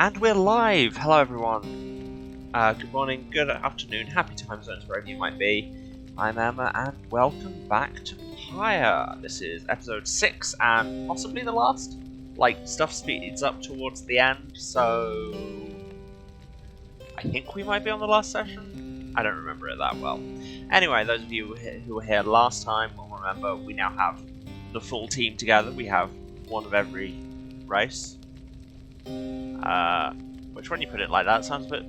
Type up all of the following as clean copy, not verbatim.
And we're live! Hello everyone. Good morning, good afternoon, happy time zones wherever you might be. I'm Emma and welcome back to Pyre. This is episode 6 and possibly the last. Like, stuff speeds up towards the end, so I think we might be on the last session. I don't remember it that well. Anyway, those of you who were here last time will remember we now have the full team together. We have one of every race. Which when you put it like that sounds a bit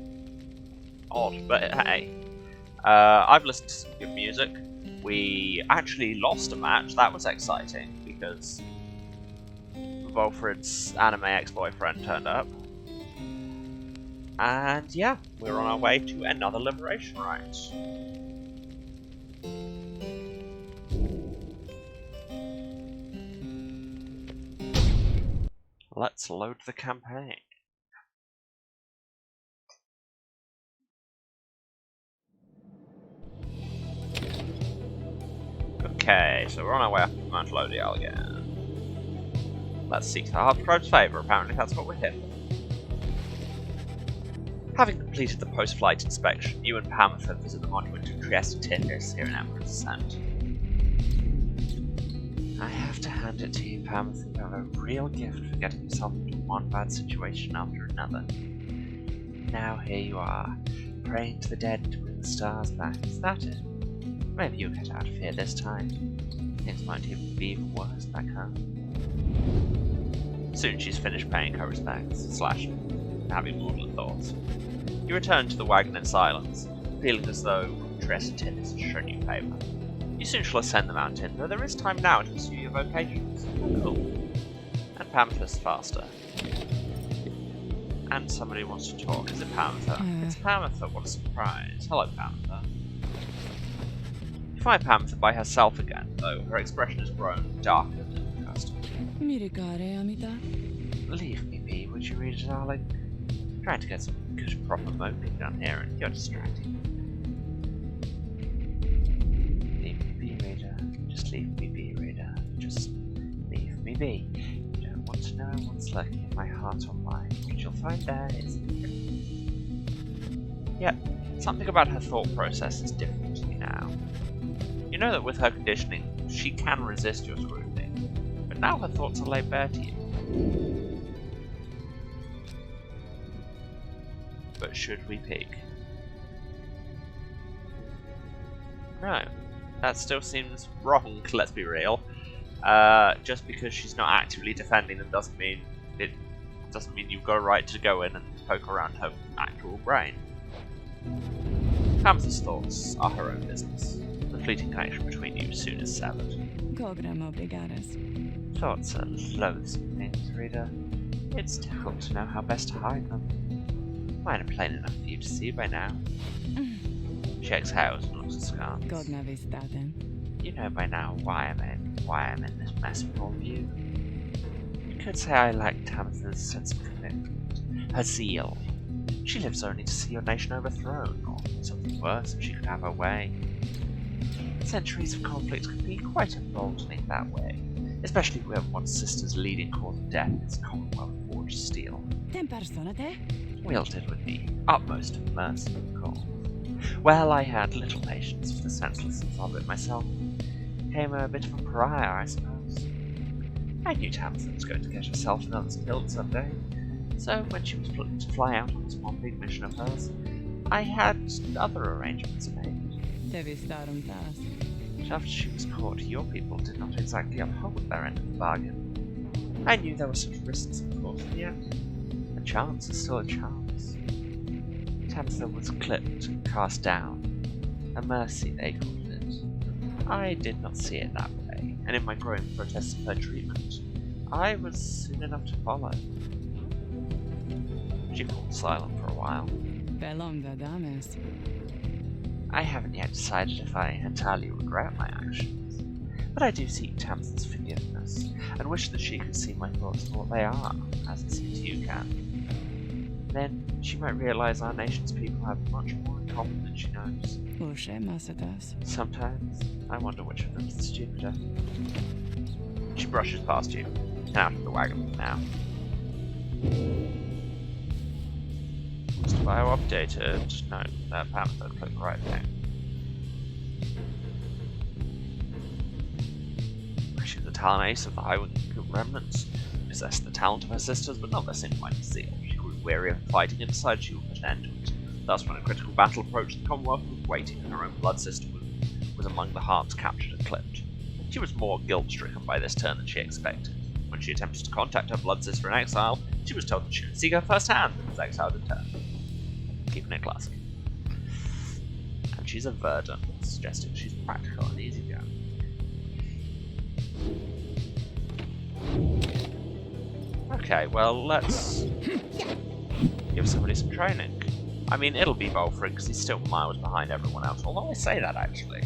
odd, but hey. I've listened to some good music. We actually lost a match. That was exciting because Volfred's anime ex-boyfriend turned up. And yeah, we're on our way to another liberation rite. Let's load the campaign. Okay, so we're on our way up Mount Lodial again. Let's seek the Half-Tribe's favour. Apparently that's what we're here for. Having completed the post-flight inspection, you and Pamtha visit the monument to Trieste Titis here in Emperor's Ascent. I have to hand it to you, Pamtha. You have a real gift for getting yourself into one bad situation after another. Now here you are, praying to the dead to bring the stars back. Is that it? Maybe you'll get out of here this time. Things might even be worse back home. Soon she's finished paying her respects, / having maudlin thoughts. You return to the wagon in silence, feeling as though Trieste Titis has shown you favour. You soon shall ascend the mountain, though there is time now to pursue your vocations. Cool. And Pamtha's faster. And somebody wants to talk. Is it Pamtha? It's Pamtha, what a surprise. Hello, Pamtha. You find Pamtha by herself again, though her expression has grown darker than custom. Leave me be, would you read, darling? I'm trying to get some good proper moping done here and you're distracting me. Leave me be, reader. Just leave me be, reader. Just leave me be. You don't want to know what's lurking in my heart or mind. What you'll find there is secret. Yet, something about her thought process is different to you now. You know that with her conditioning, she can resist your scrutiny, but now her thoughts are laid bare to you. But should we peek? No, that still seems wrong, let's be real. Just because she's not actively defending them doesn't mean you've got a right to go in and poke around her actual brain. Pamtha's thoughts are her own business. The fleeting connection between you soon is severed. Thoughts are loathsome things, reader. It's difficult to know how best to hide them. Mine are plain enough for you to see by now. She exhales and looks askance. You know by now why I'm in this mess with all of you. You could say I lack Pamtha's sense of commitment, her zeal. She lives only to see your nation overthrown, or something worse if she could have her way. Centuries of conflict can be quite emboldening that way, especially when one's sister's leading cause of death is Commonwealth forged steel. Wielded with the utmost of mercy, of course. Well, I had little patience for the senselessness of it myself. Became a bit of a pariah, I suppose. I knew Pamtha was going to get herself and others killed someday, so when she was planning to fly out on this one big mission of hers, I had other arrangements made. After she was caught, your people did not exactly uphold their end of the bargain. I knew there were such risks, of course, and yet a chance is still a chance. Pamtha was clipped and cast down. A mercy, they called it. I did not see it that way, and in my growing protests of her treatment, I was soon enough to follow. She fought silent for a while. I haven't yet decided if I entirely regret my actions, but I do seek Pamtha's forgiveness, and wish that she could see my thoughts for what they are, as it seems you can. Then she might realize our nation's people have much more in common than she knows. Sometimes I wonder which of them is the stupider. She brushes past you, and out of the wagon now. Bio updated. No, apparently don't click the right thing. She was the talent ace of the Highwing remnants, possessed the talent of her sisters, but not their single-minded zeal. She grew weary of fighting and decided she would put an end to it. Thus, when a critical battle approached, the Commonwealth was waiting, and her own blood sister was among the hearts captured and clipped. She was more guilt-stricken by this turn than she expected. When she attempted to contact her blood sister in exile, she was told that she could seek her firsthand and was exiled in turn. Keeping it classic. And she's a Verdant, suggesting she's practical and easygoing. Okay, well, let's give somebody some training. I mean, it'll be Volfred, because he's still miles behind everyone else, although I say that, actually.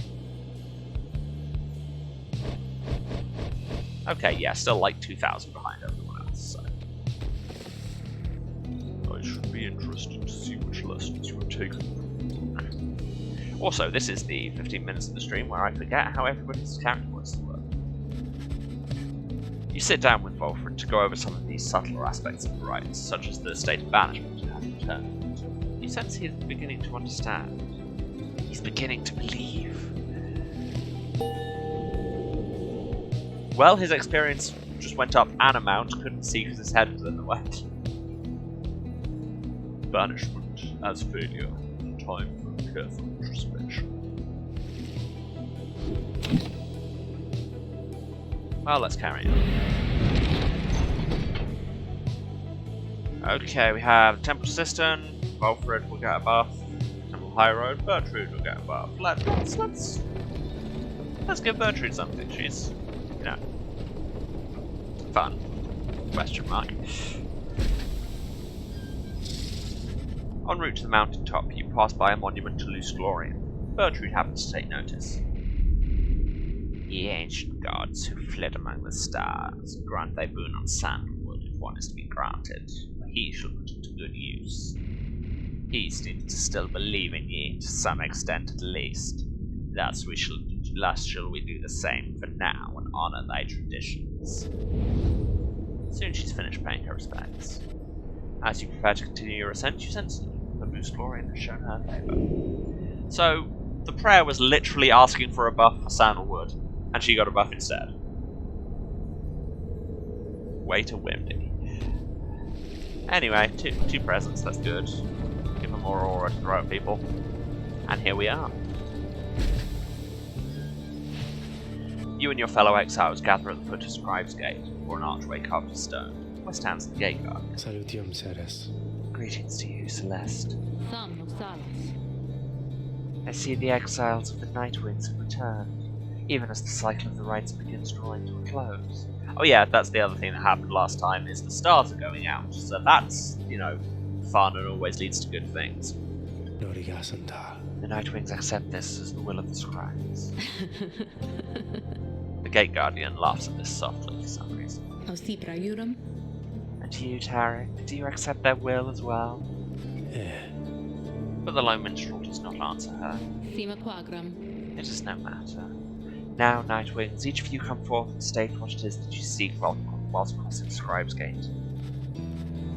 Okay, yeah, still like 2,000 behind everyone else, so. I should be interested to see which lessons you have taken from the book. Also, this is the 15 minutes of the stream where I forget how everybody's character was. You sit down with Volfred to go over some of these subtler aspects of the rites, such as the state of banishment and how to return. You sense he is beginning to understand. He's beginning to believe. Well, his experience just went up an amount, couldn't see because his head was in the way. Banishment as failure. Time for careful introspection. Well, let's carry on. Okay, we have Temple Cistern, Volfred will get a buff, Temple High Road, Bertrude will get a buff. Let's give Bertrude something. She's, you know, fun. Question mark. En route to the mountaintop, you pass by a monument to Luce Glorian. Bertrude happens to take notice. The ancient gods who fled among the stars grant thy boon on sandalwood if one is to be granted, for he shall put it to good use. He seems to still believe in ye, to some extent at least. Thus shall we do the same for now and honor thy traditions. Soon she's finished paying her respects. As you prepare to continue your ascent, you sense that Luce Glorian has shown her favour. So, the prayer was literally asking for a buff for sandalwood, and she got a buff instead. Way to Wimby. Anyway, two presents, that's good. Give them more aura to throw at people. And here we are. You and your fellow exiles gather at the foot of Scribe's Gate, or an archway carved of stone. Where stands the gate guard? Salutium, Ceres. Greetings to you, Celeste. I see the exiles of the Nightwings have returned, even as the cycle of the rites begins drawing to a close. Oh yeah, that's the other thing that happened last time, is the stars are going out, so that's, you know, fun and always leads to good things. The Nightwings accept this as the will of the scribes. The Gate Guardian laughs at this softly for some reason. And you, Tarek, do you accept their will as well? But the lone minstrel does not answer her. It is no matter. Now, Nightwings, each of you come forth and state what it is that you seek whilst crossing Scribe's Gate.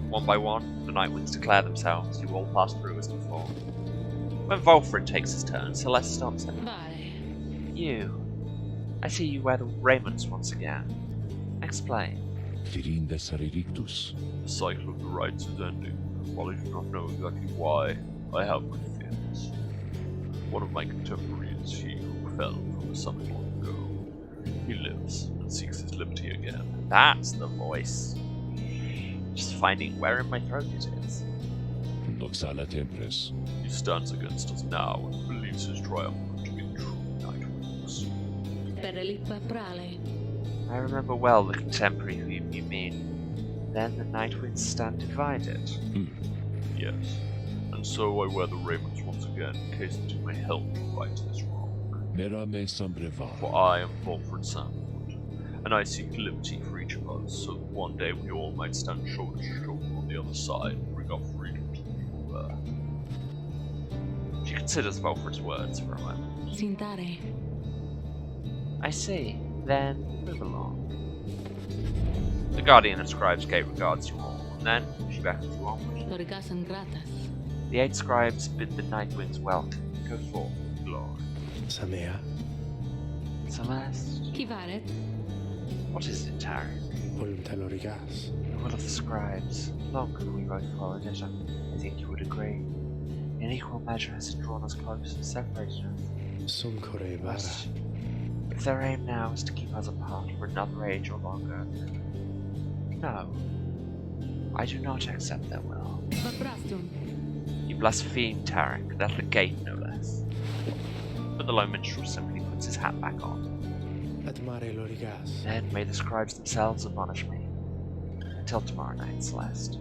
One by one, the Nightwings declare themselves. You all pass through as before. When Volfred takes his turn, Celeste stops him. You. I see you wear the raiments once again. Explain. The cycle of the rites is ending. While I do not know exactly why, I have my fears. One of my contemporaries is he who fell from the summit long ago. He lives and seeks his liberty again. That's the voice. Just finding where in my throat it is. He stands against us now and believes his triumphant to be the true Nightwings. I remember well the contemporary who you mean. Then the Nightwings stand divided. Yes, and so I wear the raiments once again in case that it may help me right this wrong. For I am Volfred Sandalwood, and I seek liberty for each of us, so that one day we all might stand shoulder to shoulder on the other side and bring our freedom to the people there. She considers Volfred's words for a moment. I see. Then move along. The Guardian of Scribe's Gate regards you all, and then she beckons you onward. The The 8 scribes bid the night winds welcome. Go forth, glory. Samea. Celeste. Pyre. What is it, Tarek? Voluntelorigas. The will of the scribes. Long ago we both followed it. I think you would agree. In equal measure has it drawn us close and separated us. Sum correvara. If their aim now is to keep us apart for another age or longer, no. I do not accept their will. You blaspheme, Tarek. At the gate, no less. But the low minstrel simply puts his hat back on. Admare lorigas. Then may the scribes themselves admonish me. Until tomorrow night, Celeste.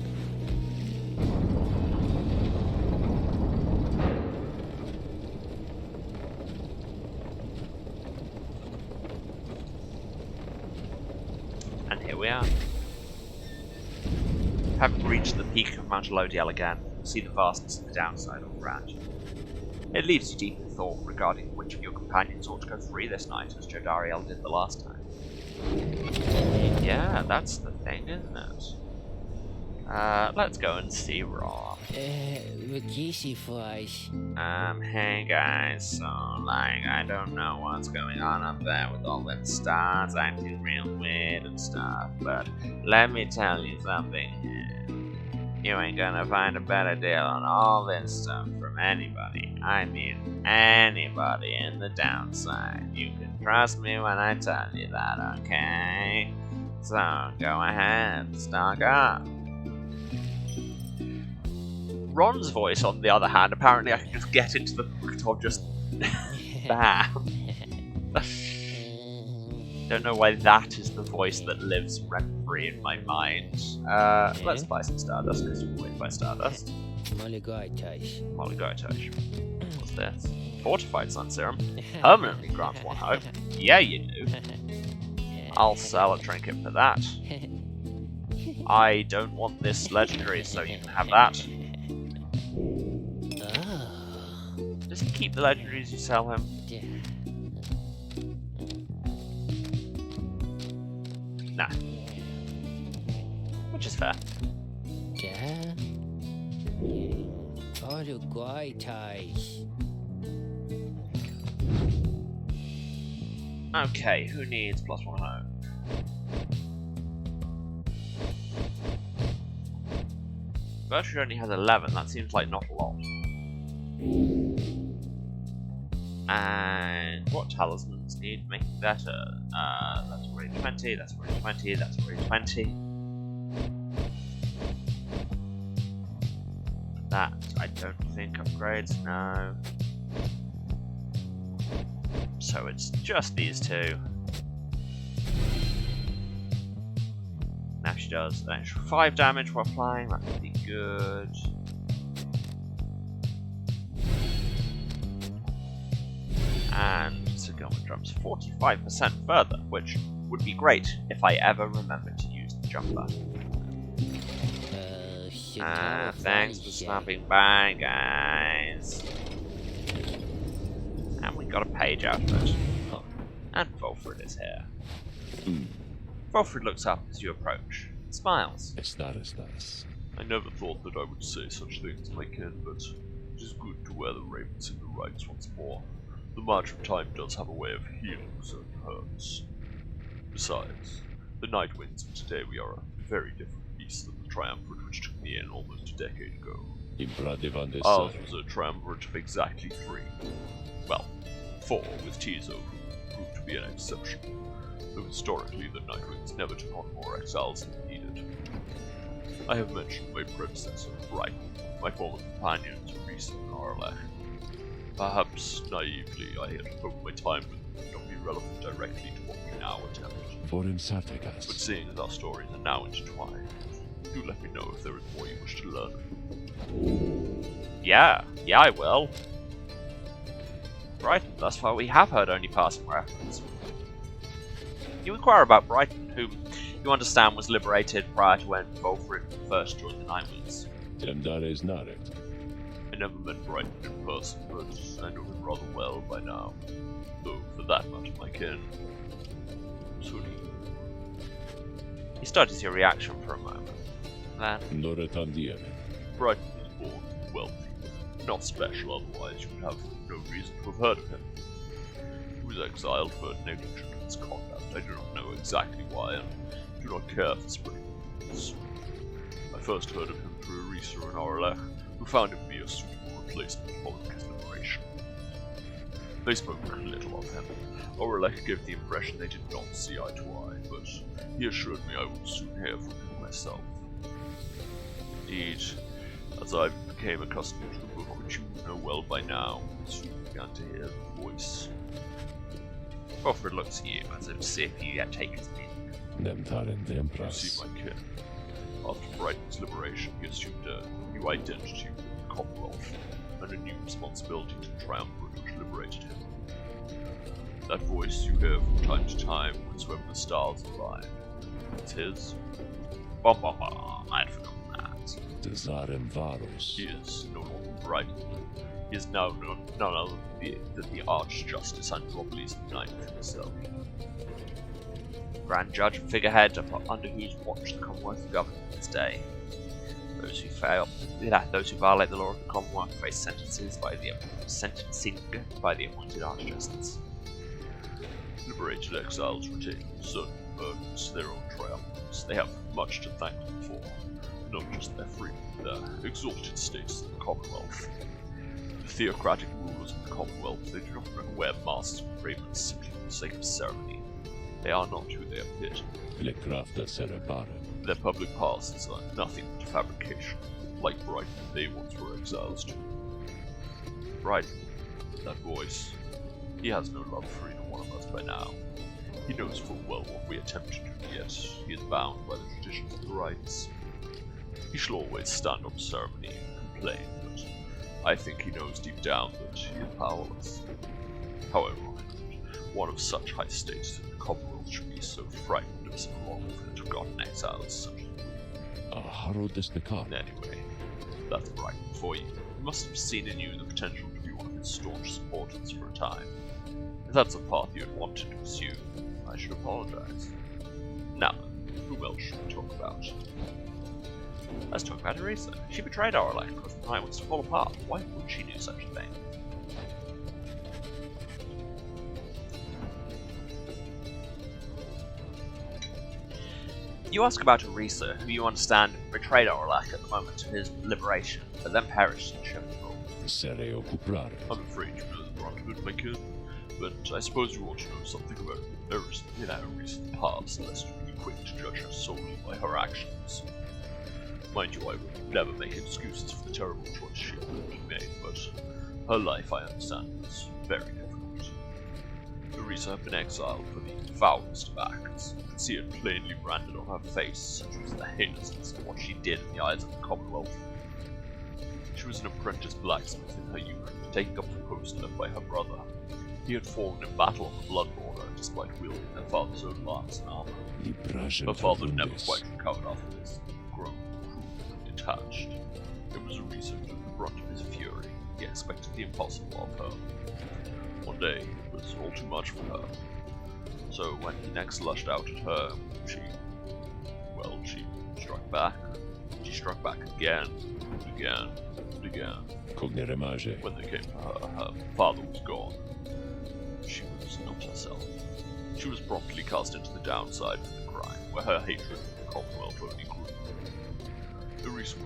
And here we are. Having reached the peak of Mount Lodiel again, see the vastness of the downside all around you. It leaves you deep in thought regarding which of your companions ought to go free this night, as Jodariel did the last time. Yeah, that's the thing, isn't it? Let's go and see Rob. Hey guys, so, I don't know what's going on up there with all them stars acting real weird and stuff, but let me tell you something here. You ain't gonna find a better deal on all this stuff from anybody. I mean, anybody in the downside. You can trust me when I tell you that, okay? So, go ahead, stock up. Ron's voice, on the other hand, apparently I can just get into the fact of just bam. Don't know why that is the voice that lives rent-free in my mind. Let's buy some Stardust, because you can win by Stardust. Moligaitai. What's this? Fortified Sun Serum. Permanently grants 1 hope. Yeah, you do. I'll sell a trinket for that. I don't want this legendary, so you can have that. Does he keep the legendaries you sell him? Nah. Which is fair. Okay, who needs +1 hope? Bertrude only has 11, that seems like not a lot. And what talismans need making better? That's already 20, that's already 20, that's already 20. That, I don't think upgrades, no. So it's just these two. Now she does an extra 5 damage while flying, that would be good. And Settlement jumps 45% further, which would be great if I ever remembered to use the jumper. Thanks for stopping by, guys. And we got a page out of it. And Volfred is here. Volfred looks up as you approach, and smiles. It's nice. I never thought that I would say such things, my kin, but it is good to wear the ravens in the rights once more. The march of time does have a way of healing certain hurts. Besides, the night winds of today we are a very different beast than the triumvirate which took me in almost a decade ago. Ours was a triumvirate of exactly 3. Well, 4 with Tizo, who proved to be an exception. Though historically the Nightwings never took on more exiles than needed. I have mentioned my predecessor, Brighton, my former companion, Reese and Arlech. Perhaps naively I had hoped my time with them would not be relevant directly to what we now attempt. But seeing as our stories are now intertwined, do let me know if there is more you wish to learn. Yeah, I will. Brighton, thus far we have heard only passing reference. You inquire about Brighton, whom you understand was liberated prior to when Volfred first joined the Nightwings. I never met Brighton in person, but I know him rather well by now. Though, for that matter, my kin. So do you. He studies your reaction for a moment. Then, Brighton was born wealthy, with Not special, otherwise you would have no reason to have heard of him. He was exiled for negligent misconduct. I do not know exactly why, and do not care for spreading rumors. I first heard of him through a researcher in Orlech, who found him to be a suitable replacement following his liberation. They spoke little of him. Orlech gave the impression they did not see eye to eye, but he assured me I would soon hear from him myself. Indeed, as I became accustomed to the book which you know well by now, I soon began to hear the voice. Alfred looks at you as if to see if you yet take his meaning. You see, my kin. After Brighton's liberation, he assumed a new identity with the Commonwealth, and a new responsibility to triumvirate which liberated him. That voice you hear from time to time whensoever the stars align. It's his. Bom bom bom, I'd forgotten that. He is no longer Brighton. He is now none other than the Archjustice Andromeles IX himself. Grand Judge and figurehead under whose watch the Commonwealth governed this day. Those who violate the law of the Commonwealth face sentencing by the appointed Archjustice. Liberated exiles retain certain burdens to their own triumphs. They have much to thank them for, not just their freedom, their exalted status in the Commonwealth. The theocratic rulers of the Commonwealth, they do not wear masks and raiments simply for the sake of ceremony. They are not who they appear to be. Their public passes are nothing but fabrication. Like Brighton, they once were exiles too. Brighton, that voice, he has no love for either one of us by now. He knows full well what we attempt to do, yet he is bound by the traditions of the rites. He shall always stand on ceremony and complain, but I think he knows deep down that he is powerless. However, one of such high status in the Commonwealth should be so frightened of some long-lived forgotten exiles such as we. Anyway, that's Brighton for you. He must have seen in you the potential to be one of his staunch supporters for a time. If that's a path you had wanted to pursue, I should apologize. Now, who else should we talk about? Let's talk about Teresa. She betrayed Orlech and caused the Nightwings to fall apart. Why would she do such a thing? You ask about Teresa, who you understand betrayed Orlech at the moment of his liberation, but then perished in Chevenville. I'm afraid you know the brunt of it, my kid, but I suppose you ought to know something about her recent past, lest you be quick to judge her solely by her actions. Mind you, I would never make excuses for the terrible choice she made, but her life, I understand, was very difficult. Teresa had been exiled for the foulest of acts. You could see it plainly branded on her face, such was the heinousness of what she did in the eyes of the Commonwealth. She was an apprentice blacksmith in her youth, taking up the post left by her brother. He had fallen in battle on the Blood Border, despite wielding her father's own lance and armor. Her father never quite recovered after this, grown cruel and detached. It was Teresa who took the brunt of his fury. He expected the impossible of her. One day, it was all too much for her. So when he next lushed out at her, she struck back. She struck back again, and again, and again. When they came for her, her father was gone. She was not herself. She was promptly cast into the downside for the crime, where her hatred of the Commonwealth only grew. Teresa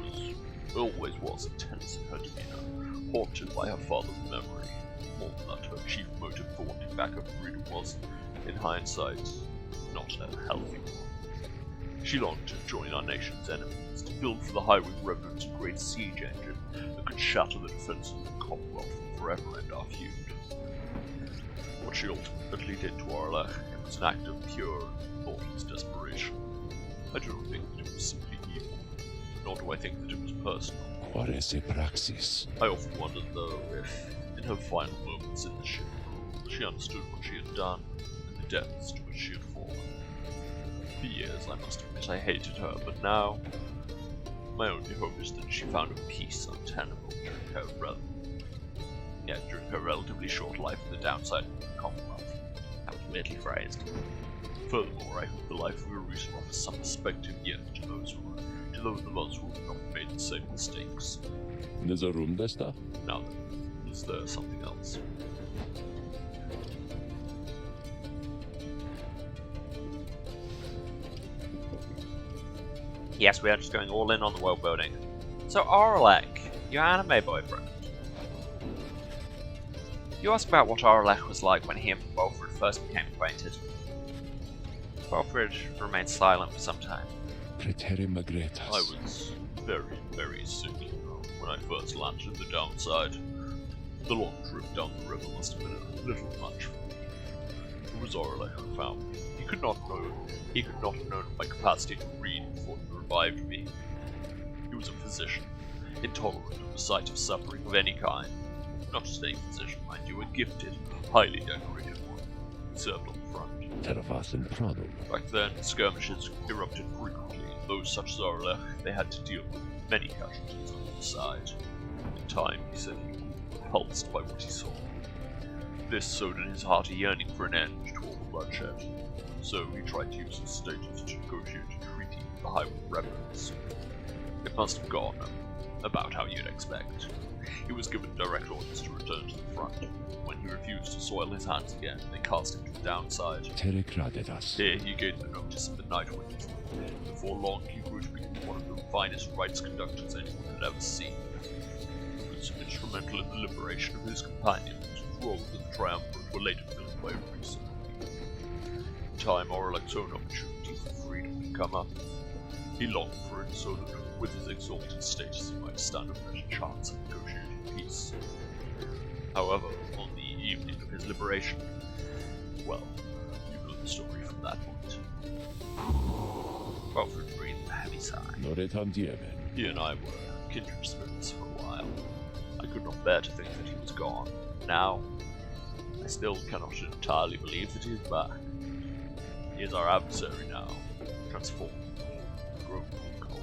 always was intense in her demeanor, haunted by her father's memory. More than that, her chief motive for wanting back her freedom was, in hindsight, not a healthy one. She longed to join our nation's enemies, to build for the Highwing Remnants a great siege engine that could shatter the defenses of the Commonwealth and forever end our feud. What she ultimately did to Orlech was an act of pure and thoughtless desperation. I do not think that it was simply evil, nor do I think that it was personal. I often wondered, though, if, in her final moments in the ship, she understood what she had done and the depths to which she had fallen. For years, I must admit, I hated her, but now, my only hope is that she found a peace untenable during her relatively short life in the downside of the Commonwealth. That was weirdly phrased. Furthermore, I hope the life of Teresa offers some perspective yet to those of us who have not made the same mistakes. There's a room there, stuff? Now then, is there something else? Yes, we are just going all in on the world building. So, Oralek, your anime boyfriend. You asked about what Oralek was like when he and Wilfred first became acquainted. Wilfred remained silent for some time. Pretere magretas. I was very, very sick when I first landed in the downside. The long trip down the river must have been a little much for me. It was Oralek who found me. He could not have known my capacity to read before he revived me. He was a physician, intolerant of the sight of suffering of any kind. Not just any physician, mind you, a gifted, highly decorated one. He served on the front. Back then, skirmishes erupted frequently, and those such as Oralek, they had to deal with many casualties on either side. In time, he said he grew repulsed by what he saw. This sowed in his heart a yearning for an end to all the bloodshed. So he tried to use his status to negotiate a treaty with the Highway rebels. It must have gone about how you'd expect. He was given direct orders to return to the front. When he refused to soil his hands again, they cast him to the downside. Here he gained the notice of the Nightwings. Before long, he grew to be one of the finest rights conductors anyone had ever seen. He was instrumental in the liberation of his companions, whose roles in the Triumvirate were later filled by a recent. In time, Oralek's own opportunity for freedom would come up. He longed for it so that, with his exalted status, he might stand a better chance of negotiating peace. However, on the evening of his liberation, well, you know the story from that point. Wilfred breathed a heavy sigh. He and I were kindred spirits for a while. I could not bear to think that he was gone. Now, I still cannot entirely believe that he is back. He is our adversary now, transformed, grown cold.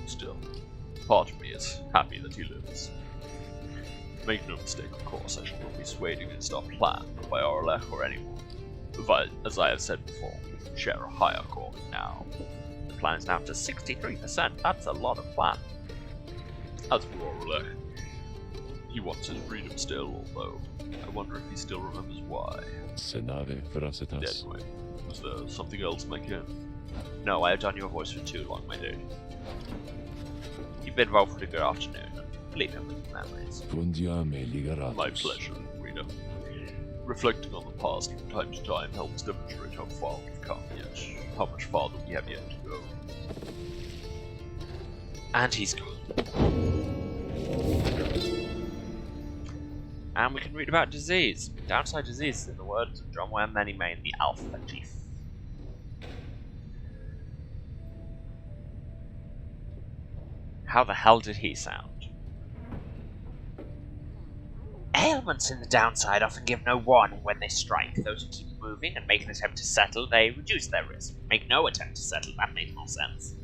Still, part of me is happy that he lives. Make no mistake, of course, I shall not be swayed against our plan by Oralek or anyone. But, as I have said before, we share a higher calling now. The plan is now to 63%, that's a lot of plan. As for Oralek, he wants his freedom still, although I wonder if he still remembers why. Anyway, was there something else, my kin? No, I have done your voice for too long, my dude. You bid Wilfred a good afternoon, and leave him with memories. My pleasure, reader. Reflecting on the past from time to time helps demonstrate how far we've come, yet how much farther we have yet to go. And he's gone. And we can read about disease. Downside disease, in the words of John Ware, many in the Alpha Chief. How the hell did he sound? Ailments in the downside often give no warning when they strike. Those who keep moving and make an attempt to settle, they reduce their risk. Make no attempt to settle, that makes more sense.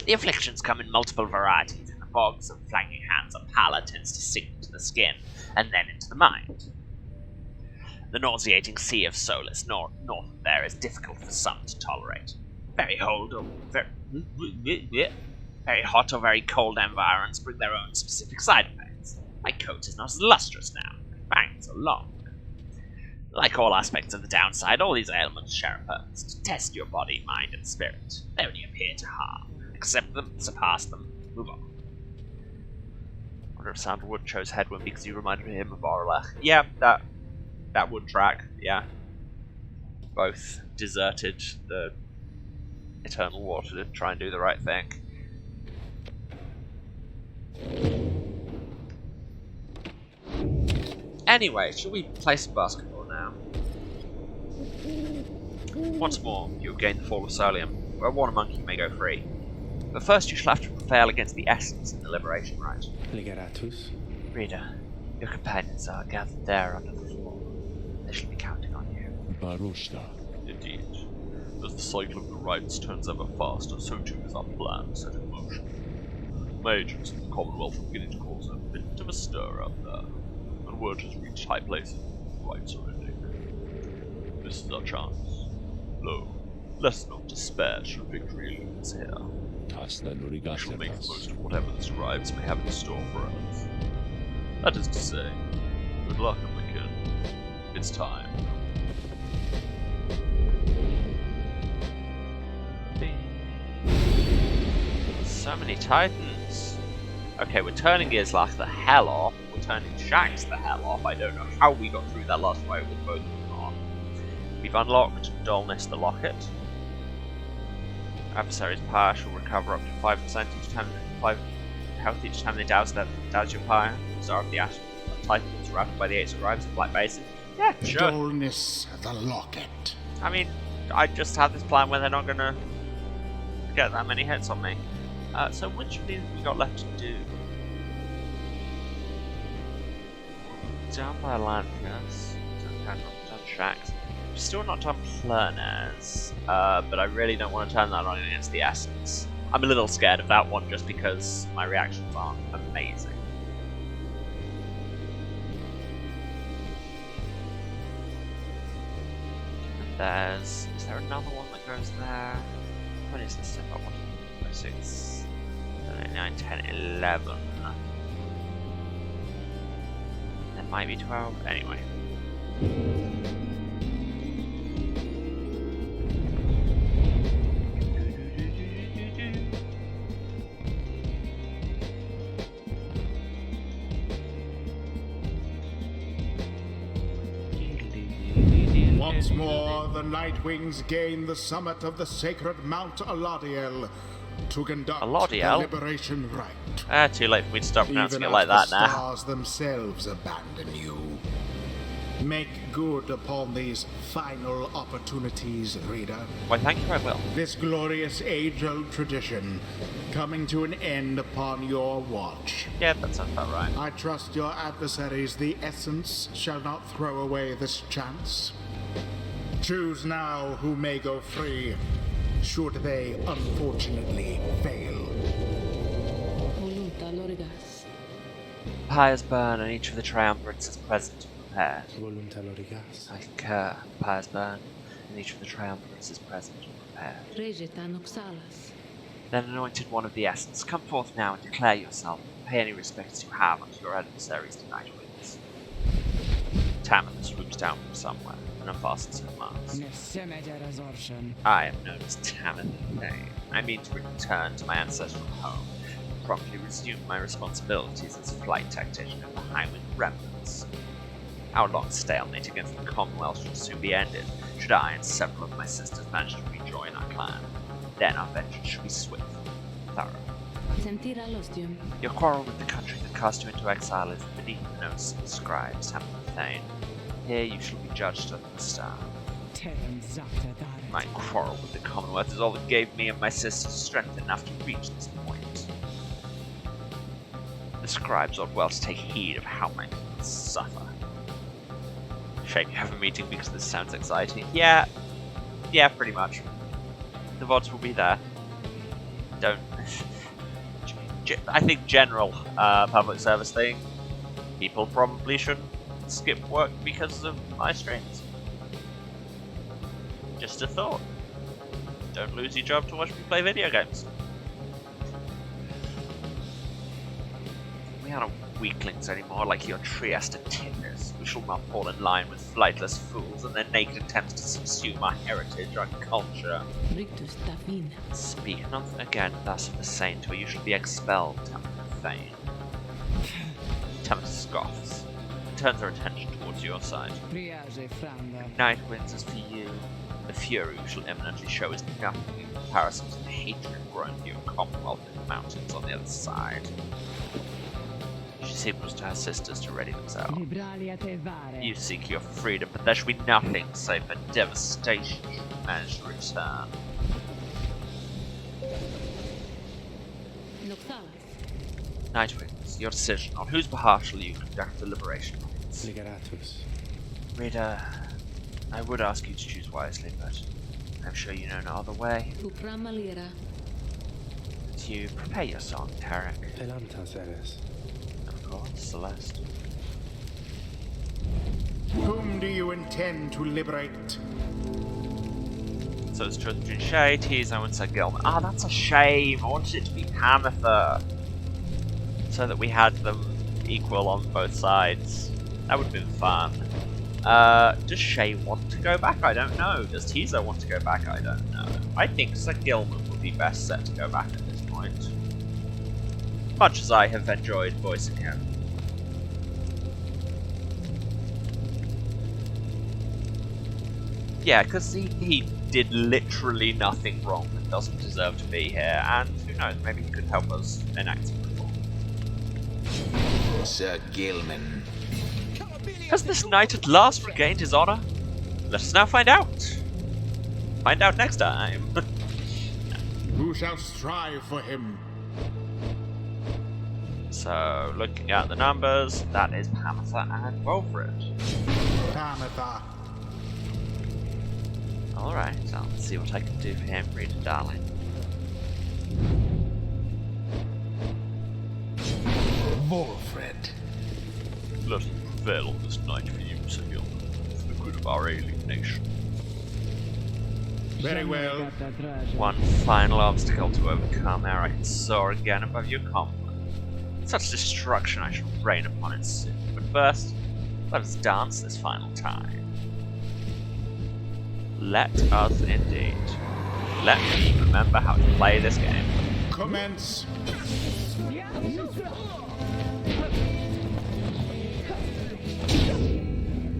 The afflictions come in multiple varieties. In the bogs of flanking hands, a pallor tends to sink into the skin, and then into the mind. The nauseating sea of solace north of there is difficult for some to tolerate. Very hot or very cold environs bring their own specific side effects. My coat is not as lustrous now, my fangs are long. Like all aspects of the downside, all these ailments share a purpose, to test your body, mind, and spirit. They only appear to harm. Accept them, surpass them, move on. I wonder if Sandalwood chose Headwind because you reminded him of Oralek. Yeah, that would track, yeah. Both deserted the Eternal Water to try and do the right thing. Anyway, shall we play some basketball now? Once more, you have gained the Fall of Solium, where a Water Monkey may go free. But first you shall have to prevail against the Essence in the Liberation Rite. Liberatus. Reader, your companions are gathered there under the floor. They shall be counting on you. Baroshta. Indeed. As the cycle of the rites turns ever faster, so too is our plan set in motion. My agents in the Commonwealth are beginning to cause a bit of a stir out there, and word has reached high places. Rites are ending. This is our chance. Lo, let us not despair should victory elude us here. Tasna We shall make the Lurigasetas. most of whatever the scribes may have in store for us. That is to say, good luck, my kin. It's time. So many titans. Okay, we're turning gears like the hell off. We're turning Shax the hell off. I don't know how we got through that last fight with both of them on. We've unlocked Dullness the Locket. Adversary's Pyre shall recover up to 5% each time, 5 health each time they douse your Pyre. Star of the Ash Titan is surrounded by the 8 scribes of Black Basin. Yeah, sure. Dullness the Locket. I mean, I just have this plan where they're not gonna get that many hits on me. So which of these have we got left to do? Down by Atlantis, done Shax. Still not done Plurnares, but I really don't want to turn that on against the Essence. I'm a little scared of that one just because my reactions aren't amazing. And is there another one that goes there? When is this step up? 1, 2, 3, 4, 5, 6, 7, 8, 9, 10, 11. There might be 12. Anyway. Once more, the Nightwings gain the summit of the sacred Mount Aladiel to conduct Aladiel? the liberation rite. Too late for me to start pronouncing Even it like as that the now. stars themselves abandon you. Make good upon these final opportunities, reader. Why, thank you, I will. This glorious age-old tradition coming to an end upon your watch. Yeah, that sounds about right. I trust your adversaries, the Essence, shall not throw away this chance. Choose now who may go free, should they unfortunately fail. Pyres burn and each of the triumvirates is present and prepared. Volunta Lorigas. I concur. Pyres burn and each of the triumvirates is present and prepared. Then, anointed one of the Essence, come forth now and declare yourself, and pay any respects you have unto your adversaries to Nightwings. Tammin swoops down from somewhere and unfastens her mask. I am known as Tammin the Thane. I mean to return to my ancestral home, and promptly resume my responsibilities as a flight tactician of the Highwind Remnants. Our long stalemate against the Commonwealth should soon be ended, should I and several of my sisters manage to rejoin our clan. Then our vengeance should be swift, thorough. Your quarrel with the country that cast you into exile is beneath the notice of the scribes, Tammin the Thane. Here you shall be judged under the star. My quarrel with the Commonwealth is all that gave me and my sisters strength enough to reach this point. The scribes ought well to take heed of how my people suffer. Shame you have a meeting because this sounds exciting. Yeah, pretty much. The VODs will be there. Don't... I think general public service thing, people probably shouldn't skip work because of my streams. Just a thought. Don't lose your job to watch me play video games. We aren't weaklings anymore like your Trieste tickers. We shall not fall in line with flightless fools and their naked attempts to subsume our heritage, our culture. Speak not again thus of the saint, or you shall be expelled, Tammin the Thane. Tammin scoffs, and turns her attention towards your side. Nightwinds, as for you, the fury we shall imminently show is nothing in comparison to the hatred growing for your Commonwealth in the mountains on the other side. She signals to her sisters to ready themselves. You seek your freedom, but there shall be nothing save for devastation should you manage to return. Nightwings, your decision. On whose behalf shall you conduct the liberation rites? Liberatus. Reader, I would ask you to choose wisely, but I'm sure you know no other way. You prepare your song, Tarek. Pelantas eres. Of course, Celeste. Whom do you intend to liberate? So it's choice between Shay, Tizo, and Sir Gilman. Ah, that's a shame. I wanted it to be Pamitha. So that we had them equal on both sides. That would have been fun. Does Shay want to go back? I don't know. Does Tizo want to go back? I don't know. I think Sir Gilman would be best set to go back at this point. Much as I have enjoyed voicing him. Yeah, because he did literally nothing wrong and doesn't deserve to be here, and who knows, maybe he could help us in acting reform. Sir Gilman. Has this knight at last regained his honor? Let us now find out. Find out next time. Who shall strive for him? So, looking at the numbers, that is Pamitha and Wilfred. Pamitha. Alright, I'll see what I can do for him, Rita darling. Wilfred. Let us prevail on this night for you, Sir Gilman, for the good of our ailing nation. Very well. One final obstacle to overcome ere I can soar again above your comfort. Such destruction I shall rain upon it soon. But first, let us dance this final time. Let us indeed. Let me remember how to play this game. Commence.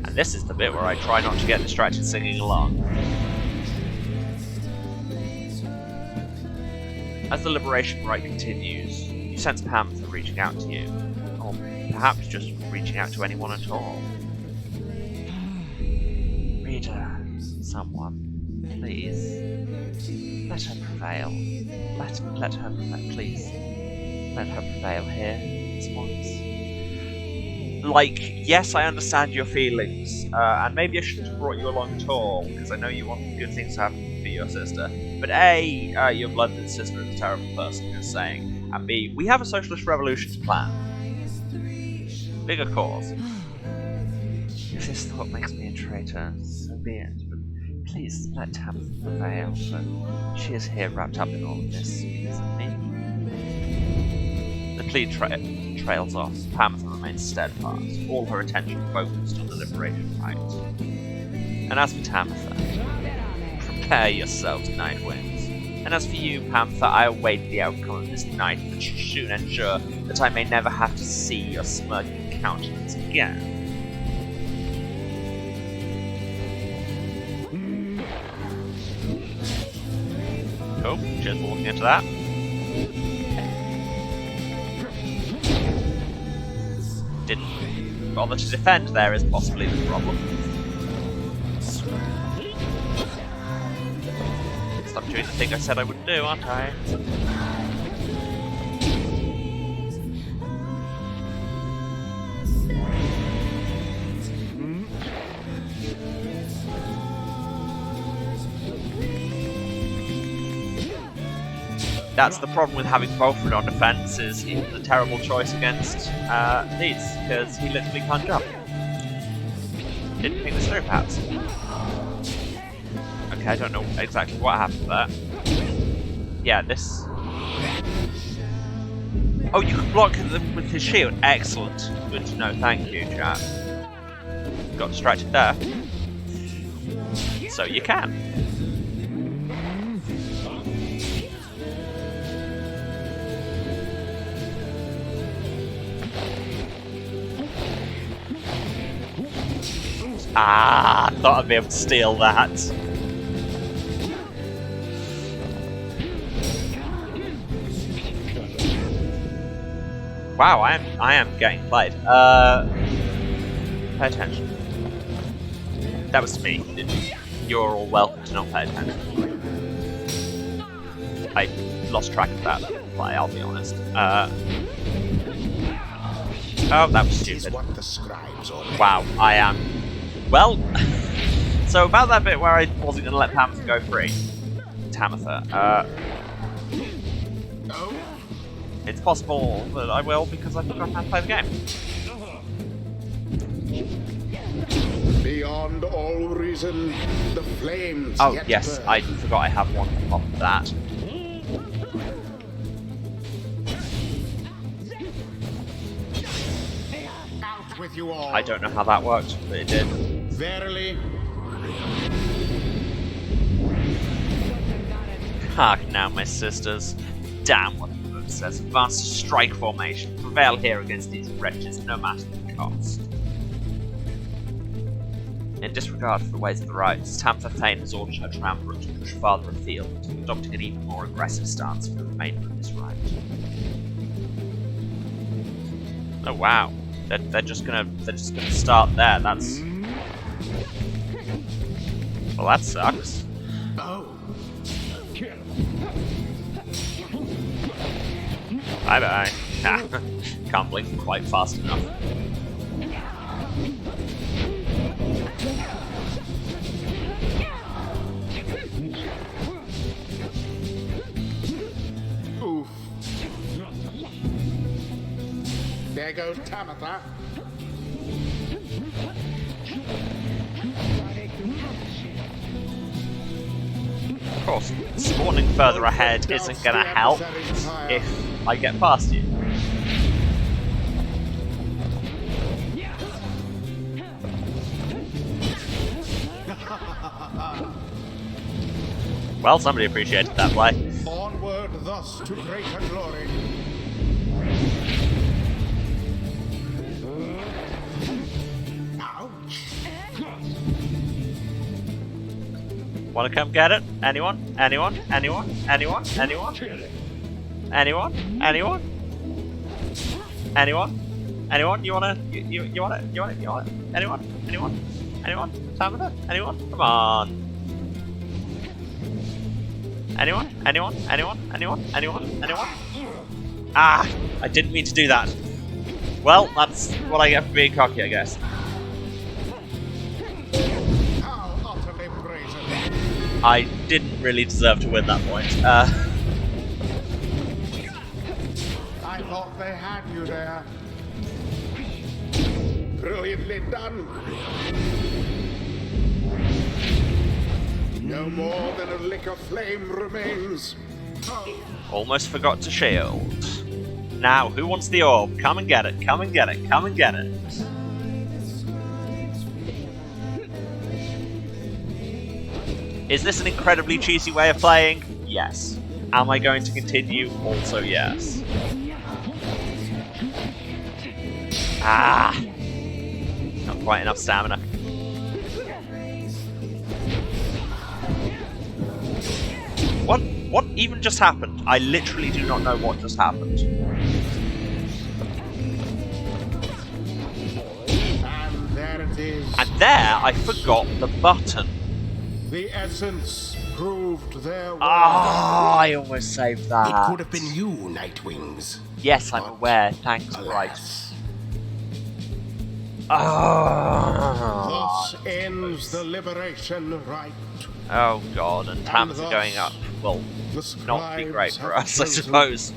And this is the bit where I try not to get distracted singing along. As the liberation rite continues, you sense Pamitha reaching out to you. Or perhaps just reaching out to anyone at all. Rita, someone, please. Let her prevail. Let her prevail, please. Let her prevail here, this once. Like, yes, I understand your feelings, and maybe I shouldn't have brought you along at all, because I know you want good things to happen for your sister. But A, your blooded sister is a terrible person, just saying. And B, we have a socialist revolution to plan. Bigger cause. If this thought makes me a traitor, so be it. But please let Tamitha prevail, for she is here wrapped up in all of this because of me. The plead trails off. Pamitha remains steadfast, all her attention focused on the liberation rite. And as for Tamitha, prepare yourselves, Night Winds. And as for you, Pamitha, I await the outcome of this night, but soon ensure that I may never have to see your smirking countenance again. Cool, cheers for walking into that. Didn't bother to defend there is possibly the problem. Stop doing the thing I said I wouldn't do, aren't I? That's the problem with having Wilfred on defense, is he was a terrible choice against these, because he literally can't jump. Didn't think this through, perhaps. Okay, I don't know exactly what happened there. Yeah, this... Oh, you can block them with his shield. Excellent. Good to know. Thank you, chat. Got distracted there. So you can. Ah, thought I'd be able to steal that. Wow, I am getting played. Pay attention. That was me. You're all welcome to not pay attention. I lost track of that play, I'll be honest. Oh, that was stupid. Wow, I am. Well, so about that bit where I wasn't going to let Pamitha go free. Tamitha. It's possible that I will because I forgot how to play the game. Beyond Beyond all reason, the flames Oh, yet yes, burn. I forgot I have one of that. Out with you all. I don't know how that worked, but it did. Verily, Hark now, my sisters. Damn what the book says. Advance to strike formation. Prevail here against these wretches, no matter the cost. In disregard for the ways of the rights, Tamtha Thane has ordered her triumvirate to push farther afield, adopting an even more aggressive stance for the remainder of this rite. Oh wow. They're just gonna start there. That's well, that sucks. oh, Bye bye. Can't blink quite fast enough. oof. There goes Tamatha. Of course, spawning further ahead isn't gonna help if I get past you. Well, somebody appreciated that play. Onward thus to greater glory. Ouch. Wanna come get it? Anyone? Anyone? Anyone? Anyone? Anyone? Anyone? Anyone? Anyone? Anyone? You want it? You want it? You want it? You want it? Anyone? Anyone? Anyone? Tamina? Anyone? Come on. Anyone? Anyone? Anyone? Anyone? Anyone? Anyone? Ah! I didn't mean to do that. Well, that's what I get for being cocky, I guess. How utterly brazen. I didn't really deserve to win that point. I thought they had you there. Brilliantly done. No more than a lick of flame remains. Almost forgot to shield. Now, who wants the orb? Come and get it, come and get it, come and get it. Is this an incredibly cheesy way of playing? Yes. Am I going to continue? Also yes. Ah! Not quite enough stamina. What even just happened? I literally do not know what just happened. And there it is. And there, I forgot the button. The essence proved their worth. Ah, I almost saved that. It could have been you, Nightwings. Yes, I'm aware. Thanks, Bright. Alas. Oh. Thus ends the liberation rite. Oh god, and Tams are thus going up. Well, The not be great scribes for have us, I chosen. suppose.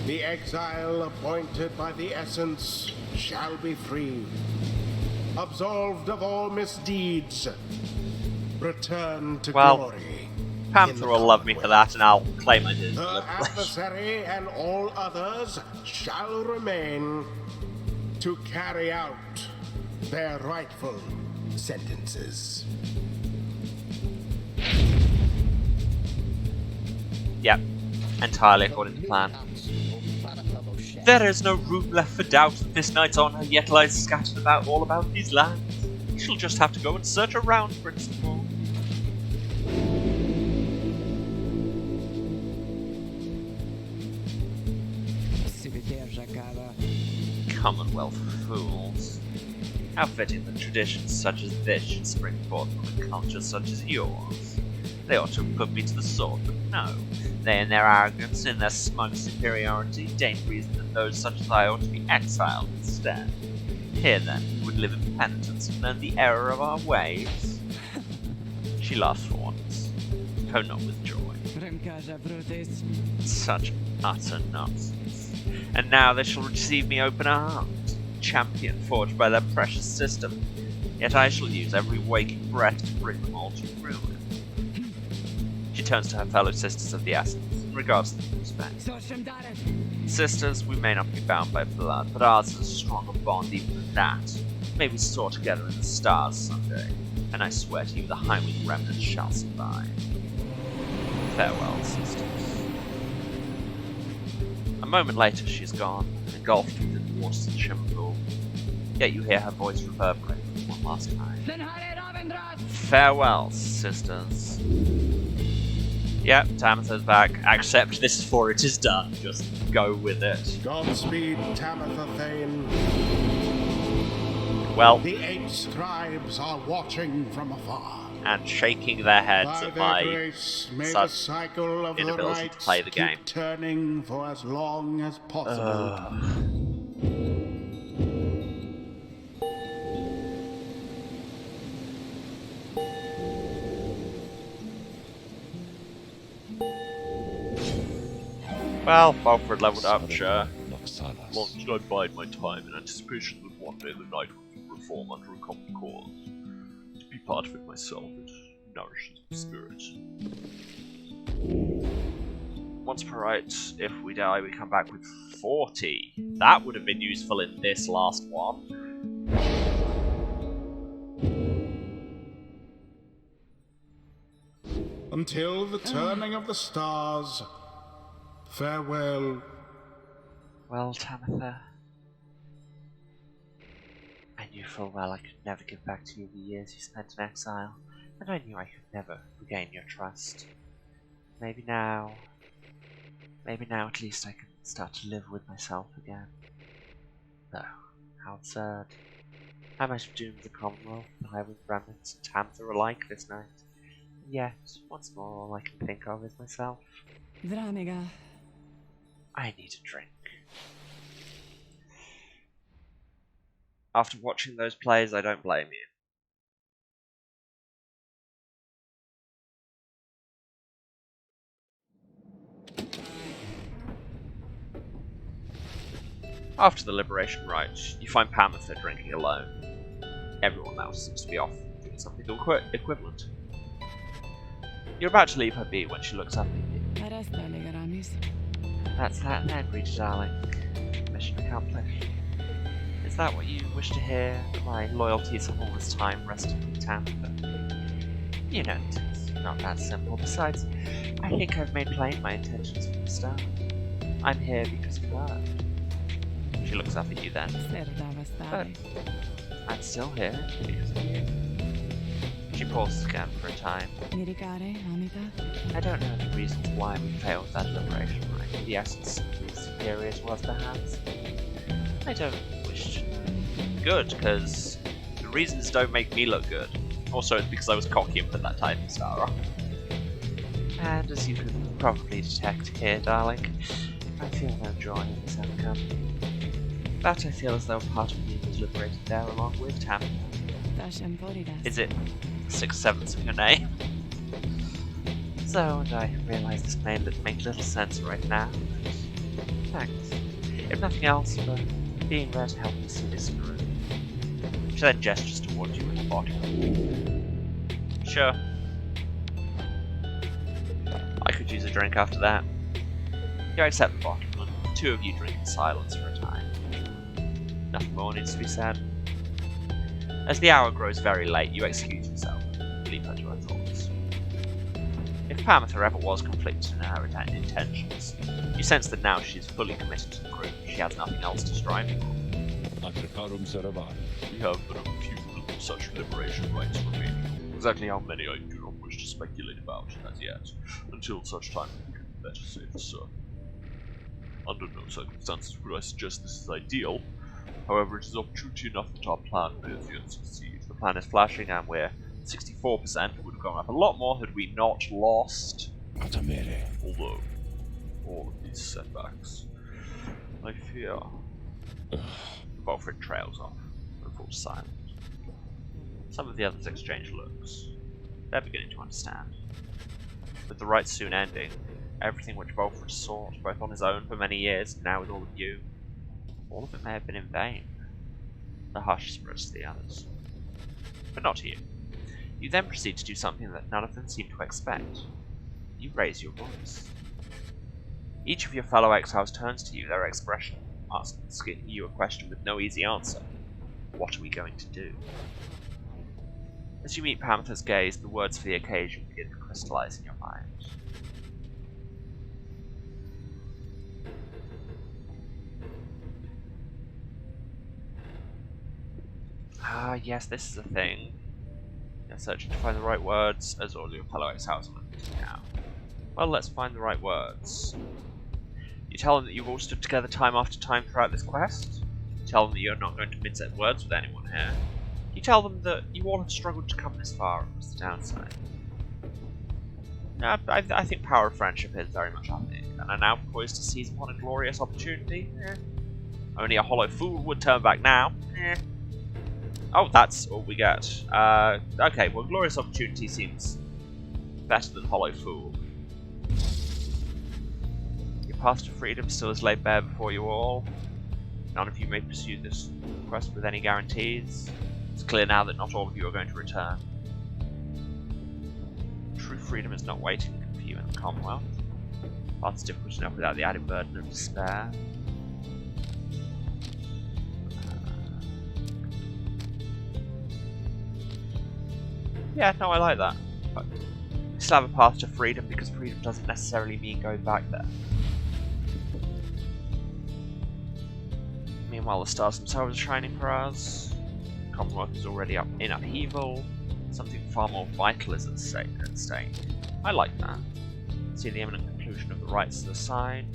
The exile appointed by the essence shall be free. Absolved of all misdeeds. Return to Well, glory. Panther will love me for that, and I'll claim I did. Her adversary and all others shall remain to carry out their rightful Sentences. Yep, entirely according to plan. There is no room left for doubt that this knight's honor yet lies scattered about all about these lands. We shall just have to go and search around for it some more. Commonwealth fools. How fitting that traditions such as this should spring forth from a culture such as yours. They ought to have put me to the sword, but no. They in their arrogance, in their smug superiority, deign reason that those such as I ought to be exiled instead. Here then, we would live in penitence and learn the error of our ways. She laughs for once, though not with joy. Such utter nonsense. And now they shall receive me open arms, champion forged by their precious system. Yet I shall use every waking breath to bring them all to ruin. She turns to her fellow sisters of the Essence and regards them with respect. Sisters, we may not be bound by blood, but ours is a stronger bond even than that. May we soar together in the stars someday, and I swear to you the Highwing remnant shall survive. Farewell, sisters. A moment later she is gone, engulfed within the waters of the Shimmer Pool. Yet you hear her voice reverberate one last time. Farewell, sisters. Yep, Tamitha's back. Accept this for it is done. Just go with it. Godspeed, Tamitha Thane. Well, The 8 scribes are watching from afar. and shaking their heads By at their my grace, may the sudden cycle of the inability to rites play the keep game. turning for as long as possible. Well, Balfred leveled up, sure. Long should I bide my time in anticipation that one day the Night will reform under a common cause. To be part of it myself, it nourishes my spirit. Once per right, if we die, we come back with 40. That would have been useful in this last one. Until the turning of the stars, farewell. Well, Tamitha, I knew full well I could never give back to you the years you spent in exile, and I knew I could never regain your trust. Maybe now at least I can start to live with myself again. Though, how absurd. I might have doomed the Commonwealth, the Highwing remnants, and Tamitha alike this night. And yet, once more, all I can think of is myself. Dramiga. I need a drink. After watching those plays, I don't blame you. After the Liberation Rite, you find Tamitha drinking alone. Everyone else seems to be off doing something equivalent. You're about to leave her be when she looks up at you. That's that then, Rita darling. Mission accomplished. Is that what you wish to hear? That my loyalties have all this time rested with Tamitha? You know it's not that simple. Besides, I think I've made plain my intentions from the start. I'm here because of her. She looks up at you then. But I'm still here because of you. She pauses again for a time. I don't know the reasons why we failed that liberation rite. The essence is superior to us, perhaps. I don't wish to know. Good, because the reasons don't make me look good. Also, it's because I was cocky and put that Titan star on. And as you can probably detect here, darling, I feel no joy in this outcome. But I feel as though part of me was liberated there along with Tamitha. Is it 6/7 of your name? So, and I realise this may make little sense right now. Thanks. If nothing else, for being there to help me see this through. She then gestures towards you with the bottle. Sure. I could use a drink after that. You accept the bottle, and the two of you drink in silence for a time. Nothing more needs to be said. As the hour grows very late, you excuse yourself and leave her to her thoughts. If Tamitha ever was conflicted in her intentions, you sense that now she is fully committed to the group. She has nothing else to strive for. We have but a few such liberation rites remaining. Exactly how many I do not wish to speculate about as yet, until such time we can better say for certain. Under no circumstances would I suggest this is ideal. However, it is opportunity enough that our plan may as yet succeed. The plan is flashing, and we're 64%. Would have gone up a lot more had we not lost. Although, all of these setbacks, I fear. Balfred trails off and falls silent. Some of the others exchange looks. They're beginning to understand. With the rite soon ending, everything which Balfred sought, both on his own for many years, and now with all of you, all of it may have been in vain. The hush spreads to the others. but not to you. You then proceed to do something that none of them seem to expect. You raise your voice. Each of your fellow exiles turns to you, their expression asking you a question with no easy answer. What are we going to do? As you meet Panther's gaze, the words for the occasion begin to crystallize in your mind. Ah, yes, this is a thing. You're searching to find the right words, as all your fellow exiles are looking now. Well, let's find the right words. You tell them that you've all stood together time after time throughout this quest. You tell them that you're not going to mince words with anyone here. You tell them that you all have struggled to come this far, and what's the downside? I think power of friendship is very much up here, and are now poised to seize upon a glorious opportunity. Only a hollow fool would turn back now. Oh, that's all we get. Okay, well, glorious opportunity seems better than hollow fool. Your path to freedom still is laid bare before you all. None of you may pursue this quest with any guarantees. It's clear now that not all of you are going to return. True freedom is not waiting for you in the Commonwealth. Path's difficult enough without the added burden of despair. Yeah, no, I like that. But we still have a path to freedom because freedom doesn't necessarily mean going back there. Meanwhile, the stars themselves are shining for us. The Commonwealth is already in upheaval. Something far more vital is at stake. I like that. See the imminent conclusion of the rites of the sign.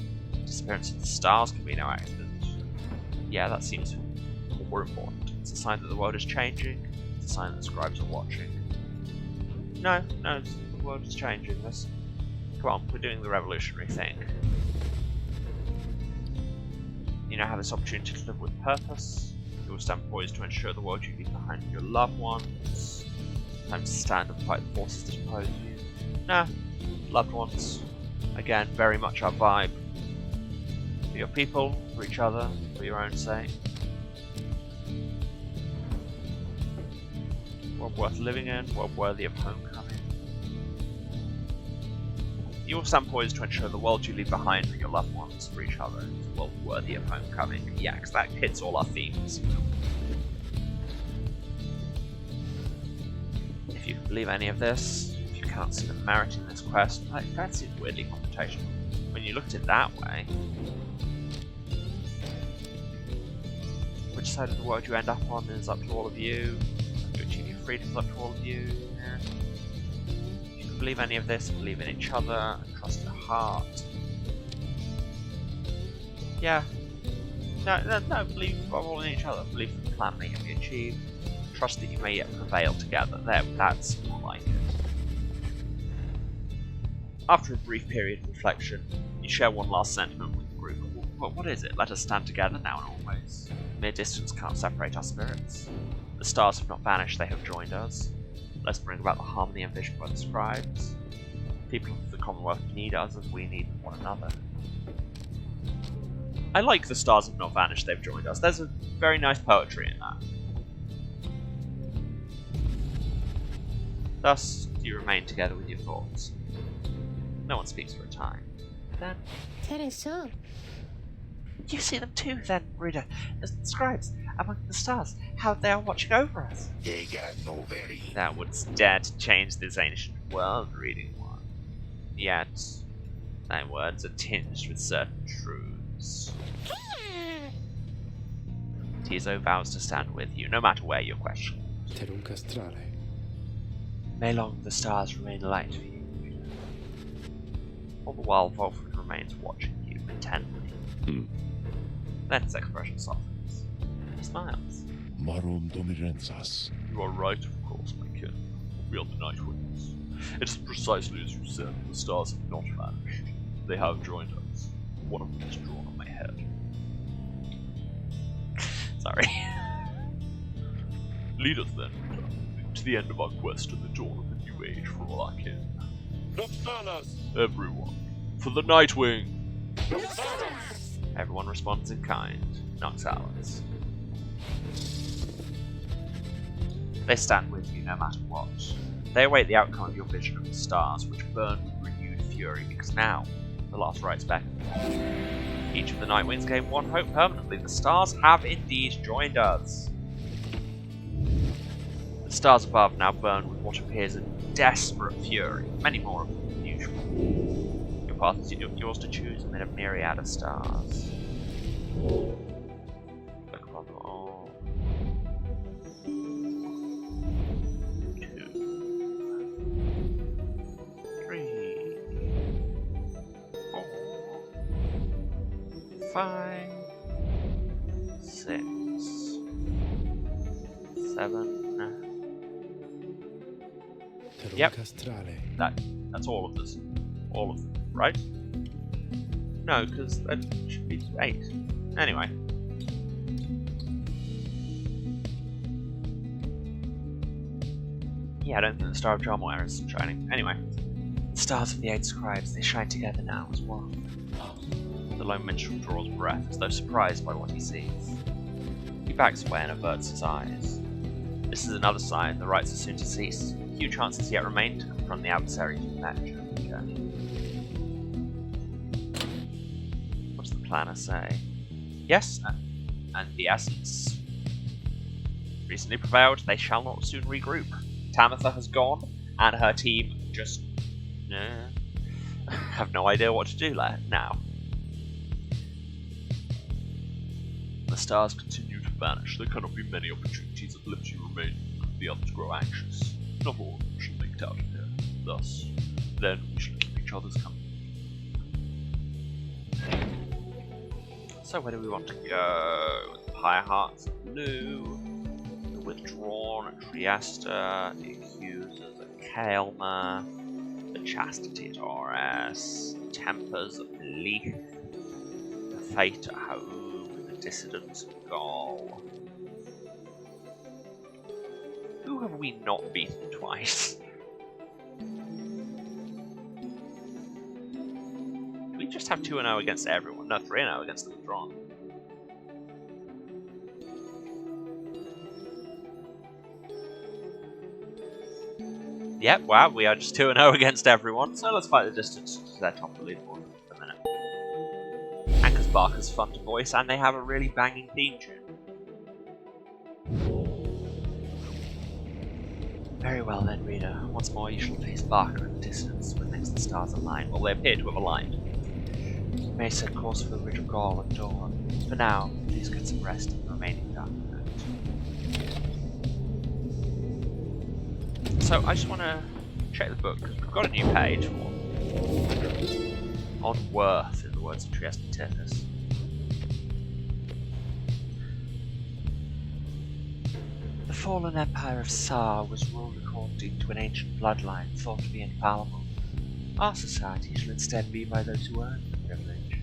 Disappearance of the stars can be no accident. Yeah, that seems more important. It's a sign that the world is changing. It's a sign that the scribes are watching. No, the world is changing. Come on, we're doing the revolutionary thing. You now have this opportunity to live with purpose. You will stand poised to ensure the world you leave behind your loved ones. Time to stand and fight the forces that oppose you. Nah, loved ones. Again, very much our vibe. For your people, for each other, for your own sake. World worth living in, world worthy of homecoming. You will stand poised to ensure the world you leave behind for your loved ones, for each other, is a world worthy of homecoming. Yeah, because that hits all our themes. If you believe any of this, if you can't see the merit in this quest, that seems weirdly confrontational. When you look at it that way, which side of the world you end up on is up to all of you. You achieve your freedom is up to all of you. If you believe any of this, believe in each other, and trust your heart. Yeah. No, believe all in each other. Believe that the plan may be achieved. Trust that you may yet prevail together. That's more like it. After a brief period of reflection, you share one last sentiment with the group. What is it? Let us stand together now and always. Mere distance can't separate our spirits. The stars have not vanished, they have joined us. Let's bring about the harmony envisioned by the scribes. People of the Commonwealth need us as we need one another. I like the stars have not vanished, they've joined us. There's a very nice poetry in that. Thus, do you remain together with your thoughts. No one speaks for a time. Then... Teresa. You see them too, then, reader. As the scribes, among the stars, how they are watching over us. They got no very. That would dare to change this ancient world, reading one. Yet, thy words are tinged with certain truths. Tizo vows to stand with you, no matter where you're questioned. Terum castrale. May long the stars remain light for you, reader. All the while, Wolfred remains watching you intently. Then his expression softens. He smiles. Marum domirenzas. You are right, of course, my kin. We are the Nightwings. It is precisely as you said, the stars have not vanished. They have joined us. One of them is drawn on my head. Sorry. Lead us then, to the end of our quest and the dawn of the new age for all our kin. Everyone, for the Nightwing! Everyone responds in kind. Noxalis. They stand with you no matter what. They await the outcome of your vision of the stars, which burn with renewed fury, because now the last rites beckon. Each of the Nightwings gain one hope permanently. The stars have indeed joined us. The stars above now burn with what appears a desperate fury, many more of them than usual. Your path is yours to choose amid a myriad of stars. Look upon them all. 2, 3, 4, 5, 6, 7. Yep. That's all of this. All of them, right? No, because that should be 8. Anyway. Yeah, I don't think the Star of Jarmuer is shining. Anyway. The stars of the 8 scribes, they shine together now as one. The lone minstrel draws breath, as though surprised by what he sees. He backs away and averts his eyes. This is another sign the rites are soon to cease. Few chances yet remain to confront the adversaries you've met during the journey. What does the planner say? Yes, and the essence recently prevailed. They shall not soon regroup. Tamitha has gone, and her team just have no idea what to do now. The stars continue to vanish. There cannot be many opportunities of liberty remaining. The others grow anxious. Not all of them shall make it out of here. Thus, then we should keep each other's company. So where do we want to go? The Pyre Hearts are blue, the Withdrawn at Trieste, the Accusers at Kaelma, the Chastity at Ores, the Tempers at Leith, the Fate at Home, and the Dissidents at Gaul. Who have we not beaten twice? Do we just have 2-0 against everyone? No, 3-0 against the Withdrawn. Yep, wow, we are just 2-0 against everyone, so let's fight the distance to their top of the leaderboard for a minute. Anchor's Bark is fun to voice, and they have a really banging theme tune. Very well then, reader. Once more you shall face Barker in the distance when next the stars align. Well, they appear to have aligned. You may set course for the Ridge of Gaul at dawn. For now, please get some rest in the remaining dark night. So, I just want to check the book, because we've got a new page on worth, in the words of Trieste Titus. The fallen empire of Sar was ruled according to an ancient bloodline thought to be infallible. Our society shall instead be by those who earn the privilege.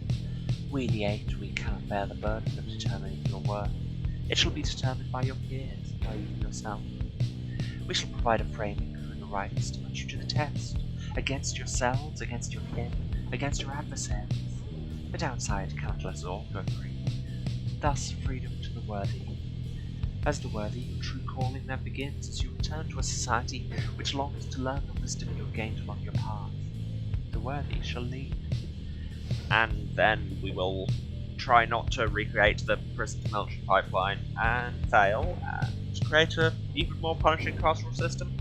We, the 8, we cannot bear the burden of determining your worth. It shall be determined by your peers, by you yourself. We shall provide a framing and the rights to put you to the test, against yourselves, against your kin, against your adversaries. The downside cannot let us all go free. Thus, freedom to the worthy. As the worthy, your true calling then begins as you return to a society which longs to learn the wisdom you have gained along your path. The worthy shall lead. And then we will try not to recreate the prison to military pipeline and fail, and create an even more punishing carceral system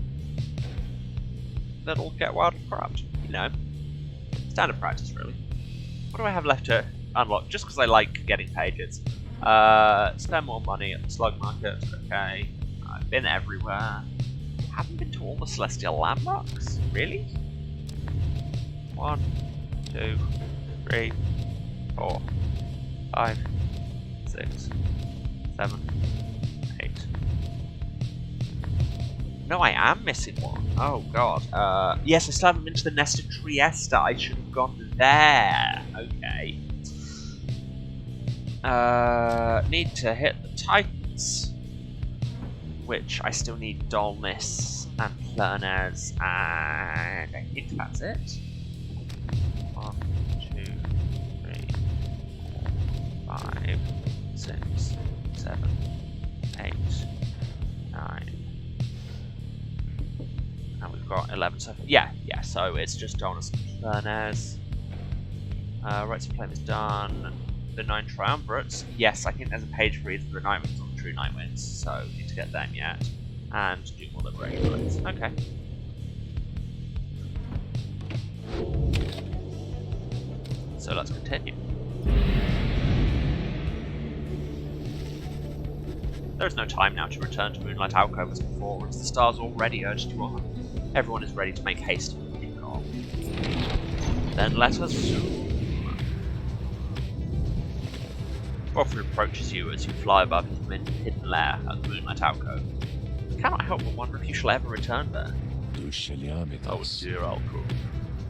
that'll get wildly corrupt. You know, standard practice, really. What do I have left to unlock? Just because I like getting pages. Spend more money at the slug market. Okay. I've been everywhere. Haven't been to all the celestial landmarks? Really? 1, 2, 3, 4, 5, 6, 7, 8. No, I am missing one. Oh god. Yes, I still haven't been to the nest of Trieste. I should have gone there. Okay. Need to hit the Titans, which I still need dullness and Flernez, and I think that's it. 1, 2, 3, 4, 5, 6, 7, 8, 9, We've got 11 so far. Yeah, so it's just Donus and Furnez. Rights of Flame is done. The 9 Triumvirates. Yes, I think there's a page for either the Nightwings or the True Nightwings, so need to get them yet. And do more Liberation Rights. Okay. So let's continue. There is no time now to return to Moonlight Alcove as before, as the stars already urged you on. Everyone is ready to make haste to kick off. Then let us zoom. Wilfred approaches you as you fly above his hidden lair at the Moonlight Alcove. I cannot help but wonder if you shall ever return there. Our dear alcove.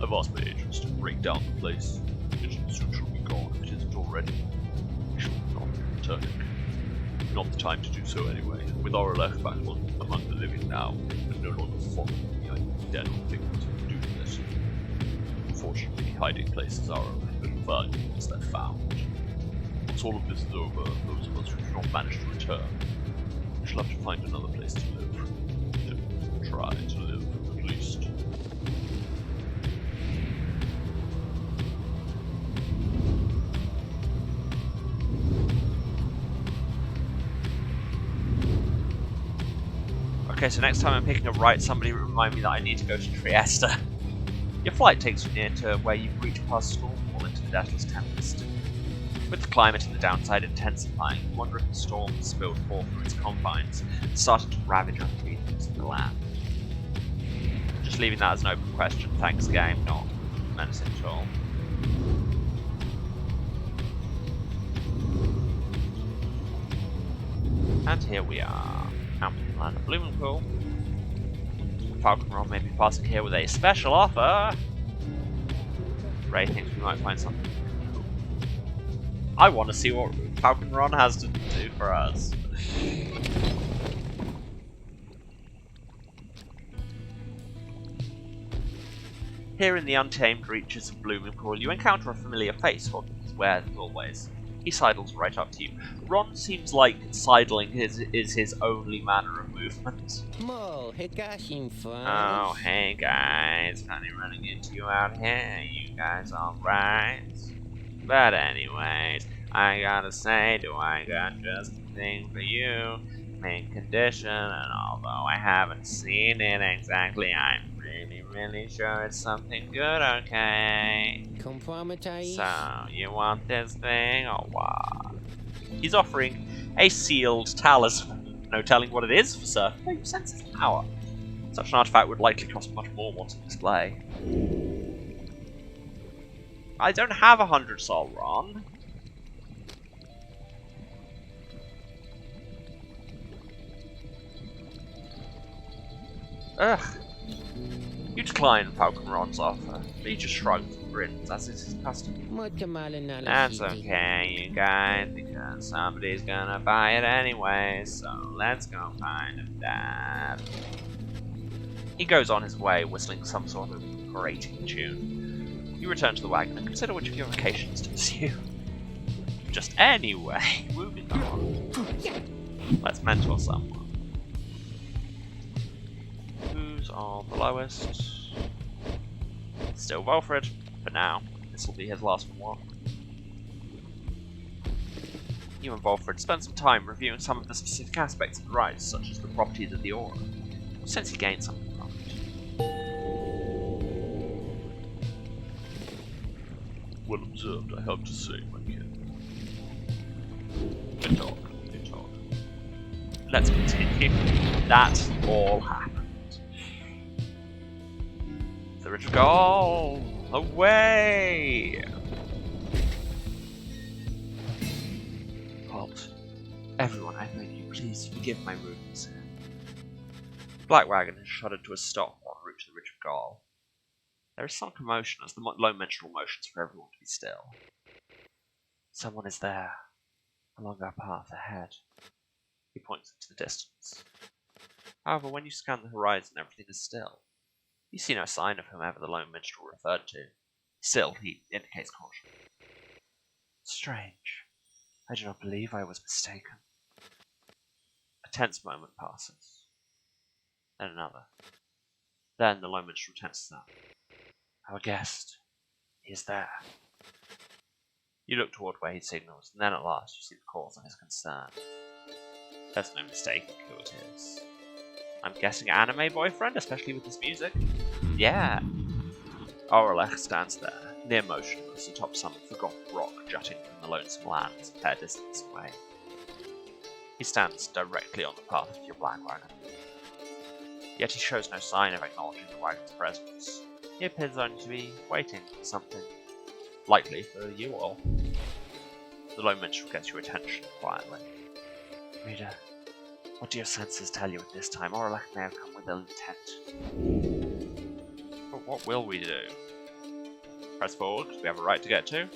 I've asked my agents to break down the place. It soon shall be gone if it isn't already. We shall not be returning. Not the time to do so anyway. With our left battle among the living now, and no longer following behind dead or victims of doing this. Unfortunately, hiding places are of little value once they're found. Once all of this is over, those of us who do not manage to return, we shall have to find another place to live. Try to live, at least. Okay, so next time I'm picking a right, somebody remind me that I need to go to Trieste. Your flight takes you near to where you reach past Stormfall into the Deathless Tempest. With the climate and the downside intensifying, you wonder if the storm has spilled forth from its confines and started to ravage other regions of the land. Just leaving that as an open question, thanks game, not menacing at all. And here we are, out in the land of Blumenpool. Falcon Ron may be passing here with a special offer. Ray thinks we might find something cool. I want to see what Falcon Ron has to do for us. Here in the untamed reaches of Blumenpool, you encounter a familiar face holding his wares as always. He sidles right up to you. Ron seems like sidling is his only manner of movement. Mo, Oh, hey guys, funny running into you out here. You guys alright? But anyways, I gotta say, do I got just the thing for you? Mint condition, and although I haven't seen it exactly, I'm really sure it's something good, okay? So, you want this thing, or what? He's offering a sealed talisman. No telling what it is for certain, but you sense its power. Such an artifact would likely cost much more once on display. I don't have 100 Sol, Ron. Ugh. You decline Falcon Ron's offer, but he just shrugs and grins, as is his custom. That's okay, you guys, because somebody's gonna buy it anyway, so let's go find him, Dad. He goes on his way, whistling some sort of grating tune. You return to the wagon and consider which of your vacations to pursue. Just anyway, moving on. Let's mentor someone. Who's on the lowest? Still Wilfred, for now. This will be his last one. You and Wilfred spend some time reviewing some of the specific aspects of the rise, such as the properties of the aura. Since he gained something from it. Well observed, I have to say, my kid. Good talk, good talk. Let's continue. That all happened. The rich goal! Away! Halt. Everyone, I beg you, please forgive my rudeness. Black Wagon has shuddered to a stop en route to the Rich of Gaul. There is some commotion as the low menstrual motions for everyone to be still. Someone is there, along our path ahead. He points into the distance. However, when you scan the horizon, everything is still. You see no sign of whomever the lone minstrel referred to. Still, he indicates caution. Strange. I do not believe I was mistaken. A tense moment passes. Then another. Then the low minstrel tenses up. Our guest, he is there. You look toward where he signals, and then at last you see the cause of his concern. There's no mistaking who it is. I'm guessing anime boyfriend, especially with his music. Yeah. Aurelech stands there, near motionless atop some forgotten rock jutting from the lonesome lands a fair distance away. He stands directly on the path of your black wagon. Yet he shows no sign of acknowledging the wagon's presence. He appears only to be waiting for something, likely for you all. The low minstrel gets your attention quietly. Reader, what do your senses tell you at this time? Aurelech may have come with ill intent. But what will we do? Press forward, because we have a right to get to?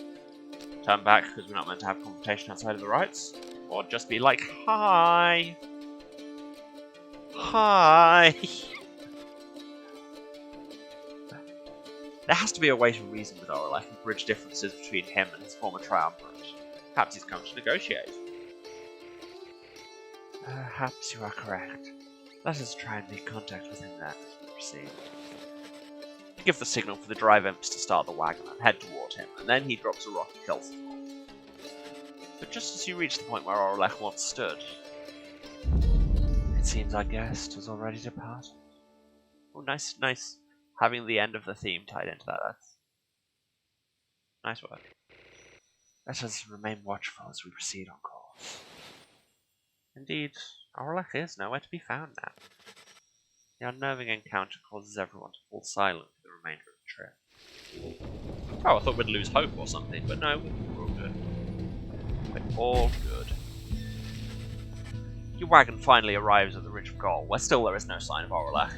Turn back, because we're not meant to have confrontation outside of the rights? Or just be like, hi! Hi! There has to be a way to reason with Aurelech and bridge differences between him and his former triumvirate. Perhaps he's come to negotiate. Perhaps you are correct. Let us try and make contact with him then as we proceed. You give the signal for the drive imps to start the wagon and head toward him, and then he drops a rock and kills them all. But just as you reach the point where Aurelech once stood, it seems our guest has already departed. Oh, nice. Having the end of the theme tied into that. That's nice work. Let us remain watchful as we proceed on course. Indeed, Aurelech is nowhere to be found now. The unnerving encounter causes everyone to fall silent for the remainder of the trip. Oh, I thought we'd lose hope or something, but no, we're all good. We're all good. Your wagon finally arrives at the Ridge of Gaul, where still there is no sign of Aurelech.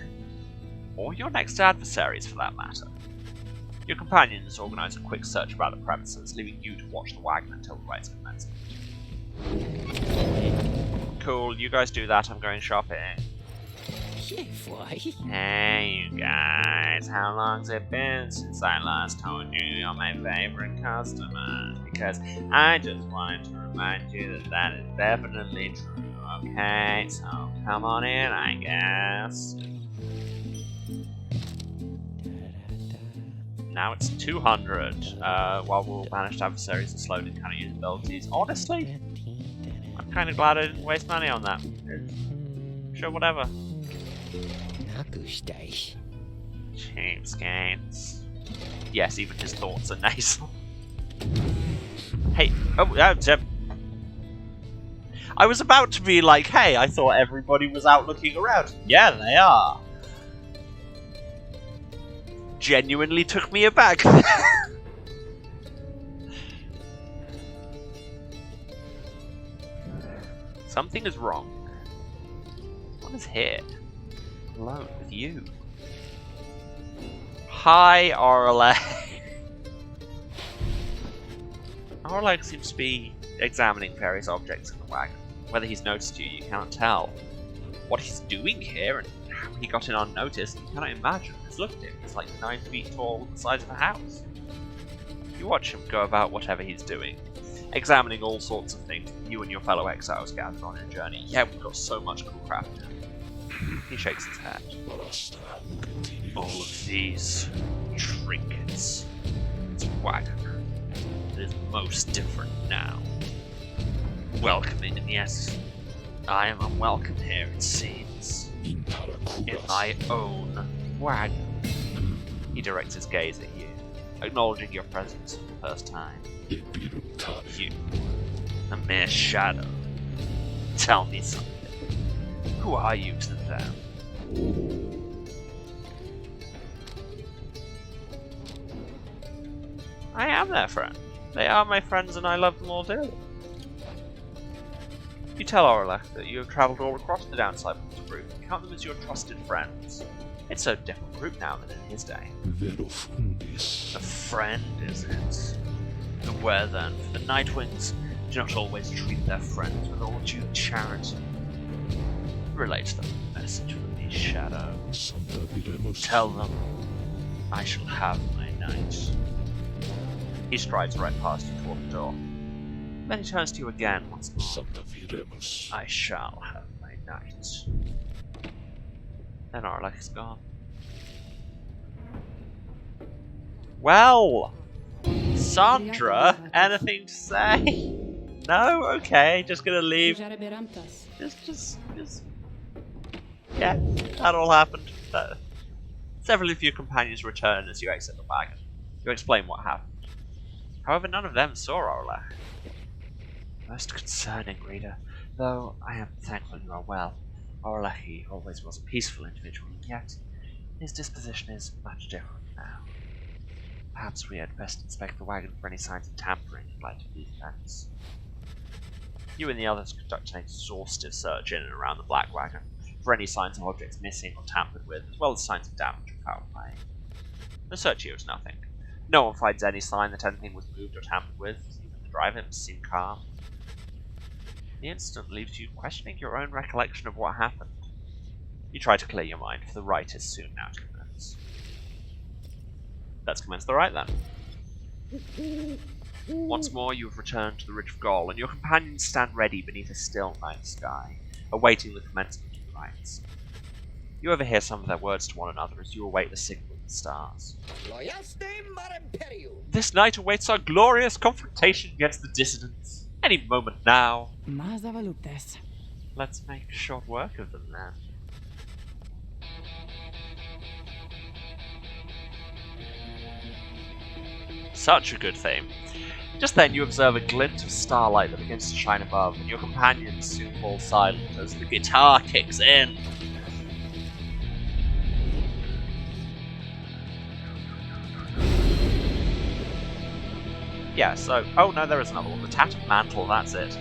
Or your next adversaries, for that matter. Your companions organise a quick search about the premises, leaving you to watch the wagon until the rites commence. Cool, you guys do that, I'm going shopping. Hey, you guys, how long's it been since I last told you you're my favorite customer? Because I just wanted to remind you that that is definitely true, okay? So come on in, I guess. Now it's 200, while we'll manage adversaries and slowly kind of use abilities. Honestly, I'm kind of glad I didn't waste money on that. Sure, whatever. Cheapskates. Yes, even his thoughts are nasal. Hey, I was about to be like, hey, I thought everybody was out looking around. Yeah, they are. Genuinely took me aback. Something is wrong. What is here? Alone with you. Hi, Aurelech. Aurelech seems to be examining various objects in the wagon. Whether he's noticed you, you cannot tell. What he's doing here and how he got in unnoticed, you cannot imagine. Just look at him. He's like 9 feet tall, the size of a house. You watch him go about whatever he's doing, examining all sorts of things you and your fellow exiles gathered on your journey. Yeah, we've got so much cool crap. He shakes his head. All of these trinkets. It's wagon. It is most different now. Welcoming, and yes, I am unwelcome here, it seems. In my own wagon. He directs his gaze at you, acknowledging your presence for the first time. You, a mere shadow. Tell me something. Who are you to them? I am their friend. They are my friends and I love them all dearly. You tell Aurelech that you have travelled all across the downside of the group and count them as your trusted friends. It's a different group now than in his day. A friend, is it? Beware then, for the Nightwings do not always treat their friends with all due charity. Relate them the message from the shadow. Tell them I shall have my night. He strides right past you toward the door. Then he turns to you again once more. I shall have my night. Then Aurelech is gone. Well, Sandra, anything to say? No? Okay, just gonna leave. Just... Yeah, that all happened. Several of your companions return as you exit the wagon. You explain what happened. However, none of them saw Orlech. Most concerning, reader. Though I am thankful you are well. Orlech always was a peaceful individual, and yet his disposition is much different now. Perhaps we had best inspect the wagon for any signs of tampering in light of these events. You and the others conduct an exhaustive search in and around the black wagon for any signs of objects missing or tampered with, as well as signs of damage or foul play. The search yields nothing. No one finds any sign that anything was moved or tampered with. Even the driver seemed calm. The incident leaves you questioning your own recollection of what happened. You try to clear your mind, for the rite is soon now to commence. Let's commence the rite then. Once more you have returned to the Ridge of Gaul, and your companions stand ready beneath a still night sky, awaiting the commencement of the rites. You overhear some of their words to one another as you await the signal of the stars. This night awaits our glorious confrontation against the dissidents. Any moment now. Let's make short work of them then. Such a good theme. Just then you observe a glint of starlight that begins to shine above, and your companions soon fall silent as the guitar kicks in. Yeah, so... oh no, there is another one. The Tattered Mantle, that's it.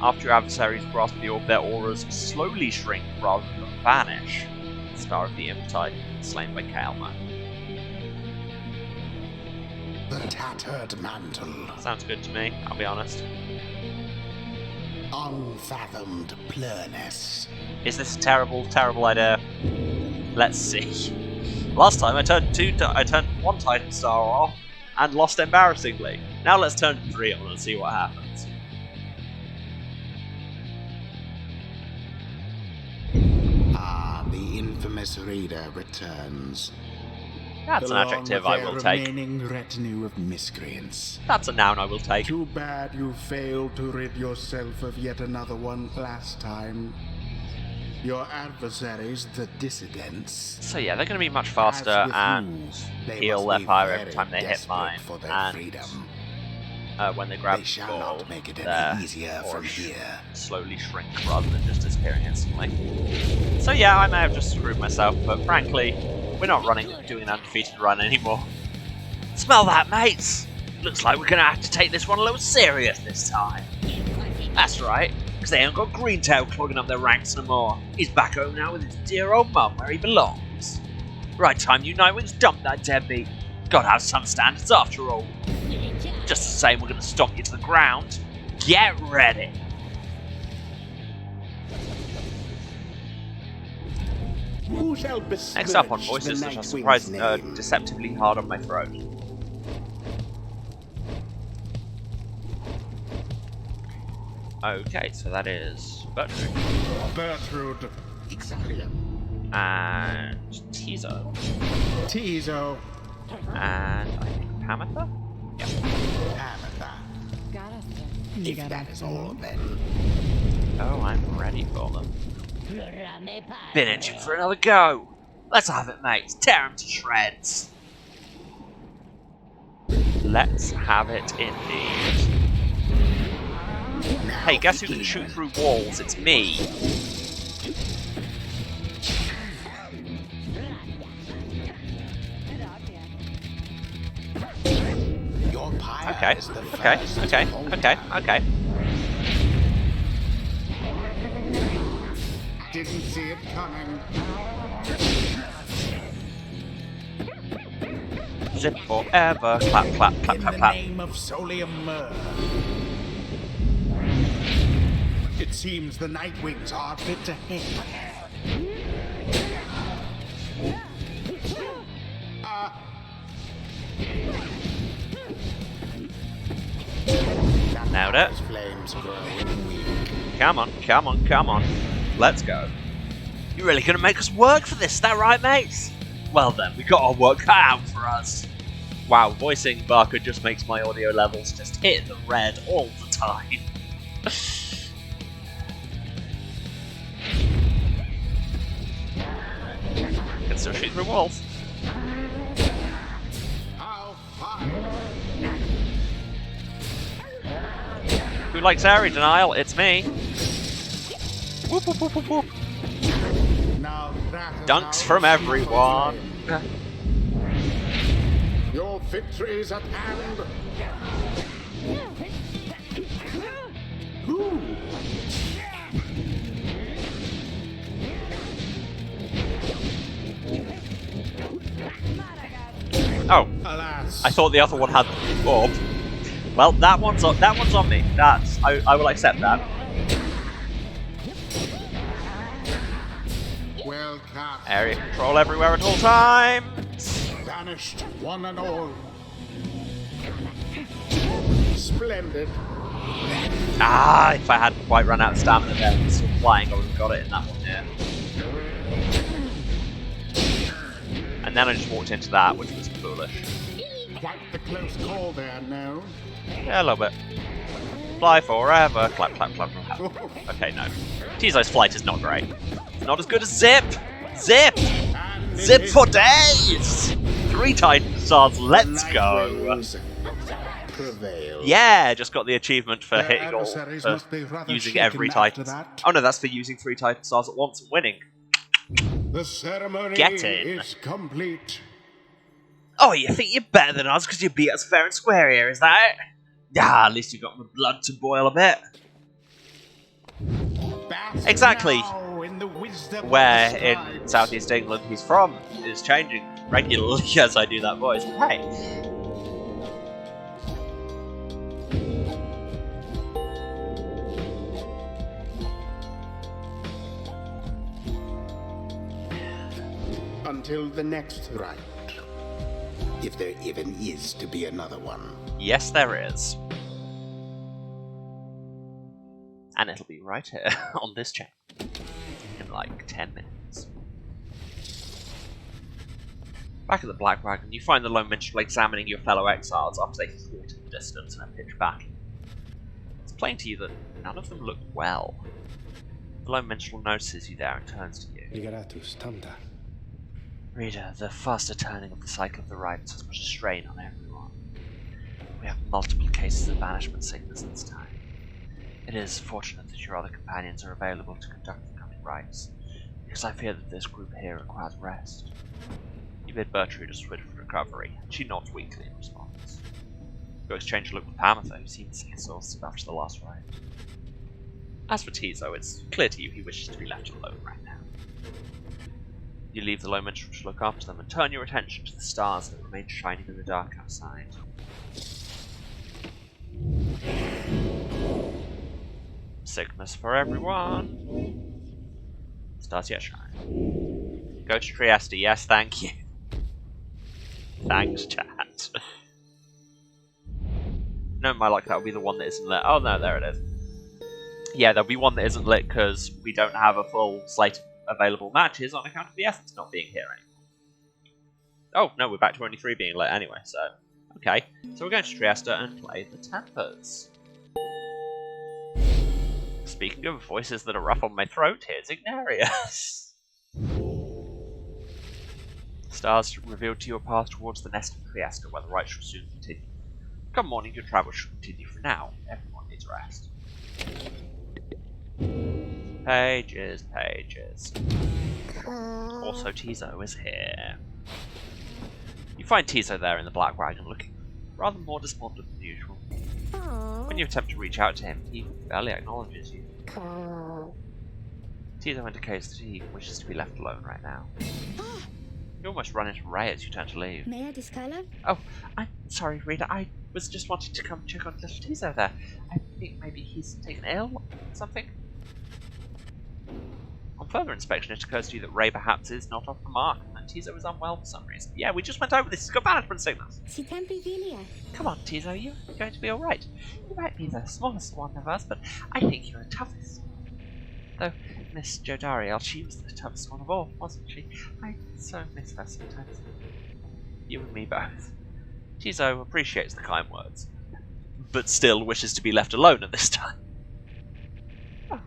After your adversaries grasp the orb, their auras slowly shrink rather than vanish. The Star of the Imptide, slain by Kael'ma. The Tattered Mantle. Sounds good to me, I'll be honest. Unfathomed Plurness. Is this a terrible, terrible idea? Let's see. Last time I turned one Titan Star off and lost embarrassingly. Now let's turn 3 on and see what happens. Ah, the infamous reader returns. That's an adjective I will take. Remaining retinue of miscreants. That's a noun I will take. Too bad you failed to rid yourself of yet another one last time. Your adversaries, the dissidents. So yeah, they're going to be much faster and heal their fire every time they hit mine. And when they grab the ball, their auras slowly shrink rather than just disappearing instantly. So yeah, I may have just screwed myself, but frankly, we're not doing an undefeated run anymore. Smell that, mates! Looks like we're going to have to take this one a little serious this time. That's right, because they ain't got Greentail clogging up their ranks no more. He's back home now with his dear old mum where he belongs. Right time you Nightwings dump that deadbeat. Gotta have some standards after all. Just the same, we're going to stomp you to the ground. Get ready! Who shall Next up on voices which are surprisingly deceptively hard on my throat. Okay, so that is Bertrude. Bertrude. Exactly. And Tizo. Tizo. And I think Pamitha? Yeah. Pamitha. If that is all, then. Oh, I'm ready for them. Been itching for another go. Let's have it, mates. Tear him to shreds. Let's have it indeed. Hey, guess who can shoot through walls? It's me. Your Pyre Okay, is the okay, first okay, to okay, okay. Didn't see it coming. Zip forever. Clap, clap, clap, In clap, the clap. name of Solium Mur. It seems the Nightwings are fit to hit. Nailed it. Flames grow weak. Come on, come on, come on. Let's go. You're really gonna make us work for this, is that right, mates? Well then, we got our work cut out for us. Wow, voicing Barker just makes my audio levels just hit the red all the time. Can still shoot through walls. Who likes area denial? It's me. Whoop, whoop, whoop, whoop, whoop. Now that is Dunks our from everyone. Your victory is at hand. Ooh. Oh, Alas. I thought the other one had the orb. Well, that one's on me. I will accept that. Well cast. Area control everywhere at all times. Vanished, one and all. Splendid. Ah, if I hadn't quite run out of stamina there and still flying, I would have got it in that one here. And then I just walked into that, which was foolish. Quite the close call there, no? Yeah, a little bit. Fly forever. Clap, clap, clap, clap. Okay, no. Tizo's flight is not great. It's not as good as Zip! Zip! Zip for days! 3 Titan stars, let's go! Yeah, just got the achievement for hitting all, for using every Titan. Oh no, that's for using 3 Titan stars at once and winning. The ceremony Get in. is complete. Oh, you think you're better than us because you beat us fair and square here, is that it? Yeah, at least you got the blood to boil a bit. Bask Exactly. now in the wisdom Where of the in scribes. Southeast England he's from is changing regularly as I do that voice. But hey. Until the next rite. If there even is to be another one. Yes, there is. And it'll be right here on this channel in like 10 minutes. Back at the Black Wagon, you find the Lone Minstrel examining your fellow exiles after they fought in the distance in a pitched battle. It's plain to you that none of them look well. The Lone Minstrel notices you there and turns to you. Ligaratus, Tamda. Reader, the faster turning of the cycle of the rites has put a strain on everyone. We have multiple cases of banishment sickness this time. It is fortunate that your other companions are available to conduct the coming rites, because I fear that this group here requires rest. You bid Bertrude a swift recovery, and she nods weakly in response. You exchange a look with Pamatha, who seems exhausted after the last rite. As for Tizo, it's clear to you he wishes to be left alone right now. You leave the Low Minstrel to look after them and turn your attention to the stars that remain shining in the dark outside. Sickness for everyone. Stars yet shine. Go to Trieste, yes, thank you. Thanks, chat. No, my luck, that'll be the one that isn't lit. Oh no, there it is. Yeah, there'll be one that isn't lit because we don't have a full slate of available matches on account of the Essence not being here anymore. Oh, no, we're back to only 3 being lit anyway, so... Okay, so we're going to Trieste and play the Tempers. Speaking of voices that are rough on my throat, here's Ignarius. Stars revealed to you a path towards the nest of Trieste, where the rite shall soon continue. Come morning, your travel should continue for now. Everyone needs rest. Pages, pages. Also, Tizo is here. You find Tizo there in the Black Wagon, looking rather more despondent than usual. When you attempt to reach out to him, he barely acknowledges you. Tizo indicates that he wishes to be left alone right now. You almost run into Ray as you turn to leave. May I discolor? Oh, I'm sorry, Rita. I was just wanting to come check on little Tizo there. I think maybe he's taken ill or something. On further inspection, it occurs to you that Ray perhaps is not off the mark, and Tizo is unwell for some reason. Yeah, we just went over this. He's got banishment sickness. Si tempi vilia. Come on, Tizo, you're going to be alright. You might be the smallest one of us, but I think you're the toughest. Though, Miss Jodariel, she was the toughest one of all, wasn't she? I so miss her sometimes. You and me both. Tizo appreciates the kind words, but still wishes to be left alone at this time. Oh,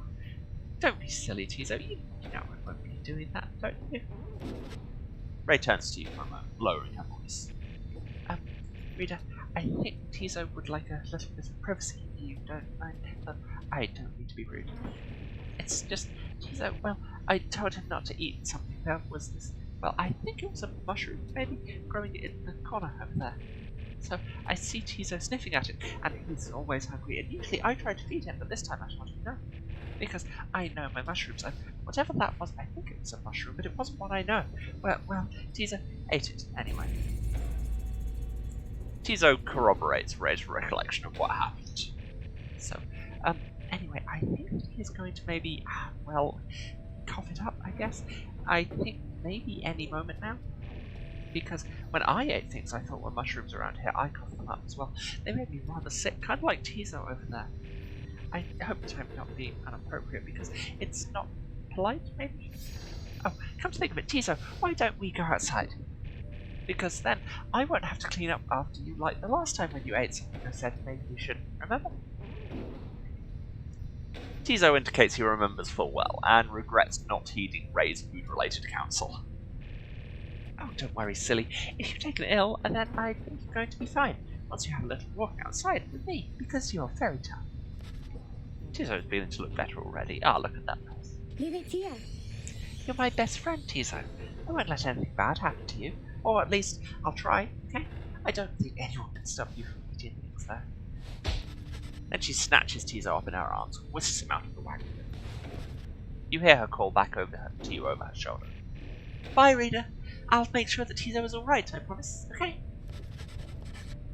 don't be silly, Tizo. You know I won't be doing that, don't you? Ray turns to you for a moment, lowering her voice. Rita, I think Tizo would like a little bit of privacy if you don't mind. I don't mean to be rude. It's just, Tizo, well, I told him not to eat something. There was this, well, I think it was a mushroom, maybe, growing in the corner over there. So I see Tizo sniffing at it, and he's always hungry, and usually I try to feed him, but this time I told him no. Because I know my mushrooms, and whatever that was, I think it was a mushroom, but it wasn't one I know. Well, Tizo ate it anyway. Tizo corroborates Ray's recollection of what happened. So, anyway, I think he's going to maybe, well, cough it up, I guess. I think maybe any moment now. Because when I ate things I thought were mushrooms around here, I coughed them up as well. They made me rather sick, kind of like Tizo over there. I hope that I'm not being inappropriate, because it's not polite, maybe? Oh, come to think of it, Tizo, why don't we go outside? Because then I won't have to clean up after you like the last time when you ate something I said maybe we shouldn't, remember? Tizo indicates he remembers full well, and regrets not heeding Ray's food-related counsel. Oh, don't worry, silly. If you've taken ill, and then I think you're going to be fine, once you have a little walk outside with me, because you're very tired. Tizo's beginning to look better already. Look at that mess. Leave it here. You're my best friend, Tizo. I won't let anything bad happen to you. Or at least, I'll try, okay? I don't think anyone can stop you from eating things, though. Then she snatches Tizo up in her arms and whisks him out of the wagon. You hear her call back to you over her shoulder. Bye, Rita. I'll make sure that Tizo is alright, I promise, okay?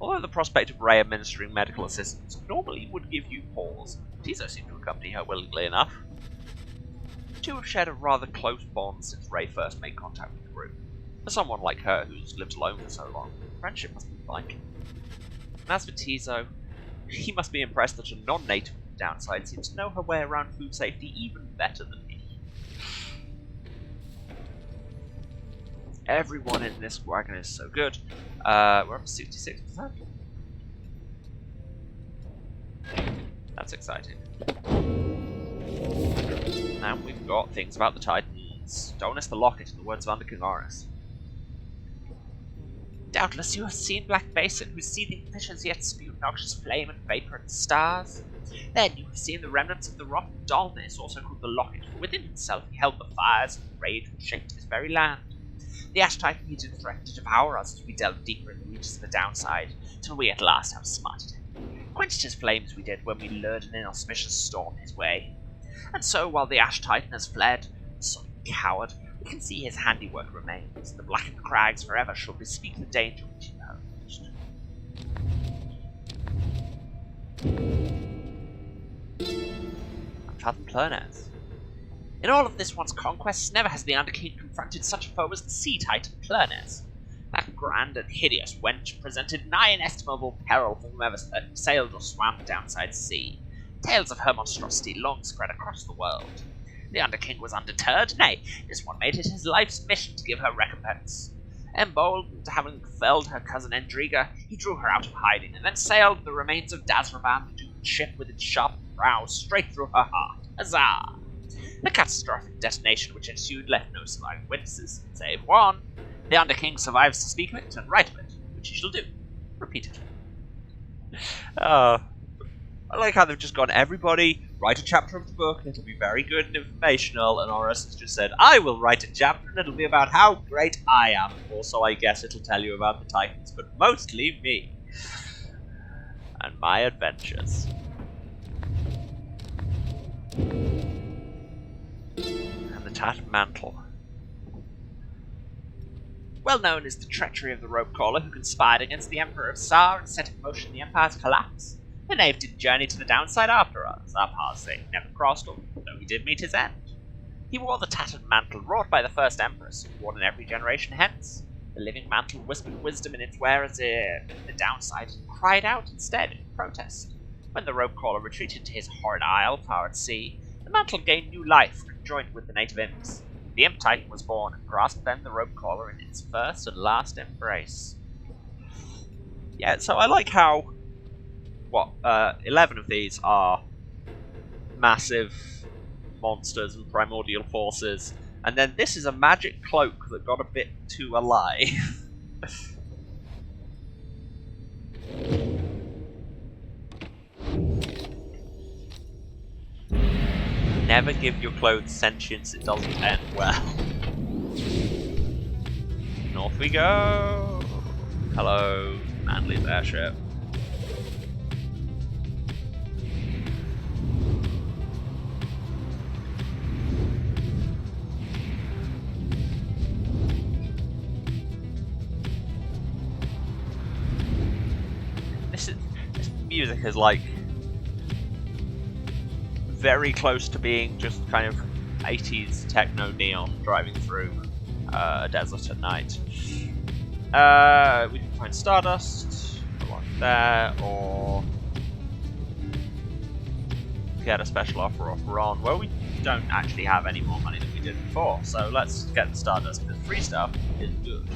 Although the prospect of Ray administering medical assistance normally would give you pause, Tizo seemed to accompany her willingly enough. The two have shared a rather close bond since Ray first made contact with the group. For someone like her who's lived alone for so long, friendship must be like. And as for Tizo, he must be impressed that a non-native from the downside seems to know her way around food safety even better than me. Everyone in this wagon is so good. We're up to 66%. That's exciting. Now we've got things about the Titans. Donus the Locket, in the words of Under King Horus. Doubtless you have seen Black Basin, whose seething fissures yet spew noxious flame and vapor and stars. Then you have seen the remnants of the rotten Dalness, also called the Locket, for within himself he held the fires and rage which shaped his very land. The Ash Titan needed threatened to devour us as we delved deeper in the reaches of the downside, till we at last outsmarted him. Quenched his flames we did when we lured an inauspicious storm his way. And so while the Ash Titan has fled, the sodden coward, we can see his handiwork remains. The blackened crags forever shall bespeak the danger which he posed. Unfathomed Plurnes. In all of this once conquests, never has the Underking confronted such a foe as the Sea Titan Plurnes. That grand and hideous wench presented nigh inestimable peril for whomever sailed or swam the downside sea. Tales of her monstrosity long spread across the world. The Underking was undeterred, nay, this one made it his life's mission to give her recompense. Emboldened, having felled her cousin Endriga, he drew her out of hiding, and then sailed the remains of Dazraban, the doomed ship with its sharp prow straight through her heart. Huzzah! The catastrophic detonation which ensued left no surviving witnesses, save one. The Underking survives to speak of it and write of it, which he shall do, repeatedly. I like how they've just gone, everybody, write a chapter of the book, it'll be very good and informational, and Horus has just said, I will write a chapter and it'll be about how great I am. Also, I guess it'll tell you about the Titans, but mostly me. And my adventures. And the tattered mantle. Well known is the treachery of the rope caller who conspired against the Emperor of Sar and set in motion the Empire's collapse. The knave did journey to the downside after us, our paths they never crossed, although he did meet his end. He wore the tattered mantle wrought by the first Empress, worn in every generation hence. The living mantle whispered wisdom in its wearer's ear, but the downside cried out instead in protest. When the rope caller retreated to his horrid isle far at sea, the mantle gained new life, conjoined with the native imps. The Imp Titan was born, and grasped then the rope caller in its first and last embrace. Yeah, so I like how 11 of these are massive monsters and primordial forces, and then this is a magic cloak that got a bit too alive. Never give your clothes sentience, it doesn't end well. North we go! Hello, Manly's airship. This music is like very close to being just kind of 80s techno neon driving through a desert at night. We can find Stardust along there, or get a special offer off Ron. Well, we don't actually have any more money than we did before, so let's get the Stardust, because free stuff is good.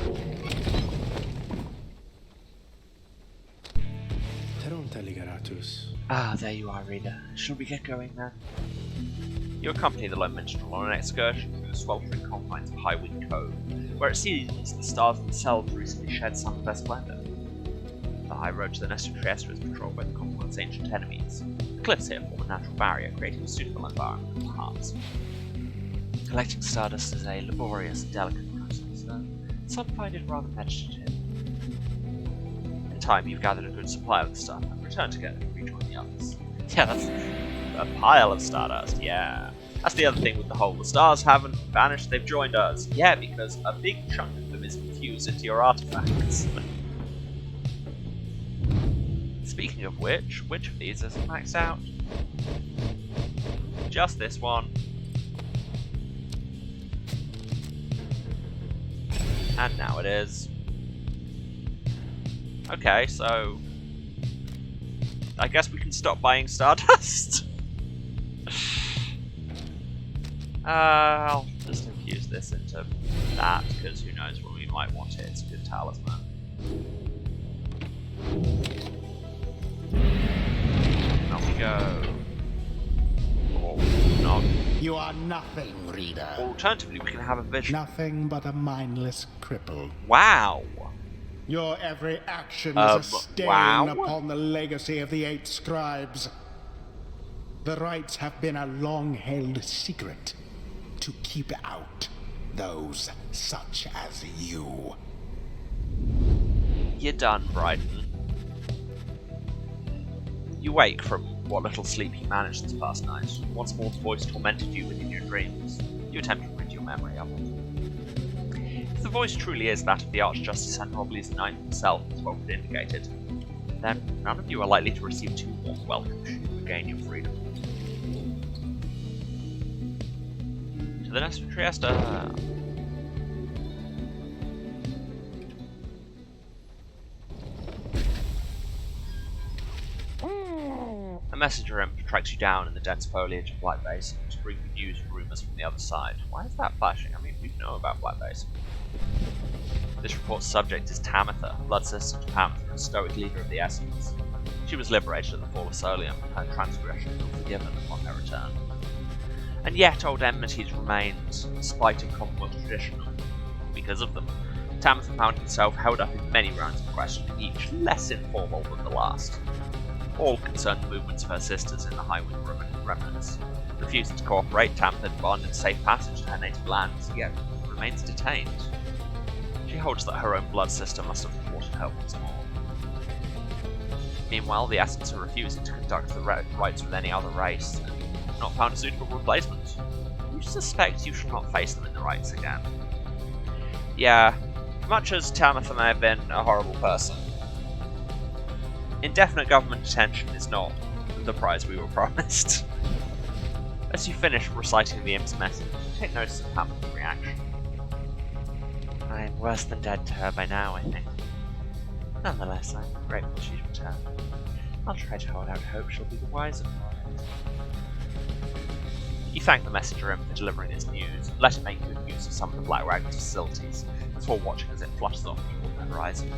Ah, there you are, reader. Shall we get going then? You accompany the lone minstrel on an excursion through the sweltering confines of Highwind Cove, where it seems the stars themselves recently shed some of their splendour. The high road to the nest of Trieste is patrolled by the Commonwealth's ancient enemies. The cliffs here form a natural barrier, creating a suitable environment for hearts. Collecting stardust is a laborious and delicate process, though some find it rather meditative. In time, you've gathered a good supply of the stuff, and return together to rejoin the others. Yeah, that's a pile of stardust, yeah. That's the other thing with the whole. The stars haven't vanished, they've joined us. Yeah, because a big chunk of them is infused into your artifacts. Speaking of which of these is maxed out? Just this one. And now it is. Okay, so I guess we can stop buying stardust. I'll just infuse this into that, because who knows when we might want it. It's a good talisman. On we go. Or not. You are nothing, reader. Or alternatively, we can have a vision. Nothing but a mindless cripple. Wow. Your every action is a stain wow. upon the legacy of the 8 scribes. The rites have been a long-held secret to keep out those such as you. You're done, Brighton. You wake from what little sleep you managed this past night. Once more the voice tormented you within your dreams. You attempt to rid your memory of it. If the voice truly is that of the Archjustice and probably is the Knight himself, as well as indicated, then none of you are likely to receive too warm welcome should you regain your freedom. To the nest of Trieste. A messenger imp tracks you down in the dense foliage of Black Basin to bring you news and rumours from the other side. Why is that flashing? I mean, we know about Black Basin. This report's subject is Tamitha, blood sister to Panther and stoic leader of the Essence. She was liberated at the fall of Solium, and her transgressions were forgiven upon her return. And yet old enmities remained, in spite of Commonwealth tradition. Because of them, Tamitha found himself held up in many rounds of questioning, each less informal than the last. All concerned the movements of her sisters in the Highwind remnants. Refusing to cooperate, Tamitha demanded safe passage to her native lands, yet remains detained. She holds that her own blood sister must have thwarted her once more. Meanwhile, the Essence are refusing to conduct the rites with any other race, and not found a suitable replacement. You suspect you should not face them in the rites again. Yeah, much as Tamitha may have been a horrible person, indefinite government detention is not the prize we were promised. As you finish reciting the imp's message, take notice of Tamitha's reaction. I'm worse than dead to her by now, I think. Nonetheless, I'm grateful she's returned. I'll try to hold out hope she'll be the wiser for it. You thank the messenger imp for delivering his news, and let him make good use of some of the Black Wagon's facilities, before watching as it flushes off toward the horizon.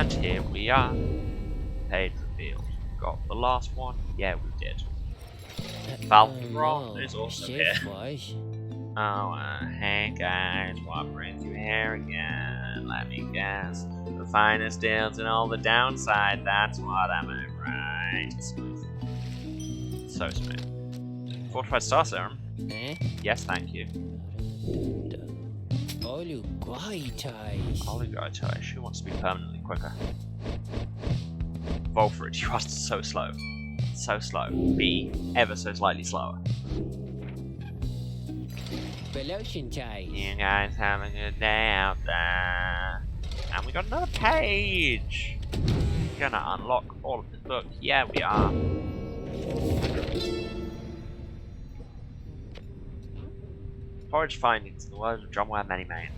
And here we are. Page revealed. Got the last one? Yeah, we did. Falcon Rock is also here. Oh, hey guys, what brings you here again? Let me guess. The finest deals in all the downside, that's what, am I right? So smooth. Fortified Star Serum? Yes, thank you. Oligotish. Who wants to be permanently quicker? Volfred, you are so slow. So slow. Be ever so slightly slower. You guys have a good day out there. And we got another page! Gonna unlock all of this book. Yeah, we are. Forage findings in the words of John Ware Many-Mane.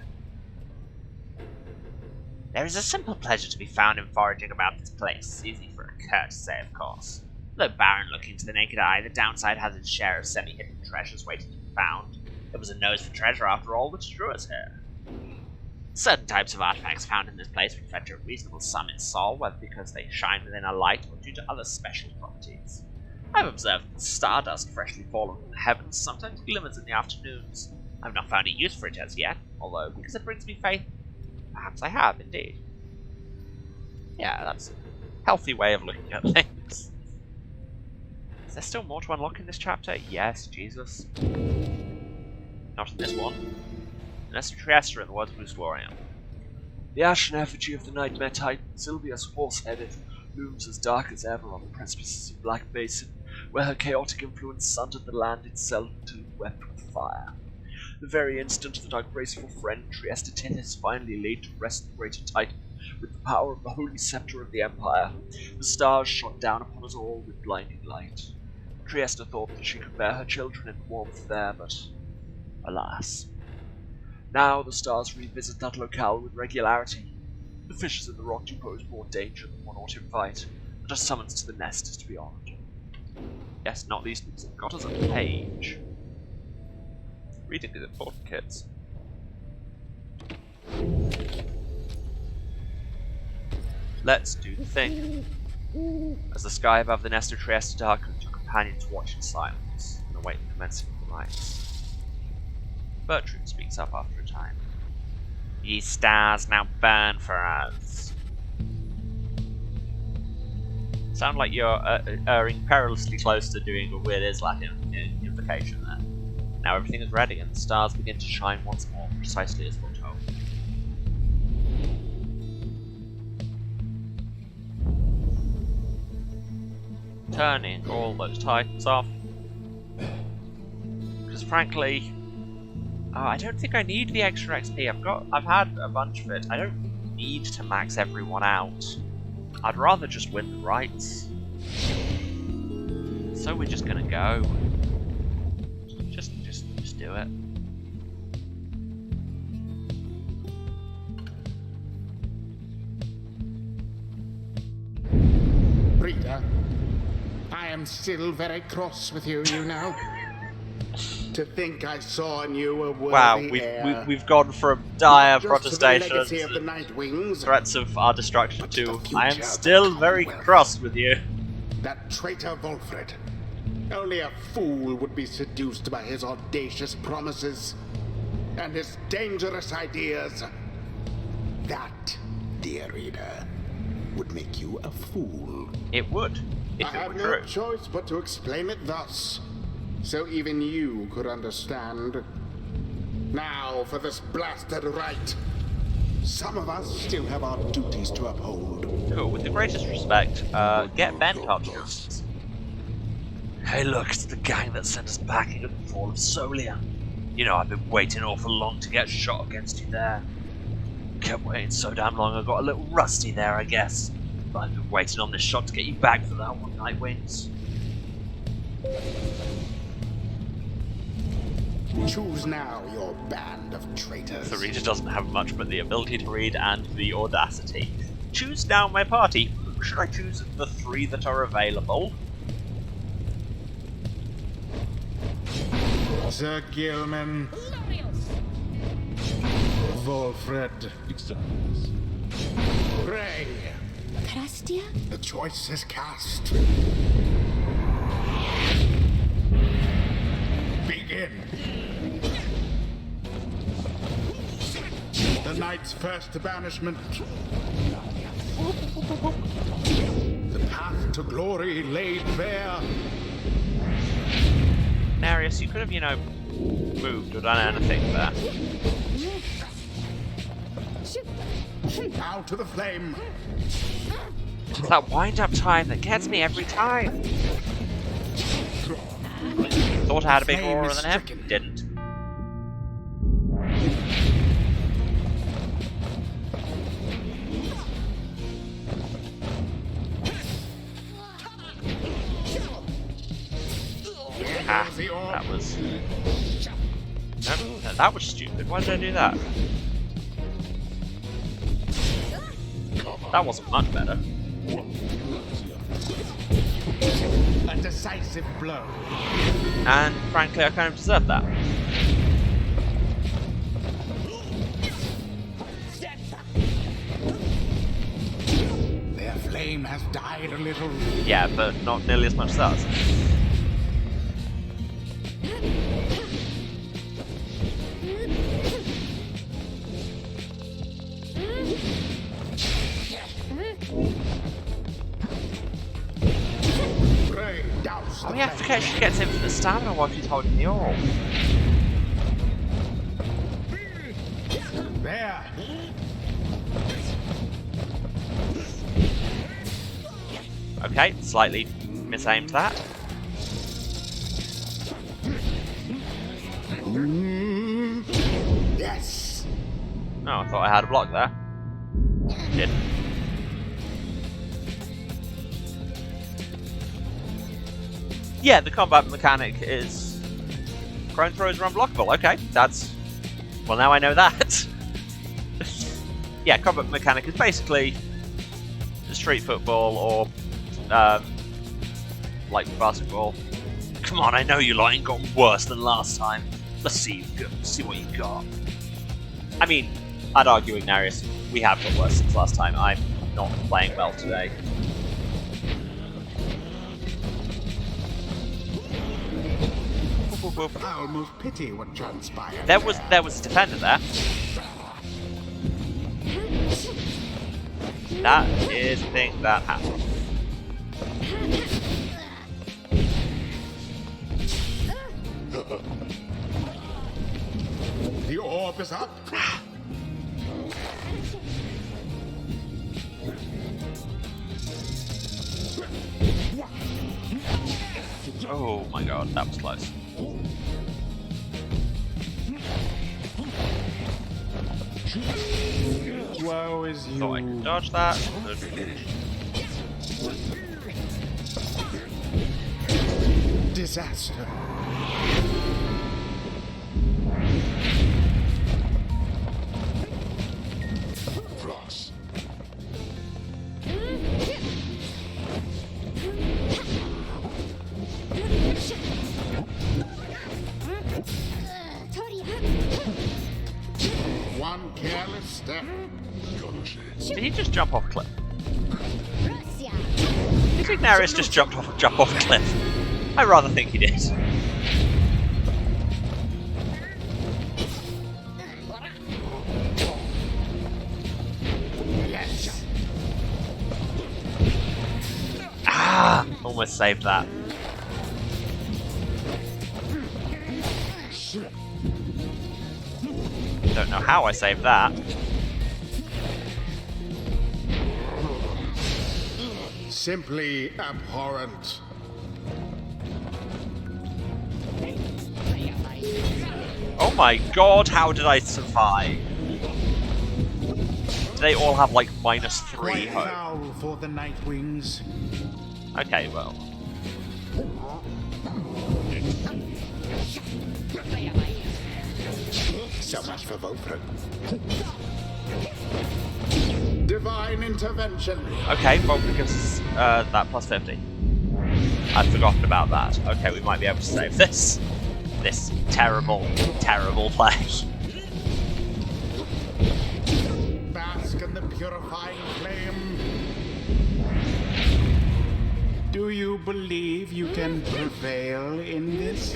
There is a simple pleasure to be found in foraging about this place. Easy for a cur to say, of course. Though barren looking to the naked eye, the downside has its share of semi-hidden treasures waiting to be found. It was a nose for treasure after all which drew us here. Certain types of artifacts found in this place would fetch a reasonable sum in sol, whether because they shine within a light or due to other special properties. I've observed that stardust freshly fallen from the heavens sometimes glimmers in the afternoons. I've not found a use for it as yet, although because it brings me faith, perhaps I have indeed. Yeah, that's a healthy way of looking at things. Is there still more to unlock in this chapter? Yes, Jesus. Not in this one. Nestor Triester in the words of Bruce Glorian. The ashen effigy of the nightmare titan, Sylvia's horse-headed, looms as dark as ever on the precipices of Black Basin, where her chaotic influence sundered the land itself until it wept with fire. The very instant that our graceful friend Triester Tithys finally laid to rest the greater titan with the power of the holy scepter of the Empire, the stars shot down upon us all with blinding light. Triester thought that she could bear her children in warmth there, but alas. Now the stars revisit that locale with regularity. The fissures in the rock do pose more danger than one ought to invite, but a summons to the nest is to be honored. Yes, not least because it got us a page. Reading is important, kids. Let's do the thing. As the sky above the nest of Trieste darkened, your companions watch in silence and await the commencing of the rites. Bertrude speaks up after a time. Ye stars now burn for us. Sound like you're erring perilously close to doing a weird Islam invocation there. Now everything is ready and the stars begin to shine once more, precisely as foretold. Turning all those titans off. Because frankly, I don't think I need the extra XP. I've had a bunch of it. I don't need to max everyone out. I'd rather just win the rights. So we're just gonna go. Just do it. Rita, I am still very cross with you, you know. To think I saw in you a worthy heir. We've gone from dire Just protestations, to the legacy of the Nightwings, threats of our destruction to I am still very cross with you. that traitor Volfred. Only a fool would be seduced by his audacious promises and his dangerous ideas. That, dear reader, would make you a fool. It would, if I it have were no true. choice but to explain it thus, so even you could understand. Now for this blasted rite. Some of us still have our duties to uphold. Cool, with the greatest respect, get Ben cartoons. Hey look, it's the gang that sent us packing at the fall of Solia. You know, I've been waiting awful long to get shot against you there. Kept waiting so damn long I got a little rusty there, I guess. But I've been waiting on this shot to get you back for that one, Nightwings. Choose now your band of traitors. The reader doesn't have much but the ability to read and the audacity. Choose now my party. Should I choose the 3 that are available? Sir Gilman, Volfred, Examples. Ray, The choice is cast. Begin. The knight's first banishment. The path to glory laid bare. Narius, you could have, you know, moved or done anything there. Now to the flame. It's that wind-up time that gets me every time. Thought I had a big aura than him. Didn't. Ah, that was... No, that was stupid. Why did I do that? That wasn't much better. A decisive blow. And frankly, I kind of deserved that. Their flame has died a little. Yeah, but not nearly as much as ours. Oh yeah, I forget she gets infinite stamina while she's holding the orb. There. Okay, slightly misaimed that. Yes. Oh, I thought I had a block there. Didn't. Yeah, the combat mechanic is prone throws are unblockable. Okay, that's... Well, now I know that. Yeah, combat mechanic is basically street football or like basketball. Come on, I know you lot ain't gotten worse than last time. Let's see what you got. I mean, I'd argue, Ignarius, we have got worse since last time. I'm not playing well today. I almost pity what transpired. There was a defender there. That is a thing that happened. The orb is up. Oh my god, that was close. Woe is you. Thought I could dodge that. Disaster. Frost. One careless step. Did he just jump off a cliff? Did Ignarius just jump off a cliff? I rather think he did. Ah! Almost saved that. Don't know how I saved that. Simply abhorrent. Oh my god, how did I survive? Do they all have like -3 Quite hope? now for the Nightwings. Okay, well. So much for Volpro. Divine intervention. Okay, well, because that +50. I'd forgotten about that. Okay, we might be able to save this. This terrible, terrible play. Bask in the purifying flame. believe you can prevail in this?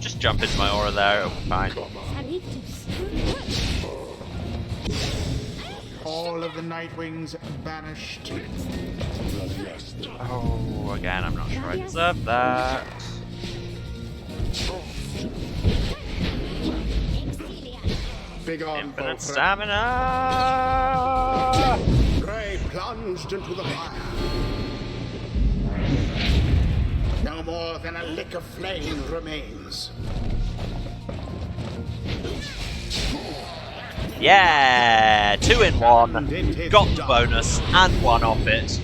Just jump into my aura there, it'll be fine. All of the Nightwings banished. Oh, again, I'm not sure I deserve that. Begone, Infinite Beaufort. stamina! Prey plunged into the fire. No more than a lick of flame remains. Yeah! 2 in 1. Got the bonus and 1 off it.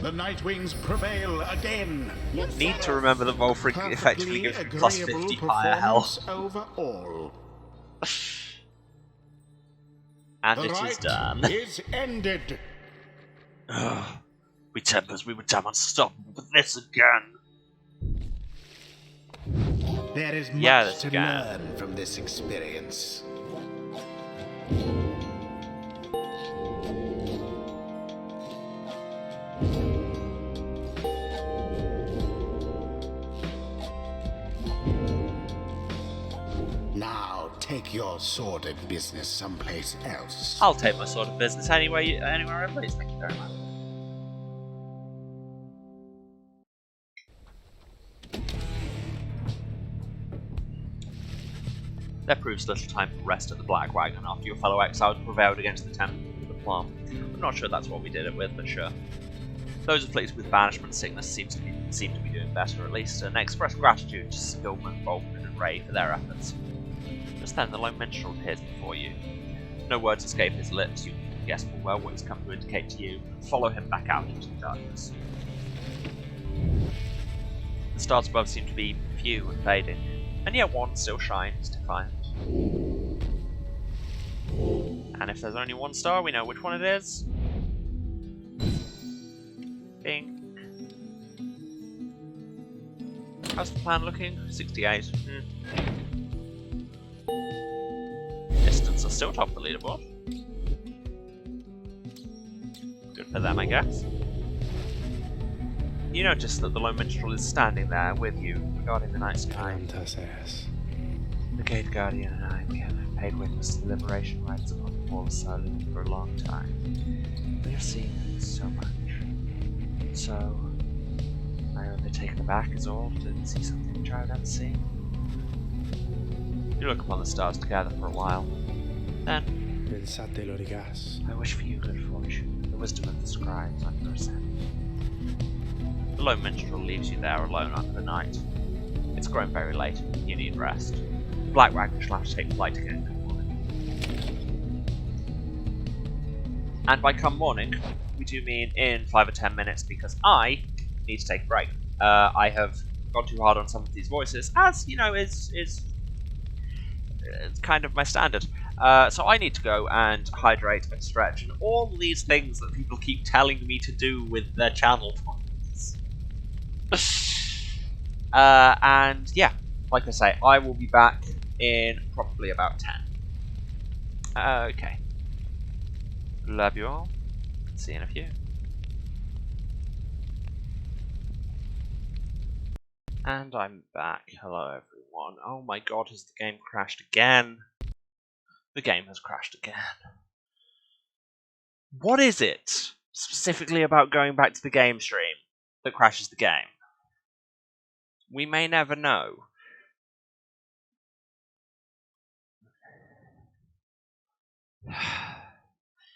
The Nightwings prevail again. Need to remember that Wolfric effectively gives me plus 50 higher health. Overall. And The it is right done. is ended. We Tempers, we were damn unstoppable with this again. There is much this to guy. learn from this experience. Now take your sordid business someplace else. I'll take my sort of business anywhere I please. Thank you very much. There proves little time for rest at the Black Wagon after your fellow exiles prevailed against the Temple of the Plum. I'm not sure that's what we did it with, but sure. Those afflicted with banishment sickness seem to be doing better, at least, and express gratitude to Spillman, Bolton, and Ray for their efforts. Just then, the lone minstrel appears before you. No words escape his lips. You guess full well what he's come to indicate to you, and follow him back out into the darkness. The stars above seem to be few and fading, and yet one still shines defiant. And if there's only one star, we know which one it is. Bing. How's the plan looking? 68. Distance are still top of the leaderboard. Good for them, I guess. You notice that the lone minstrel is standing there with you, regarding the night sky. The Gate Guardian and I, we have paid witness to the liberation rites upon the wall of silence for a long time. We have seen so much. So, I only taken aback is all to see something which I have never seen. You look upon the stars together for a while. Then, I wish for you good fortune, the wisdom of the scribes on your ascent. The lone minstrel leaves you there alone under the night. It's grown very late, you need rest. The Black Wagon shall have to take flight again in the morning. And by come morning, we do mean in 5 or 10 minutes, because I need to take a break. I have gone too hard on some of these voices, as, you know, is it's kind of my standard. So I need to go and hydrate and stretch and all these things that people keep telling me to do with their channel points. And yeah, like I say, I will be back in probably about 10. Okay. Love you all. See you in a few. And I'm back. Hello everyone. Oh my god, has the game crashed again? The game has crashed again. What is it specifically about going back to the game stream that crashes the game? We may never know.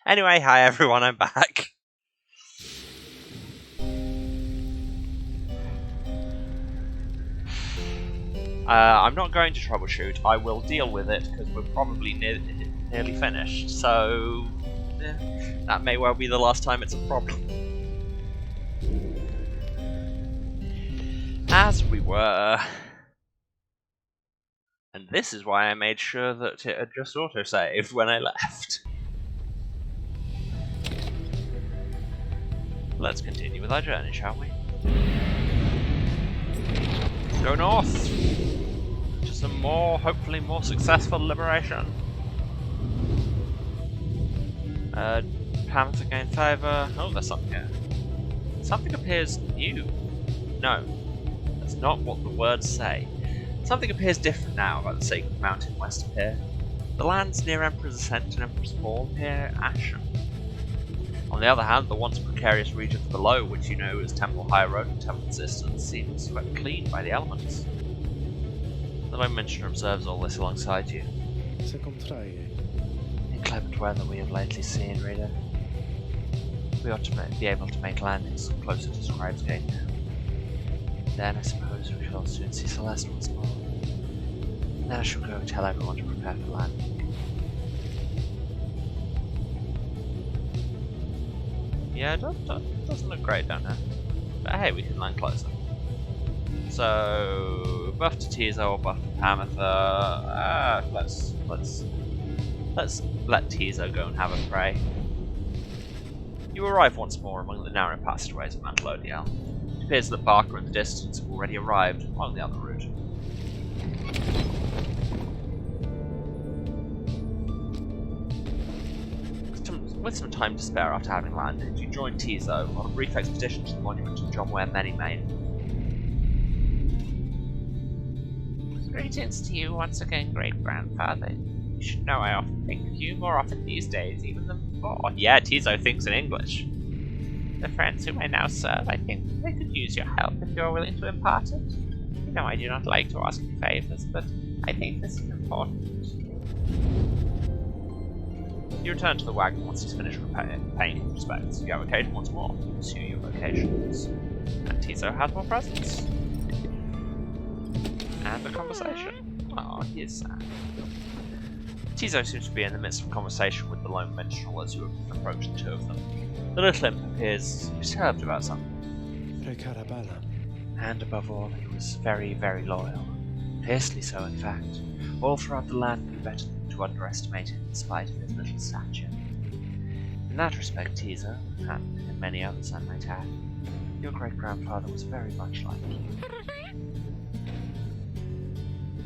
Anyway, hi everyone, I'm back. I'm not going to troubleshoot. I will deal with it because we're probably nearly finished. So that may well be the last time it's a problem. As we were. And this is why I made sure that it had just autosaved when I left. Let's continue with our journey, shall we? Go north. To some more, hopefully more successful liberation. Panther gain favour. Oh, there's something here. Something appears new. No, that's not what the words say. Something appears different now about the Sacred Mountain west of here. The lands near Emperor's Ascent and Emperor's Fall appear ashen. On the other hand, the once precarious regions below, which you know as Temple High Road and Temple Resistance, seem swept clean by the elements. The Lone Mentioner observes all this alongside you. Se contrae. Inclement weather we have lately seen, reader. We ought to be able to make landings closer to Scribe's Gate now. Then I suppose we shall soon see Celeste once more. Then I shall go tell everyone to prepare for landing. Yeah, it doesn't look great down there. But hey, we can land closer. So, buff to Tizo or buff to Pamitha. Let's let Tizo go and have a pray. You arrive once more among the narrow passageways of Mantelodiel. It appears that Barker in the distance have already arrived along the other route. With some time to spare after having landed, you join Tizo on a brief expedition to the monument of John Ware Many-Mane. Greetings to you once again, great-grandfather. You should know I often think of you more often these days even than before. Yeah, Tizo thinks in English. The friends whom I now serve, I think they could use your help if you are willing to impart it. You know I do not like to ask for favours, but I think this is important. You return to the wagon once he's finished paying his respects. You have occasion once more to pursue your vocations. And Tizo has more presents. And a conversation. Oh, he is sad. Tizo seems to be in the midst of a conversation with the Lone Minstrel as you approach the two of them. The little imp appears disturbed about something. And above all, he was very, very loyal. Fiercely so, in fact. All throughout the land knew better than to underestimate him in spite of his little stature. In that respect, Tizo, and in many others I might add, your great-grandfather was very much like you.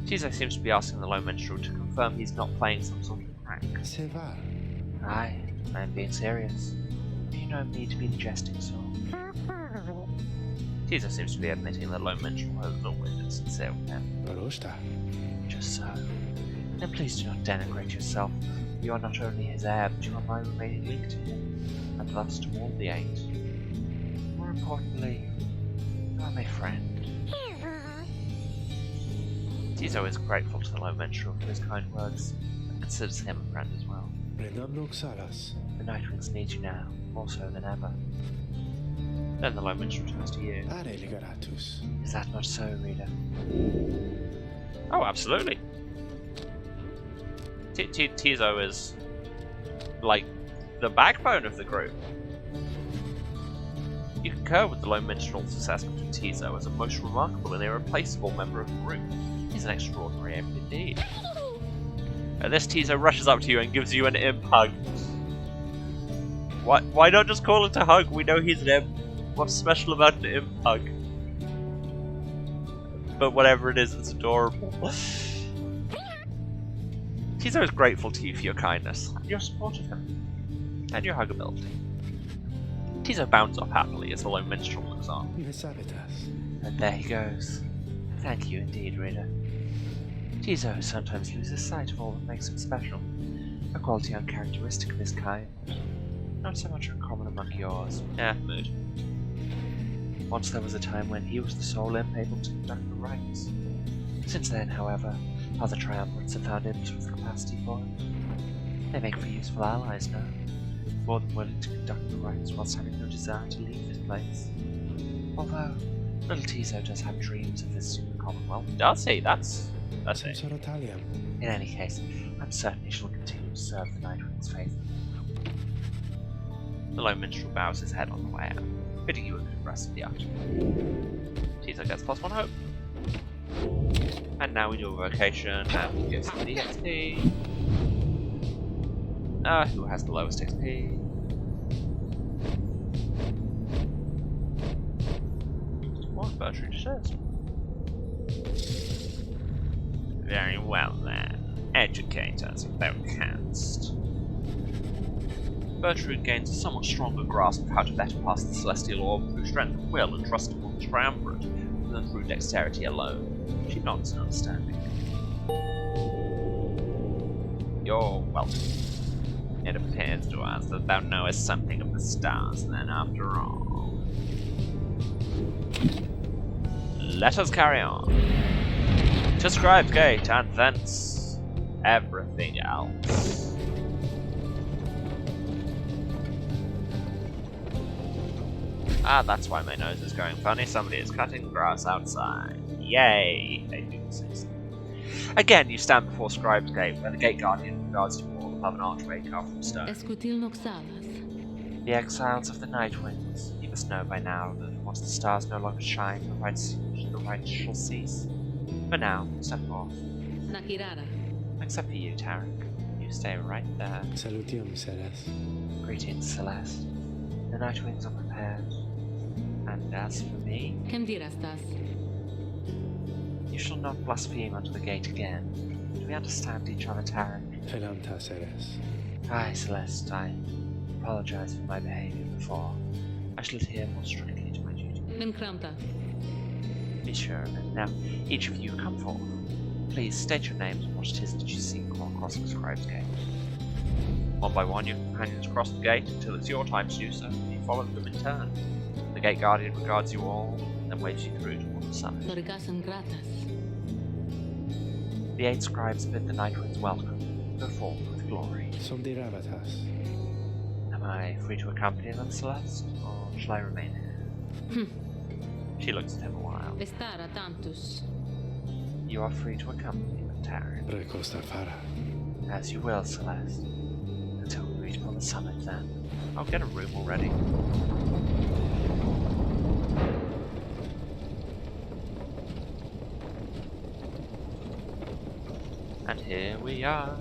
Tizo seems to be asking the Lone Minstrel to confirm he's not playing some sort of prank. Aye, I am being serious. Do you know me to be the jesting sort? Tizo seems to be admitting that Lone Minstrel has always been sincere with him. Just so. Then please do not denigrate yourself. You are not only his heir, but you are my remaining link to him, and thus to all the eight. More importantly, you are my friend. Tizo is grateful to the Lone Minstrel for his kind words, and considers him a friend as well. The Nightwings need you now, more so than ever. Then the Lone Minstrel turns to you. Is that not so, reader? Oh, absolutely. Tizo is, like, the backbone of the group. You concur with the Lone Minstrel's assessment of Tizo as a most remarkable and irreplaceable member of the group. He's an extraordinary imp indeed. At this, Tizo rushes up to you and gives you an imp hug. Why not just call it a hug? We know he's an imp. What's special about an imp hug? But whatever it is, it's adorable. Tizo is grateful to you for your kindness, and your support of him, and your huggability. Tizo bounds off happily as the Lone Minstrel looks on. And there he goes. Thank you indeed, reader. Tizo sometimes loses sight of all that makes him special, a quality uncharacteristic of his kind. Not so much uncommon among yours. Mood. Once there was a time when he was the sole imp able to conduct the rites. Since then, however, other triumvirates have found imps with the capacity for it. They make for useful allies now, more than willing to conduct the rites whilst having no desire to leave this place. Although, little Tizo does have dreams of visiting the Commonwealth. Does he? That's it. In any case, I'm certain he shall continue to serve the Nightwings faithfully. The Lone Minstrel bows his head on the way out, bidding you a good rest of the afternoon. Tizo gets +1 hope. And now we do a vocation, and we get some XP. Who has the lowest XP? What Bertrand says. Very well then. Educate us, Bowcast. Bertrude gains a somewhat stronger grasp of how to better pass the celestial orb through strength of will and trust upon the triumvirate than through dexterity alone. She nods in understanding. You're welcome. It appears to us that thou knowest something of the stars, then, after all. Let us carry on. To Scribe's Gate, and thence everything else. Ah, that's why my nose is going funny. Somebody is cutting grass outside. Yay! Again, you stand before Scribe's Gate, where the Gate Guardian regards you all above an archway carved from stone. The exiles of the Night Winds. You must know by now that once the stars no longer shine, the right shall cease. For now, step forth. Except for you, Tarek. You stay right there. Salutium, Celeste. Greetings, Celeste. The Night Winds are prepared. And as for me, you shall not blaspheme unto the gate again. Do we understand each other, Tarek? Felamta, Celeste. Aye, Celeste, I apologize for my behavior before. I shall adhere more strictly to my duty. Be sure of it. Now, each of you come forth. Please state your names and what it is that you seek while crossing the Scribe's Gate. One by one, your companions cross the gate until it's your time to do so, and you follow them in turn. The Gate Guardian regards you all, then waves you through toward the summit. The 8 scribes bid the Night Winds welcome. Go forth with glory. Som de Ravatas. Am I free to accompany them, Celeste, or shall I remain here? She looks at him a while. You are free to accompany them, Tarek. Recosta Fara. As you will, Celeste. Until we reach upon the summit, then. I'll get a room already. And here we are.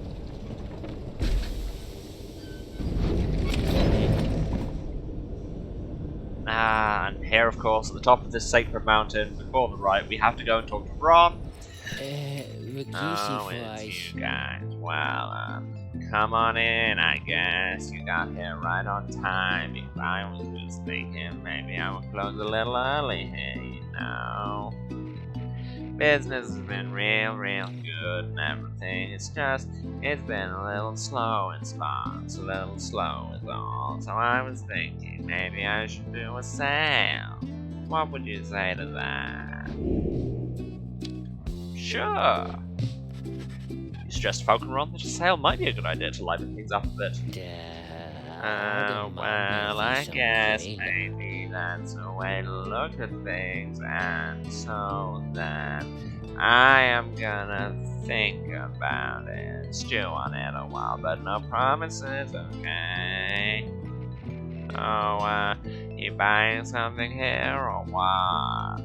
And here, of course, at the top of this sacred mountain, before the right, we have to go and talk to Ron. Oh, it's you guys. Well, come on in, I guess. You got here right on time. If I was just thinking, maybe I would close a little early here, you know. Business has been real good and everything. It's been a little slow in spots, a little slow is all. So I was thinking maybe I should do a sale. What would you say to that? Sure. You suggest Falcon Ron that a sale might be a good idea to liven things up a bit. Well, I guess maybe that's a way to look at things, and so then I am gonna think about it, stew on it a while, but no promises, okay? Oh, you buying something here, or what?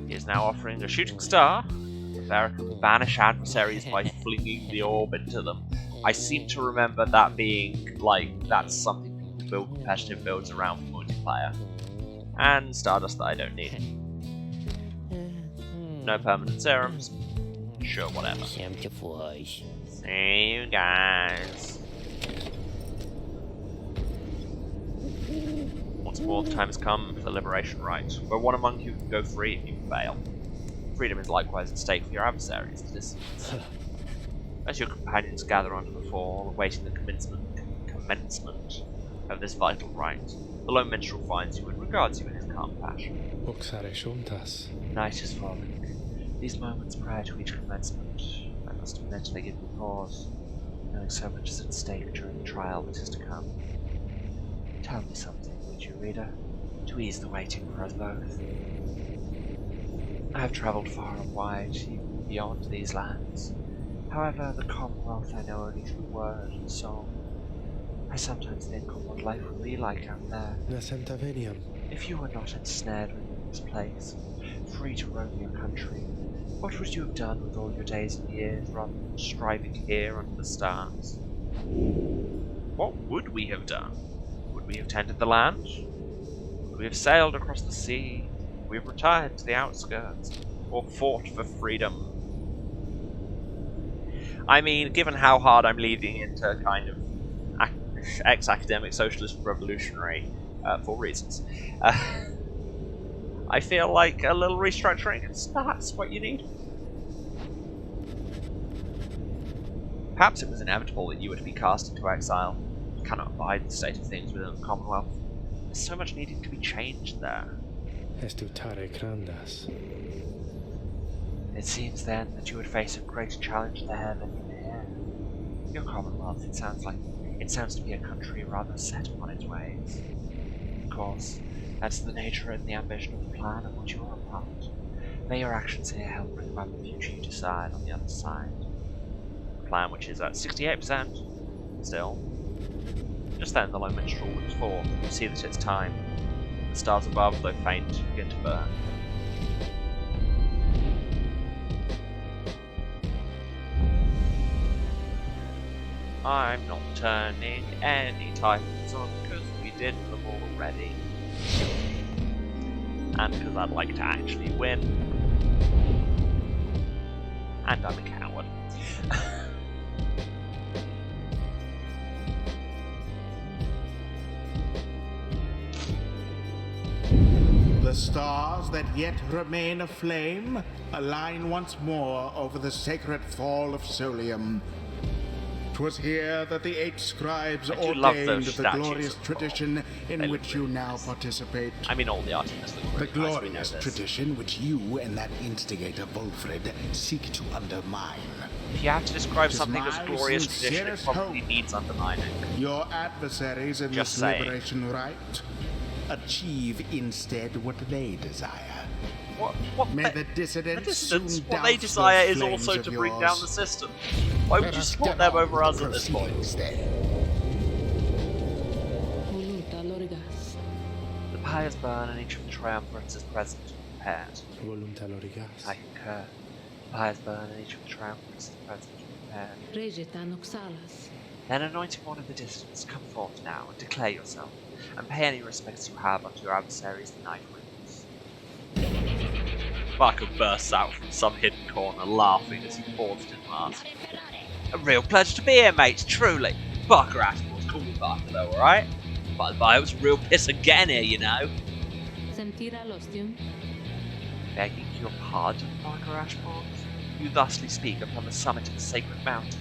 He is now offering a shooting star. The bearer can banish adversaries by flinging the orb into them. I seem to remember that being, that's something people build competitive builds around for multiplayer. And Stardust that I don't need. No permanent serums. Sure, whatever. See you guys. Once more, the time has come for the liberation rite, where one among you can go free if you fail. Freedom is likewise at stake for your adversaries, the dissidents. As your companions gather onto the fall, awaiting the commencement of this vital rite, the lone minstrel finds you and regards you in his calm fashion. Night is falling. These moments prior to each commencement, I must mentally give you pause, knowing so much is at stake during the trial that is to come. Tell me something, would you, reader, to ease the waiting for us both. I have travelled far and wide, even beyond these lands. However, the Commonwealth I know only through word and song. I sometimes think of what life would be like out there. If you were not ensnared within this place, free to roam your country, what would you have done with all your days and years rather than striving here under the stars? What would we have done? Would we have tended the land? Would we have sailed across the sea? Would we have retired to the outskirts? or fought for freedom. I mean, given how hard I'm leading into kind of ex-academic socialist revolutionary for reasons, I feel like a little restructuring is perhaps what you need. Perhaps it was inevitable that you were to be cast into exile. You cannot abide the state of things within the Commonwealth. There's so much needing to be changed there. Estutare grandas. It seems then that you would face a greater challenge there than you here. Your Commonwealth, it sounds to be a country rather set upon its ways. Of course, that's the nature and the ambition of the plan of which you are a part. May your actions here help bring about the future you decide on the other side. The plan which is at 68% still. Just then the low minstrel looks forth. You see that it's time. The stars above, though faint, begin to burn. I'm not turning any titles on because we did them already. And because I'd like to actually win. And I'm a coward. The stars that yet remain aflame align once more over the sacred fall of Solium. 'Twas here that the 8 scribes ordained the glorious tradition in which you now participate. I mean, all the artists look The really nice, glorious tradition which you and that instigator Wolfred seek to undermine. If you have to describe It is something as my glorious tradition, it sincerest probably hope needs undermining. Your adversaries in Just this saying. liberation rite achieve instead what they desire. May the dissidents soon what douse they desire those is flames also of to bring yours. down the system. Why would Let you us support get them on over with us the at this point? proceedings then. The pyres burn and each of the triumvirates is present and prepared. Volunta lorigas. I concur. The pyres burn and each of the triumvirates is present and prepared. Then anointing one of the dissidents, come forth now and declare yourself, and pay any respects you have unto your adversaries the Night Winds. Barker bursts out from some hidden corner, laughing as he pauses in mask. A real pleasure to be here, mates, truly. Barker Ashmore's call me Barker though, alright? By the by, it was a real piss of getting here, you know. Begging your pardon, Barker Ashmore? You thusly speak upon the summit of the sacred mountain.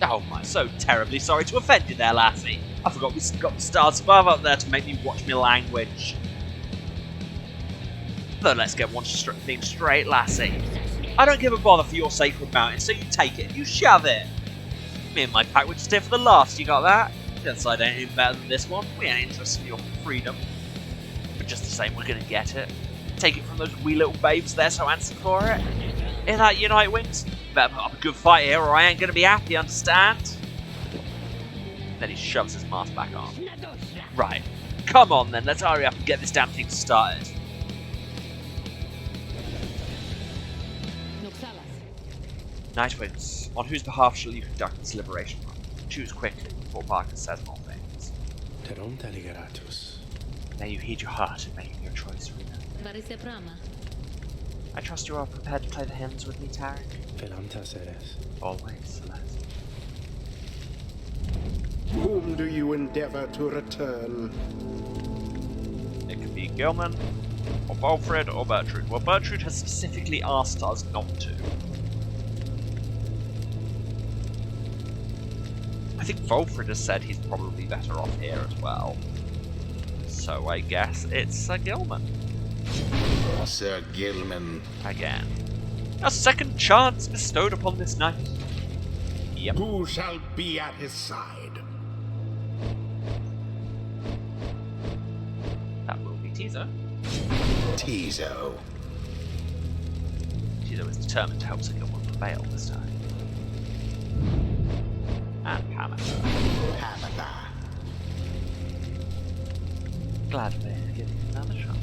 Oh my, so terribly sorry to offend you there, lassie. I forgot we got the stars above up there to make me watch me language. Though let's get one thing straight, lassie. I don't give a bother for your sacred mountain, so you take it and you shove it. Me and my pack were just here for the laughs, you got that? This side ain't even better than this one. We ain't interested in your freedom. But just the same, we're gonna get it. Take it from those wee little babes there so handsome for it. Hear that, you Night Winds? Better put up a good fight here or I ain't gonna be happy, understand? Then he shoves his mask back on. Right, come on then, let's hurry up and get this damn thing started. Night Winds, on whose behalf shall you conduct this liberation run? Choose quickly before Barker says more things. Terom teligeratus. May you heed your heart in making your choice, Rena. I trust you are prepared to play the hymns with me, Tarek? Velanta seres. Always, Celeste. Whom do you endeavor to return? It could be Gilman, or Wilfred, or Bertrude. Well, Bertrude has specifically asked us not to. I think Volfred has said he's probably better off here as well. So I guess it's Sir Gilman. Sir Gilman. Again. A second chance bestowed upon this knight. Yep. Who shall be at his side? That will be Tizo. Tizo. Tizo is determined to help Sir Gilman prevail this time. And Pamela. Pamela. Glad we're giving it another shot.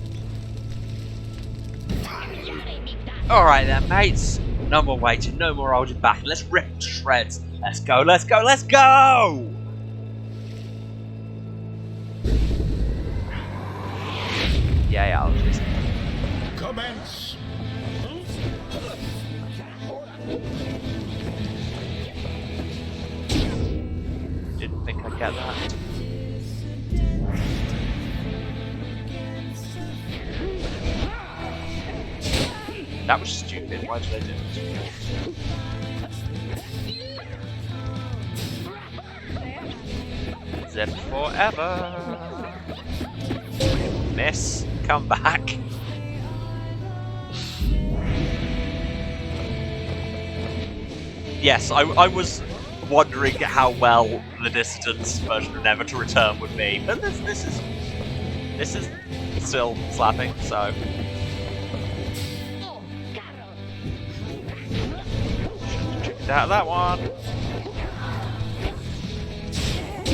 Alright then, mates. No more waiting, no more holding back. Let's rip to shreds. Let's go, let's go, let's go! Yeah, I'll just... Commence! Get that. That was stupid. Why did I do it? Zip forever. Miss. Come back. Yes, I was wondering how well the distance version of Never to Return would be, but this is still slapping, so. Checked out that one.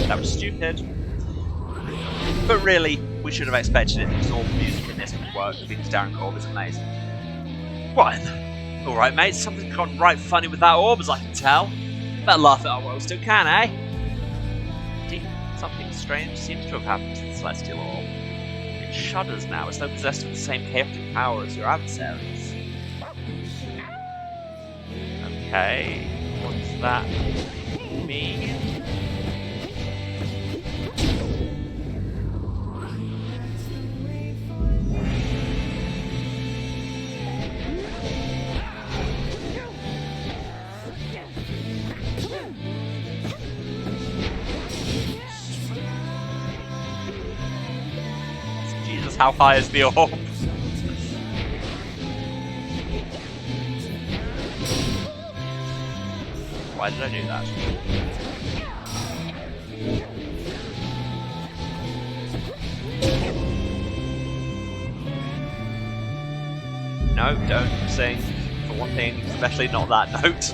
That was stupid. But really, we should have expected it because all the music in this would work because Darren Korb is amazing. What? Alright, mate, something's gone right funny with that orb, as I can tell. Better laugh at our world still can, eh? Indeed, something strange seems to have happened to the Celestial Orb. It shudders now, as though possessed with the same chaotic power as your adversaries. Okay, what's that mean? How high is the orb? Why did I do that? No, don't sing. For one thing, especially not that note.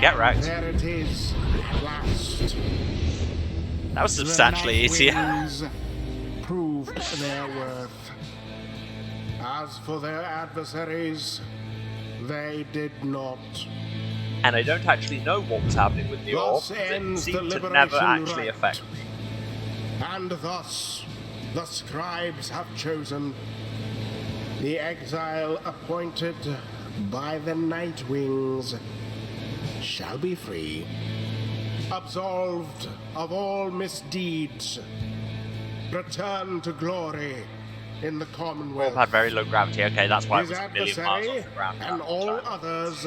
Get wrecked. There it is. Last. That was substantially easier. Proved their worth. As for their adversaries, they did not. And I don't actually know what was happening with the orb. It seemed to never actually affect me. And thus, the scribes have chosen the exile appointed by the Nightwings shall be free, absolved of all misdeeds, return to glory in the Commonwealth. Orb had very low gravity. Okay, that's why it His was a million miles off the ground. and all others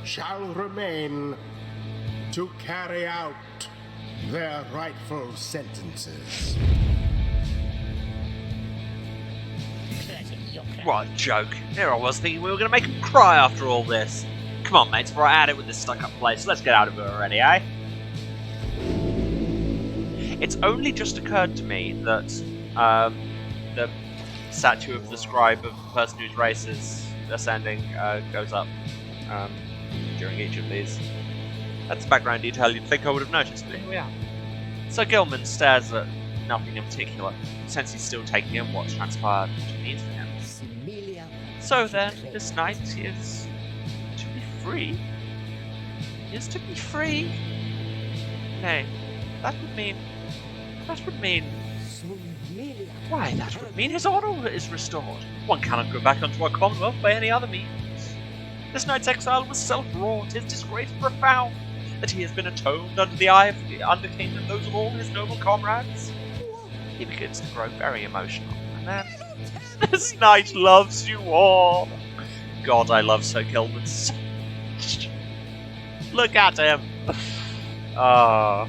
shall remain to carry out their rightful sentences. What a joke. Here I was thinking we were going to make him cry after all this. Come on, mates, before I had it with this stuck-up place. Let's get out of here already, eh? It's only just occurred to me that the statue of the scribe of the person whose race is ascending goes up during each of these. That's background detail you'd think I would have noticed, but here we are. So Gilman stares at nothing in particular, since he's still taking in what's transpired and what it means for him. So then, this night is to be free? Is to be free? Nay, that would mean... Why, that would mean his honor is restored. One cannot go back onto our Commonwealth by any other means. This night's exile was self-wrought, his disgrace profound, that he has been atoned under the eye of the Underking and those of all his noble comrades. He begins to grow very emotional, and then... This knight loves you all! God, I love Sir Gilman so much. Look at him! Ah.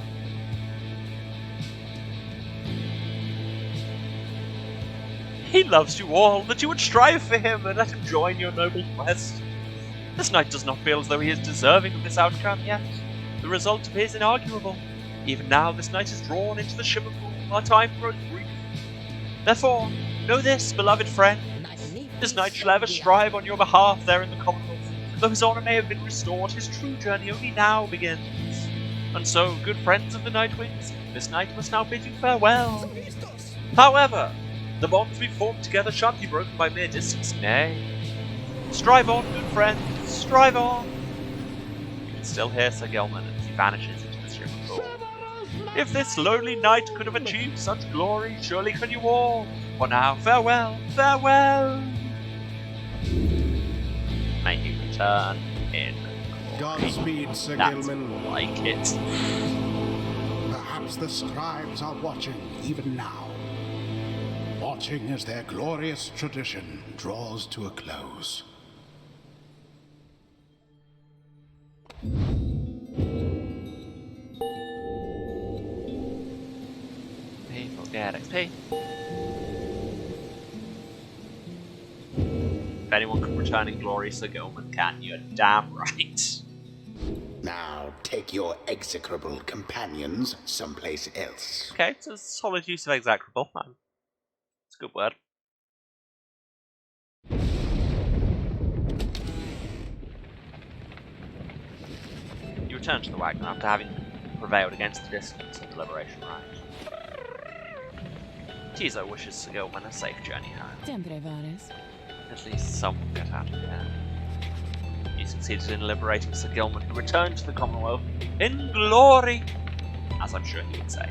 He loves you all, that you would strive for him and let him join your noble quest. This knight does not feel as though he is deserving of this outcome yet. The result is inarguable. Even now, this knight is drawn into the Shimmer Pool, our time grows brief. Therefore, know this, beloved friend. This knight shall ever strive on your behalf there in the Commonwealth. Though his honour may have been restored, his true journey only now begins. And so, good friends of the Nightwings, this knight must now bid you farewell. However, the bonds we formed together shan't be broken by mere distance, nay. Strive on, good friends, strive on. You can still hear Sir Gilman as he vanishes into the Shimmer Pool. If this lowly knight could have achieved such glory, surely can you all. For now, farewell, farewell. May he return. return in glory. Godspeed, Sir That's Gilman. like it. Perhaps the scribes are watching even now. Watching as their glorious tradition draws to a close. People get XP. If anyone can return in glory, Sir Gilman can. You're damn right. Now take your execrable companions someplace else. Okay, it's a solid use of execrable, man. It's a good word. You return to the wagon after having prevailed against the dissonance of the Liberation Rite. Tizo wishes Sir Gilman a safe journey home. Sempre vares. At least someone get out of here. You succeeded in liberating Sir Gilman, who returned to the Commonwealth in glory, as I'm sure he would say.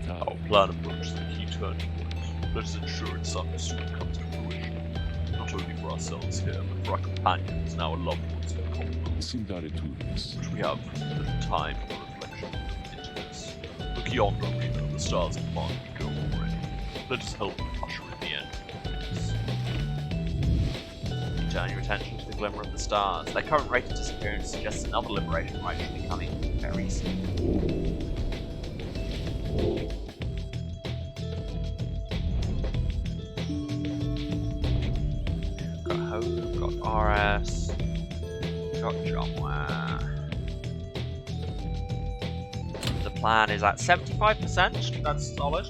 Our plan approaches the key turning point. Let us ensure its success when it comes to fruition. Not only for ourselves here, but for our companions and our loved ones in the Commonwealth. But we have little time for reflection into this. Look yonder, Rita, the stars have far to go already. Let us help usher in the end. Turn your attention to the glimmer of the stars. Their current rate of disappearance suggests another liberation rite should be coming very soon. Got Hope, got RS, got John Ware. The plan is at 75%, that's solid.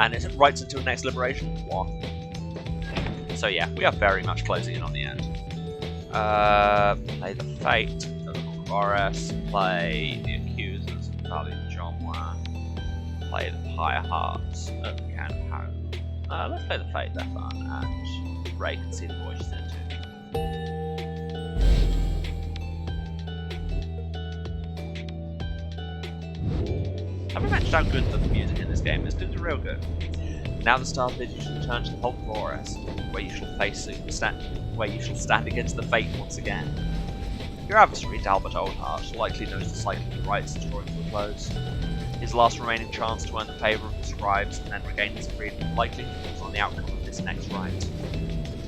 And it's right until next liberation. What? So yeah, we are very much closing in on the end. Play the Fate of RS, play the Accusers of Charlie John Ware, play the Pyre Hearts of Ken Home. Let's play the Fate, they're fun, and Ray can see the voices in it too. Have we mentioned how good the music in this game is? It's real good. Now the stars bid you to return to the Hulk Forest, where you shall stand against the Fate once again. Your adversary, Dalbert Oldheart, likely knows the cycle of the rites is drawing to a close. His last remaining chance to earn the favour of the scribes and then regain his freedom likely depends on the outcome of this next rite.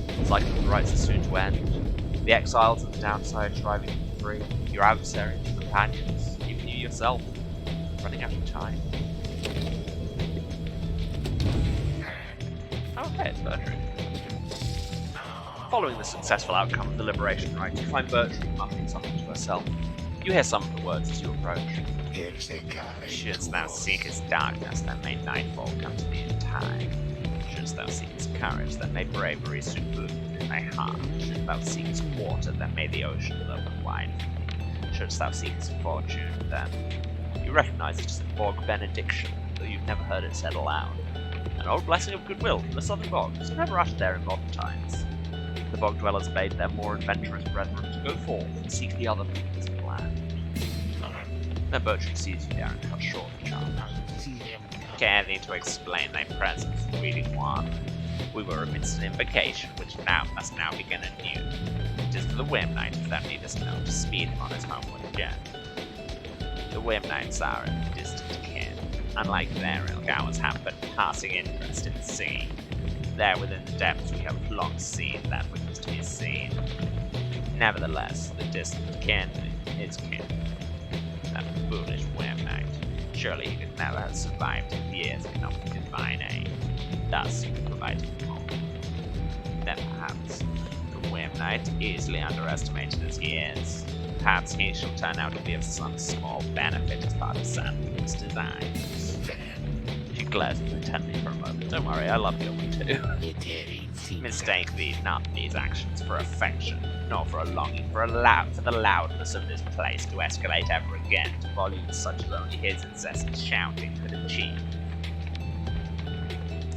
The cycle of the rites is soon to end. The exiles of the downside striving to be free, your adversary, your companions, even you yourself, running out of time. Okay, it's Bertrude. Following the successful outcome of the Liberation Rite, you find Bertrude muttering something to herself. You hear some of the words as you approach. Shouldst thou seek his darkness, then may nightfall come to thee in time. Shouldst thou seek his courage, then may bravery soon bloom in thy heart. Shouldst thou seek his water, then may the ocean open wide for thee. Shouldst thou seek his fortune, then... You recognize it as a Bog benediction, though you've never heard it said aloud. An old blessing of goodwill from the southern bogs, never uttered there in modern times. The bog dwellers bade their more adventurous brethren to go forth and seek the other peoples of the land. Then Bertrude sees you there and cuts short the charm. Care thee to explain thy presence, reading one. We were amidst an invocation, which must now begin anew. It is for the Whim Knight, if thou needest know, to speed him on his homeward journey. The Whim Knights are a distant kin. Unlike their ilk, ours have but passing interest in seeing. There within the depths we have long seen that which is to be seen. Nevertheless, the distant kin is kin. That foolish Whim Knight. Surely he could never have survived his years of enough divine aid. Thus, provided more. Then perhaps, the Whim Knight easily underestimated his years. Perhaps he shall turn out to be of some small benefit as part of Sandwich designs. She glares at you intently for a moment. Don't worry, I love you too. Mistake these actions for affection, nor for a longing for the loudness of this place to escalate ever again to volumes such as only his incessant shouting could achieve.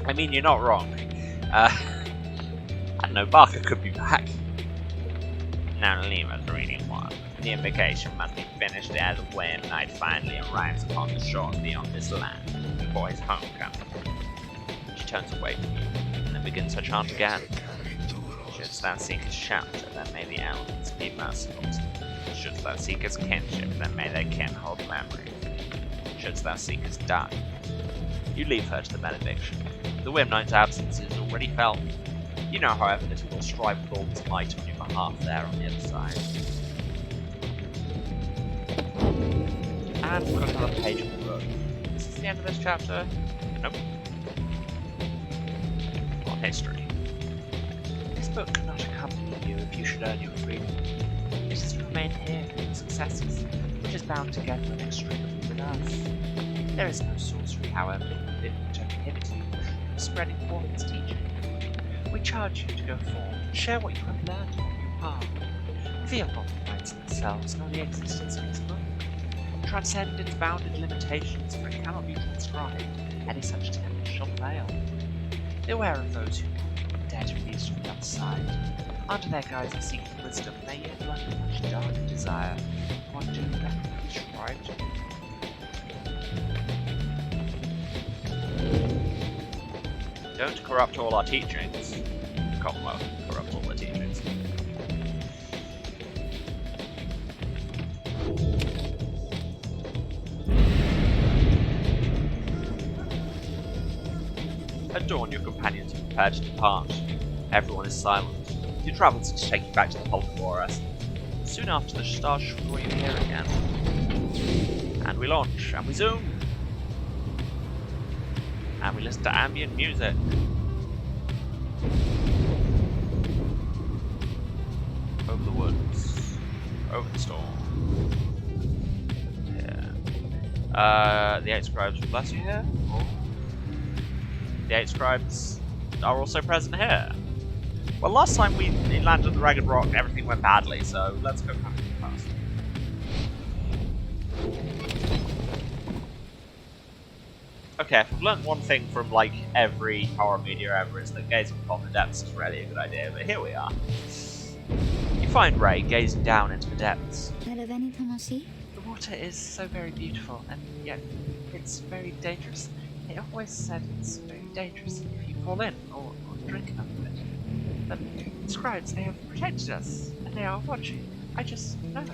I mean, you're not wrong. I know Barker could be back. Now leave us reading one. The invocation must be finished ere the Whim Knight finally arrives upon the shores beyond this land, before his homecoming. She turns away from you, and then begins her chant again. Shouldst thou seek his shelter, then may the elements be merciful. Shouldst thou seek his kinship, then may their kin hold memory. Shouldst thou seek his dark. You leave her to the benediction. The Whim Knight's absence is already felt. You know, however, that he will strive with all his might on your behalf there on the other side. And we've got another page of the book. Is this the end of this chapter? Nope. On history. This book cannot accompany you if you should earn your freedom. It is to remain here for your successes, which is bound together inextricably with us. There is no sorcery, however, that can prohibit you from spreading forth its teaching. We charge you to go forth and share what you have learned on your path. Feel not the rights of themselves, nor the existence of this book. Transcend its bounded limitations, for it cannot be transcribed. Any such attempt shall fail. Be aware of those who dare to reach from the other side. Under their guise of seeking wisdom, they yet lack much dark desire. One to that which prescribed. Don't corrupt all our teachings. Commonwealth, corrupt all the teachings. At dawn, your companions are prepared to depart. Everyone is silent. Your travels are to take you back to the Hulk Forest. Soon after, the stars shall draw you here again. And we launch, and we zoom. And we listen to ambient music. Over the woods. Over the storm. Yeah. The 8 scribes will bless you here. The 8 scribes are also present here. Well, last time we landed on the Ragged Rock, everything went badly, so let's go back to the past. Okay, if I've learned one thing from, like, every horror media ever, is that gazing upon the depths is really a good idea, but here we are. You find Ray gazing down into the depths. The water is so very beautiful, and yet it's very dangerous. They always said it's very dangerous if you fall in or drink enough of it. But the scribes, they have protected us, and they are watching. I just know.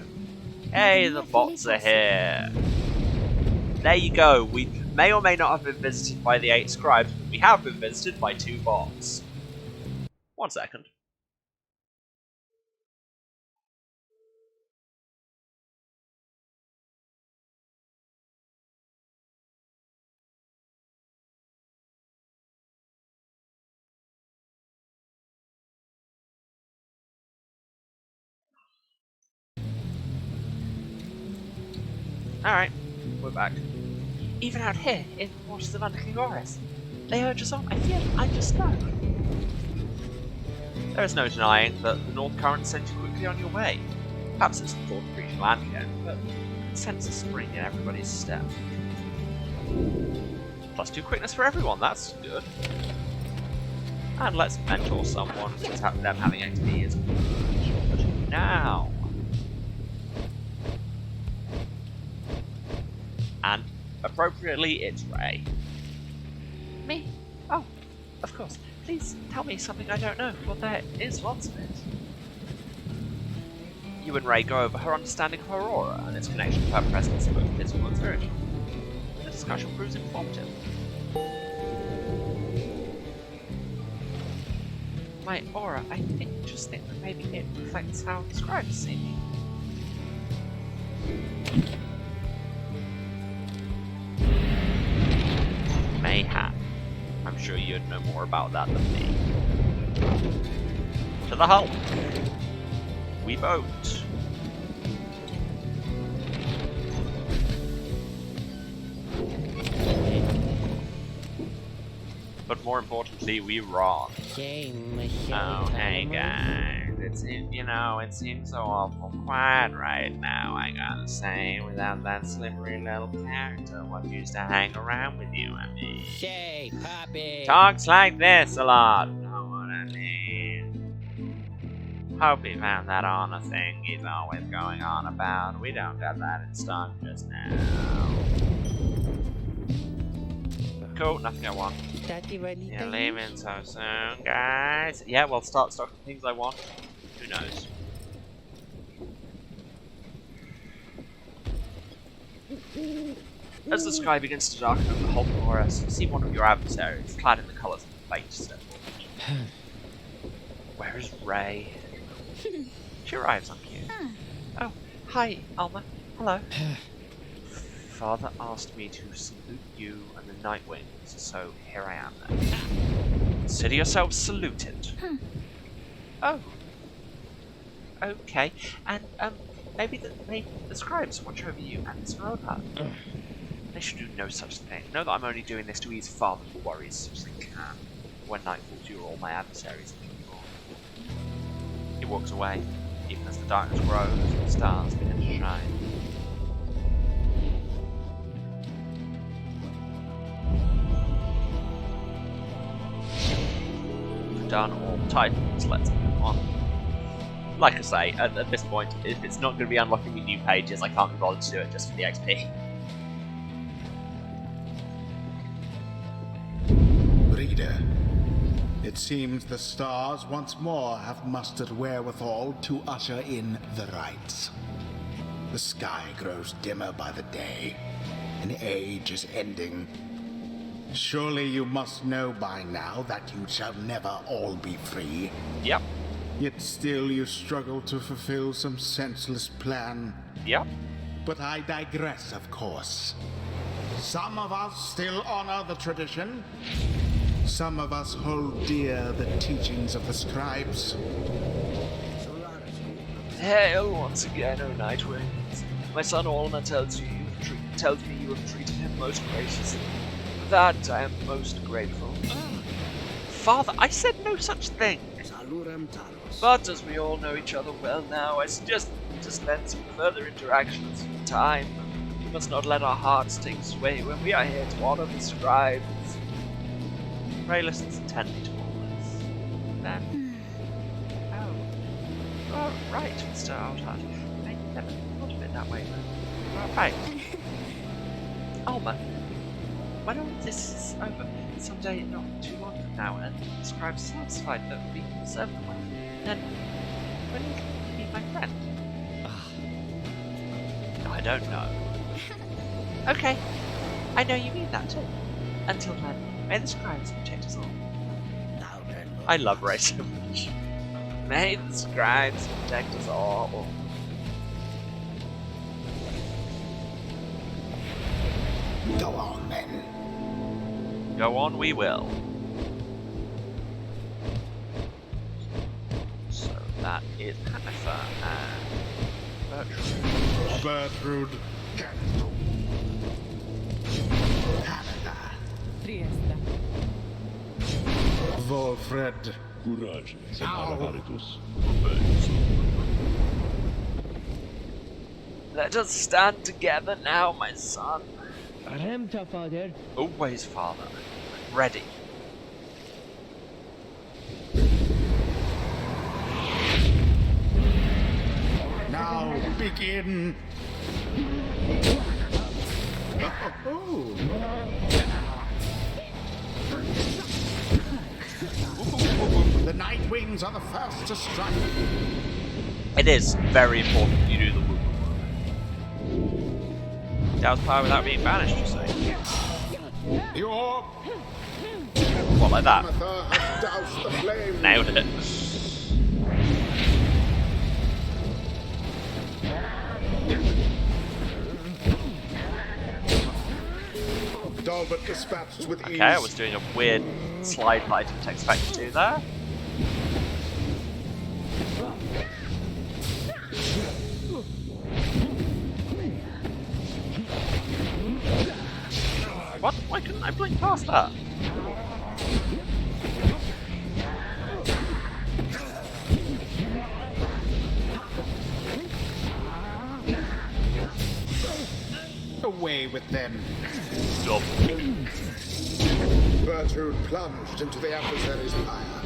Hey, the bots are here. There you go. We may or may not have been visited by the 8 scribes, but we have been visited by 2 bots. 1 second. Alright, we're back. Even out here, in the waters of Underking, they urge us on. I feel I just know. There is no denying that the North Current sent you quickly on your way. Perhaps it's the thought of reaching land again, but it sense a spring in everybody's step. +2 quickness for everyone, that's good. And let's mentor someone, since them having XP is good. But now... And, appropriately, it's Ray. Me? Oh, of course. Please tell me something I don't know, for there is lots of it. You and Ray go over her understanding of her aura and its connection to her presence, both physical and spiritual. The discussion proves informative. My aura, I just think that maybe it reflects how the scribes see me. Mayhap. I'm sure you'd know more about that than me. To the Hulk! We vote. But more importantly, we run. Oh, hey guys. It seems, it seems so awful quiet right now, I gotta say, without that slippery little character what used to hang around with you, I mean. Say, Poppy. Talks like this a lot, know what I mean? Hope he found that honor thing he's always going on about. We don't got that in stock just now. Cool, nothing I want. Yeah, leaving so soon, guys. Yeah, well, start stocking things I want. Who knows? As the sky begins to darken over the whole forest, you see one of your adversaries, clad in the colours of the fate symbol. Where is Ray? She arrives on cue. Oh, hi, Alma. Hello. Father asked me to salute you and the Night Wings, so here I am then. Consider yourselves saluted. Oh. Okay, and maybe the scribes watch over you and Miss Roper. They should do no such thing. Know that I'm only doing this to ease father's worries as they can. When night falls, you are all my adversaries. He walks away, even as the darkness grows and the stars begin to shine. We've done all the titles, let's move on. Like I say, at this point, if it's not going to be unlocking me new pages, I can't be bothered to do it just for the XP. Reader, it seems the stars once more have mustered wherewithal to usher in the rites. The sky grows dimmer by the day. An age is ending. Surely you must know by now that you shall never all be free. Yep. Yet still you struggle to fulfill some senseless plan. Yep. But I digress, of course. Some of us still honor the tradition. Some of us hold dear the teachings of the scribes. Hail once again, O Nightwings. My son Alma tells me you have treated him most graciously. For that I am most grateful. Father, I said no such thing. But as we all know each other well now, I suggest we dispense with further interactions for time. We must not let our hearts take sway when we are here to honor the scribes. Ray listens intently to all this. Then... Oh, right, Mr. Althard. I never thought of it that way. Right. Alma, when all this is over, someday not too long from now, and the scribe's satisfied that we can serve them well, then when will you be my friend? I don't know. Okay, I know you mean that too. Until then, may the scribes protect us all. I love Ray so much. May the scribes protect us all. Go on, then. Go on, we will. So that is Hanifa and Bertrude. Canada. Trieste. Volfred. Courage, Separaritus. Let us stand together now, my son. Arhemta, father. Always, father. Ready. Now begin. Oh. The Night Wings are the first to strike. It is very important you do the whoop. Douse power without being banished, you say? Your What, like that? Amatha has doused the flame. Nailed it. Dalbert dispatched with ease. Okay, I was doing a weird slide that I didn't expect to do there. What? Why couldn't I blink past that? Away with them. Stop. Bertrude plunged into the adversary's pyre.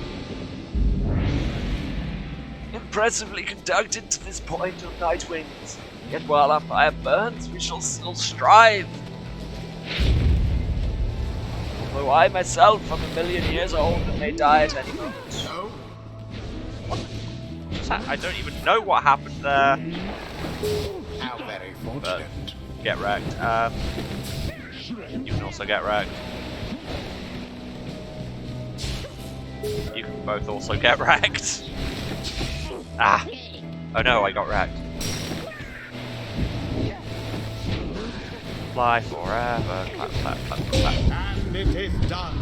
Impressively conducted to this point of Night Wings. Yet while our fire burns, we shall still strive. although I myself am 1,000,000 years old and may die at any moment. Oh, I don't even know what happened there. how very fortunate. Get wrecked. You can also get wrecked. You can both also get wrecked. Ah! Oh no, I got wrecked. Fly forever. Clap, clap, clap, clap. And it is done.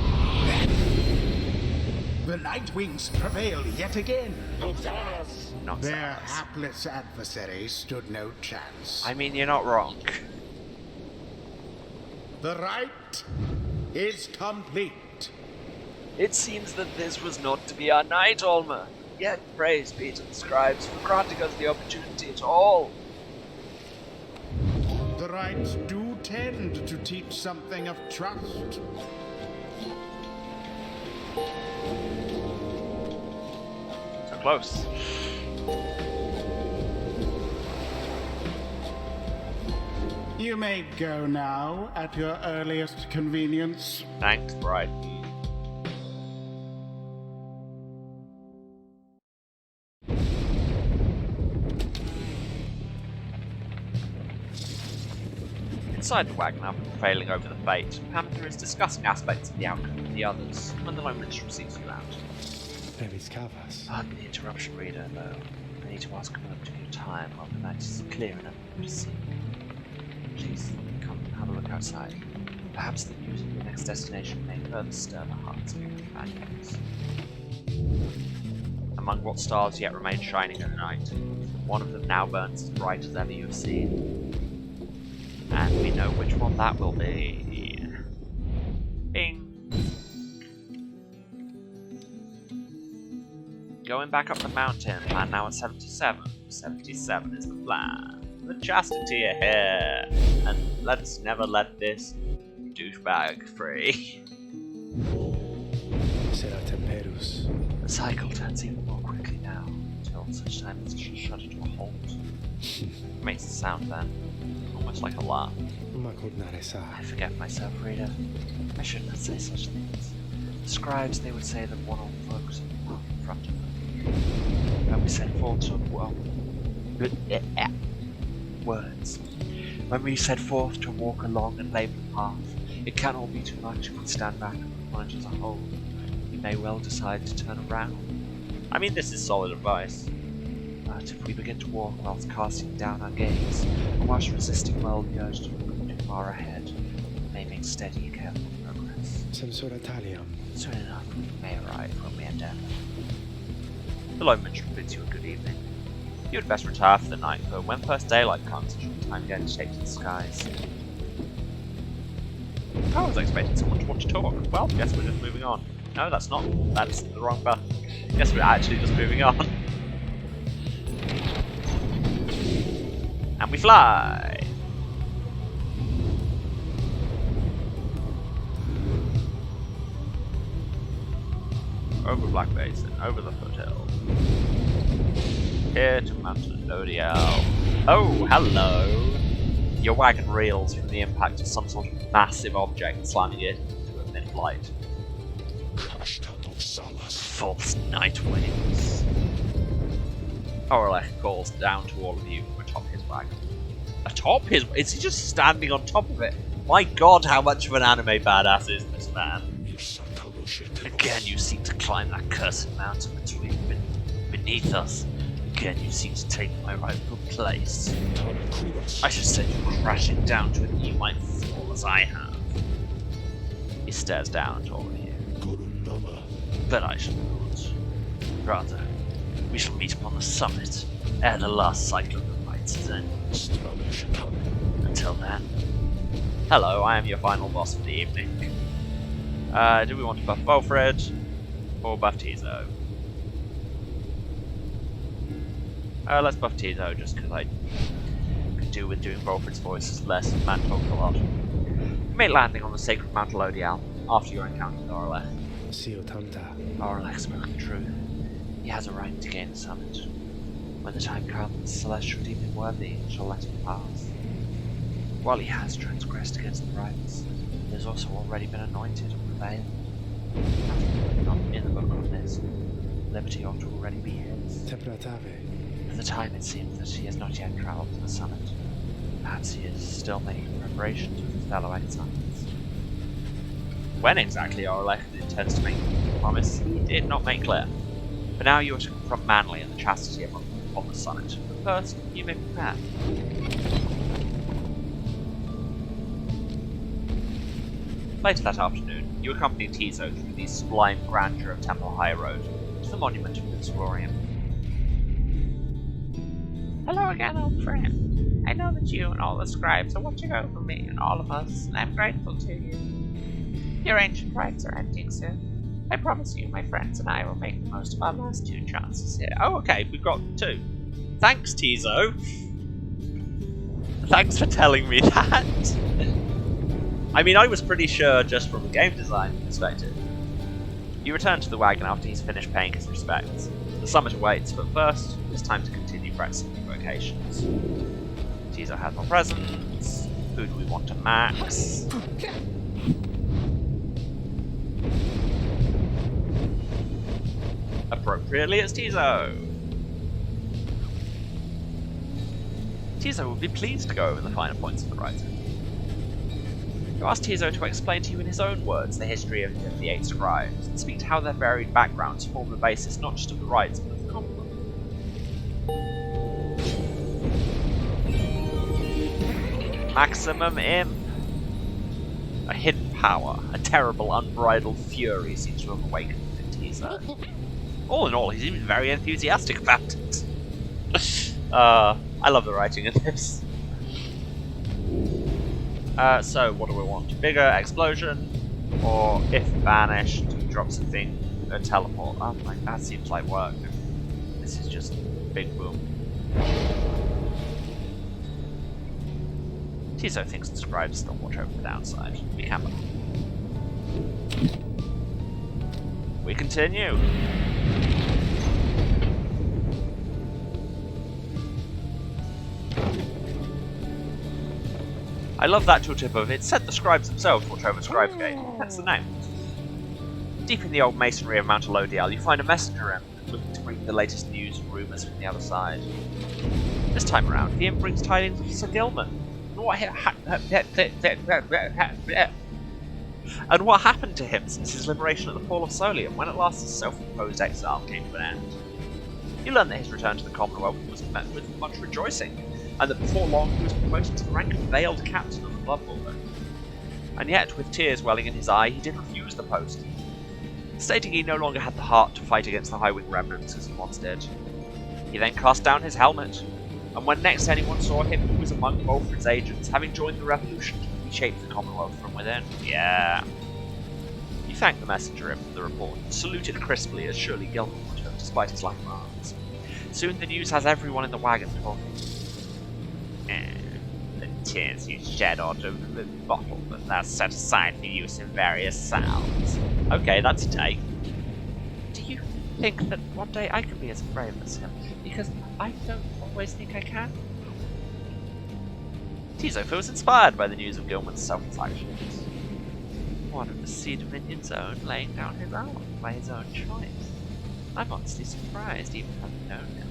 The Nightwings prevail yet again. Not Their sad. hapless adversaries stood no chance. I mean, you're not wrong. The right is complete. It seems that this was not to be our night, Olma. Yet praise be to the scribes for granting us the opportunity at all. The rites do tend to teach something of trust. So close. You may go now at your earliest convenience. Thanks, bride. Inside the wagon, after failing over the fate, Panther is discussing aspects of the outcome with the others when the Lone Minstrel seeks you out. Reviscavas. Pardon the interruption, reader, though. I need to ask a moment of your time while the night is clear enough for you to see. Please, come and have a look outside. Perhaps the news of your next destination may further stir the hearts of your companions. Among what stars yet remain shining in the night, one of them now burns as bright as ever you have seen. And we know which one that will be. Bing! Going back up the mountain, plan now at 77. 77 is the plan. The chastity here, and let's never let this douchebag free. Sera temperus. The cycle turns even more quickly now, until such time as it shall shudder to a halt. Makes a sound then, almost like a laugh. Ma cognare sa. I forget myself, reader. I should not say such things. The scribes, they would say that one old folks walk in front of them. When we set forth to words. When we set forth to walk along and labour the path, it cannot be too much if we stand back and plunge as a whole. We may well decide to turn around. I mean, this is solid advice. But if we begin to walk whilst casting down our gaze, and whilst resisting well the urge to look too far ahead, we may make steady, careful progress. Censura talium. Soon enough, we may arrive when we endeavour. The Lone Minstrel bids you a good evening. You had best retire for the night, for when first daylight comes, it shall time again to take to the skies. I was expecting someone to want to talk. Well, guess we're just moving on. No, that's not. That's the wrong button. Guess we're actually just moving on. And we fly! Over Black Basin, over the foothill. Here to Mountain Lodial. Oh, hello! Your wagon reels from the impact of some sort of massive object slamming it into a mid-flight. False Nightwings. Orlech calls down to all of you from atop his wagon. Atop his? Is he just standing on top of it? My god, how much of an anime badass is this man? Again you seek to climb that cursed mountain beneath us. Again you seek to take my rightful place. I should send you crashing down to an E-mine fall as I have. He stares down at all of you. But I shall not. Rather, we shall meet upon the summit, ere the last cycle of the rites is ended. Until then. Hello, I am your final boss of the evening. Do we want to buff Beaufred or buff Tizo? Let's buff Tizo just because I could do with doing Beaufred's voices less. Man talks a lot. You made landing on the sacred Mount Lodial after your encounter with Orlech. Sio tanta. Orlech spoke the truth. He has a right to gain the summit. When the time comes, Celestial deem him worthy and shall let him pass. While he has transgressed against the rites, he has also already been anointed with availed. Nothing not in the book on this. Liberty ought to already be his. Tempratave. At the time it seems that he has not yet travelled to the summit. Perhaps he is still making preparations with his fellow exiles. When exactly Orlech intends to make the promise, he did not make clear. For now you are to confront Manly and the chastity on the summit. But first, you may prepare. Later that afternoon, you accompany Tizo through the sublime grandeur of Temple High Road to the monument of Prince Florian. Hello again, old friend. I know that you and all the scribes are watching over me and all of us, and I'm grateful to you. Your ancient rites are ending soon. I promise you, my friends and I will make the most of our last 2 chances here. Oh, okay, we've got 2. Thanks, Tizo. Thanks for telling me that. I mean, I was pretty sure just from a game design perspective. You return to the wagon after he's finished paying his respects. The summit awaits, but first, it's time to continue practicing negotiations. Tizo has more presents. Who do we want to max? Appropriately, it's Tizo. Tizo would be pleased to go over the finer points of the writing. You ask Tizo to explain to you in his own words the history of the 8 scribes, and speak to how their varied backgrounds form the basis not just of the rites, but of the Commonwealth. Maximum Imp. A hidden power, a terrible, unbridled fury seems to have awakened in Tizo. All in all, he seems very enthusiastic about it. I love the writing in this. So, what do we want? Bigger explosion, or if vanished, drops a thing, a teleport. Oh my, that seems like work. This is just big boom. Tizo thinks the scribes still watch over the downside. We can. We continue. I love that tooltip of it said the scribes themselves watch over Scribes Gate. That's the name. Deep in the old masonry of Mount Elodial, you find a messenger imp looking to bring the latest news and rumours from the other side. This time around, the imp brings tidings of Sir Gilman. And what happened to him since his liberation at the Fall of Solium, when at last his self-imposed exile came to an end. You learn that his return to the Commonwealth was met with much rejoicing, and that before long he was promoted to the rank of Veiled Captain of the Blood Order. And yet, with tears welling in his eye, he did refuse the post, stating he no longer had the heart to fight against the Highwing remnants as he once did. He then cast down his helmet, and when next anyone saw him, he was among Volfred's agents, having joined the revolution to reshape the Commonwealth from within. Yeah. You thank the messenger imp for the report, and saluted crisply as surely Gilman would have, despite his lack of arms. Soon the news has everyone in the wagon talking. The tears you shed out of the bottle that thou set aside for use in various sounds. Okay, that's a take. Do you think that one day I could be as brave as him? Because I don't always think I can. Tizo feels inspired by the news of Gilman's selfless actions. One of the Sea Dominion's own laying down his arm by his own choice. I'm honestly surprised, even having known him.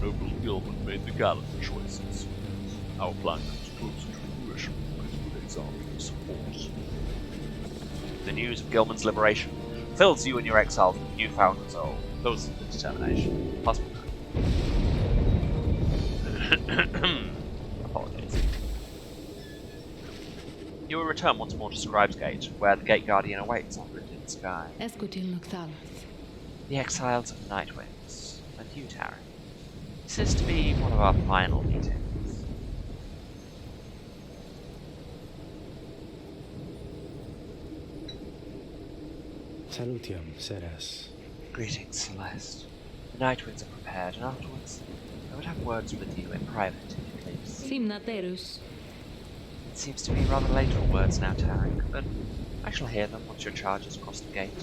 Noble Gilman made the gallant choices. Our plan comes closer to fruition because of his army support. The news of Gilman's liberation fills you and your exiles with newfound resolve, fills with determination. Plus one. Apologies. You will return once more to Scribes Gate, where the Gate Guardian awaits under the sky. The exiles of the Nightwings, and you, Taryn. This is to be one of our final meetings. Salutiam, Ceres. Greetings, Celeste. The Nightwings are prepared, and afterwards I would have words with you in private, if you please. Simnaterus. It seems to be rather late for words now, Tarek, but I shall hear them once your charges cross the gate.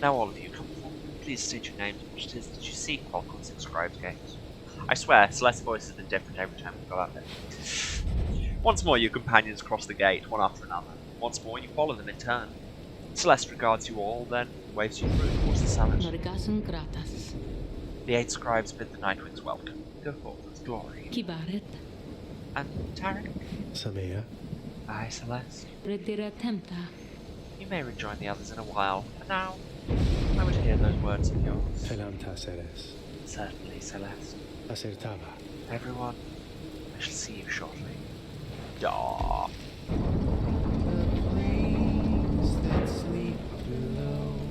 Now all of you, come forward. Please state your names and what it is that you seek while crossing Scribes Gate. I swear, Celeste's voice has been different every time we go out there. Once more, your companions cross the gate, one after another, Once more, you follow them in turn. Celeste regards you all, then waves you through towards the summit. The 8 scribes bid the Nightwings welcome. Go forth with glory. And Tarek? Samea. Aye, Celeste. You may rejoin the others in a while. For now, I would hear those words of yours. Felamta Ceres. Certainly, Celeste. Acertava. Everyone, I shall see you shortly. Daw.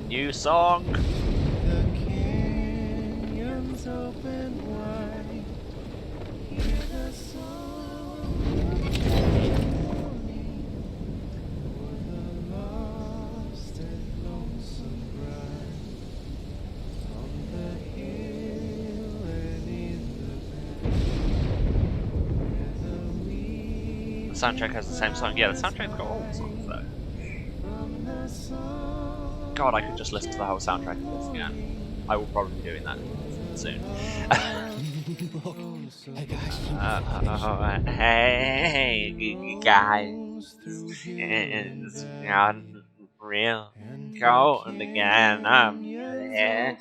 New song. The soundtrack has the same song. Yeah, the soundtrack's got all the songs though. God, I could just listen to the whole soundtrack of this again. I will probably be doing that soon. Hey, guys. It's unreal. Going again up there.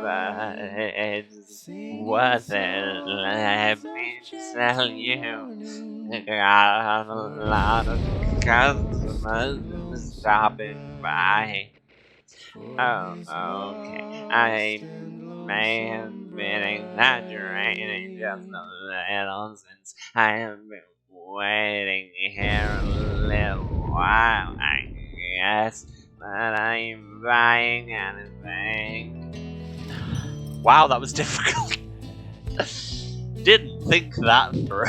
But it's worth it. Let me tell you. Got a lot of customers stopping by. Oh, okay. I may have been exaggerating just a little since I have been waiting here a little while, I guess. But I ain't buying anything. Wow, that was difficult. Didn't think that through.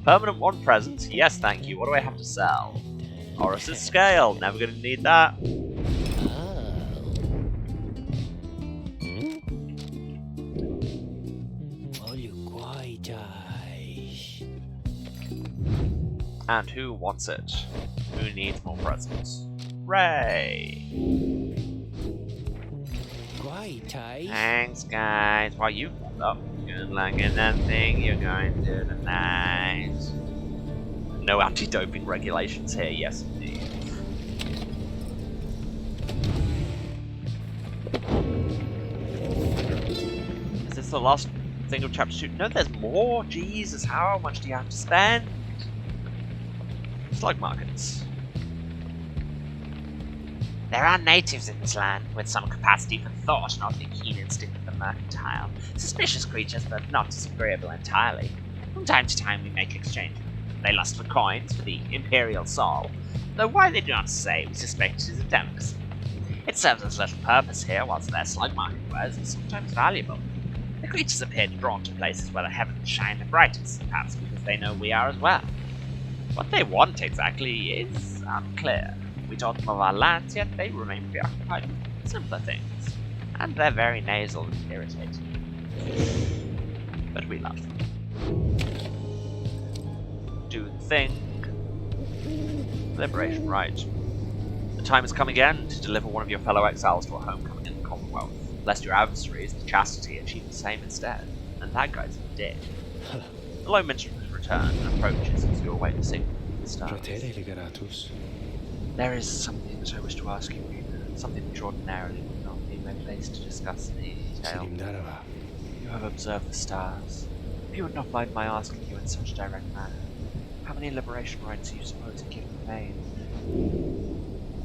Permanent 1 presents? Yes, thank you. What do I have to sell? Horus's scale. Never gonna need that. And who wants it? Who needs more presents? Ray! Thanks, guys. While you warmed up, good luck in that thing you're going to tonight. No anti-doping regulations here, yes indeed. Is this the last thing of chapter 2? No, there's more! Jesus, how much do you have to spend? Slug markets. There are natives in this land with some capacity for thought, not the keen instinct of the mercantile. Suspicious creatures, but not disagreeable entirely. From time to time we make exchange. They lust for coins, for the imperial soul, though why they do not say, we suspect it is a delicacy. It serves as little purpose here, whilst their slug market wares is sometimes valuable. The creatures appear drawn to places where the heavens shine the brightest, perhaps because they know we are as well. What they want exactly is unclear. We taught them of our lands, yet they remain preoccupied with simpler things. And they're very nasal and irritating. But we love them. Do the thing. Liberation right. The time has come again to deliver one of your fellow exiles to a homecoming in the Commonwealth, lest your adversaries, the Chastity, achieve the same instead. And that guy's dead. The low minstrel's return and approaches as you await the signal from the stars. There is something that I wish to ask you, something which ordinarily would not be my place to discuss in detail. You have observed the stars. If you would not mind my asking you in such a direct manner, how many liberation rites are you supposed to give the main?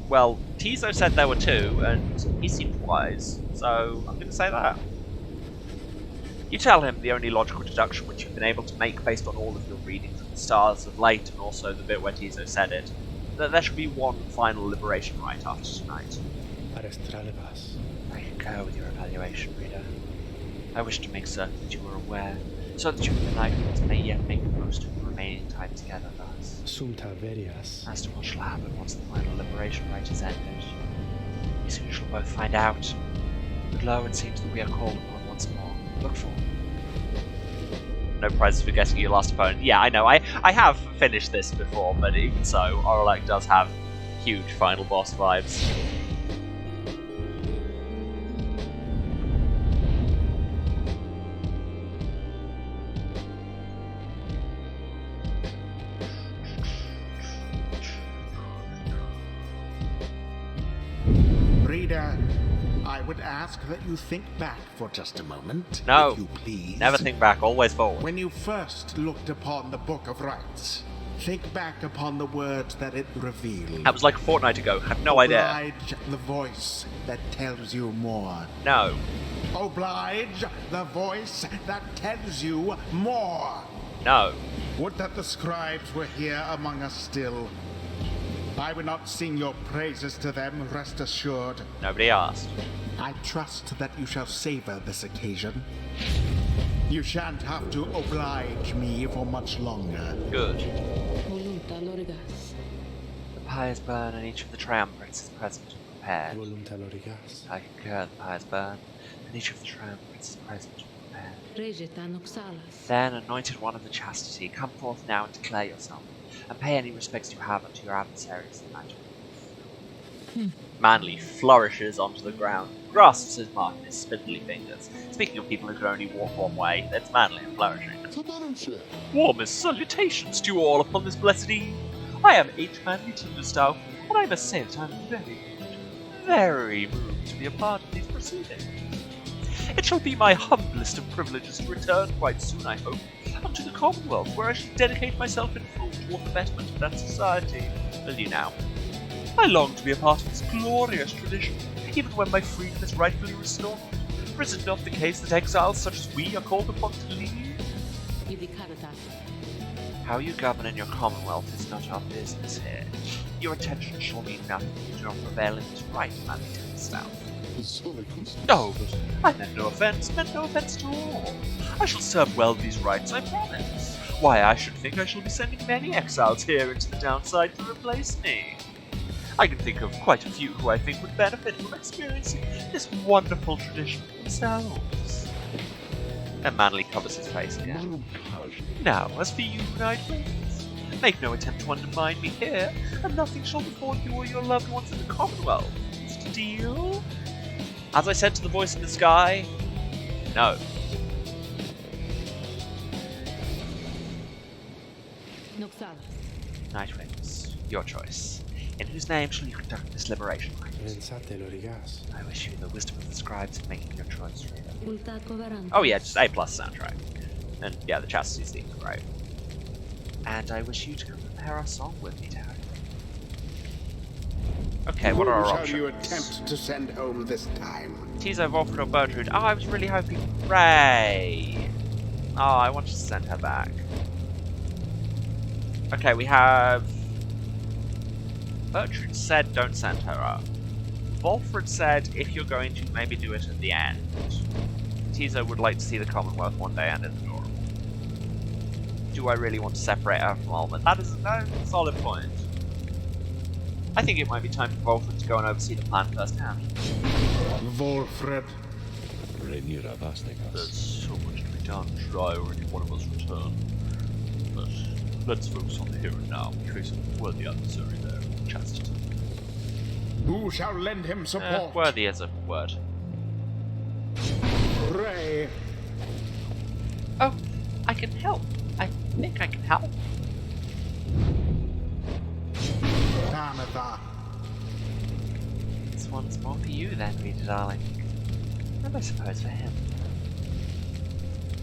Well, Tizo said there were 2, and he seemed wise, so I'm going to say that. You tell him the only logical deduction which you've been able to make based on all of your readings of the stars of late, and also the bit where Tizo said it, that there should be one final liberation rite after tonight. I can go with your evaluation, reader. I wish to make certain that you are aware, so that you and the Nightwings may yet make the most of the remaining time together thus. As to what shall happen once the final liberation rite is ended, you soon shall both find out. But lo, it seems that we are called upon once more. Look forward. No prizes for guessing your last opponent. Yeah, I know. I have finished this before, but even so, Oralek does have huge final boss vibes. would ask that you think back for just a moment, No. if you please. Never think back, always forward. When you first looked upon the Book of Rites, think back upon the words that it revealed. That was like a fortnight ago. I have no idea. Oblige the voice that tells you more. No. Oblige the voice that tells you more. No. Would that the scribes were here among us still. I would not sing your praises to them, rest assured. Nobody asked. I trust that you shall savor this occasion. You shan't have to oblige me for much longer. Good. The pyres burn and each of the triumvirates is present and prepared. Volunta lorigas. I concur, the pyres burn and each of the triumvirates is present and prepared. Then, anointed one of the chastity, come forth now and declare yourself, and pay any respects you have unto your adversaries in magic. Manly flourishes onto the ground, grasps his mark in his spindly fingers. Speaking of people who can only walk one way, that's manly and flourishing. Warmest salutations to you all upon this blessed eve. I am H. Manly Tinderstow, and I must say that I'm very moved to be a part of these proceedings. It shall be my humblest of privileges to return quite soon, I hope, unto the Commonwealth, where I shall dedicate myself in full toward the betterment of that society. Will you now? I long to be a part of this glorious tradition, even when my freedom is rightfully restored. For is it not the case that exiles such as we are called upon to lead? How you govern in your Commonwealth is not our business here. Your attention shall mean nothing if you do not prevail in this right, Manly Tinderstow. No, I meant no offence at all. I shall serve well these rights, I promise. Why, I should think I shall be sending many exiles here into the downside to replace me. I can think of quite a few who I think would benefit from experiencing this wonderful tradition themselves. And Manly covers his face again. Now, as for you, Knightlings, make no attempt to undermine me here, and nothing shall befall you or your loved ones in the Commonwealth. Is it a deal? As I said to the voice in the sky, no. Nightwings, your choice. In whose name shall you conduct this liberation rite? Pensate lorigas. I wish you the wisdom of the scribes in making your choice, Rita. Oh yeah, just A+ soundtrack. And yeah, the chastity theme is great. And I wish you to come prepare our song with me, Tarek. Okay, what are our options? Who shall you attempt to send home this time? Tizo, Volfred, or Bertrude? Oh, I was really hoping Ray. Oh, I wanted to send her back. Okay, we have... Bertrude said don't send her up. Volfred said if you're going to, maybe do it at the end. Tizo would like to see the Commonwealth one day and it's adorable. Do I really want to separate her from Almond? That is a solid point. I think it might be time for Volfred to go and oversee the plan firsthand. Volfred. There's so much to be done should I or any one of us return. But let's focus on the here and now in case of a worthy adversary there in chastity. Who shall lend him support? Worthy is a word. Ray. Oh, I can help. I think I can help. Tamatha. This one's more for you then, Rita darling. And I suppose for him.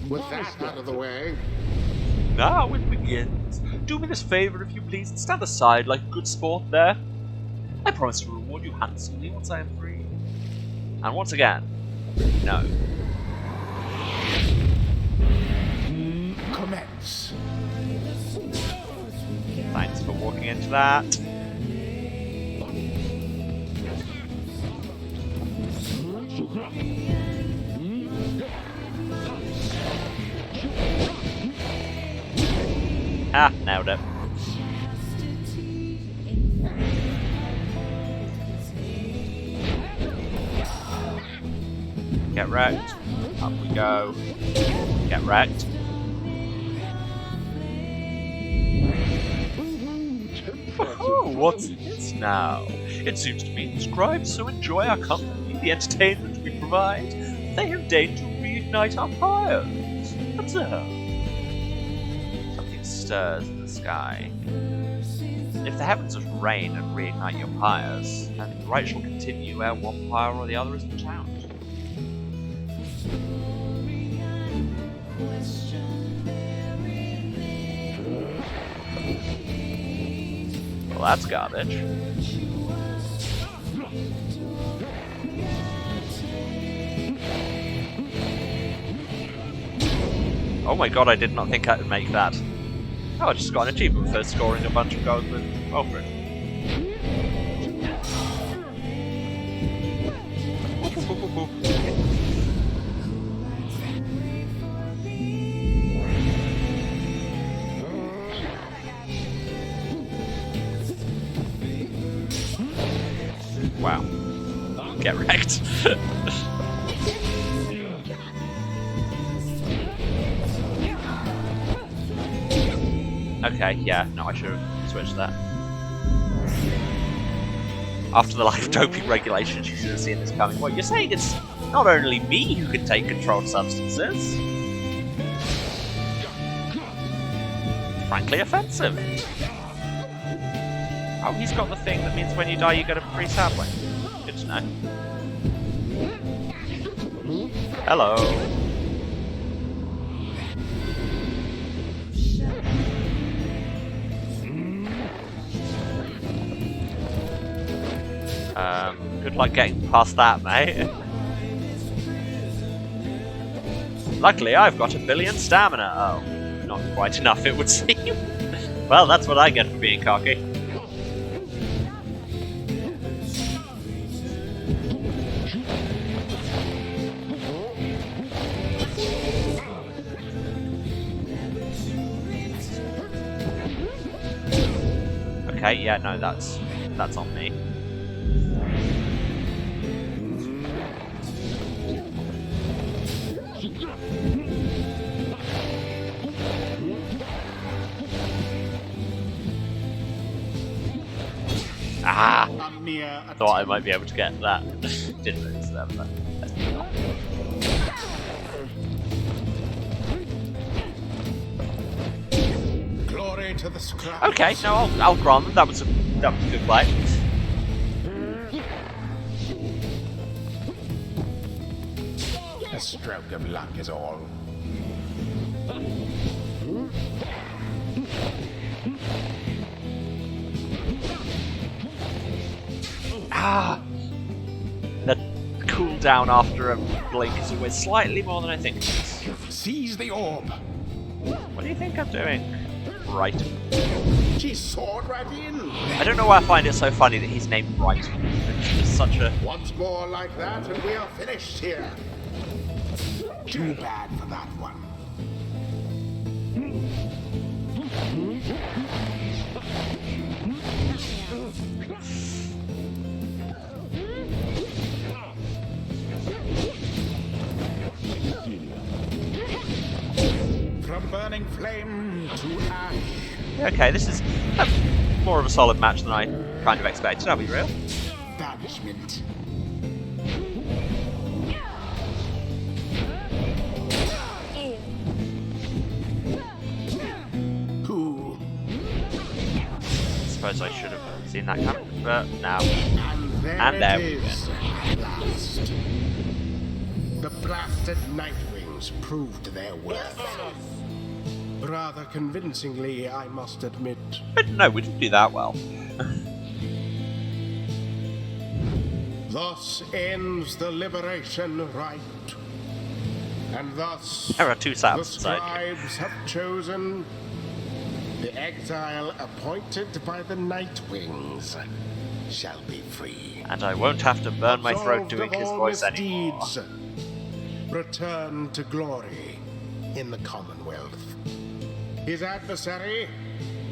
With that out of the way. Now it begins. Do me this favor if you please and stand aside like a good sport there. I promise to reward you handsomely once I am free. And once again, no. Commence. Thanks for walking into that. Ah, nailed it. Get wrecked. Up we go. Get wrecked. Oh, what's this now? It seems to me the scribes so enjoy our company, the entertainment we provide, they have deigned to reignite our pyres. Observe. Something stirs in the sky. If the heavens just rain and reignite your pyres, then the right shall continue ere one pyre or the other is put out. Well, that's garbage. Oh my god, I did not think I would make that. Oh, I just got an achievement for scoring a bunch of goals with Alfred. Wow. Get wrecked. Okay, yeah, no, I should have switched that. After the life doping regulations, you should have seen this coming. What, you're saying it's not only me who can take controlled substances? Frankly offensive. Oh, he's got the thing that means when you die you get a free sapling. Good to know. Hello. Good luck getting past that, mate. Luckily, I've got 1 billion stamina. Oh, not quite enough, it would seem. Well, that's what I get for being cocky. Okay, yeah, no, that's on me. Ah! Thought I might be able to get that. Didn't notice that, but let's move on. Glory to the scribes. Okay, no, I'll grant them. That was a good play. A stroke of luck is all. Ah! The cooldown after a blink is always slightly more than I think it is. Seize the orb. What do you think I'm doing? Right. She soared right in. I don't know why I find it so funny that he's named Right. It's just such a... Once more like that, and we are finished here. Too bad for that one. From burning flame to ash. Okay, this is more of a solid match than I kind of expected, I'll be real. Banishment. Who? I suppose I should have seen that coming, but now. And there we it is, at last. The blasted Nightwings proved their worth. Rather convincingly, I must admit. But no, we didn't do that well. Thus ends the liberation rite. And thus There are two the Saps inside you. scribes have chosen the exile appointed by the Nightwings shall be free. And I won't have to burn my throat Absolved doing of his all voice anymore. misdeeds, return to glory in the Commonwealth. His adversary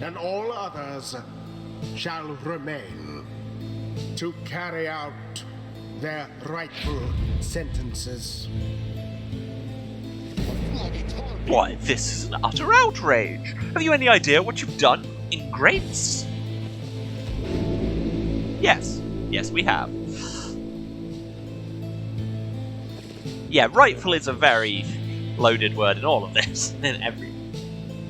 and all others shall remain to carry out their rightful sentences. Why, this is an utter outrage! Have you any idea what you've done in Grace? Yes. Yes, we have. Yeah, rightful is a very loaded word in all of this. In every...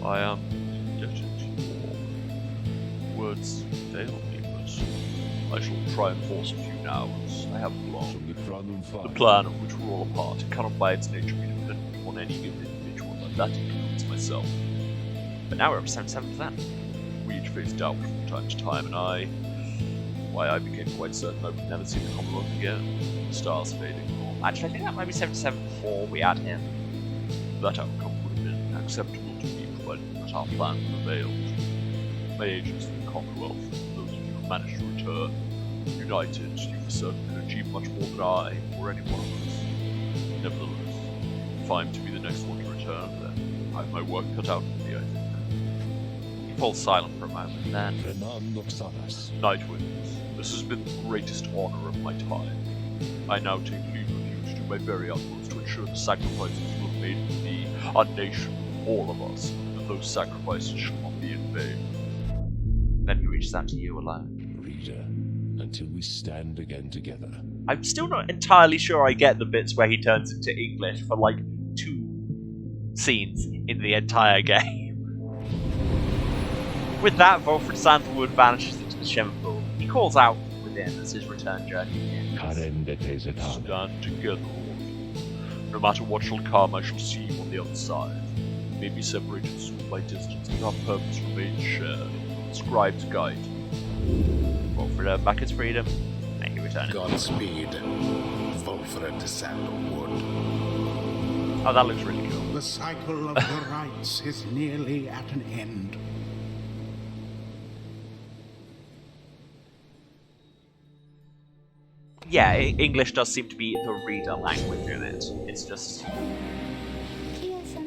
I am indebted to your word words fail me, but I shall try and force a few now, as I have long. The plan of which we're all a part cannot by its nature be dependent upon any given individual, and that includes myself. But now we're up to 77%. We each face doubt from time to time, and I became quite certain I would never see the Commonwealth again. The stars fading. Actually, I think that might be 77 before we add him. That outcome would have been acceptable to me, provided that our plan prevailed. My agents in the Commonwealth, those of you who managed to return, united, you for certain could achieve much more than I, or any one of us. Nevertheless, if I'm to be the next one to return, then I have my work cut out for me, I think. He falls silent for a moment, then... Night Winds, this has been the greatest honor of my time. I now take leave of you to do my very utmost to ensure the sacrifices you have made for me, our nation, all of us, that those sacrifices shall not be in vain. Then he reaches out to you alone. Reader, until we stand again together. I'm still not entirely sure I get the bits where he turns into English for like 2 scenes in the entire game. With that, Volfred Sandalwood vanishes into the Shimmer Pool. He calls out within as his return journey begins. Stand together, all of you. No matter what shall come, I shall see you on the other side. We may be separated soon by distance, but our purpose remains shared. Scribe's guide. Volfred back his freedom. May he return. Godspeed, Volfred Sandalwood. Oh, that looks really cool. The cycle of the rites is nearly at an end. Yeah, English does seem to be the reader language in it. It's just...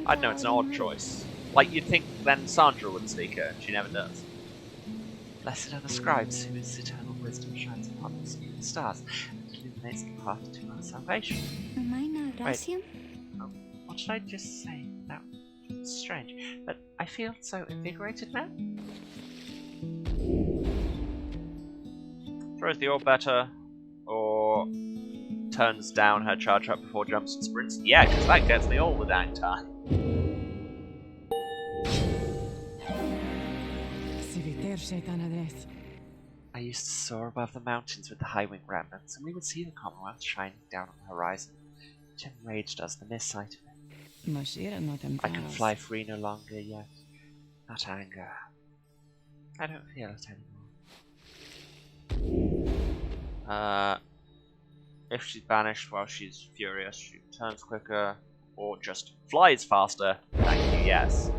I don't know, it's an odd choice. Like, you'd think then Sandra would speak it, and she never does. Blessed are the scribes whose eternal wisdom shines upon the skin of the stars and illuminates the path to our salvation. Wait, oh, what should I just say? That was strange, but I feel so invigorated now. Throws the orb better, or turns down her charge up before jumps and sprints. Yeah, because that gets me all the dang time. I used to soar above the mountains with the high-wing remnants, and we would see the Commonwealth shining down on the horizon, which enraged us, the mere sight of it. I can fly free no longer, yet not anger. I don't feel it anymore. If she's banished while she's furious, she turns quicker, or just flies faster. Thank you, yes.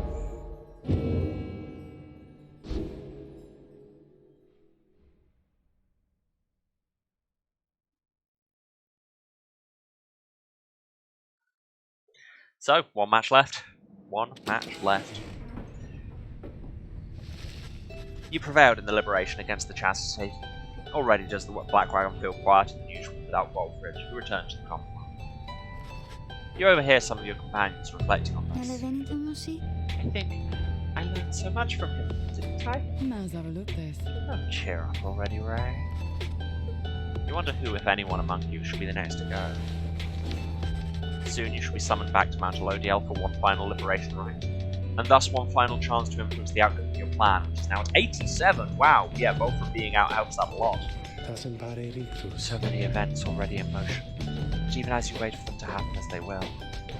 So, one match left. You prevailed in the liberation against the chastity. Already does the Black Wagon feel quieter than usual without Volfred, who returns to the Commonwealth. You overhear some of your companions reflecting on this. I think I learned so much from him, didn't I? Oh, cheer up already, Ray. You wonder who, if anyone among you, should be the next to go. Soon you shall be summoned back to Mount Elodiel for one final liberation rite, and thus one final chance to influence the outcome of your plan, which is now at 87! Wow, yeah, both from being out helps that a lot. So many events already in motion, but even as you wait for them to happen as they will,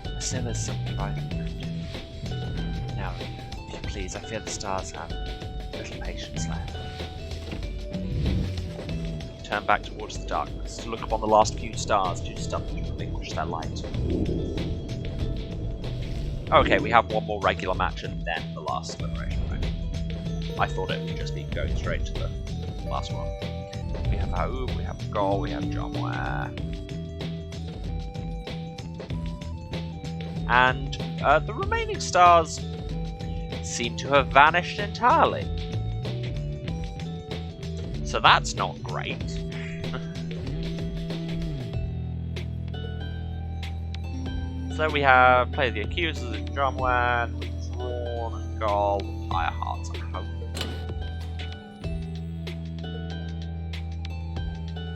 there still is something I can do. Now, if you please, I fear the stars have little patience left. Turn back towards the darkness to look upon the last few stars due to stuff to relinquish their light. Okay, we have one more regular match and then the last liberation match. I thought it would just be going straight to the last one. We have Haub, we have Gol, we have John Ware. And the remaining stars seem to have vanished entirely. So that's not great. So we have Play the Accusers and Drumwan, Withdrawn and Gol, Pyre Hearts and Hope.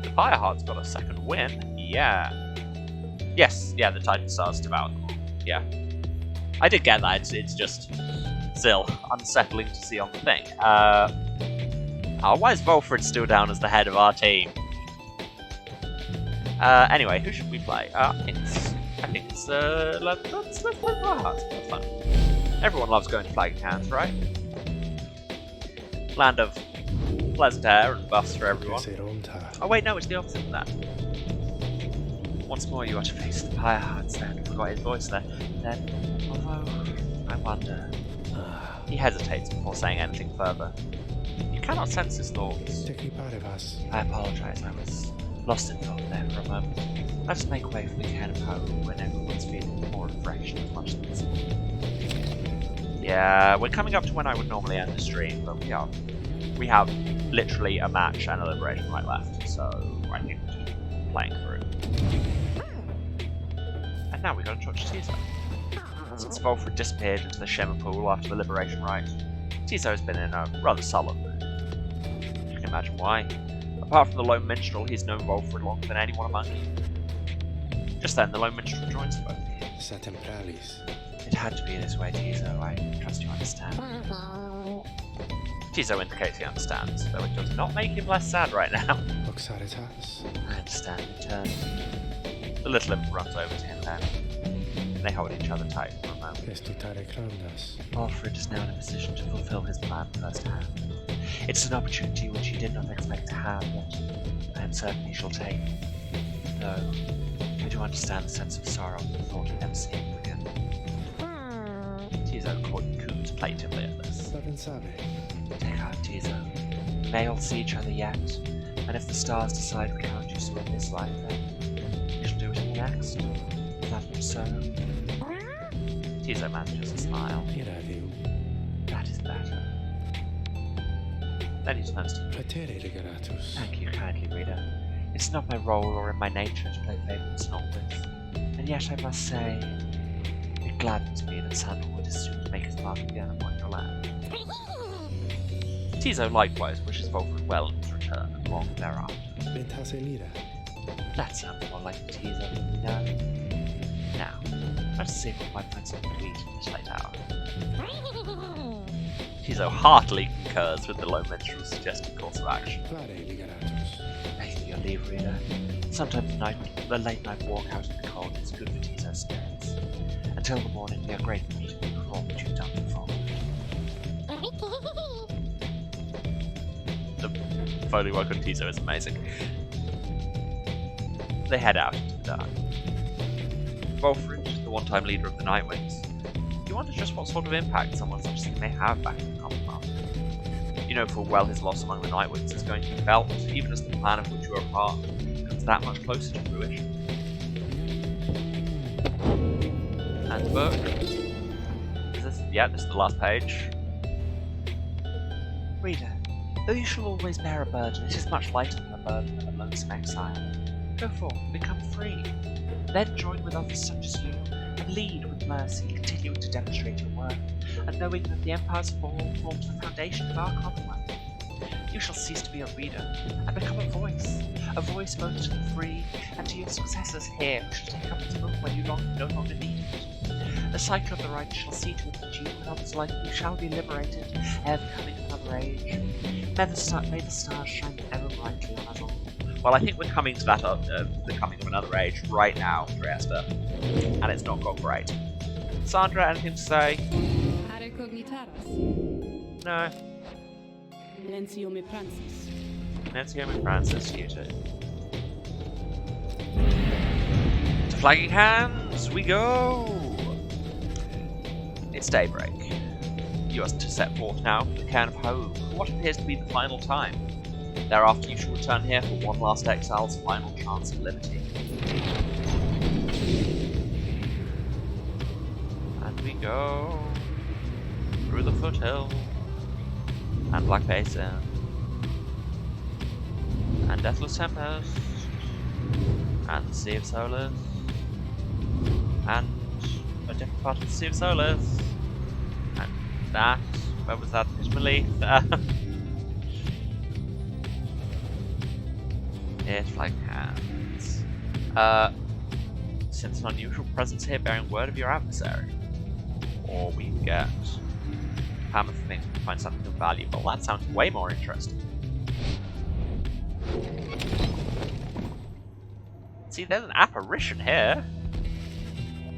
The Pyre Hearts got a second win. Yeah. Yes, yeah, the Titan Stars devoured them all. Yeah. I did get that, it's just still unsettling to see on the thing. Oh, why is Volfred still down as the head of our team? Anyway, who should we play? I think it's let's play Pyre. It's fun. Everyone loves going to flagging hands, right? Land of pleasant air and buffs for everyone. Oh wait, no, it's the opposite of that. Once more you are to face the Pyre hearts then. I forgot his voice there. Then, although, I wonder... He hesitates before saying anything further. You cannot sense his thoughts. I apologize, I was lost in thought there for a moment. Let us make way for the can of hope when everyone's feeling more refreshed as much as Yeah, we're coming up to when I would normally end the stream, but we have literally a match and a liberation right left, so I think playing through. And now we got to touch Tizo. Since Volfred disappeared into the Shimmer Pool after the liberation rite, Tizo has been in a rather sullen mood. You can imagine why. Apart from the Lone Minstrel, he's known Volfred longer than anyone among you. Just then, the Lone Minstrel joins both. It had to be this way, Tizo. I trust you understand. Tizo indicates he understands, though it does not make him less sad right now. I understand in turn. The little imp runs over to him then. They hold each other tight for a moment. Volfred is now in a position to fulfill his plan firsthand. It's an opportunity which he did not expect to have, yet I am certain he shall take. Though, I do understand the sense of sorrow at the thought of them seeing him again. Tizo cooed plaintively at this. Take heart, Tizo. We may all see each other yet, and if the stars decide we can't do so in this life, then we shall do it in the next. Is that not so? Tizo manages to smile. That is better. Then he turns to me. Thank you kindly, reader. It's not my role or in my nature to play favourites in all this, and yet I must say, it gladdens me that Sandalwood is soon to make his mark again upon your land. Tizo likewise wishes Volfred well in his return and long thereafter. That sounds more like Tizo, no? Now, let us see if we might find something to eat in this late hour. Tizo heartily concurs with the Lone Minstrel's suggested course of action. Thank you, your leave, reader. Sometimes the late night walk out in the cold is good for Tizo's spirits. Until the morning, we are grateful to you for all that you've done before. The Foley work on Tizo is amazing. They head out into the dark. Volfred, the one-time leader of the Nightwings, you wonder just what sort of impact someone such as he may have back in the Commonwealth. You know full well his loss among the Nightwings is going to be felt, even as the plan of which you are a part comes that much closer to fruition. And the book. Is this? Yeah, this is the last page. Reader, though you shall always bear a burden, it is much lighter than the burden of a lonesome exile. Go forth and become free. Then join with others such as you, and lead with mercy, continuing to demonstrate your worth, and knowing that the Empire's fall forms the foundation of our Commonwealth. You shall cease to be a reader, and become a voice both to the free, and to your successors here, who shall take up this book when you no longer need it. The cycle of the right shall see to it that you and others like you shall be liberated, ere becoming another age. May the stars shine ever brightly on us all. Well, I think we're coming to that the coming of another age right now, Triesta, and it's not gone great. Sandra, anything to say? No. Lencio me Francis. Lencio me Francis, you too. To flagging hands we go! It's daybreak. You are to set forth now for the Cairn of Hope, for what appears to be the final time. Thereafter you shall return here for one last exile's final chance of liberty. And we go through the foothill, and Black Basin, and Deathless Tempest, and the Sea of Solace, and a different part of the Sea of Solace, and that, where was that? Ishmaelith. It's flagging hands. Since an unusual presence here bearing word of your adversary. Or we can get Hammer for things to find something valuable. That sounds way more interesting. See, there's an apparition here.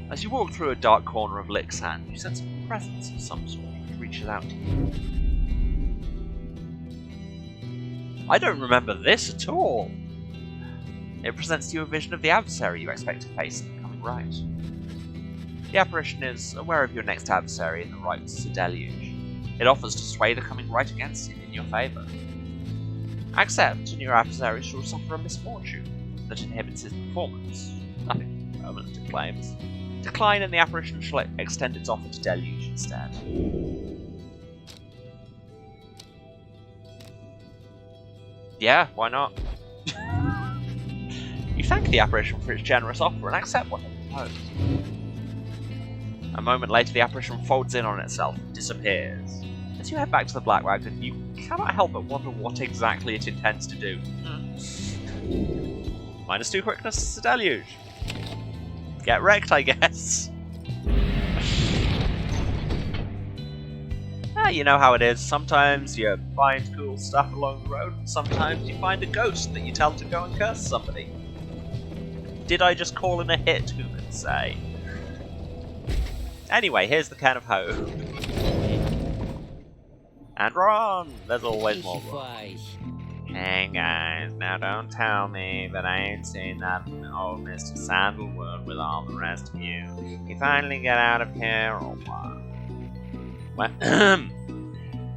As you walk through a dark corner of Lixand, you sense a presence of some sort which reaches out to you. I don't remember this at all. It presents to you a vision of the adversary you expect to face in the coming right. The apparition is aware of your next adversary in the right's deluge. It offers to sway the coming right against him in your favour. Accept, and your adversary shall suffer a misfortune that inhibits his performance. Nothing permanent, it claims. Decline, and the apparition shall extend its offer to deluge instead. Yeah, why not? You thank the apparition for its generous offer and accept what it proposed. A moment later, the apparition folds in on itself and disappears. As you head back to the Black Wagon, you cannot help but wonder what exactly it intends to do. -2 quickness to deluge. Get wrecked, I guess. You know how it is. Sometimes you find cool stuff along the road, and sometimes you find a ghost that you tell to go and curse somebody. Did I just call in a hit? Who can say? Anyway, here's the can of hope. And run! There's always more run. Hey guys, now don't tell me that I ain't seen that old Mr. Sandalwood with all the rest of you. You finally get out of here or what?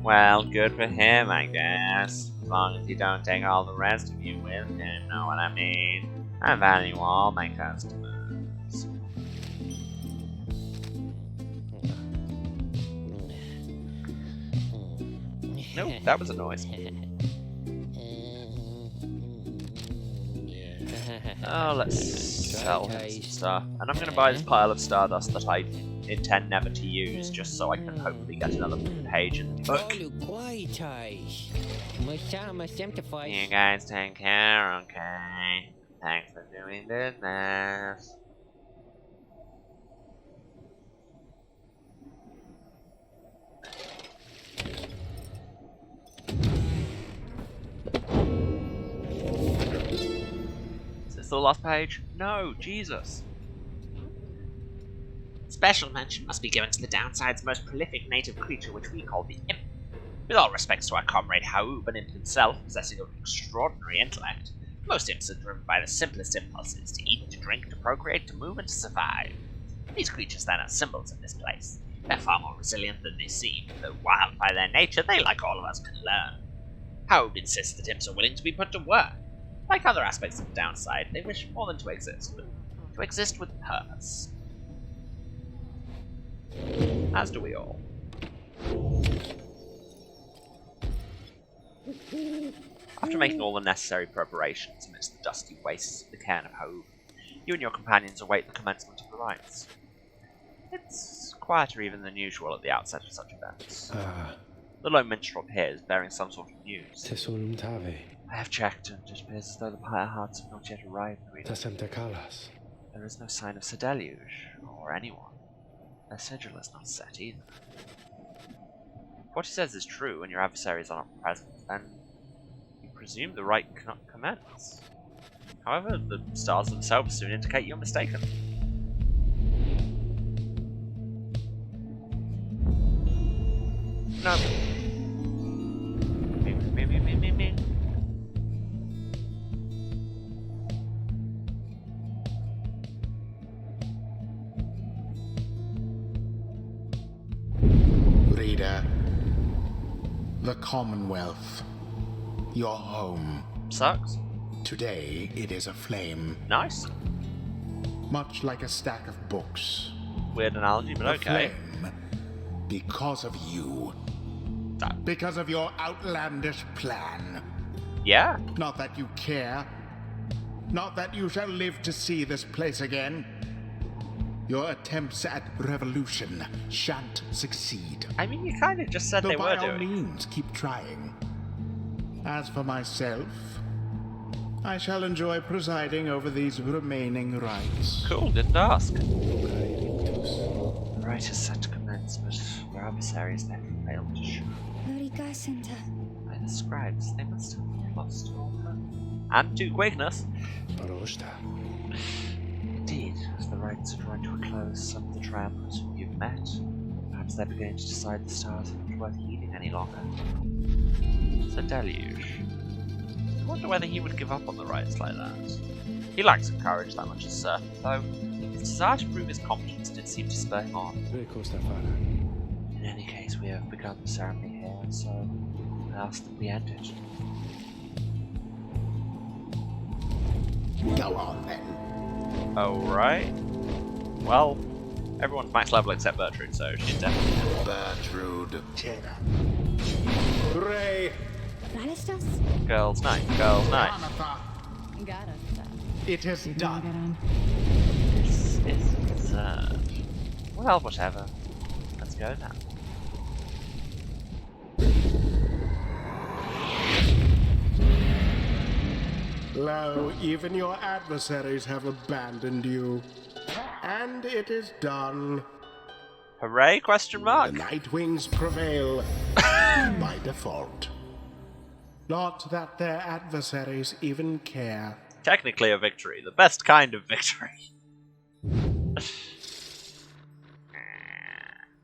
Well, good for him, I guess. As long as you don't take all the rest of you with him, know what I mean? I value all my customers. Nope, that was a noise. Oh, let's sell him some stuff. And I'm going to buy this pile of stardust that I intend never to use, just so I can hopefully get another page in the book. You guys take care, okay? Thanks for doing business. Is this the last page? No, Jesus. Special mention must be given to the downside's most prolific native creature, which we call the Imp. With all respects to our comrade Haub, an imp himself, possessing of extraordinary intellect, most imps are driven by the simplest impulses: to eat, to drink, to procreate, to move, and to survive. These creatures then are symbols of this place. They're far more resilient than they seem, though wild by their nature, they, like all of us, can learn. Haub insists that imps are willing to be put to work. Like other aspects of the downside, they wish more than to exist, but to exist with purpose. As do we all. After making all the necessary preparations amidst the dusty wastes of the cairn of Haub, you and your companions await the commencement of the rites. It's quieter even than usual at the outset of such events. The lone minstrel appears, bearing some sort of news. I have checked, and it appears as though the Pyre hearts have not yet arrived. There is no sign of Sir Deluge, or anyone. Their sigil is not set either. If what he says is true, and your adversaries are not present, then you presume the rite cannot commence. However, the stars themselves soon indicate you're mistaken. No. Me. Reader, the Commonwealth, your home. Sucks. Today it is aflame. Nice. Much like a stack of books. Weird analogy, but okay. Aflame because of you. Because of your outlandish plan. Yeah. Not that you care. Not that you shall live to see this place again. Your attempts at revolution shan't succeed. I mean, you kind of just said they were doing. By all means, keep trying. As for myself, I shall enjoy presiding over these remaining rites. Cool, didn't ask. The rite is set to commence, but your adversaries never failed to show. By the scribes, they must have lost all hope. And 2 quickness. Indeed, as the rites are drawing to a close, some of the triumphants whom you've met, perhaps they're beginning to decide the stars aren't worth heeding any longer. It's a deluge. I wonder whether he would give up on the rites like that. He lacks courage, that much is certain, though his desire to prove his competence did seem to spur him on. In any case, we have begun the ceremony here, so I ask that we end it. Go on, then. Alright. Well, everyone's max level except Bertrude, so she's definitely... Bertrude. Ray. Girls' night, girls' night. It is done. It's well, whatever. Let's go now. Lo, even your adversaries have abandoned you. And it is done. Hooray, question mark? The Nightwings prevail by default. Not that their adversaries even care. Technically a victory. The best kind of victory.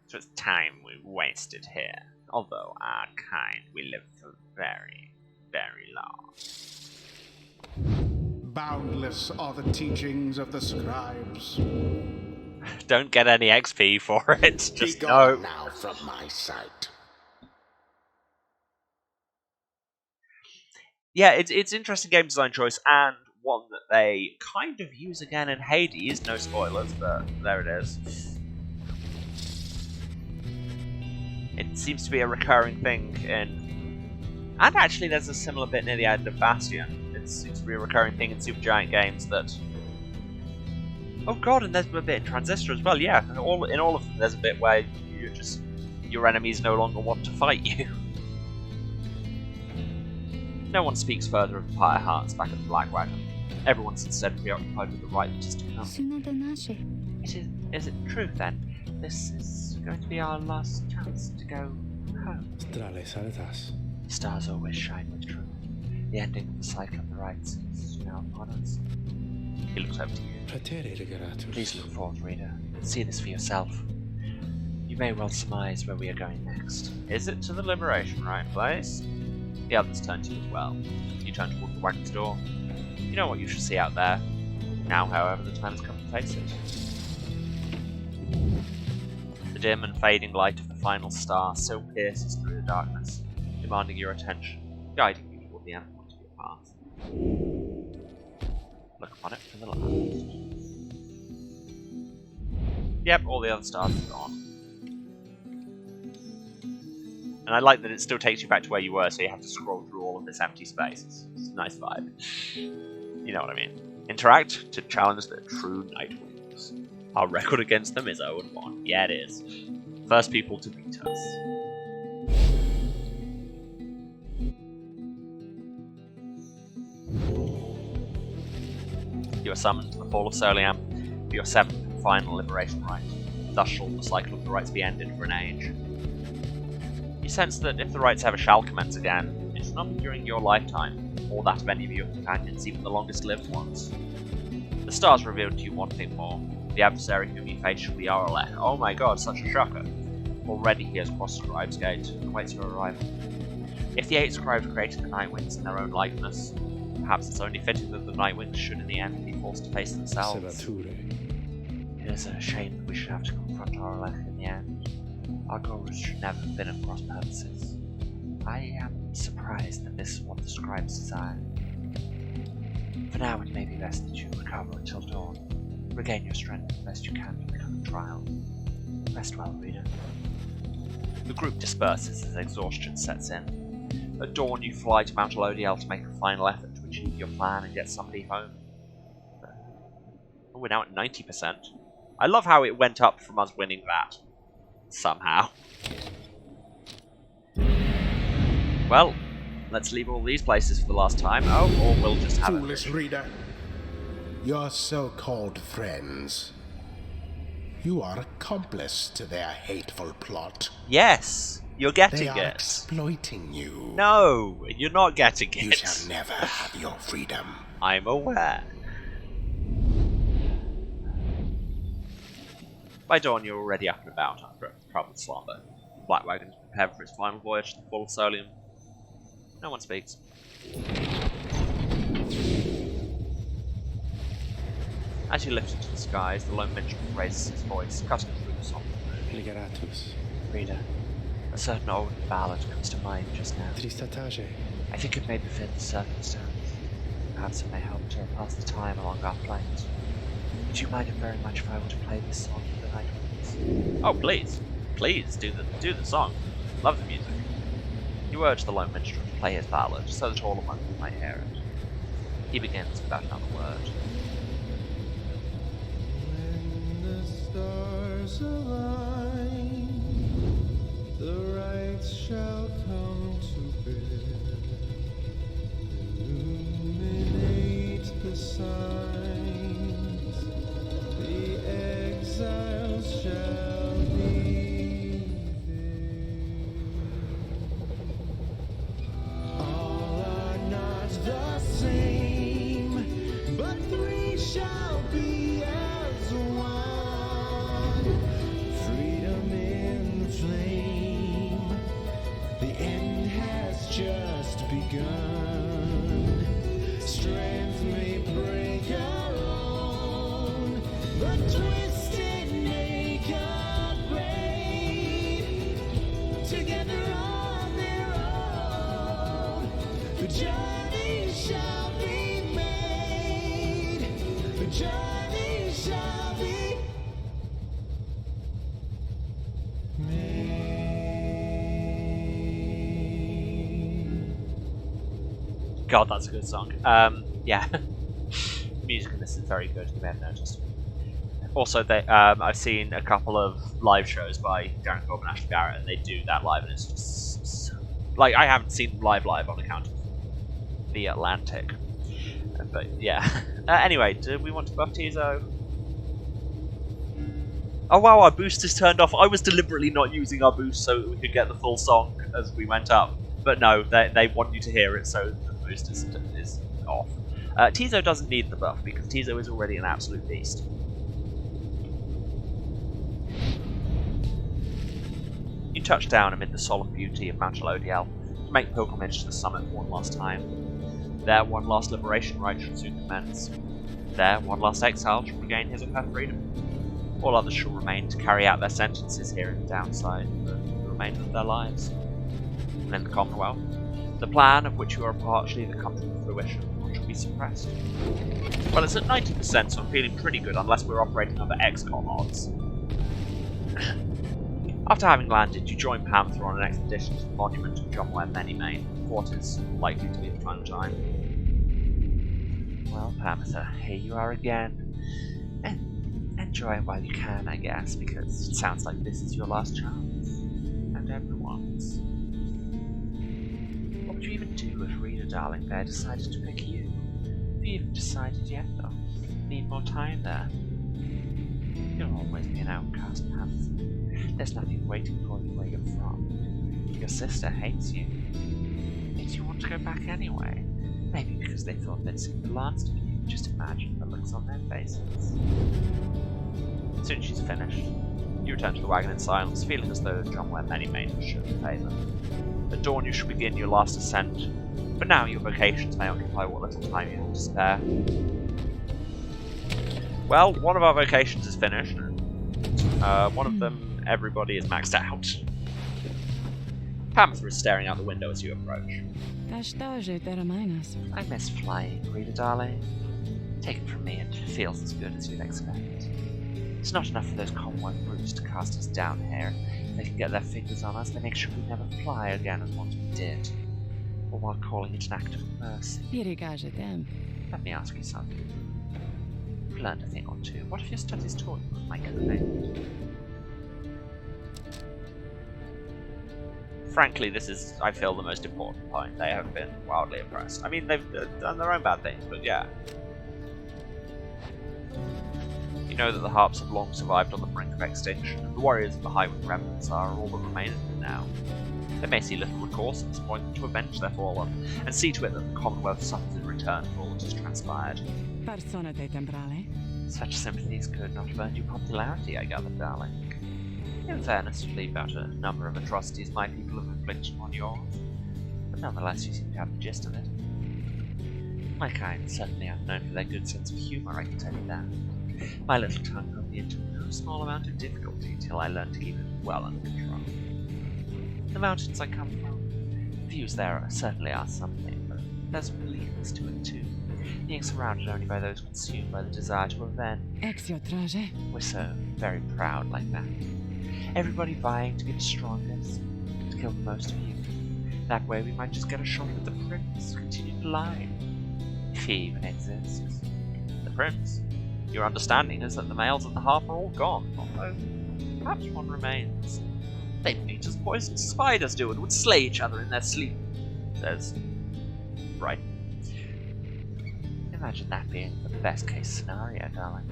So it's time we wasted here. Although our kind we live for very, very long. Boundless are the teachings of the scribes. Don't get any XP for it. Just Be no. gone now from my sight. Yeah, it's interesting game design choice, and one that they kind of use again in Hades. No spoilers, but there it is. It seems to be a recurring thing in... And actually there's a similar bit near the end of Bastion. It seems to be a recurring thing in Supergiant games that... Oh god, and there's a bit in Transistor as well, yeah. In all of them there's a bit where you just... your enemies no longer want to fight you. No one speaks further of the Pyre hearts back at the Black Wagon. Everyone's instead preoccupied with the rite that is to come. Is it true then? This is going to be our last chance to go home. The stars always shine with truth. The ending of the cycle of the rites is now upon us. He looks over to you. Please look forth, reader. See this for yourself. You may well surmise where we are going next. Is it to the Liberation Rite place? The others turn to you as well. You turn toward the wagon's door. You know what you should see out there. Now, however, the time has come to face it. The dim and fading light of the final star so pierces through the darkness, demanding your attention, guiding you toward the end point of your path. Look upon it from the left. Yep, all the other stars are gone. And I like that it still takes you back to where you were, so you have to scroll through all of this empty space. It's a nice vibe. You know what I mean. Interact to challenge the true Nightwings. Our record against them is 0-1. Yeah, it is. First people to beat us. You are summoned to the Hall of Soliam for your 7th and final liberation rite. Thus shall the cycle of the rites be ended for an age. You sense that if the rites ever shall commence again, it shall not be during your lifetime, or that of any of your companions, even the longest lived ones. The stars revealed to you one thing more. The adversary whom you face shall be Aralek. Oh my god, such a shocker. Already he has crossed the Scribe's Gate and awaits your arrival. If the 8 scribes created the Nightwings in their own likeness, perhaps it's only fitting that the Nightwings should in the end be forced to face themselves. It is a shame that we should have to confront Aralek in the end. Our goals should never have been at cross purposes. I am surprised that this is what the scribes desire. For now, it may be best that you recover until dawn. Regain your strength as best you can for the coming trial. Rest well, reader. The group disperses as exhaustion sets in. At dawn, you fly to Mount Elodiel to make a final effort to achieve your plan and get somebody home. Oh, we're now at 90%. I love how it went up from us winning that. Somehow. Well, let's leave all these places for the last time. Oh, or we'll just have Foolish reader. Your so-called friends. You are accomplice to their hateful plot. Yes, you're getting They are it. exploiting you. No, you're not getting it. You shall never have your freedom. I'm aware. By dawn, you're already up and about after a troubled slumber. The Black Wagon's prepared for its final voyage to the full Solium. No one speaks. As you lift into the skies, the lone minstrel raises his voice, cutting through the song. Ligeratus. Reader, a certain old ballad comes to mind just now. Tristatage. I think it may befit the circumstance. Perhaps it may help to pass the time along our flight. Would you mind it very much if I were to play this song for the night winds? Oh, please. Please, do the song. Love the music. You urge the lone minstrel to play his ballad, so that all among you might hear it. He begins without another word. When the stars align, the right shall come to bear. Illuminate the signs, the exiles shall be there. All are not the same, but three shall be as one. Freedom in the flame, the end has just begun. Strength may break our own, but twisted make our great. Together on their own, the journey shall be made. The journey shall be made. God, that's a good song. Yeah. Music in this is very good, you may have noticed. Also, I've seen a couple of live shows by Darren Corbin and Ashley Barrett, and they do that live, and it's just so, like, I haven't seen them live on account of the Atlantic. But yeah. Anyway, do we want to buff Tizo? Oh wow, our boost is turned off. I was deliberately not using our boost so that we could get the full song as we went up. But no, they want you to hear it, so the boost is off. Tizo doesn't need the buff because Tizo is already an absolute beast. You touch down amid the solemn beauty of Mount Elodiel to make pilgrimage to the summit one last time. There, one last liberation rite should soon commence. There, one last exile shall regain his or her freedom. All others shall remain to carry out their sentences here in the downside for the remainder of their lives. And in the Commonwealth, the plan of which you are a part shall either come to fruition or shall be suppressed. Well, it's at 90%, so I'm feeling pretty good unless we're operating under XCOM odds. After having landed, you join Panther on an expedition to the monument of John Ware Many-Mane, what is likely to be the final time. Well, Panther, here you are again. Enjoy it while you can, I guess, because it sounds like this is your last chance. And everyone's. What would you even do if Rita Darling Bear decided to pick you? Have you even decided yet, though? Need more time there. You'll always be an outcast, Panther. There's nothing waiting for you where you're from. Your sister hates you. Makes you want to go back anyway. Maybe because they thought they'd seen the last of you. Just imagine the looks on their faces. As soon as she's finished, you return to the wagon in silence, feeling as though John Ware Many-Mane should favour. At dawn you shall begin your last ascent. For now your vocations may occupy what little time you have to spare. Well, one of our vocations is finished. One of them, everybody is maxed out. Panther is staring out the window as you approach. I miss flying, Rita Darling. Take it from me, it feels as good as you'd expect. It's not enough for those Commonwealth brutes to cast us down here. If they can get their fingers on us, they make sure we never fly again as once we did. Or while calling it an act of mercy. Let me ask you something. You've learned a thing or two. What have your studies taught you, my co-mate? Frankly, this is, I feel, the most important point. They have been wildly oppressed. I mean, they've done their own bad things, but yeah. You know that the harps have long survived on the brink of extinction, and the warriors of the Highwind remnants are all that remain of them now. They may see little recourse at this point to avenge their fallen, and see to it that the Commonwealth suffers in return for all that has transpired. Such sympathies could not have earned you popularity, I gather, darling. In fairness, you leave out a number of atrocities my people have inflicted on yours, but nonetheless you seem to have the gist of it. My kind certainly aren't known for their good sense of humour, I can tell you that. My little tongue got me into no small amount of difficulty till I learned to keep it well under control. The mountains I come from, views there certainly are something, but there's a reliefness to it too, being surrounded only by those consumed by the desire to avenge. We're so very proud like that. Everybody vying to be the strongest, to kill the most of you. That way we might just get a shot at the prince, continued line. If he even exists. The prince? Your understanding is that the males at the harp are all gone, although perhaps one remains. They meet as poisoned spiders do and would slay each other in their sleep. Says. Right. Imagine that being the best case scenario, darling.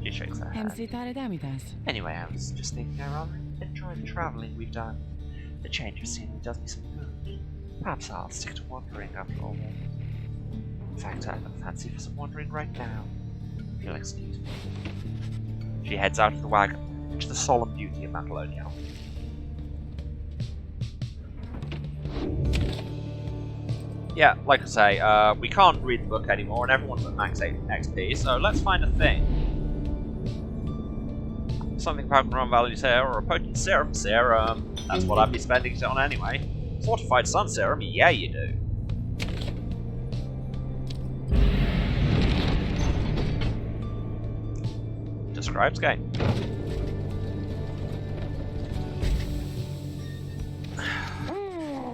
She shakes her head. Anyway, I was just thinking I rather enjoy the travelling we've done. The change of scenery does me some good. Perhaps I'll stick to wandering after all. In fact, I have a fancy for some wandering right now. If you'll excuse me. She heads out of the wagon to the solemn beauty of Matalonia. Yeah, like I say, we can't read the book anymore, and everyone's at max XP, so let's find a thing. Something potent on value serum, or a potent serum. That's what I'd be spending it on anyway. Fortified sun serum, yeah you do. Describes game.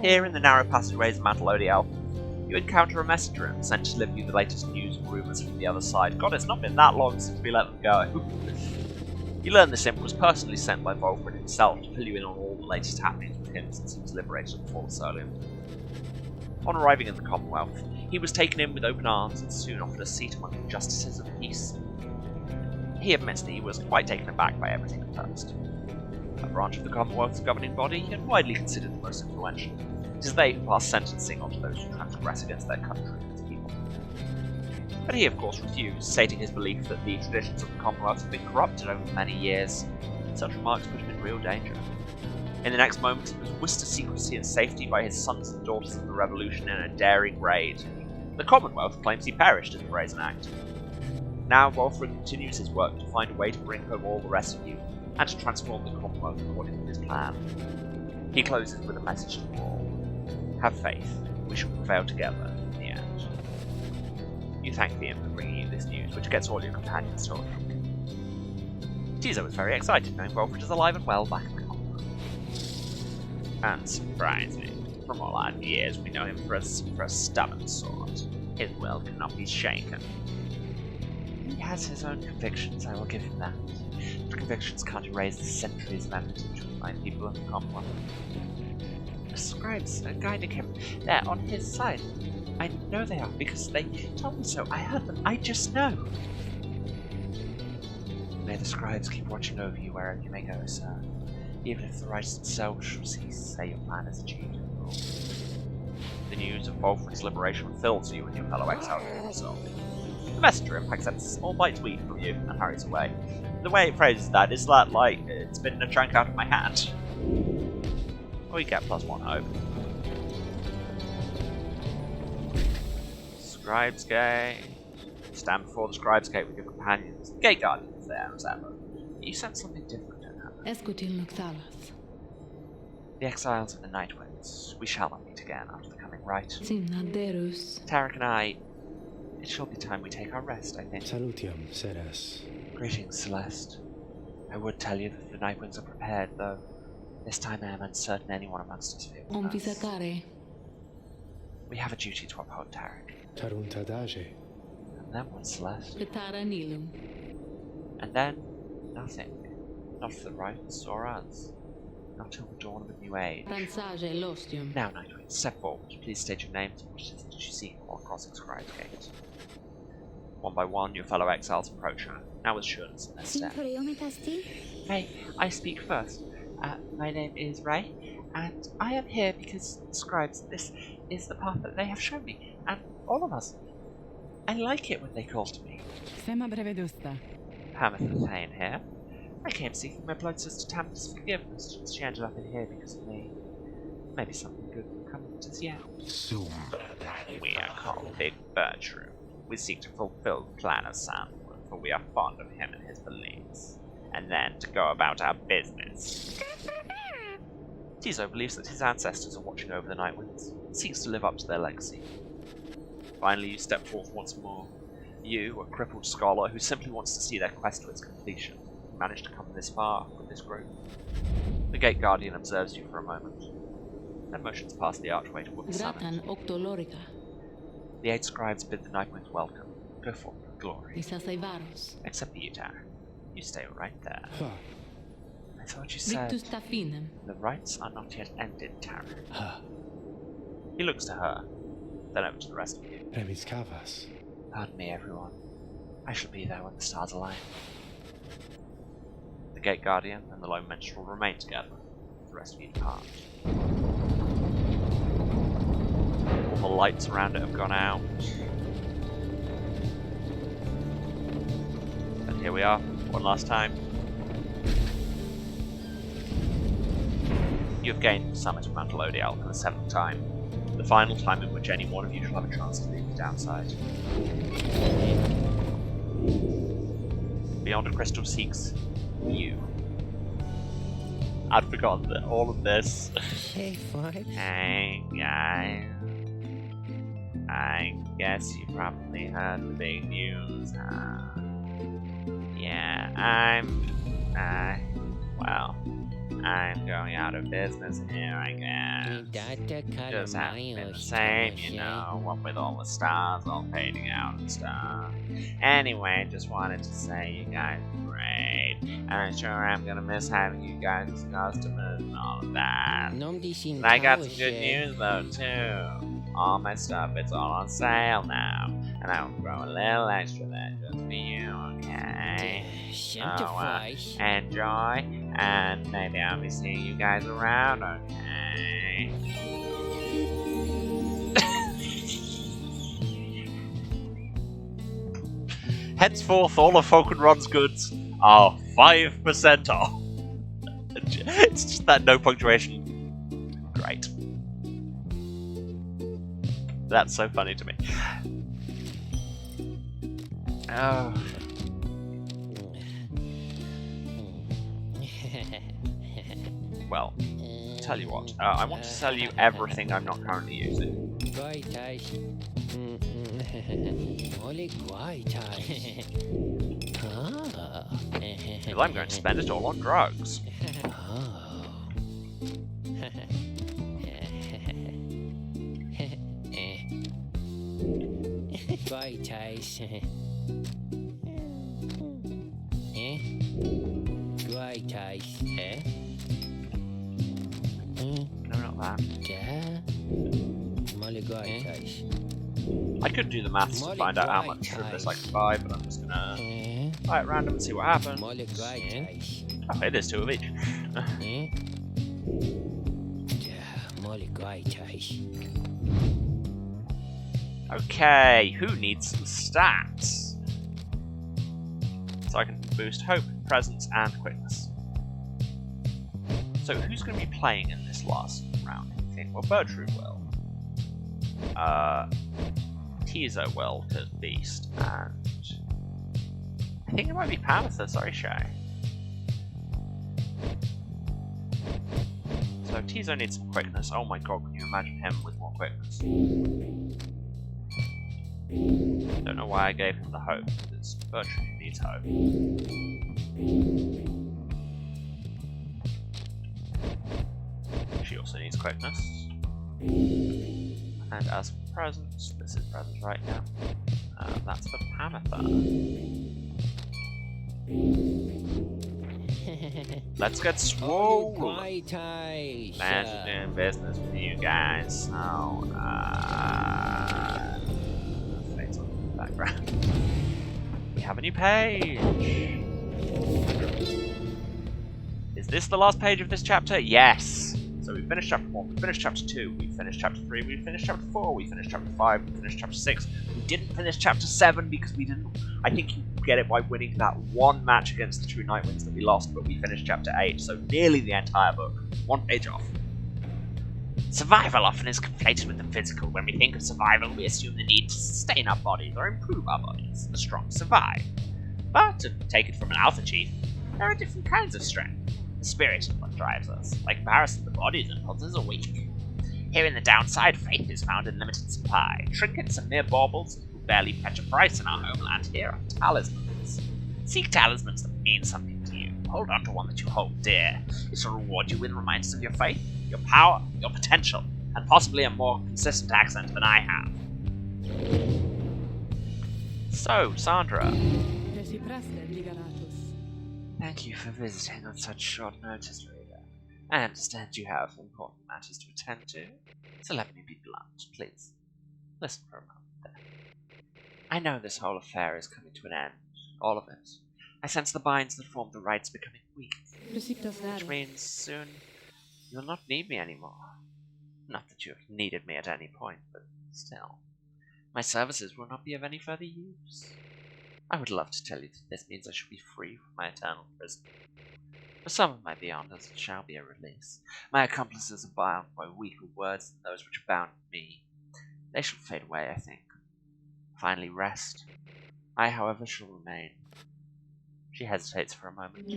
Here in the narrow passageways of Mantelodiel, you encounter a messenger sent to deliver you the latest news and rumours from the other side. God, it's not been that long since we let them go. You learn this imp was personally sent by Volfred himself to fill you in on all the latest happenings with him since he was liberated at the fall of Solium. On arriving in the Commonwealth, he was taken in with open arms and soon offered a seat among the Justices of Peace. He admits that he was quite taken aback by everything at first. A branch of the Commonwealth's governing body, and widely considered the most influential. It is they who pass sentencing onto those who transgress against their country and its people. But he of course refused, stating his belief that the traditions of the Commonwealth have been corrupted over many years. Such remarks put him in real danger. In the next moment, he was whisked to secrecy and safety by his sons and daughters of the Revolution in a daring raid. The Commonwealth claims he perished in the brazen act. Now Wolfrid continues his work to find a way to bring home all the rest of you, and to transform the Commonwealth according to his plan. He closes with a message to all. Have faith, we shall prevail together in the end. You thank the imp for bringing you this news, which gets all your companions talking. Tizo was very excited knowing Wolfrid is alive and well back in the Commonwealth. And surprising, from all our years we know him for a stubborn sort. His will cannot be shaken. He has his own convictions, I will give him that. But convictions can't erase the centuries of enmity between my people and the Commonwealth. The scribes are guiding him. They're on his side. I know they are, because they told me so. I heard them. I just know. May the scribes keep watching over you wherever you may go, sir. Even if the rights themselves shall cease, say your plan is achieved. The news of Volfred's liberation fills you and your fellow exiles with yourself. The messenger imp accepts a small bite to eat from you and hurries away. The way it phrases that is that, like, it's been a chunk out of my hand. We get +1 hope. Scribe's Gate. Stand before the Scribe's Gate with your companions. The gate guardian is there as ever. You sense something different in her. The exiles of the Night Winds. We shall not meet again after the coming rite. Tarek and I. It shall be time we take our rest, I think. Salutiam, Ceres. Greetings, Celeste. I would tell you that the Night Winds are prepared, though this time I am uncertain anyone amongst us will be with us. We have a duty to uphold, Tarek. Taruntadage. And then what, Celeste? And then nothing. Not for the rites or us. Not till the dawn of a new age. Now, Nightwing, step forward. Please state your names and what it is that you seek while crossing Scribe's Gate. One by one, your fellow exiles approach her, now with assurance in their step. May I speak first? My name is Ray, and I am here because, scribes, this is the path that they have shown me, and all of us. I like it when they call to me. Sema brevedusta. Pamitha Thane here. I came seeking my blood sister Tamitha's forgiveness since she ended up in here because of me. Maybe something good will come of this yet. Soon. We are called Big Bertram. We seek to fulfill the plan of Sandwood, for we are fond of him and his beliefs. And then to go about our business. Tizo believes that his ancestors are watching over the Night Winds, and seeks to live up to their legacy. Finally, you step forth once more. You, a crippled scholar who simply wants to see their quest to its completion, managed to come this far with this group. The Gate Guardian observes you for a moment, then motions past the archway toward the summit. The 8 scribes bid the Night Winds welcome. Go forth with glory. Except for you, Tara. You stay right there. I thought you said the rites are not yet ended, Tara. He looks to her, then over to the rest of you. Pardon me, everyone. I shall be there when the stars align. The Gate Guardian and the Lone Minstrel remain together. The rest of you depart. All the lights around it have gone out. And here we are, one last time. You have gained the summit of Mount Elodial for the 7th time. The final time in which any one of you shall have a chance to leave the downside. Beyond a crystal seeks you. I'd forgotten that all of this. Hey guys. I guess you probably heard the big news, huh? Yeah, I'm going out of business here, I guess. Just hasn't been the same, you know, what with all the stars all fading out and stuff. Anyway, just wanted to say you guys are great. And I'm sure I'm gonna miss having you guys as customers and all of that. And I got some good news though, too. All my stuff, it's all on sale now. And I'll throw a little extra there just for you, okay? Enjoy, and maybe I'll be seeing you guys around, okay? Henceforth, all of Falconrod's goods are 5% off. It's just that no punctuation. Great. That's so funny to me. Oh. Well, tell you what, I want to sell you everything I'm not currently using. Because I'm going to spend it all on drugs. No, not that. I could do the maths to find out how much of this I can buy, but I'm just gonna buy it random and see what happens. Oh, it is 2 of each. Okay, who needs some stats? So I can boost hope, presence, and quickness. So who's going to be playing in this last round? I think. Well, Bertru will. Tizo will, because Beast, and I think it might be Pamitha, sorry Shay. So Tizo needs some quickness. Oh my god, can you imagine him with more quickness? Don't know why I gave him the hope, because Bertru needs hope. She also needs quickness. And as for presence, this is presence right now. That's for Pamitha. Let's get swole. Imagine doing business with you guys. So, face on the background. We have a new page. Is this the last page of this chapter? Yes. So we finished chapter 1, we finished chapter 2, we finished chapter 3, we finished chapter 4, we finished chapter 5, we finished chapter 6. We didn't finish chapter 7 because we didn't... I think you get it by winning that one match against the 2 Nightwings that we lost, but we finished chapter 8, so nearly the entire book. 1 page off. Survival often is conflated with the physical. When we think of survival, we assume the need to sustain our bodies or improve our bodies. The strong survive. But, to take it from an Alpha Chief, there are different kinds of strength. The spirit is what drives us. By comparison, the body's impulses are weak. Here in the downside, faith is found in limited supply. Trinkets and mere baubles who barely fetch a price in our homeland here are talismans. Seek talismans that mean something to you. Hold on to one that you hold dear. It shall reward you with reminders of your faith, your power, your potential, and possibly a more consistent accent than I have. So, Sandra. Thank you for visiting on such short notice, reader. I understand you have important matters to attend to, so let me be blunt, please. Listen for a moment, then. I know this whole affair is coming to an end, all of it. I sense the binds that form the rites becoming weak, which means soon you will not need me anymore. Not that you have needed me at any point, but still. My services will not be of any further use. I would love to tell you that this means I shall be free from my eternal prison. For some of my beyonders, it shall be a release. My accomplices are bound by weaker words than those which bound me. They shall fade away, I think. Finally rest. I, however, shall remain. She hesitates for a moment.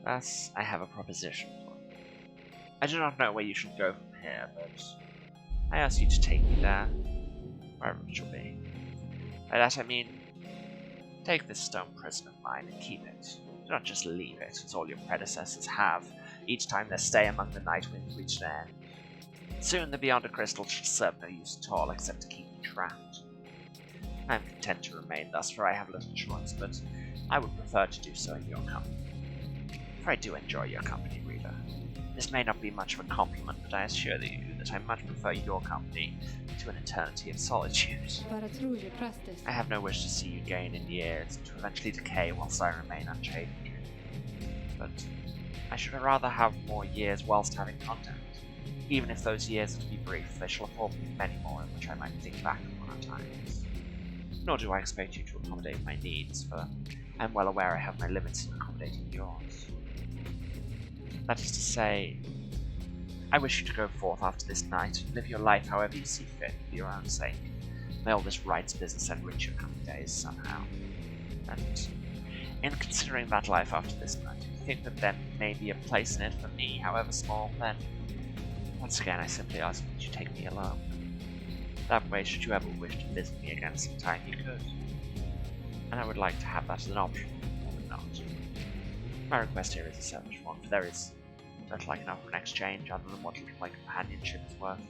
Thus, I have a proposition for you. I do not know where you shall go from here, but I ask you to take me there, wherever it shall be. By that I mean, take this stone prison of mine and keep it. Do not just leave it, as all your predecessors have, each time their stay among the Nightwings reached an end. Soon the Beyonder Crystal shall serve no use at all except to keep me trapped. I am content to remain thus, for I have little choice, but I would prefer to do so in your company. For I do enjoy your company, reader. This may not be much of a compliment, but I assure you that I much prefer your company to an eternity of solitude. I have no wish to see you gain in years, and to eventually decay whilst I remain unchanged. But I should rather have more years whilst having contact. Even if those years are to be brief, they shall afford me many more in which I might think back upon our times. Nor do I expect you to accommodate my needs, for I am well aware I have my limits in accommodating yours. That is to say, I wish you to go forth after this night and live your life however you see fit for your own sake. May all this rights business enrich your coming days somehow. And in considering that life after this night, if you think that there may be a place in it for me, however small, then once again I simply ask that you take me alone. That way, should you ever wish to visit me again sometime, you could. And I would like to have that as an option, or not. My request here is a selfish one, for there is not like enough of an exchange other than what little my companionship is worth.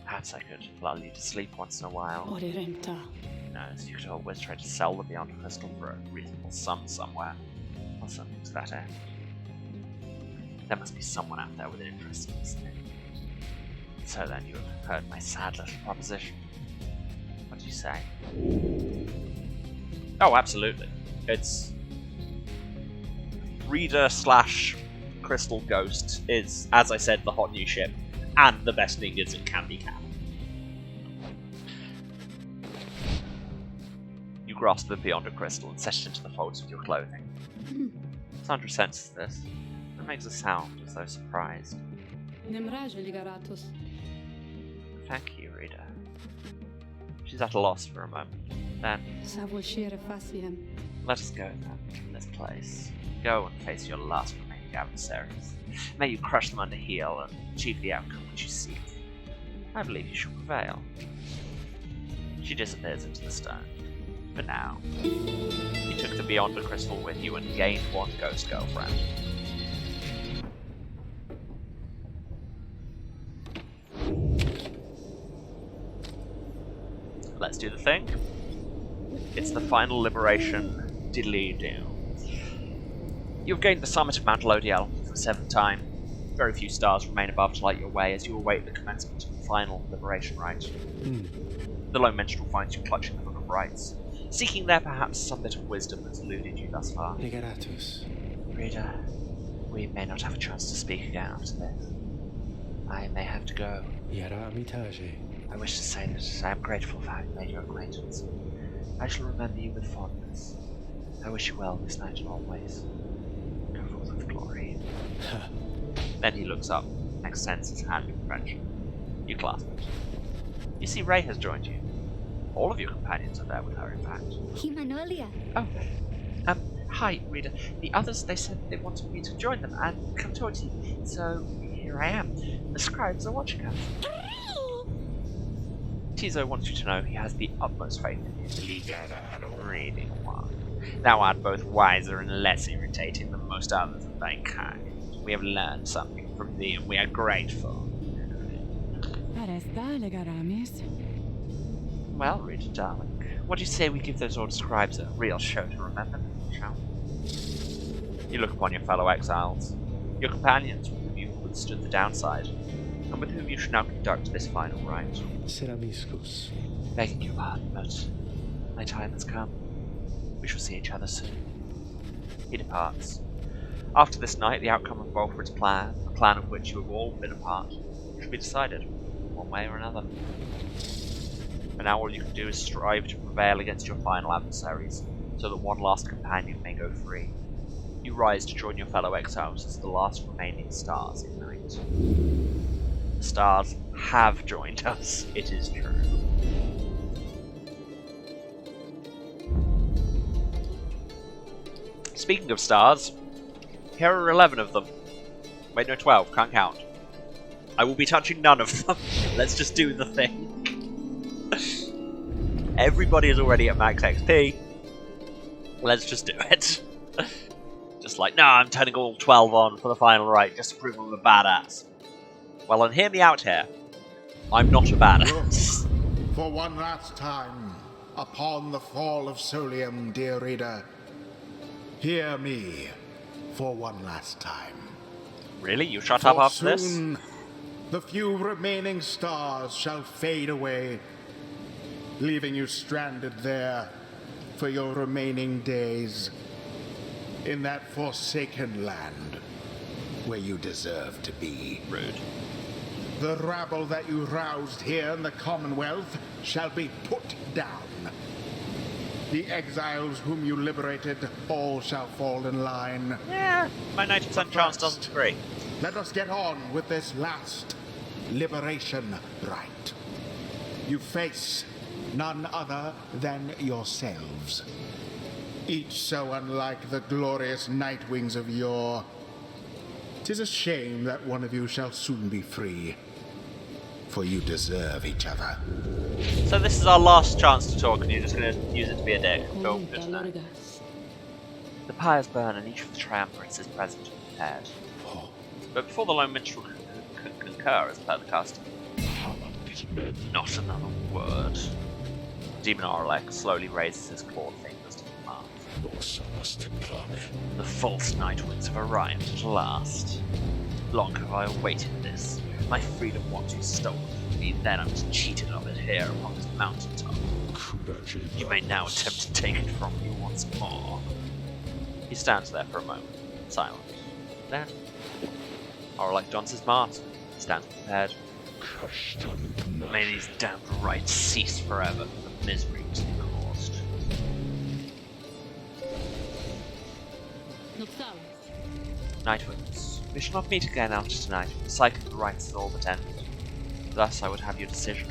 Perhaps I could lull you to sleep once in a while. Who knows, you could always try to sell the Beyond Crystal for a reasonable sum somewhere, or something to that end. There must be someone out there with an interest in this thing. So then, you have heard my sad little proposition. What do you say? Oh, absolutely. It's... Reader / Crystal Ghost is, as I said, the hot new ship, and the best thing is it can be canon. You grasp the Beyonder Crystal and set it into the folds of your clothing. Sandra senses this, and makes a sound as though surprised. Thank you, reader. She's at a loss for a moment. Then, let us go then, from this place. Go and face your last remaining adversaries. May you crush them under heel and achieve the outcome which you seek. I believe you shall prevail. She disappears into the stone. For now, you took the Beyonder Crystal with you and gained one ghost girlfriend. Let's do the thing. It's the final liberation. Diddly-do. You've gained the summit of Mount Lodiel for the 7th time. Very few stars remain above to light your way as you await the commencement of the final liberation rite. The lone minstrel finds you clutching the Book of Rites, seeking there perhaps some bit of wisdom that's eluded you thus far. Regeratus. Reader, we may not have a chance to speak again after this. I may have to go. Yara Mitage. I wish to say that I am grateful for having made your acquaintance. I shall remember you with fondness. I wish you well this night and always. Go forth with glory. Then he looks up and extends his hand in friendship. You clasp it. You see Ray has joined you. All of your companions are there with her, in fact. Himanolia. Oh. Hi, Reader. The others, they said they wanted me to join them and come talk to you. So, here I am. The scribes are watching us. Tizo wants you to know he has the utmost faith in you to lead you really one. Thou art both wiser and less irritating than most others of thy kind. We have learned something from thee and we are grateful. Well, Reader darling, what do you say we give those old scribes a real show to remember, shall we? You look upon your fellow exiles, your companions with whom you withstood the downside, and with whom you should now conduct this final rite. Seramiscus. Begging your pardon, but my time has come. We shall see each other soon. He departs. After this night, the outcome of Bolford's plan, a plan of which you have all been a part, should be decided, one way or another. For now, all you can do is strive to prevail against your final adversaries, so that one last companion may go free. You rise to join your fellow exiles as the last remaining stars ignite. The stars have joined us, it is true. Speaking of stars, here are 11 of them. Wait, no, 12, can't count. I will be touching none of them. Let's just do the thing. Everybody is already at max XP. Let's just do it. Just like, no, I'm turning all 12 on for the final rite just to prove I'm a badass. Well, and hear me out here. I'm not a badass. Look, for one last time, upon the fall of Solium, dear reader, hear me for one last time. Really? You shut up after this? Soon, the few remaining stars shall fade away, leaving you stranded there for your remaining days in that forsaken land where you deserve to be. Rude. The rabble that you roused here in the Commonwealth shall be put down. The exiles whom you liberated all shall fall in line. Yeah, my 90% chance doesn't agree. Let us get on with this last liberation rite. You face none other than yourselves. Each so unlike the glorious Nightwings of yore. 'Tis a shame that one of you shall soon be free, for you deserve each other. So this is our last chance to talk, and you're just going to use it to be a dick. Cool, good to know. The pyres burn, and each of the triumvirates is present and prepared. But before the lone minstrel can concur, as per the custom, not another word. Demon Orlek slowly raises his clawed fingers to the mouth. The false Nightwings have arrived at last. Long have I awaited this. My freedom once was stolen from me, then I was cheated of it here upon this mountaintop. You may now attempt to take it from me once more. He stands there for a moment, silent. Then, Orlek dons his mask, stands prepared. May these damned rites cease forever for the misery which they caused. Nightwings, we shall not meet again after tonight. The cycle of the rites is all but ended. Thus I would have your decision.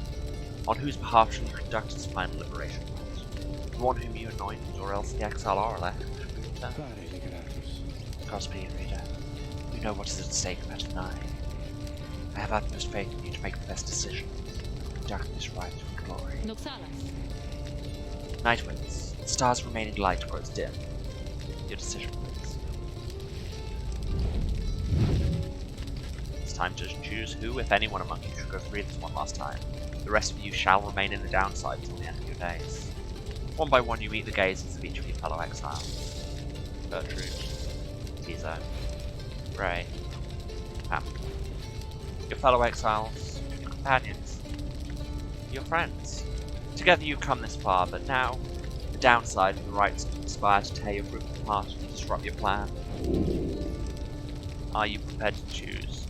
On whose behalf shall you conduct this final liberation rite? The one whom you anointed, or else the exile Orlek should be returned. Godspeed, reader. You know what is at stake better than I. I have utmost faith in you to make the best decision. Conduct this rite with glory. Nightwings, the star's remaining light grows dim. Your decision, please. It's time to choose who, if anyone among you, should go free this one last time. The rest of you shall remain in the downside until the end of your days. One by one you meet the gazes of each of your fellow exiles. Gertrude, Tizo, Ray, Pam. Your fellow exiles, your companions, your friends. Together you come this far, but now, the downside of the rites conspire to tear your group apart and disrupt your plan. Are you prepared to choose?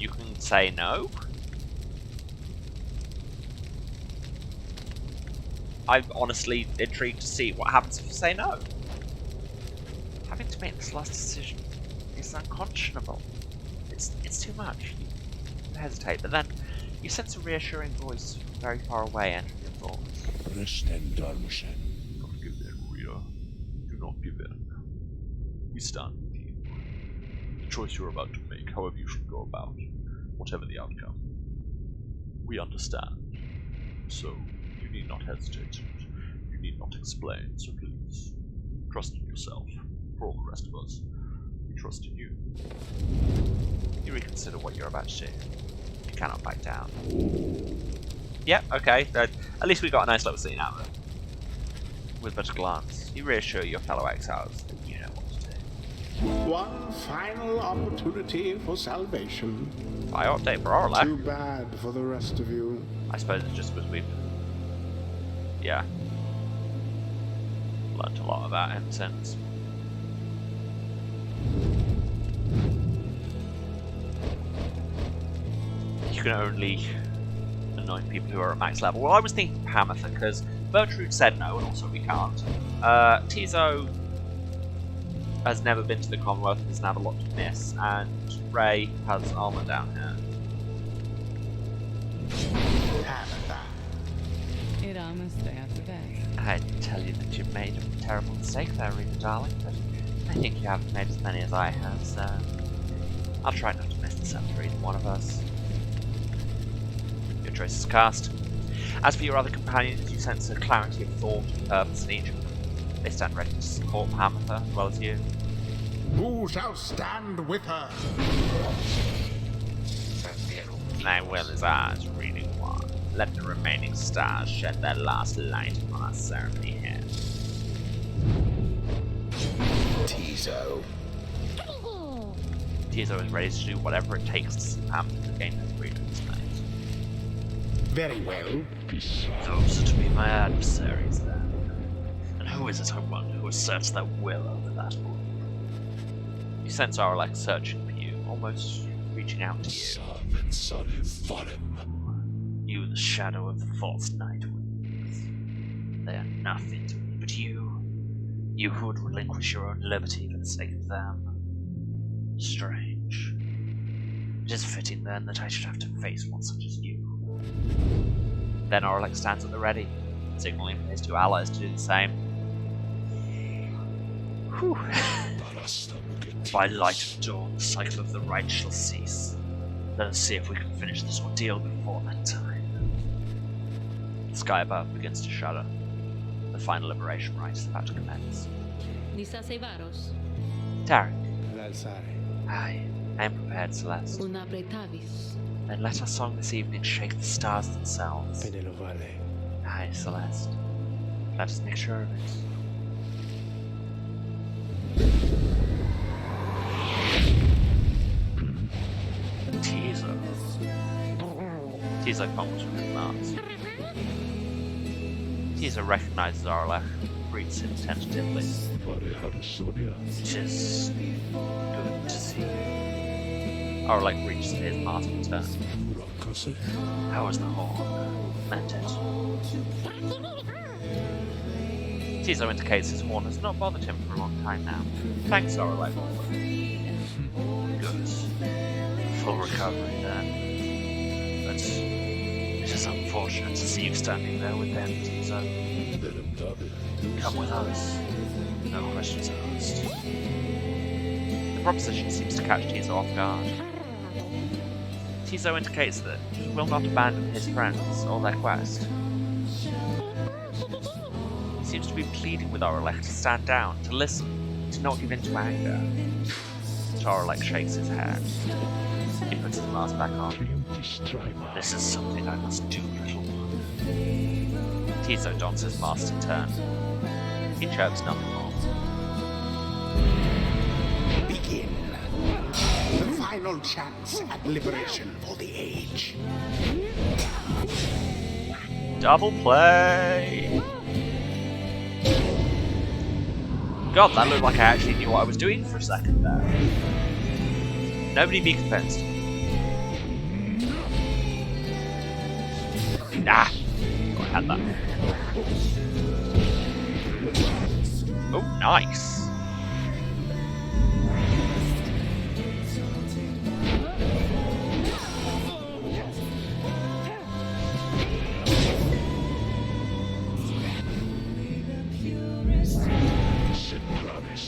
You can say no. I'm honestly intrigued to see what happens if you say no. Having to make this last decision is unconscionable. It's too much. You hesitate, but then you sense a reassuring voice from very far away entering your thoughts. Don't give in, Rita. Do not give in. We stand with you. The choice you're about to make, however you should go about, whatever the outcome. We understand. So, you need not hesitate. You need not explain, so please, trust in yourself. For all the rest of us, we trust in you. You reconsider what you're about to do. You cannot back down. Yeah, okay. At least we got a nice little scene out of it. With but a glance, you reassure your fellow exiles that you know what to do. One final opportunity for salvation. My update for Orla. Too bad for the rest of you. I suppose it's just because we've... yeah. Learned a lot about him since. You can only anoint people who are at max level. Well, I was thinking Hamatha, because Bertrude said no, and also we can't. Tizo has never been to the Commonwealth and doesn't have a lot to miss, and Ray has armor down here. I tell you that you've made a terrible mistake there, Rita, darling, but I think you haven't made as many as I have, so I'll try not to mess this up for either one of us. Your choice is cast. As for your other companions, you sense a clarity of thought and purpose in each of them. They stand ready to support Hamatha as well as you. Who shall stand with her? My will is ours, reading one. Let the remaining stars shed their last light upon our ceremony here. Tizo. Tizo is ready to do whatever it takes to see Hamatha to gain her freedom tonight. Very well. Those are to be my adversaries then. And who is it, I wonder, who asserts their will over that book? You sense Aurelek searching for you, almost reaching out to you. You, the shadow of the false Nightwings. They are nothing to me, but you who would relinquish your own liberty for the sake of them. Strange. It is fitting then that I should have to face one such as you. Then Aurelek stands at the ready, signaling for his two allies to do the same. Whew. By light of dawn, the cycle of the right shall cease. Let us see if we can finish this ordeal before that time. The sky above begins to shudder. The final liberation rite is about to commence. Tarek. Aye, I am prepared, Celeste. Then let our song this evening shake the stars themselves. Aye, Celeste. Let us make sure of it. Tizo fumbles with his mask. Tizo recognizes Aurelek, greets him tentatively. It is good to see you. Aurelek reaches for his mask in turn. How was the horn? Meant it. Tizo indicates his horn has not bothered him for a long time now. Thanks, Aurelek. Good. Full recovery then. But it is unfortunate to see you standing there with them, Tizo. Come with us. No questions asked. The proposition seems to catch Tizo off guard. Tizo indicates that he will not abandon his friends or their quest. He seems to be pleading with Aurelek to stand down, to listen, to not give in to anger. Aurelek shakes his head. He puts his mask back on. This is something I must do, little one. Tizo dons his mask in turn. He chirps nothing more. Begin. The final chance at liberation for the age. Double play! God, that looked like I actually knew what I was doing for a second there. Nobody be convinced. Ah! I had that. Oh, nice.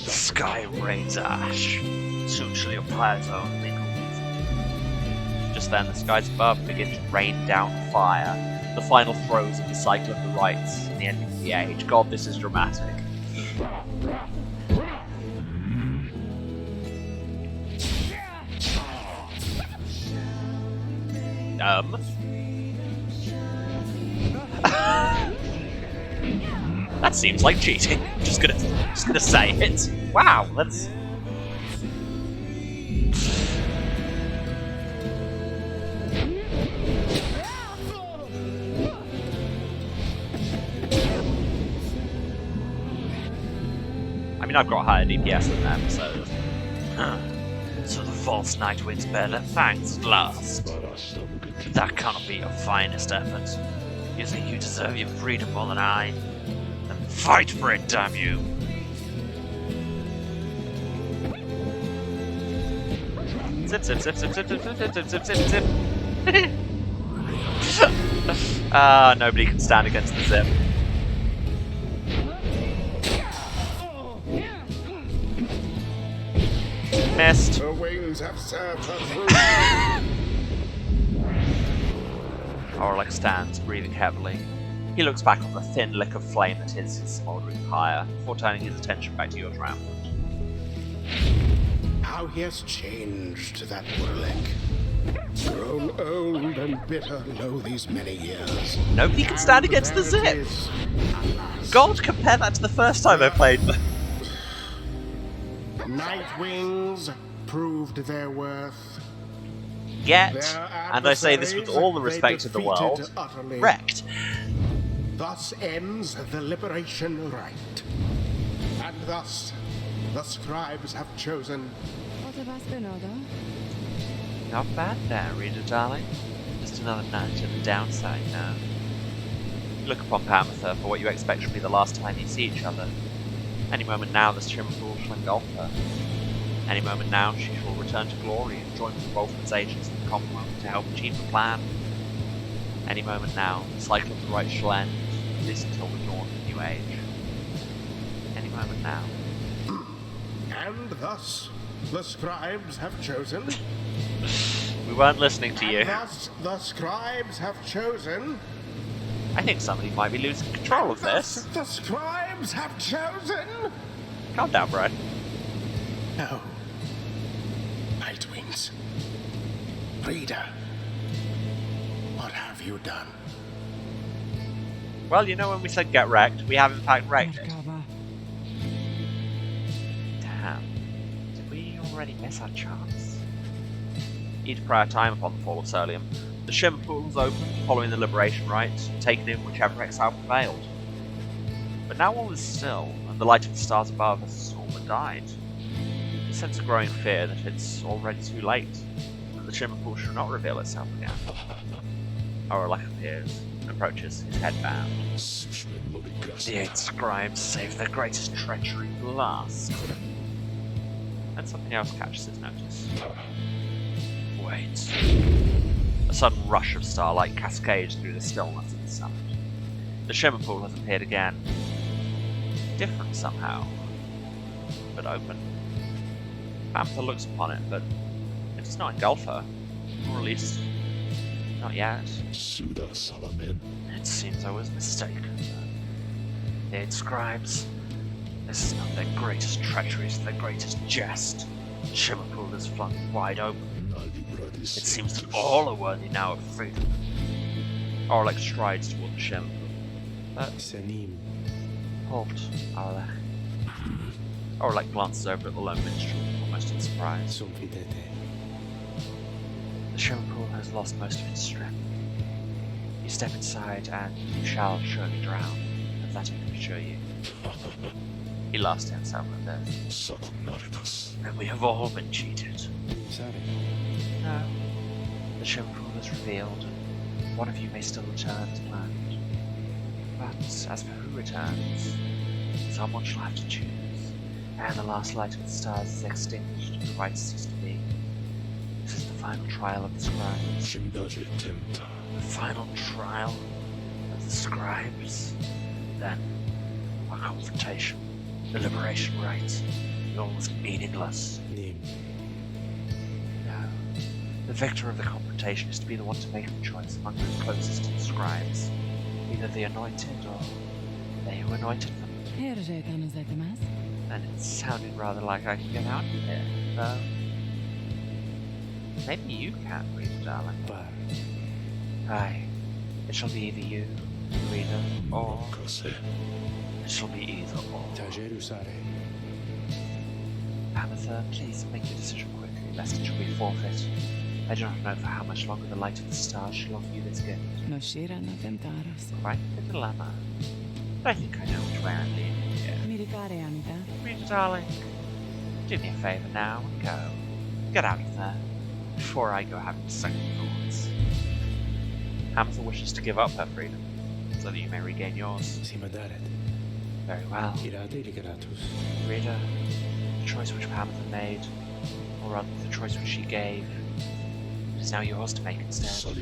Sky rains ash. Sutually of Pyre's only. Just then, the skies above begin to rain down fire. The final throes of the cycle of the rites and the ending of the age. God, this is dramatic. That seems like cheating. Just gonna say it. Wow, that's. I mean, I've got higher DPS than them, so. So the false night wins better. Thanks, at last. That cannot be your finest effort. You think you deserve your freedom more than I? Then fight for it, damn you! Zip, zip, zip, zip, zip, zip, zip, zip, zip, zip, zip. Nobody can stand against the zip. Missed. Her wings have served her through. Orlick stands, breathing heavily. He looks back on the thin lick of flame that is his smouldering pyre, before turning his attention back to your rampart. How he has changed, that Orlick. Grown old and bitter lo these many years. Nobody can stand against the zip! God, compare that to the first time I played them. Night wings proved their worth. Yet, and I say this with all the respect in the world, wrecked. Thus ends the liberation rite. And thus, the scribes have chosen. Not bad there, reader darling. Just another night at the downside now. You look upon Pamatha for what you expect should be the last time you see each other. Any moment now, this Chimpool shall engulf her. Any moment now, she shall return to glory and join with Wolfman's agents in the Commonwealth to help achieve the plan. Any moment now, the cycle of the right shall end, at least until the dawn of the new age. Any moment now. And thus, the scribes have chosen. We weren't listening to you. And thus, the scribes have chosen. I think somebody might be losing control of this. The scribes have chosen. Calm down, bro. No. Nightwings. Reader. What have you done? Well, you know when we said get wrecked, we have in fact wrecked it. Damn. Did we already miss our chance? Each prior time upon the fall of Solium, the Shimmer Pool was opened, following the liberation rite, taking in whichever exile prevailed. But now all is still, and the light of the stars above has all but died. I sense a growing fear that it's already too late, and the Shimmer Pool shall not reveal itself again. Orlick appears, and approaches, his head bowed. The 8 scribes saved their greatest treachery for last. And something else catches his notice. Wait. A sudden rush of starlight cascades through the stillness of the summit. The Shimmer Pool has appeared again. Different somehow, but open. Panther looks upon it, but it does not engulf her. Or at least, not yet. It seems I was mistaken. The 8 scribes. This is not their greatest treachery, it's their greatest jest. The Shimmer Pool is flung wide open. It seems that all are worthy now of freedom. Orlick strides toward the Shimmer Pool. But halt, Orlick. Orlick glances over at the lone minstrel, almost in surprise. The Shimmer Pool has lost most of its strength. You step inside and you shall surely drown. Of that I can assure you. He laughs to himself at this. And we have all been cheated. No. The Shimmer Pool is revealed. one of you may still return as planned. But as for who returns, someone shall have to choose. And the last light of the stars is extinguished, and the rites cease to be. This is the final trial of the scribes. The final trial of the scribes. Then, our confrontation, the liberation rite, almost meaningless. No. The victor of the confrontation is to be the one to make the choice among those closest to the scribes. Either the anointed or they who anointed them. And it's sounding rather like I can get out of here, though. Maybe you can, reader darling. Aye. It shall be either you, reader, or... It shall be either or. Amethyr, please make your decision quickly, lest it shall be forfeit. I do not know for how much longer the light of the stars shall offer you this gift. Quite the dilemma. But I think I know which way I'm leaning here. Reader darling, do me a favour now and go. Get out of there, before I go having second thoughts. Amethyr wishes to give up her freedom, so that you may regain yours. Very well. Reader, the choice which Amethyr made, or rather the choice which she gave, it is now yours to make instead.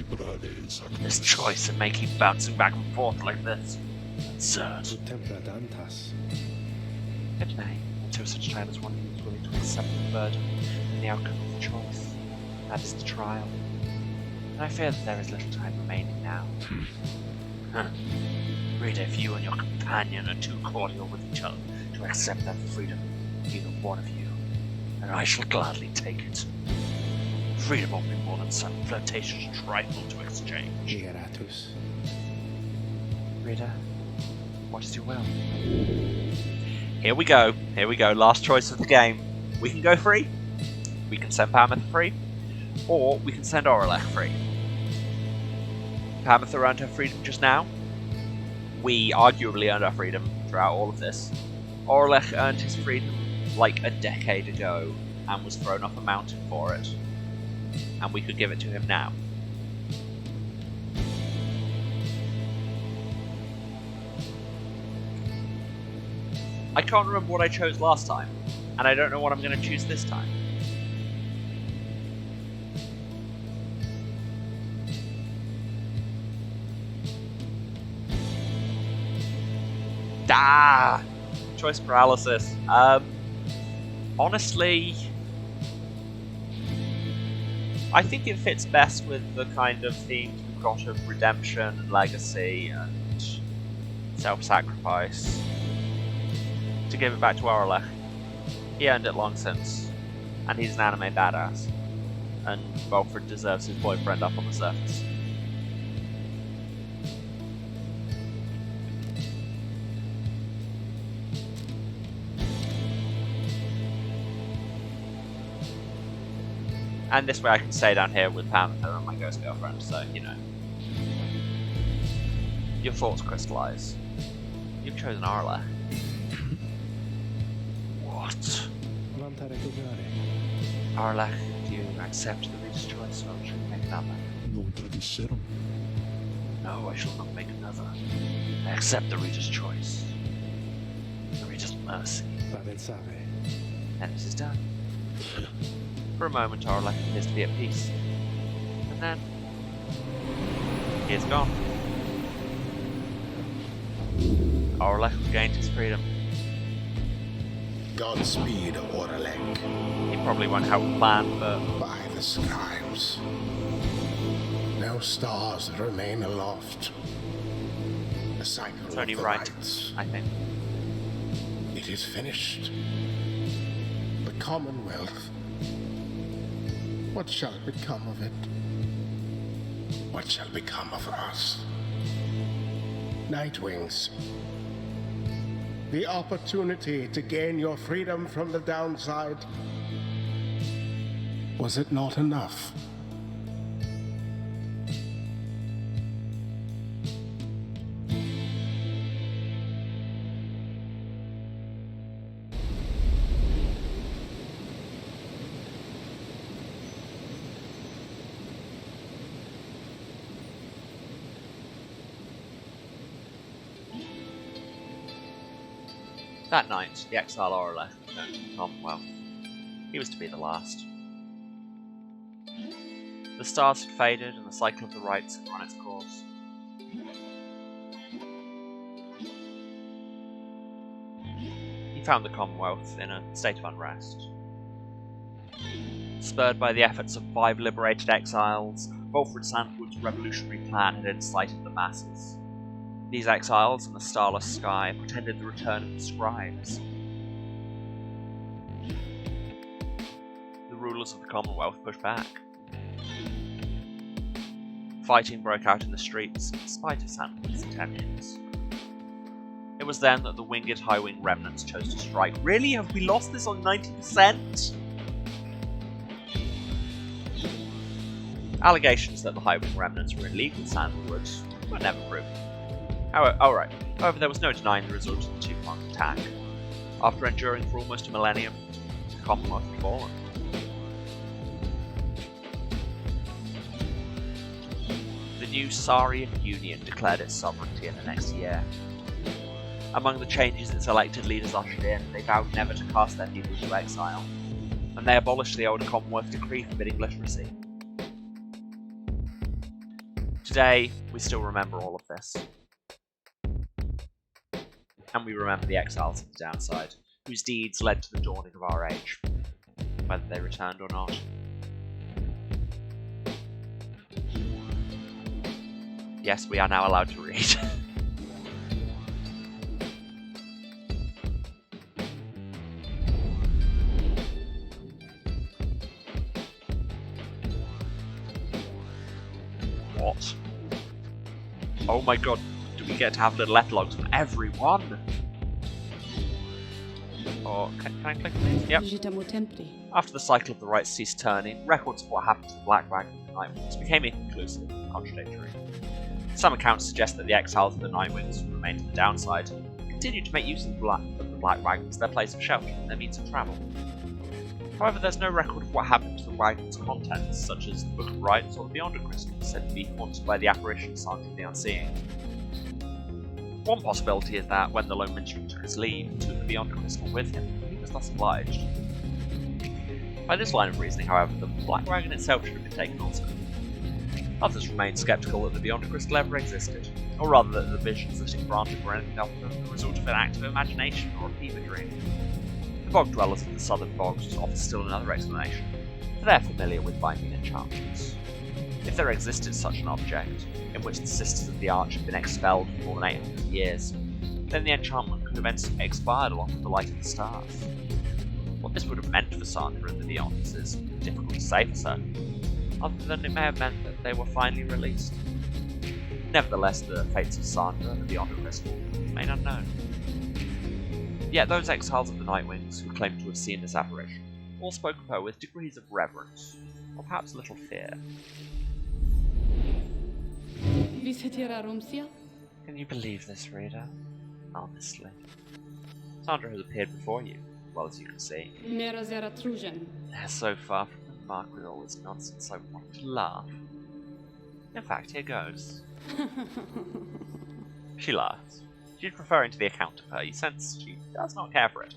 This choice and may keep bouncing back and forth like this. Absurd. It may, until such time as one of you is willing to accept the burden and the outcome of the choice. That is the trial. And I fear that there is little time remaining now. Reader, if you and your companion are too cordial with each other to accept that freedom, either one of you, then I shall gladly take it. Freedom won't be more than some flirtatious trifle to exchange. Reader, what is your will? Here we go, last choice of the game. We can go free, we can send Pyre free, or we can send Oralech free. Pyre earned her freedom just now. We arguably earned our freedom throughout all of this. Oralech earned his freedom like a decade ago and was thrown off a mountain for it. And we could give it to him now. I can't remember what I chose last time, and I don't know what I'm going to choose this time. Choice paralysis. Honestly, I think it fits best with the kind of themes we've got of redemption and legacy and self-sacrifice. To give it back to Oralech. He earned it long since, and he's an anime badass. And Belfred deserves his boyfriend up on the surface. And this way I can stay down here with Panther and my ghost girlfriend, so, you know. Your thoughts crystallize. You've chosen Oralech. What? Oralech, do you accept the reader's choice, or should we make another? No, I shall not make another. I accept the reader's choice. The reader's mercy. And this is done. For a moment, Oralech appears to be at peace. And then, he is gone. Oralech regained his freedom. Godspeed, Oralech. He probably won't have a plan, but... By the scribes. No stars remain aloft. The cycle It's only of the right, rites. I think. It is finished. The Commonwealth. What shall become of it? What shall become of us? Nightwings. The opportunity to gain your freedom from the downside. Was it not enough? That night, the exile Orla returned to the Commonwealth. He was to be the last. The stars had faded and the cycle of the rites had run its course. He found the Commonwealth in a state of unrest. Spurred by the efforts of 5 liberated exiles, Volfred Sandwood's revolutionary plan had incited the masses. These exiles in the starless sky pretended the return of the scribes. The rulers of the Commonwealth pushed back. Fighting broke out in the streets, in spite of Sandwood's intentions. It was then that the winged high-wing remnants chose to strike. Really? Have we lost this on 90%? Allegations that the high-wing remnants were in league with Sandwood were never proven. However, there was no denying the result of the two-pronged attack. After enduring for almost a millennium, the Commonwealth had fallen. The new Sarian Union declared its sovereignty in the next year. Among the changes its elected leaders ushered in, they vowed never to cast their people into exile, and they abolished the old Commonwealth decree forbidding literacy. Today, we still remember all of this. And we remember the exiles of the downside, whose deeds led to the dawning of our age, whether they returned or not. Yes, we are now allowed to read. What? Oh my god, do we get to have little epilogues from everyone? Or can I click this? Yep. After the cycle of the rites ceased turning, records of what happened to the Black Wagon and the Nightwings became inconclusive and contradictory. Some accounts suggest that the exiles of the Nightwings who remained to the downside continued to make use of the Black Wagon as their place of shelter and their means of travel. However, there's no record of what happened to the wagon's contents, such as the Book of Rites or the Beyonder Crystal, said to be haunted by the apparition Sandra the Unseeing. One possibility is that when the Lone Minstrel took his leave, he took the Beyonder Crystal with him, and he was thus obliged. By this line of reasoning, however, the Black Wagon itself should have been taken also. Others remained sceptical that the Beyonder Crystal ever existed, or rather that the visions that it granted were anything other than the result of an act of imagination or a fever dream. The bog dwellers of the southern bogs offer still another explanation, for they're familiar with binding enchantments. If there existed such an object, in which the Sisters of the Arch had been expelled for more than 800 years, then the enchantment could have expired along with the light of the stars. What this would have meant for Sandra and the Beyonders is difficult to say for certain, other than it may have meant that they were finally released. Nevertheless, the fates of Sandra and the Beyonder Crystal remain unknown. Yet those exiles of the Nightwings who claimed to have seen this apparition all spoke of her with degrees of reverence, or perhaps a little fear. Can you believe this, reader? Honestly. Sandra has appeared before you, well as you can see. They're so far from the mark with all this nonsense I want to laugh. In fact, here goes. She laughs. She's referring to the account of her. You sense she does not care for it.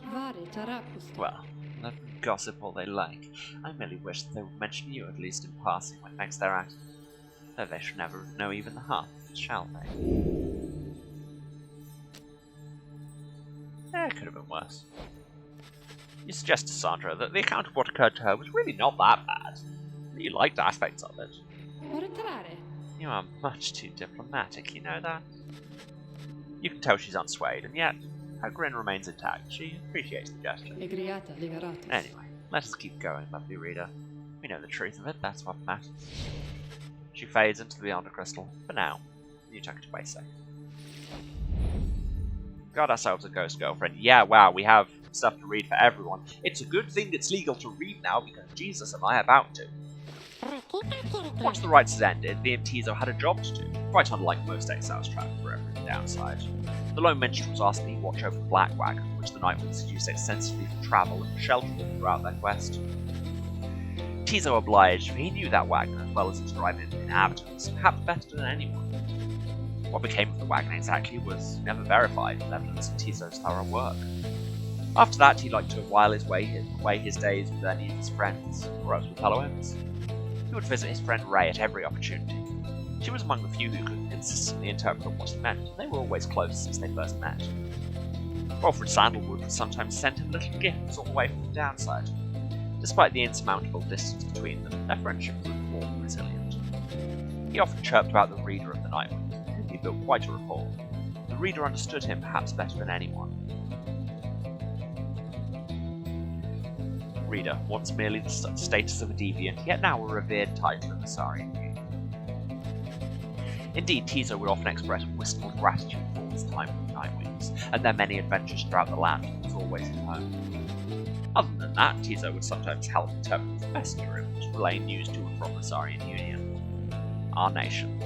Well, let them gossip all they like. I merely wish that they would mention you at least in passing when next they're at it. Though they should never know even the half of it, shall they? It could have been worse. You suggest to Sandra that the account of what occurred to her was really not that bad. You liked aspects of it. You are much too diplomatic, you know that? You can tell she's unswayed, and yet her grin remains intact. She appreciates the gesture. Anyway, let us keep going, lovely reader. We know the truth of it, that's what matters. She fades into the Beyonder Crystal, for now. You tuck it away safe. Got ourselves a ghost girlfriend. Yeah, wow, we have stuff to read for everyone. It's a good thing it's legal to read now, because Jesus am I about to. Once the rites had ended, the Imtizo had a job to do, quite unlike most exiles travelling forever in the downside. The Lone Minstrel was asked to watch over the Black Wagon, which the Nightwings had used extensively for travel and for shelter throughout their quest. Tizo obliged, for he knew that wagon as well as its driving inhabitants, perhaps better than anyone. What became of the wagon exactly was never verified, with evidence of Tizo's thorough work. After that, he liked to while away his days with any of his friends, or else with fellow Ents. He would visit his friend Ray at every opportunity. She was among the few who could consistently interpret what he meant, and they were always close since they first met. Wilfred Sandalwood would sometimes send him little gifts all the way from the downside. Despite the insurmountable distance between them, their friendship proved more resilient. He often chirped about the Reader of the Nightwing, and he built quite a rapport. The Reader understood him perhaps better than anyone. Reader, once merely the status of a deviant, yet now a revered title in the Saurian Union. Indeed, Tizo would often express wistful gratitude for all his time with the Nightwings, and their many adventures throughout the land that was always his home. Other than that, Tizo would sometimes help interpret the messenger and would relay news to and from the Saurian Union, our nation,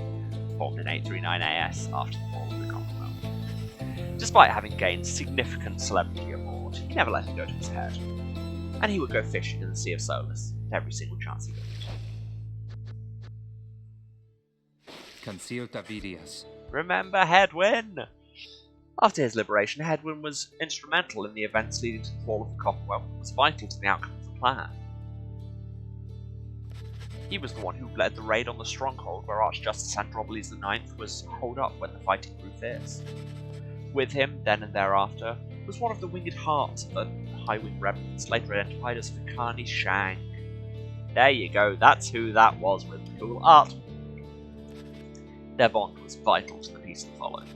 formed in 839 AS after the fall of the Commonwealth. Despite having gained significant celebrity aboard, he never let it go to his head, and he would go fishing in the Sea of Solus at every single chance he got. Concealed Avidias. Remember Hedwyn! After his liberation, Hedwyn was instrumental in the events leading to the fall of the Commonwealth and was vital to the outcome of the plan. He was the one who led the raid on the stronghold where Archjustice Andromeles IX was holed up when the fighting grew fierce. With him, then and thereafter, was one of the winged hearts of the High-Wing Remnants, later identified as Fikani Shang. There you go, that's who that was with the cool art. Their bond was vital to the peace that followed.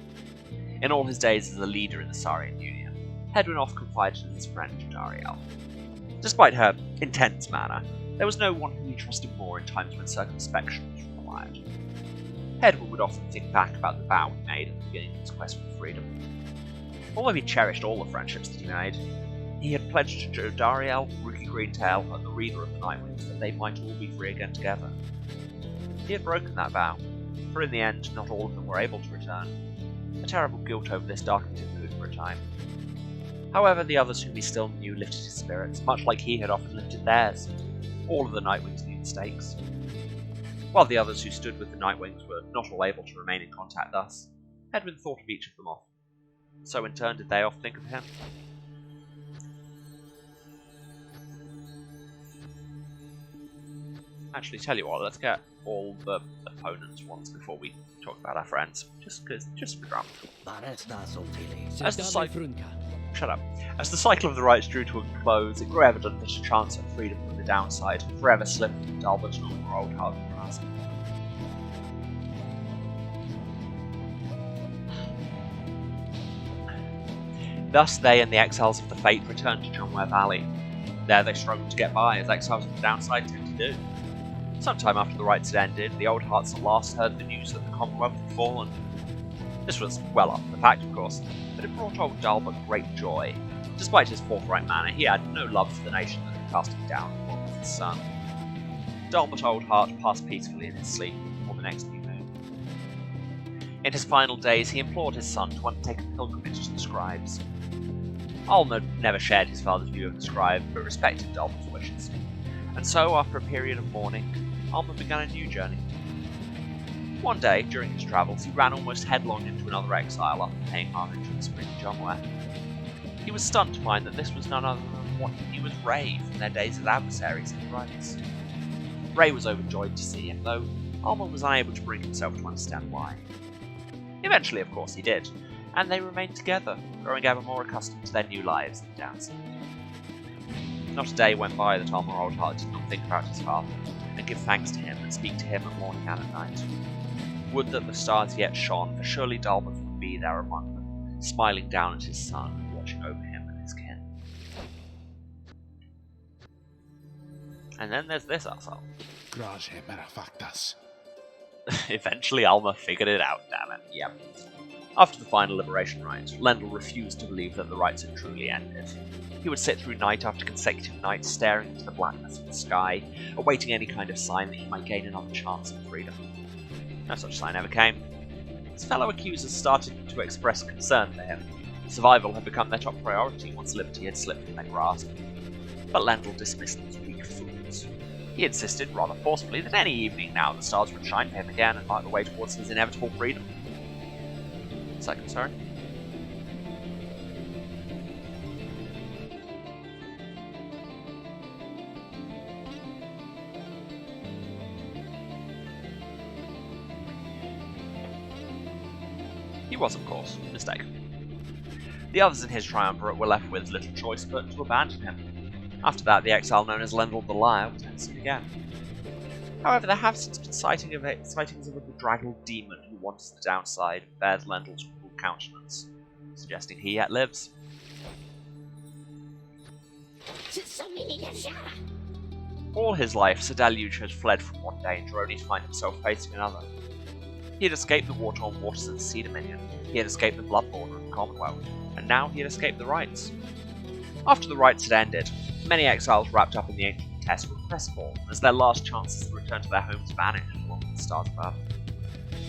In all his days as a leader in the Saurian Union, Hedwyn often confided in his friend Dariel. Despite her intense manner, there was no one whom he trusted more in times when circumspection was required. Hedwyn would often think back about the vow he made at the beginning of his quest for freedom. Although he cherished all the friendships that he made, he had pledged to Dariel, Rookie Greentail, and the Reader of the Nightwings that they might all be free again together. He had broken that vow, for in the end, not all of them were able to return. A terrible guilt over this darkened his mood for a time. However, the others whom he still knew lifted his spirits, much like he had often lifted theirs. All of the Nightwings knew the stakes. While the others who stood with the Nightwings were not all able to remain in contact thus, Hedwyn thought of each of them off. So in turn did they oft think of him. Actually, tell you what, let's get all the opponents once before we talk about our friends. Just for drama. Shut up. As the cycle of the rites drew to a close, it grew evident that a chance at freedom from the downside had forever slipped from Dalbert and Ulmer Old Hard's grasp. Thus, they and the exiles of the Fate returned to Chumware Valley. There they struggled to get by, as exiles of the downside tend to do. Sometime after the rites had ended, the Old Hearts at last heard the news that the Commonwealth had fallen. This was well after the fact, of course, but it brought old Dalbert great joy. Despite his forthright manner, he had no love for the nation that had cast him down along with his son. Dalbert Old Heart passed peacefully in his sleep before the next new moon. In his final days, he implored his son to undertake a pilgrimage to the scribes. Ulmer never shared his father's view of the scribe, but respected Dalbert's wishes. And so, after a period of mourning, Ulmer began a new journey. One day, during his travels, he ran almost headlong into another exile after paying homage to the Spring Jomware. He was stunned to find that this was none other than what he knew as Ray from their days as adversaries in the rites. Ray was overjoyed to see him, though Ulmer was unable to bring himself to understand why. Eventually, of course, he did, and they remained together, growing ever more accustomed to their new lives in the downside. Not a day went by that Ulmer Oldheart did not think about his father, and give thanks to him and speak to him at morning and at night. Would that the stars yet shone, for surely Dalbert would be there among them, smiling down at his son and watching over him and his kin. And then there's this asshole. Grage Merafactas. Eventually Ulmer figured it out, damn it. Yep. After the final liberation rite, Lendl refused to believe that the rites had truly ended. He would sit through night after consecutive night, staring into the blackness of the sky, awaiting any kind of sign that he might gain another chance at freedom. No such sign ever came. His fellow accusers started to express concern for him. Survival had become their top priority once liberty had slipped from their grasp. But Lendl dismissed them as weak fools. He insisted, rather forcefully, that any evening now the stars would shine for him again and light the way towards his inevitable freedom. Second, sorry. He was, of course, mistaken. The others in his triumvirate were left with little choice but to abandon him. After that, the exile known as Lendl the Liar was never seen again. However, there have since been sightings of a bedraggled demon who wanders the downside and bears Lendl's cruel countenance, suggesting he yet lives. All his life, Sir Deluge had fled from one danger only to find himself facing another. He had escaped the war-torn waters of the Sea Dominion, he had escaped the blood border of the Commonwealth, and now he had escaped the rites. After the rites had ended, many exiles wrapped up in the ancient test were crestfallen as their last chances to return to their homes vanished along with the stars above.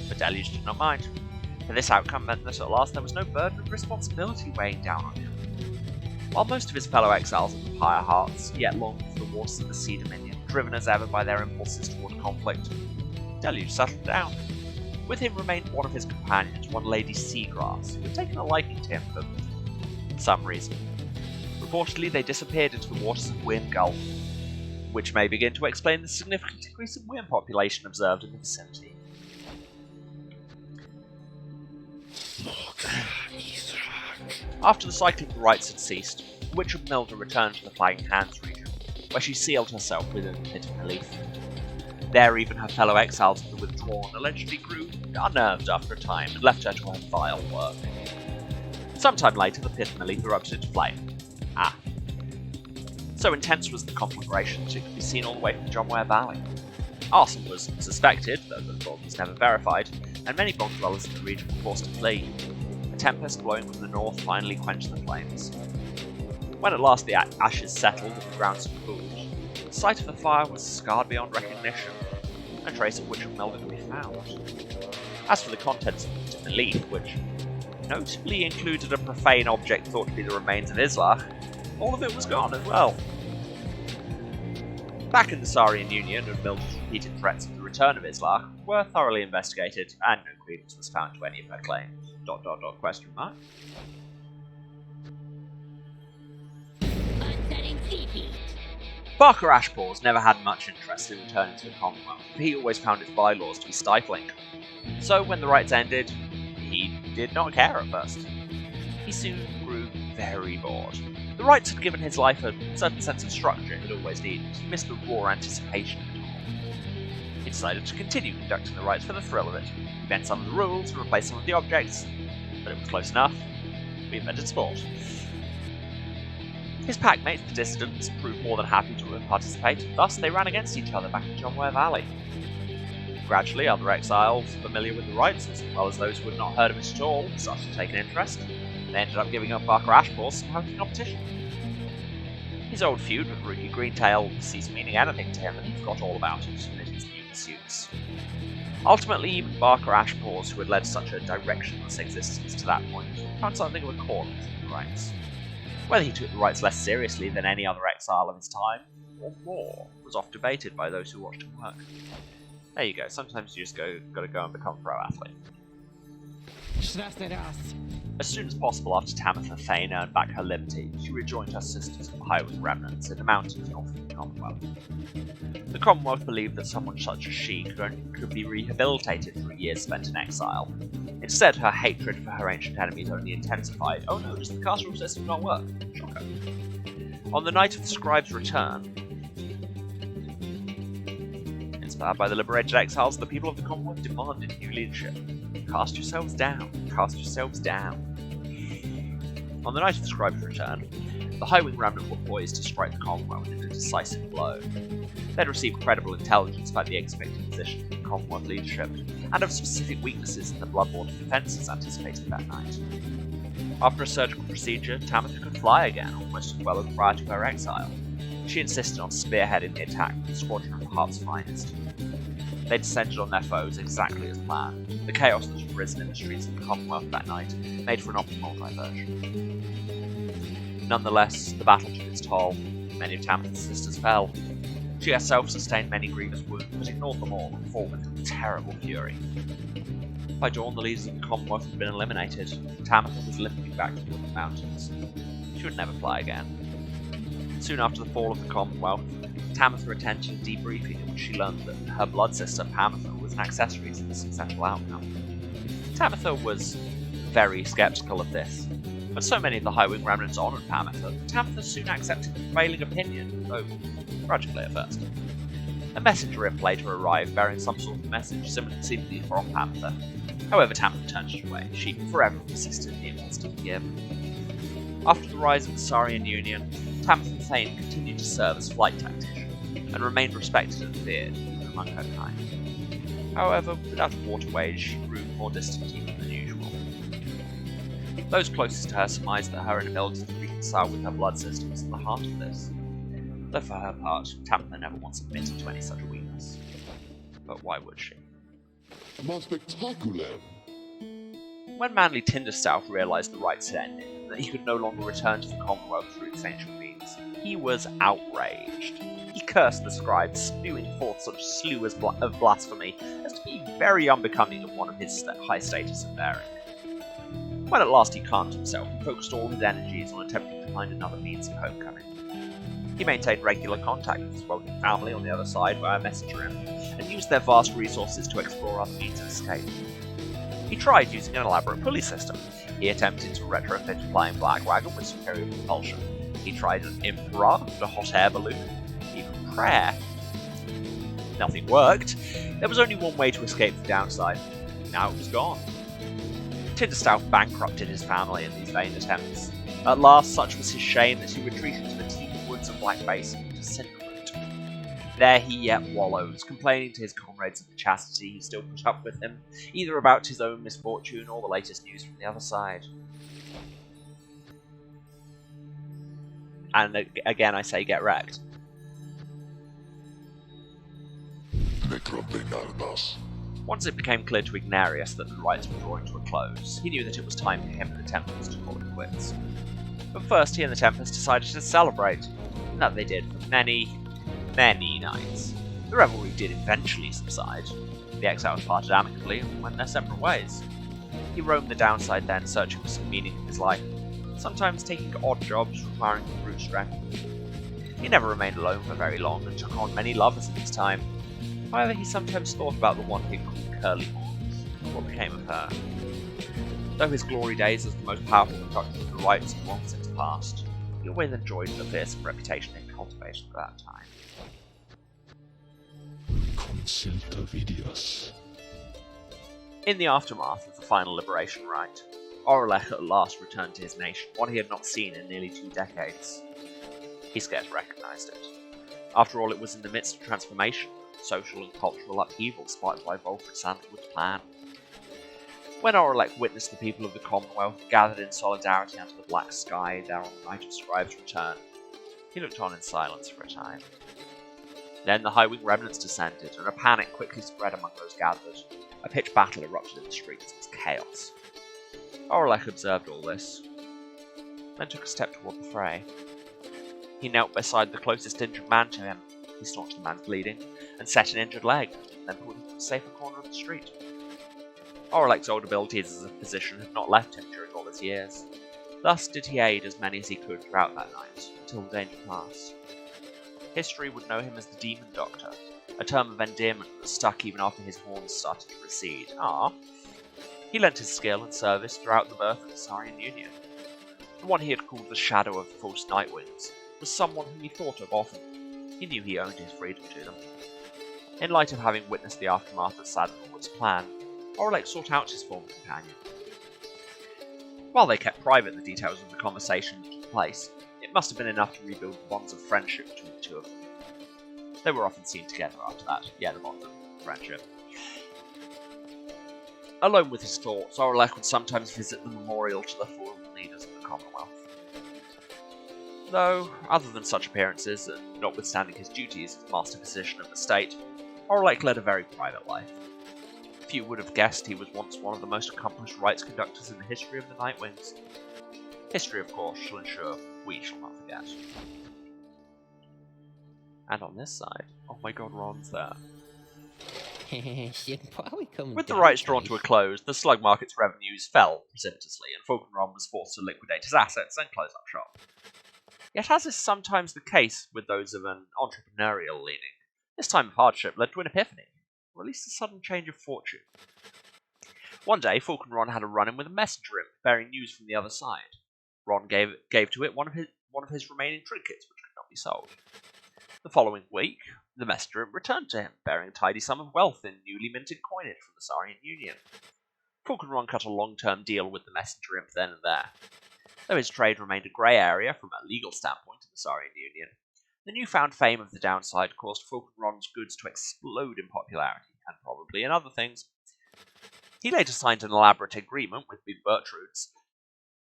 But Deluge did not mind, for this outcome meant that at last there was no burden of responsibility weighing down on him. While most of his fellow exiles of the Pyre hearts yet longed for the waters of the Sea Dominion, driven as ever by their impulses toward conflict, Deluge settled down. With him remained one of his companions, one Lady Seagrass, who had taken a liking to him for some reason. Reportedly, they disappeared into the waters of Wyrm Gulf, which may begin to explain the significant decrease in Wyrm population observed in the vicinity. After the cycling of the rites had ceased, the Witch of Milda returned to the Flagging Hands region, where she sealed herself within the Pit of Relief. There, even her fellow exiles of the Withdrawn allegedly grew unnerved after a time and left her to her vile work. Sometime later, the Pit of Relief erupted into flame. So intense was the conflagration that it could be seen all the way from John Ware Valley. Arson was suspected, though the thought was never verified, and many bog dwellers in the region were forced to flee. A tempest blowing from the north finally quenched the flames. When at last the ashes settled and the ground cooled, the site of the fire was scarred beyond recognition. No trace of Witch of Milda could be found. As for the contents of the leaf, which notably included a profane object thought to be the remains of Islach, all of it was gone as well. Back in the Saurian Union, and Milda's repeated threats of the return of Islach were thoroughly investigated, and no credence was found to any of her claims. ... question mark. Barker Ashpaws never had much interest in returning to the Commonwealth, for he always found its bylaws to be stifling. So when the rites ended, he did not care at first. He soon grew very bored. The rites had given his life a certain sense of structure it had always needed. He missed the raw anticipation of it all. He decided to continue conducting the rites for the thrill of it. He bent some of the rules and replaced some of the objects, but it was close enough. We invented sport. His packmates, the dissidents, proved more than happy to participate, thus they ran against each other back in John Ware Valley. Gradually, other exiles familiar with the rites, as well as those who had not heard of it at all, started to take an interest. They ended up giving up Barker Ashpaws somehow in competition. His old feud with Rookie Greentail ceased meaning anything to him, and he forgot all about it amid his new pursuits. Ultimately, even Barker Ashpaws, who had led such a directionless existence to that point, found something of a calling in the rites. Whether he took the rites less seriously than any other exile of his time, or more, was oft debated by those who watched him work. There you go, sometimes you just gotta go and become a pro athlete. As soon as possible after Tamitha Thane earned back her liberty, she rejoined her sisters of the Highwing remnants in the mountains north of the Commonwealth. The Commonwealth believed that someone such as she could be rehabilitated for years spent in exile. Instead, her hatred for her ancient enemies only intensified. Oh no, does the caste rule system not work? Shocker. On the night of the scribe's return, inspired by the liberated exiles, the people of the Commonwealth demanded new leadership. Cast yourselves down. Cast yourselves down. On the night of the scribe's return, the Highwing remnant were poised to strike the Commonwealth in a decisive blow. They'd received credible intelligence about the expected position of the Commonwealth leadership, and of specific weaknesses in the bloodborne defences anticipated that night. After a surgical procedure, Tamitha could fly again, almost as well as prior to her exile. She insisted on spearheading the attack with a squadron of the Heart's finest. They descended on their foes exactly as planned. The chaos that had risen in the streets of the Commonwealth that night made for an optimal diversion. Nonetheless, the battle took its toll. Many of Tamitha's sisters fell. She herself sustained many grievous wounds, but ignored them all and fought with terrible fury. By dawn, the leaders of the Commonwealth had been eliminated. Tamitha was limping back toward the mountains. She would never fly again. Soon after the fall of the Commonwealth, Tamitha attended a debriefing in which she learned that her blood sister, Pamitha, was an accessory to the successful outcome. Tamitha was very skeptical of this, but so many of the High Wing remnants honoured Pamitha, Tamitha soon accepted the prevailing opinion, though grudgingly at first. A messenger imp later arrived bearing some sort of message seemingly from Pamitha. However, Tamitha turned it away. She forever persisted in the impulse to forgive. After the rise of the Saurian Union, Tamitha Thane continued to serve as flight tactician, and remained respected and feared even among her kind. However, without a water wage, she grew more distant even than usual. Those closest to her surmised that her inability to reconcile with her blood system was at the heart of this, though for her part, Tamitha never once admitted to any such weakness. But why would she? More spectacular. When Manly Tinderstouth realised the rites had ended, and that he could no longer return to the Commonwealth through its ancient means, he was outraged. He cursed the scribes, spewing forth such slew of blasphemy as to be very unbecoming of one of his high status and bearing. When at last he calmed himself, he focused all his energies on attempting to find another means of homecoming. He maintained regular contact with his wealthy family on the other side via messenger imp, and used their vast resources to explore other means of escape. He tried using an elaborate pulley system. He attempted to retrofit a flying blackwagon with superior propulsion. He tried an imp raft, a hot air balloon, even prayer. Nothing worked. There was only one way to escape the downside. Now it was gone. Tinderstouth bankrupted his family in these vain attempts. At last, such was his shame that he retreated to the teeming woods of Black Basin to Cinderroot. There he yet wallows, complaining to his comrades of the chastity who still put up with him, either about his own misfortune or the latest news from the other side. And again I say get wrecked. Once it became clear to Ignarius that the rites were drawing to a close, he knew that it was time for him and the Tempest to call it quits. But first he and the Tempest decided to celebrate, and that they did for many nights. The revelry did eventually subside. The exiles parted amicably and went their separate ways. He roamed the downside then, searching for some meaning in his life, sometimes taking odd jobs requiring brute strength. He never remained alone for very long and took on many lovers in his time. However, he sometimes thought about the one he called Curly Horns, and what became of her. Though his glory days as the most powerful conductor of the rites have long since passed, he always enjoyed the fearsome reputation he cultivated at that time. In the aftermath of the final liberation rite, Oralech at last returned to his nation, one he had not seen in nearly 2 decades. He scarce recognised it. After all, it was in the midst of transformation, social and cultural upheaval sparked by Volfred Sandalwood's plan. When Oralech witnessed the people of the Commonwealth gathered in solidarity under the black sky there on the night of Scribe's return, he looked on in silence for a time. Then the High Wing remnants descended, and a panic quickly spread among those gathered. A pitched battle erupted in the streets. It was chaos. Oralech observed all this, then took a step toward the fray. He knelt beside the closest injured man to him. He staunched the man's bleeding, and set an injured leg, then pulled him to a safer corner of the street. Oralech's old abilities as a physician had not left him during all his years. Thus did he aid as many as he could throughout that night, until the danger passed. History would know him as the Demon Doctor, a term of endearment that stuck even after his horns started to recede. He lent his skill and service throughout the birth of the Saurian Union. The one he had called the Shadow of the False Nightwings was someone whom he thought of often. He knew he owed his freedom to them. In light of having witnessed the aftermath of Sandalwood's plan, Oralech sought out his former companion. While they kept private the details of the conversation that took place, it must have been enough to rebuild the bonds of friendship between the two of them. They were often seen together after that, the bond of friendship. Alone with his thoughts, Oralech would sometimes visit the memorial to the fallen leaders of the Commonwealth. Though, other than such appearances, and notwithstanding his duties as master physician of the state, Oralech led a very private life. Few would have guessed he was once one of the most accomplished rites conductors in the history of the Nightwings. History, of course, shall ensure we shall not forget. And on this side, oh my god, Ron's there. With the rites drawn to a close, the slug market's revenues fell precipitously, and Falkenron was forced to liquidate his assets and close up shop. Yet, as is sometimes the case with those of an entrepreneurial leaning, this time of hardship led to an ephany, or at least a sudden change of fortune. One day, Falk and Ron had a run-in with a messenger imp bearing news from the other side. Ron gave to it one of his remaining trinkets, which could not be sold. The following week, the messenger imp returned to him, bearing a tidy sum of wealth in newly minted coinage from the Saurian Union. Falk and Ron cut a long-term deal with the messenger imp then and there. Though his trade remained a grey area from a legal standpoint in the Saurian Union, the newfound fame of the downside caused Falk and Ron's goods to explode in popularity, and probably in other things. He later signed an elaborate agreement with Big Bertrude's,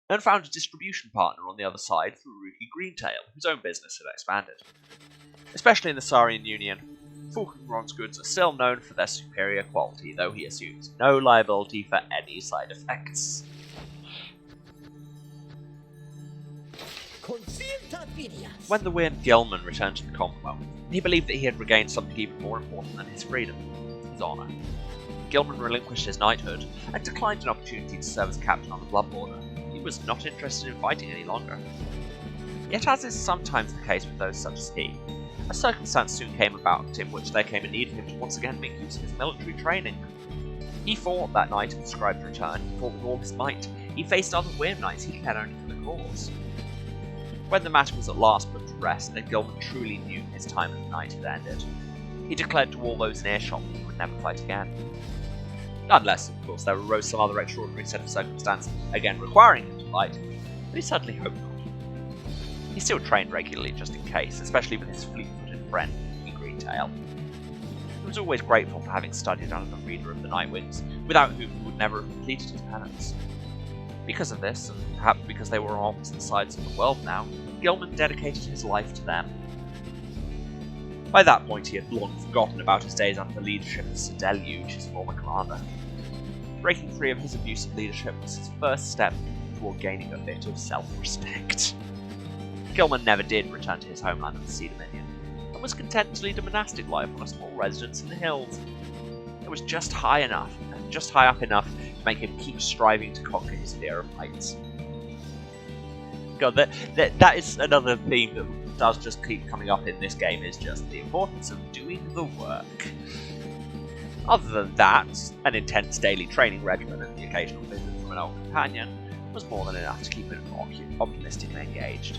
and found a distribution partner on the other side through Rookie Greentail, whose own business had expanded. Especially in the Saurian Union, Falk and Ron's goods are still known for their superior quality, though he assumes no liability for any side effects. When the weird Gilman returned to the Commonwealth, he believed that he had regained something even more important than his freedom, his honour. Gilman relinquished his knighthood and declined an opportunity to serve as captain on the Blood Border. He was not interested in fighting any longer. Yet, as is sometimes the case with those such as he, a circumstance soon came about in which there came a need for him to once again make use of his military training. He fought that night of the Scribe's return, he fought with all his might, he faced other weird knights he cared only for the cause. When the matter was at last put to rest, and Gilman truly knew his time as a knight had ended, he declared to all those in earshot that he would never fight again. Unless, of course, there arose some other extraordinary set of circumstances, again requiring him to fight, but he certainly hoped not. He still trained regularly just in case, especially with his fleet-footed friend, Greentail. He was always grateful for having studied under the reader of the Nightwings, without whom he would never have completed his penance. Because of this, and perhaps because they were on opposite sides of the world now, Gilman dedicated his life to them. By that point, he had long forgotten about his days under the leadership of Sir Deluge, his former commander. Breaking free of his abusive leadership was his first step toward gaining a bit of self-respect. Gilman never did return to his homeland of the Sea Dominion, and was content to lead a monastic life on a small residence in the hills. It was just high up enough to make him keep striving to conquer his fear of heights. God, that is another theme that does just keep coming up in this game, is just the importance of doing the work. Other than that, an intense daily training regimen and the occasional visit from an old companion was more than enough to keep him optimistic and engaged.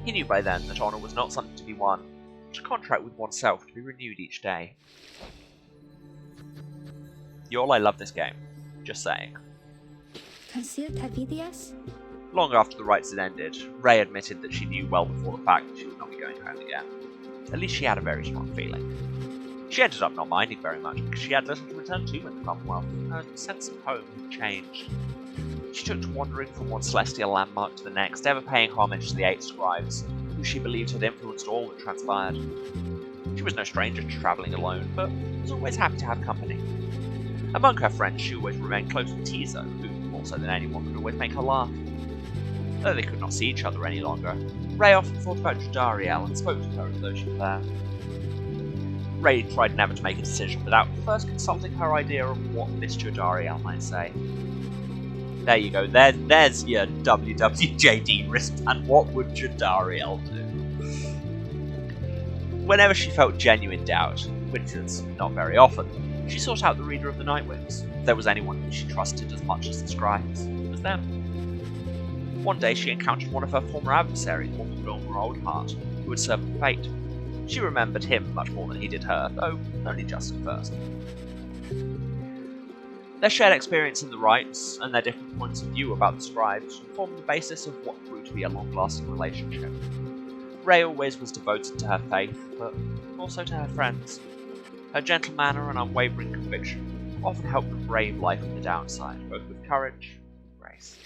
He knew by then that honour was not something to be won, but a contract with oneself to be renewed each day. Y'all, I love this game. Just saying. Long after the rites had ended, Ray admitted that she knew well before the fact that she would not be going home again. At least she had a very strong feeling. She ended up not minding very much because she had little to return to in the Commonwealth. Her sense of home had changed. She took to wandering from one celestial landmark to the next, ever paying homage to the 8 scribes, who she believed had influenced all that transpired. She was no stranger to travelling alone, but was always happy to have company. Among her friends, she always remained close with Tizo, who, more so than anyone, could always make her laugh. Though they could not see each other any longer, Ray often thought about Jadariel and spoke to her as though she were there. Ray tried never to make a decision without first consulting her idea of what Miss Jadariel might say. There you go, there's your WWJD wristband. What would Jadariel do? Whenever she felt genuine doubt, which is not very often, she sought out the reader of the Nightwings. If there was anyone who she trusted as much as the scribes, it was them. One day she encountered one of her former adversaries, one with Wilmer Oldheart, who had served with fate. She remembered him much more than he did her, though only just at first. Their shared experience in the rites, and their different points of view about the scribes, formed the basis of what grew to be a long-lasting relationship. Ray always was devoted to her faith, but also to her friends. Her gentle manner and unwavering conviction often helped them brave life on the downside, both with courage and grace.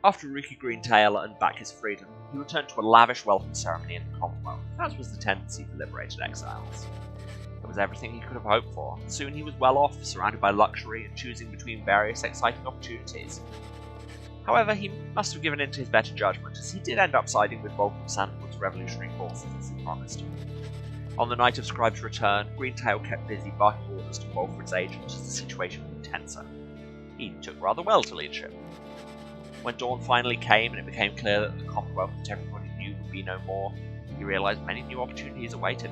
After Rookie Greentail earned back his freedom, he returned to a lavish welcome ceremony in the Commonwealth, as was the tendency for liberated exiles. It was everything he could have hoped for. Soon he was well off, surrounded by luxury and choosing between various exciting opportunities. However, he must have given in to his better judgment, as he did end up siding with Volcom Sandwood's revolutionary forces as he promised. On the night of Scribe's return, Greentail kept busy barking orders to Wolfred's agent as the situation grew tenser. He took rather well to leadership. When dawn finally came and it became clear that the Commonwealth that everybody knew would be no more, he realised many new opportunities awaited.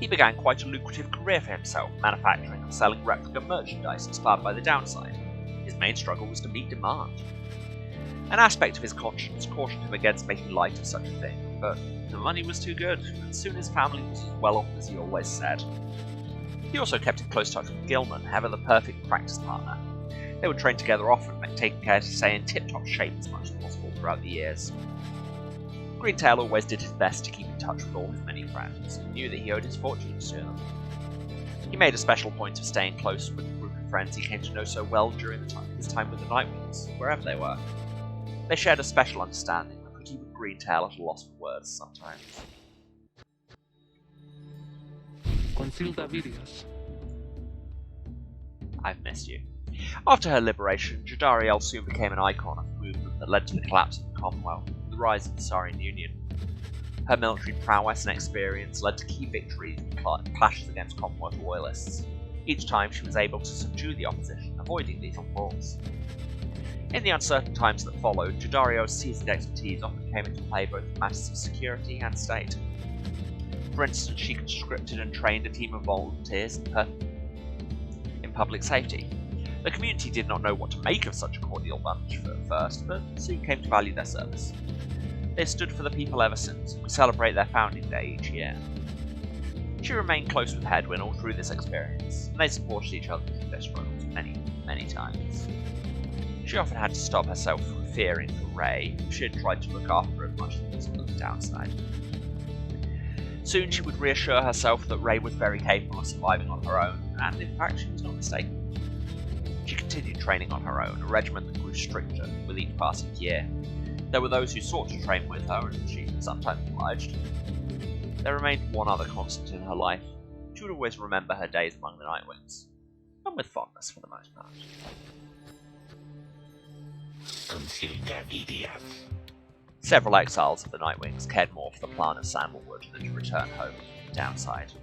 He began quite a lucrative career for himself, manufacturing and selling replica merchandise inspired by the downside. His main struggle was to meet demand. An aspect of his conscience cautioned him against making light of such a thing, but the money was too good, and soon his family was as well off as he always said. He also kept in close touch with Gilman, ever the perfect practice partner. They would train together often, taking care to stay in tip-top shape as much as possible throughout the years. Greentail always did his best to keep in touch with all his many friends, and knew that he owed his fortunes to them. He made a special point of staying close with the group of friends he came to know so well during his time with the Nightwings, wherever they were. They shared a special understanding that could keep Greentail at a loss for words sometimes. I've missed you. After her liberation, Jadariel soon became an icon of the movement that led to the collapse of the Commonwealth and the rise of the Saurian Union. Her military prowess and experience led to key victories and clashes against Commonwealth loyalists. Each time she was able to subdue the opposition, avoiding lethal falls. In the uncertain times that followed, Jadariel's seasoned expertise often came into play both in matters of security and state. For instance, she conscripted and trained a team of volunteers in public safety. The community did not know what to make of such a cordial bunch at first, but soon came to value their service. They stood for the people ever since, and we celebrate their founding day each year. She remained close with Hedwyn all through this experience, and they supported each other through their struggles many times. She often had to stop herself from fearing for Ray, who she had tried to look after as much as possible on the downside. Soon she would reassure herself that Ray was very capable of surviving on her own, and in fact she was not mistaken. She continued training on her own, a regimen that grew stricter with each passing year. There were those who sought to train with her, and she sometimes obliged. There remained one other constant in her life. She would always remember her days among the Nightwings, and with fondness for the most part. Several exiles of the Nightwings cared more for the plan of Sandalwood than to return home from the downside.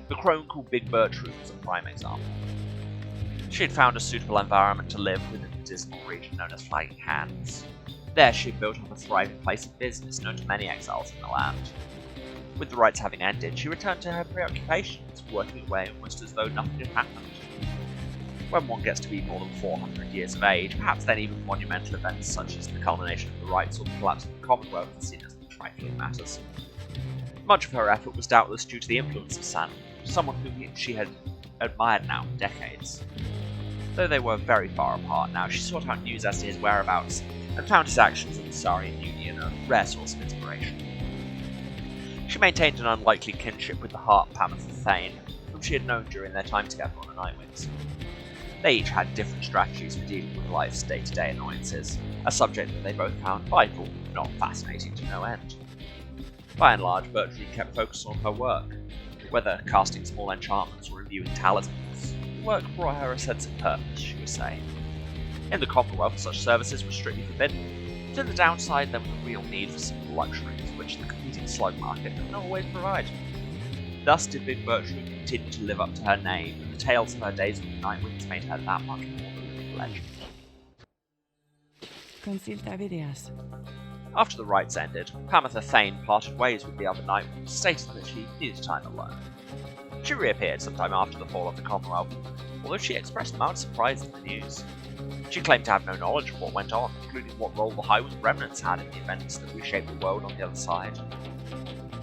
The crone called Big Bertrude was a prime example. She had found a suitable environment to live within the dismal region known as Flagging Hands. There she had built up a thriving place of business known to many exiles in the land. With the rites having ended, she returned to her preoccupations, working away almost as though nothing had happened. When one gets to be more than 400 years of age, perhaps then even monumental events such as the culmination of the rites or the collapse of the Commonwealth are seen as trifling matters. Much of her effort was doubtless due to the influence of Sandalwood, someone whom she had admired now for decades. Though they were very far apart now, she sought out news as to his whereabouts, and found his actions in the Saurian Union a rare source of inspiration. She maintained an unlikely kinship with the Heart Pamitha Thane, whom she had known during their time together on the Nightwings. They each had different strategies for dealing with life's day-to-day annoyances, a subject that they both found vital, if not fascinating to no end. By and large, Bertrude kept focused on her work, whether casting small enchantments or reviewing talismans. Work brought her a sense of purpose, she would say. In the Commonwealth, such services were strictly forbidden, but in the downside there was a real need for simple luxuries, which the competing slug market could not always provide. Thus did Big Bertrude continue to live up to her name, and the tales of her days with the Nightwings made her that much more than a legend. After the rites ended, Pamitha Thane parted ways with the other Nightwings, stating that she needed time alone. She reappeared sometime after the fall of the Commonwealth, although she expressed mild surprise at the news. She claimed to have no knowledge of what went on, including what role the Highwood remnants had in the events that reshaped the world on the other side.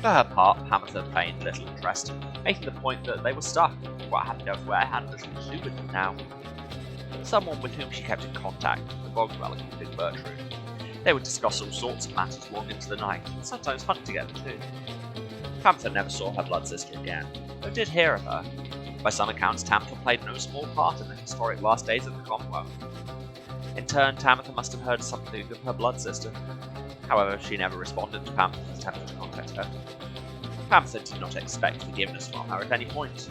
For her part, Pamitha feigned little interest, making the point that they were stuck, and what happened elsewhere had little to do with them now. Someone with whom she kept in contact was the bog dweller called Big Bertrude. They would discuss all sorts of matters long into the night, and sometimes hunt together too. Pamitha never saw her blood sister again, though did hear of her. By some accounts, Tamitha played no small part in the historic last days of the Commonwealth. In turn, Tamitha must have heard something of her blood sister. However, she never responded to Pamitha's attempt to contact her. Pamitha did not expect forgiveness from her at any point.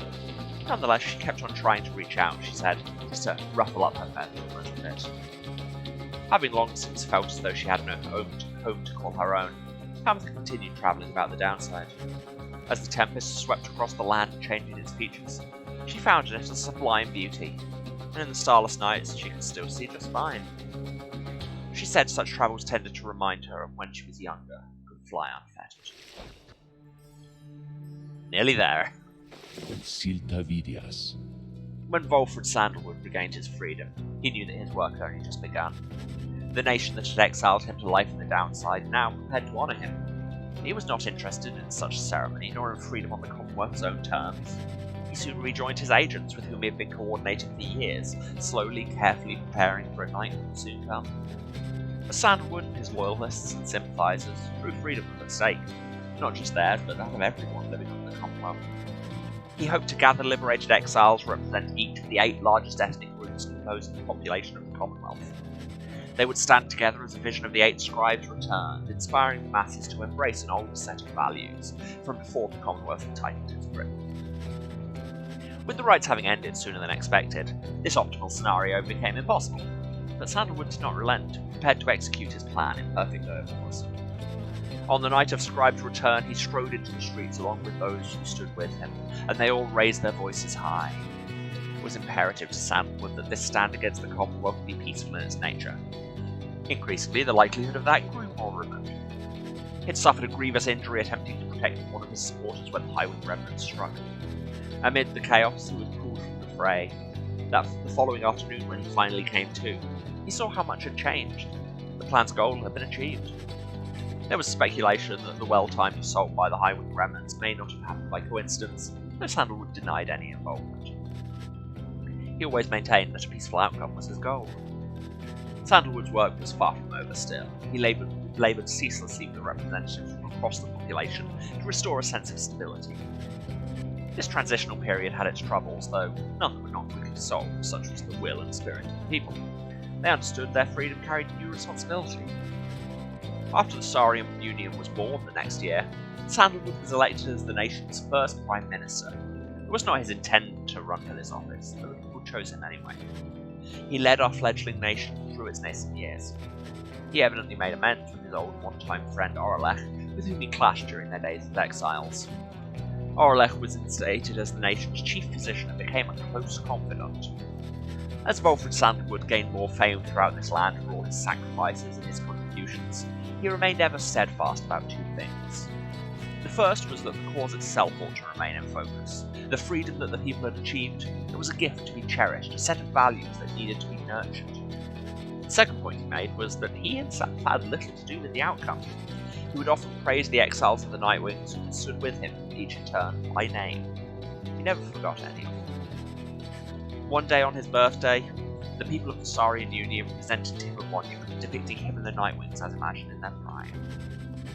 Nonetheless, she kept on trying to reach out, she said, just to ruffle up her feathers a little bit. Having long since felt as though she had no home to call her own, Pamitha continued travelling about the downside. As the tempest swept across the land, changing its features, she found in it a sublime beauty, and in the starless nights she could still see just fine. She said such travels tended to remind her of when she was younger and could fly unfettered. Nearly there. and Silta Vidias. When Volfred Sandalwood regained his freedom, he knew that his work had only just begun. The nation that had exiled him to life in the downside now prepared to honour him. He was not interested in such a ceremony, nor in freedom on the Commonwealth's own terms. He soon rejoined his agents, with whom he had been coordinating for years, slowly, carefully preparing for a night that would soon come. For Sandalwood and his loyalists and sympathisers, true freedom was at stake, not just theirs, but that of everyone living under the Commonwealth. He hoped to gather liberated exiles representing each of the 8 largest ethnic groups composing the population of the Commonwealth. They would stand together as a vision of the 8 scribes returned, inspiring the masses to embrace an older set of values from before the Commonwealth had tightened its grip. With the rites having ended sooner than expected, this optimal scenario became impossible, but Sandalwood did not relent, prepared to execute his plan in perfect overforce. On the night of Scribe's return, he strode into the streets along with those who stood with him, and they all raised their voices high. It was imperative to Sandalwood that this stand against the Commonwealth be peaceful in its nature. Increasingly, the likelihood of that grew more remote. He had suffered a grievous injury attempting to protect one of his supporters when the Highwing remnants struck. Amid the chaos, he was pulled from the fray. The following afternoon, when he finally came to, he saw how much had changed. The plan's goal had been achieved. There was speculation that the well-timed assault by the Highwing remnants may not have happened by coincidence, though Sandalwood denied any involvement. He always maintained that a peaceful outcome was his goal. Sandalwood's work was far from over still. He laboured ceaselessly with representatives from across the population to restore a sense of stability. This transitional period had its troubles, though none that were not quickly solved, such was the will and spirit of the people. They understood their freedom carried new responsibility. After the Sarian Union was born the next year, Sandalwood was elected as the nation's first Prime Minister. It was not his intent to run for this office, but the people chose him anyway. He led our fledgling nation through its nascent years. He evidently made amends with his old one-time friend Orelech, with whom he clashed during their days as exiles. Orelech was instated as the nation's chief physician and became a close confidant. As Volfred Sandalwood gained more fame throughout this land for all his sacrifices and his contributions, he remained ever steadfast about 2 things. The first was that the cause itself ought to remain in focus. The freedom that the people had achieved, it was a gift to be cherished, a set of values that needed to be nurtured. The second point he made was that he himself had little to do with the outcome. He would often praise the exiles of the Nightwings who stood with him, each in turn, by name. He never forgot any. One day on his birthday, the people of the Sarian Union presented to him a monument depicting him and the Nightwings as imagined in their prime.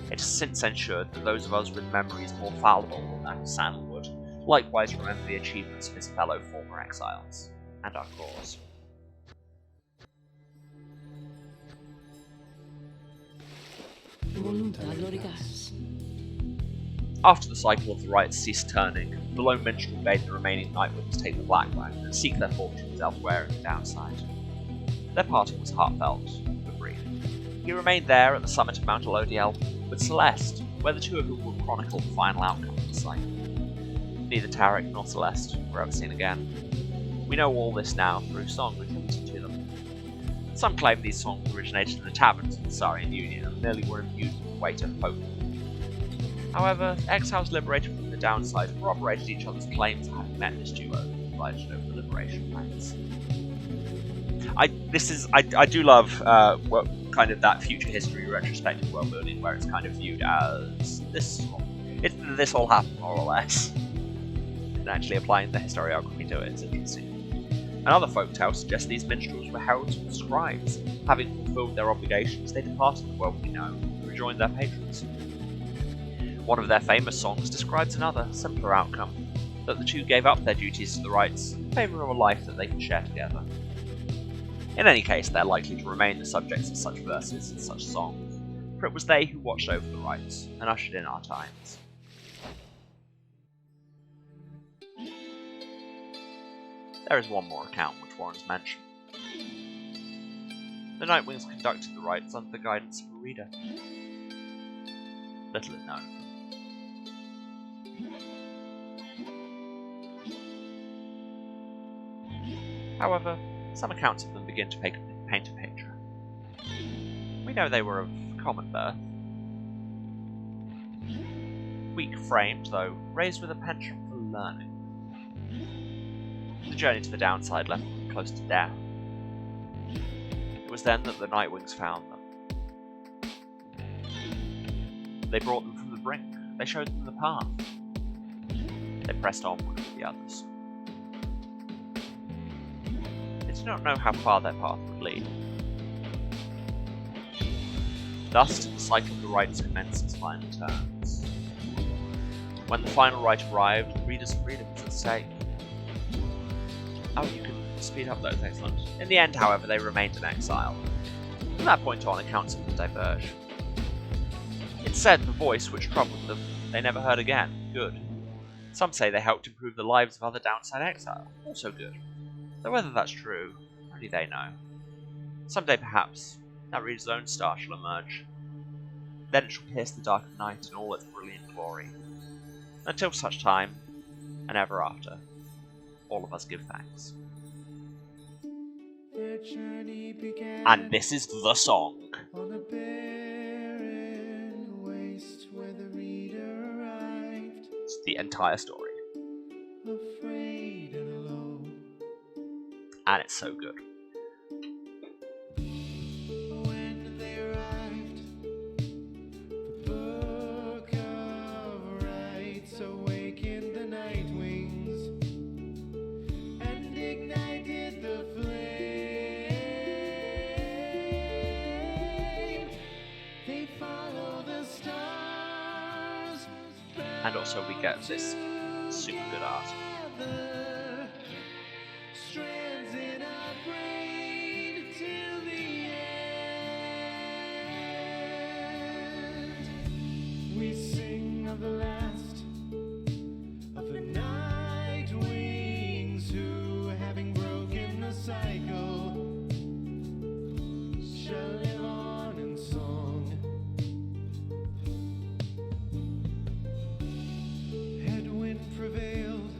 It has since ensured that those of us with memories more fallible than that of Sandalwood likewise remember the achievements of his fellow former exiles, and our cause. After the cycle of the rites ceased turning, the lone minstrel bade the remaining Nightwings take the Black Wagon and seek their fortunes elsewhere in the downside. Their parting was heartfelt, but brief. He remained there at the summit of Mount Elodiel with Celeste, where the two of them would chronicle the final outcome of the cycle. Neither Tarek nor Celeste were ever seen again. We know all this now through songs attributed to them. Some claim these songs originated in the taverns of the Sarian Union and merely were imbued with the weight of folk. However, exiles liberated from the downside corroborated each other's claims of having met this duo and divided over the liberation rites. I do love kind of that future history retrospective world building where it's kind of viewed as this all happened more or less. And actually applying the historiography to it is interesting. Another folktale suggests these minstrels were heralds and scribes. Having fulfilled their obligations, they departed the world we know and rejoined their patrons. One of their famous songs describes another, simpler outcome, that the two gave up their duties to the rites in favour of a life that they could share together. In any case, they're likely to remain the subjects of such verses and such songs, for it was they who watched over the rites and ushered in our times. There is one more account which warrants mention. The Nightwings conducted the rites under the guidance of a reader. Little is known. However, some accounts of them begin to paint a picture. We know they were of common birth. Weak-framed, though raised with a penchant for learning. The journey to the downside left them close to death. It was then that the Nightwings found them. They brought them from the brink. They showed them the path. They pressed onward with the others. They did not know how far their path would lead. Thus did the cycle of the rites commence its final turns. When the final rite arrived, the reader's freedom was at stake. Oh, you can speed up those, excellent. In the end, however, they remained in exile. From that point on, accounts would diverge. It's said the voice which troubled them, they never heard again. Good. Some say they helped improve the lives of other downside exiles. Also good. Though whether that's true, only they know. Someday, perhaps, that reader's own star shall emerge. Then it shall pierce the dark of night in all its brilliant glory. Until such time, and ever after, all of us give thanks. And this is the song. On a barren waste where the reader arrived. It's the entire story. Afraid and alone. And it's so good. When they arrived, the book of rites awakened the Nightwings and ignited the flame. They follow the stars. And also we get this super good art. Strands in our brain till the end. We sing of the last of the Nightwings who, having broken the cycle, shall live on in song. Headwind prevailed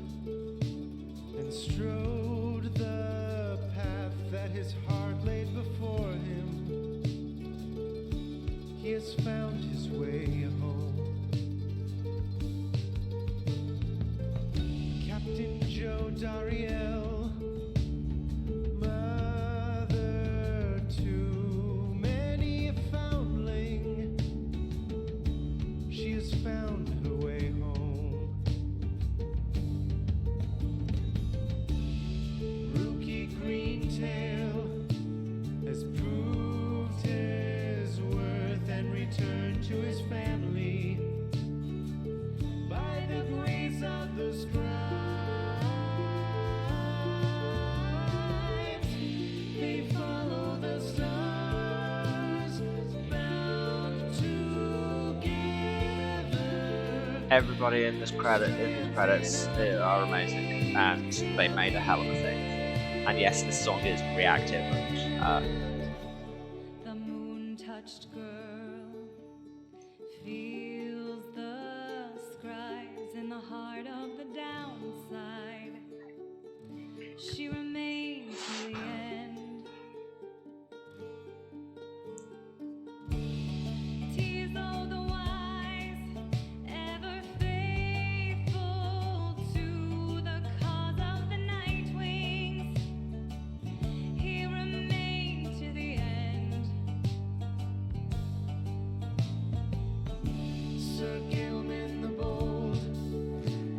and strode the path that his heart laid before him. He has found his way home. Captain Joe Dariel, mother to many a foundling, she has found her way home. Rookie Greentail has proved his worth and returned to his family by the grace of the scribes. They follow the stars bound together. Everybody in these credits they are amazing, and they made a hell of a thing. And yes, this song is reactive. The moon-touched girl feels the scribes in the heart of the downside. She remains to the end. Tears all the wise, ever faithful to the cause of the Nightwings. He remained to the end. Sir Gilman the Bold,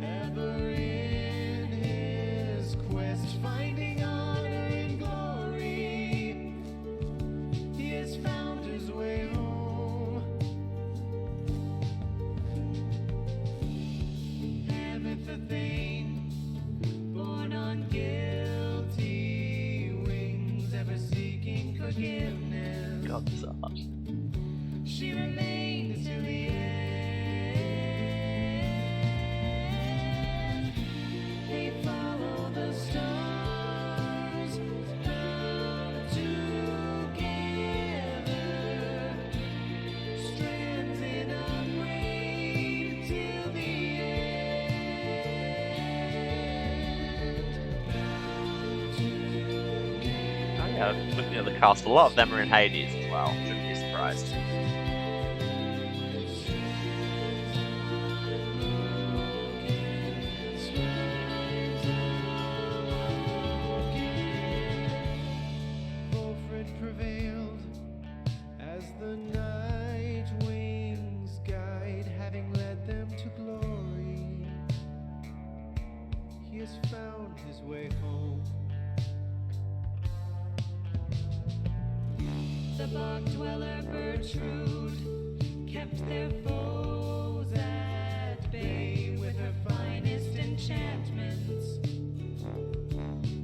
ever in his quest, finding honor and glory, he has found his way home. Amith the Thane, born on guilty wings, ever seeking forgiveness. God, this art. She remains to the end. They follow the stars bound together. Strands in a braid till the end. Bound together. Oh yeah, looking at the cast, a lot of them are in Hades as well. Shouldn't be surprised. way home. The bog dweller Bertrude kept their foes at bay with her finest enchantments.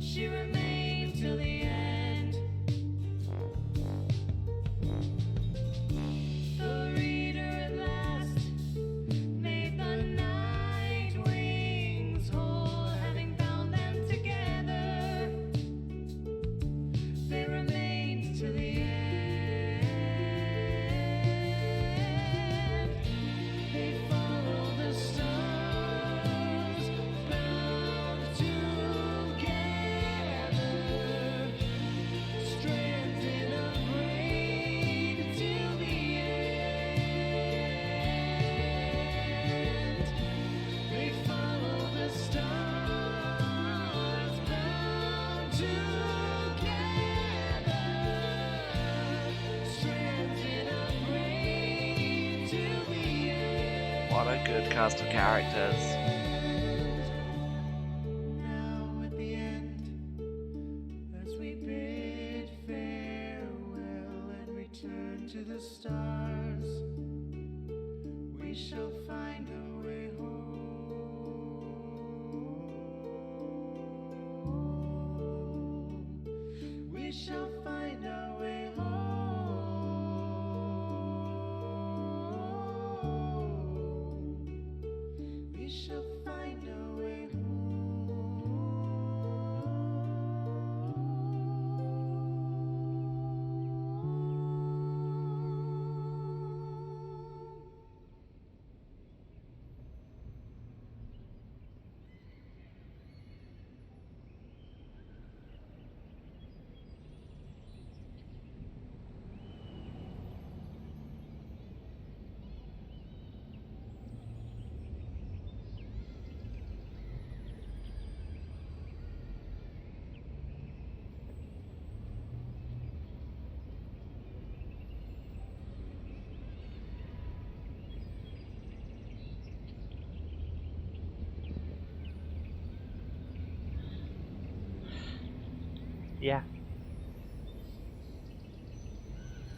She remained till the end. The reader at last made the night wings whole, having bound them together. They remained till the end. They followed the stars, bound together, strands in a braid till the end. They follow the stars, bound together, strands in a braid till the end. What a good cast of characters. Now at the end, as we bid farewell and return to the stars, we shall find our way home. We shall find our way home. We shall find our way Yeah.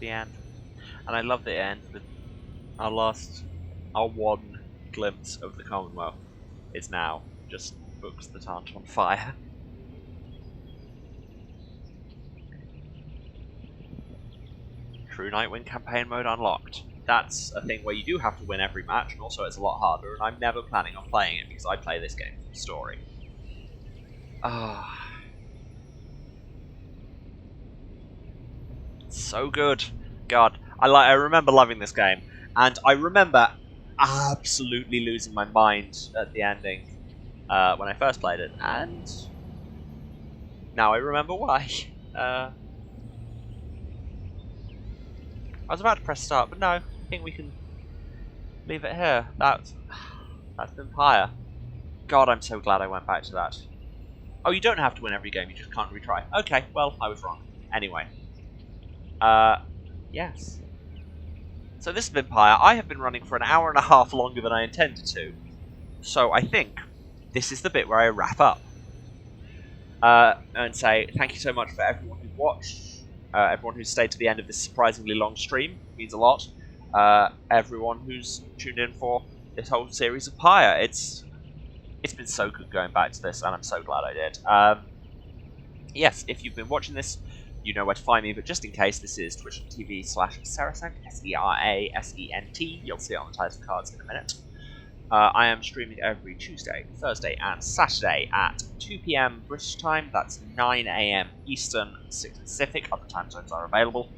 The end. And I love the end with our one glimpse of the Commonwealth. It's now just books that aren't on fire. True Nightwing campaign mode unlocked. That's a thing where you do have to win every match, and also it's a lot harder, and I'm never planning on playing it because I play this game for the story. So good. God, I remember loving this game, and I remember absolutely losing my mind at the ending when I first played it, and now I remember why. I was about to press start, but no, I think we can leave it here. That's been Pyre. God, I'm so glad I went back to that. Oh, you don't have to win every game, you just can't retry. Okay, well, I was wrong. Anyway. Yes. So this has been Pyre. I have been running for an hour and a half longer than I intended to. So I think this is the bit where I wrap up. And say thank you so much for everyone who watched, everyone who stayed to the end of this surprisingly long stream. It means a lot. Everyone who's tuned in for this whole series of Pyre. It's been so good going back to this, and I'm so glad I did. Yes, if you've been watching this, you know where to find me, but just in case, this is twitch.tv/Serasent, SERASENT. You'll see it on the title cards in a minute. I am streaming every Tuesday, Thursday, and Saturday at 2 PM British time. That's 9 AM Eastern, 6 Pacific. Other time zones are available.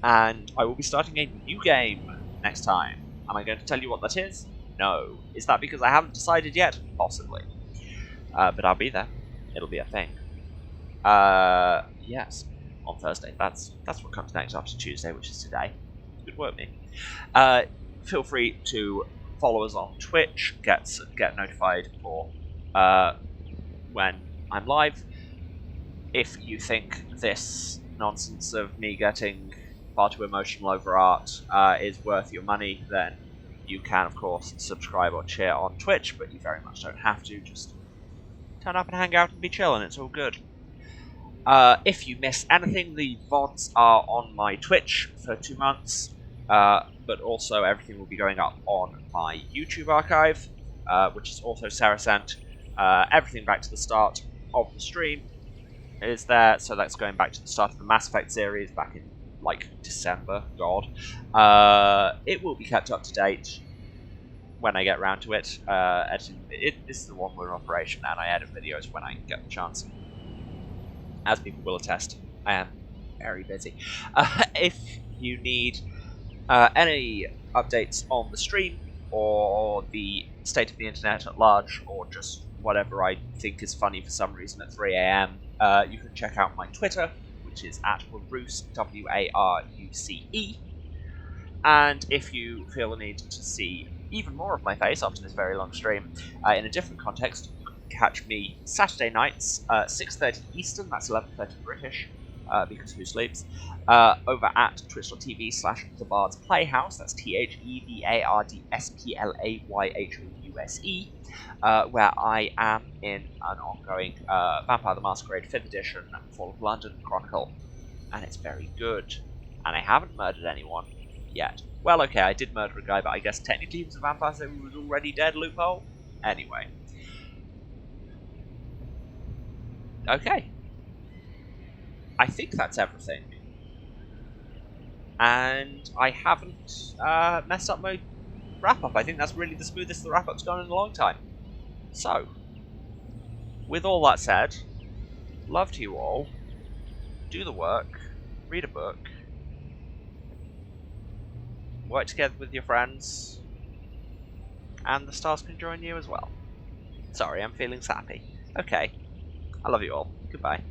And I will be starting a new game next time. Am I going to tell you what that is? No. Is that because I haven't decided yet? Possibly. But I'll be there. It'll be a thing. Yes, on Thursday. That's what comes next after Tuesday, which is today. Good work, me. Feel free to follow us on Twitch. Get notified for when I'm live. If you think this nonsense of me getting far too emotional over art is worth your money, then you can, of course, subscribe or cheer on Twitch, but you very much don't have to. Just turn up and hang out and be chilling. It's all good. If you miss anything, the VODs are on my Twitch for 2 months, but also everything will be going up on my YouTube archive, which is also Sarah sent. Everything back to the start of the stream is there, so that's going back to the start of the Mass Effect series back in, like, December, God. It will be kept up to date when I get round to it. This is the one we're in operation, and I edit videos when I get the chance. As people will attest, I am very busy. If you need any updates on the stream, or the state of the internet at large, or just whatever I think is funny for some reason at 3 AM, you can check out my Twitter, which is @Waruce, WARUCE. And if you feel the need to see even more of my face after this very long stream, in a different context, you can catch me Saturday nights, 6:30 Eastern, that's 11:30 British, because who sleeps, over at twitch.tv/TheBard's Playhouse, that's TheBardsplayhouse, where I am in an ongoing Vampire the Masquerade 5th edition Fall of London Chronicle, and it's very good. And I haven't murdered anyone yet. Well, okay, I did murder a guy, but I guess technically he was a vampire, so he was already dead, loophole? Anyway. Okay. I think that's everything. And I haven't messed up my wrap-up. I think that's really the smoothest the wrap-up's gone in a long time. So, with all that said, love to you all. Do the work. Read a book. Work together with your friends. And the stars can join you as well. Sorry, I'm feeling sappy. Okay. I love you all. Goodbye.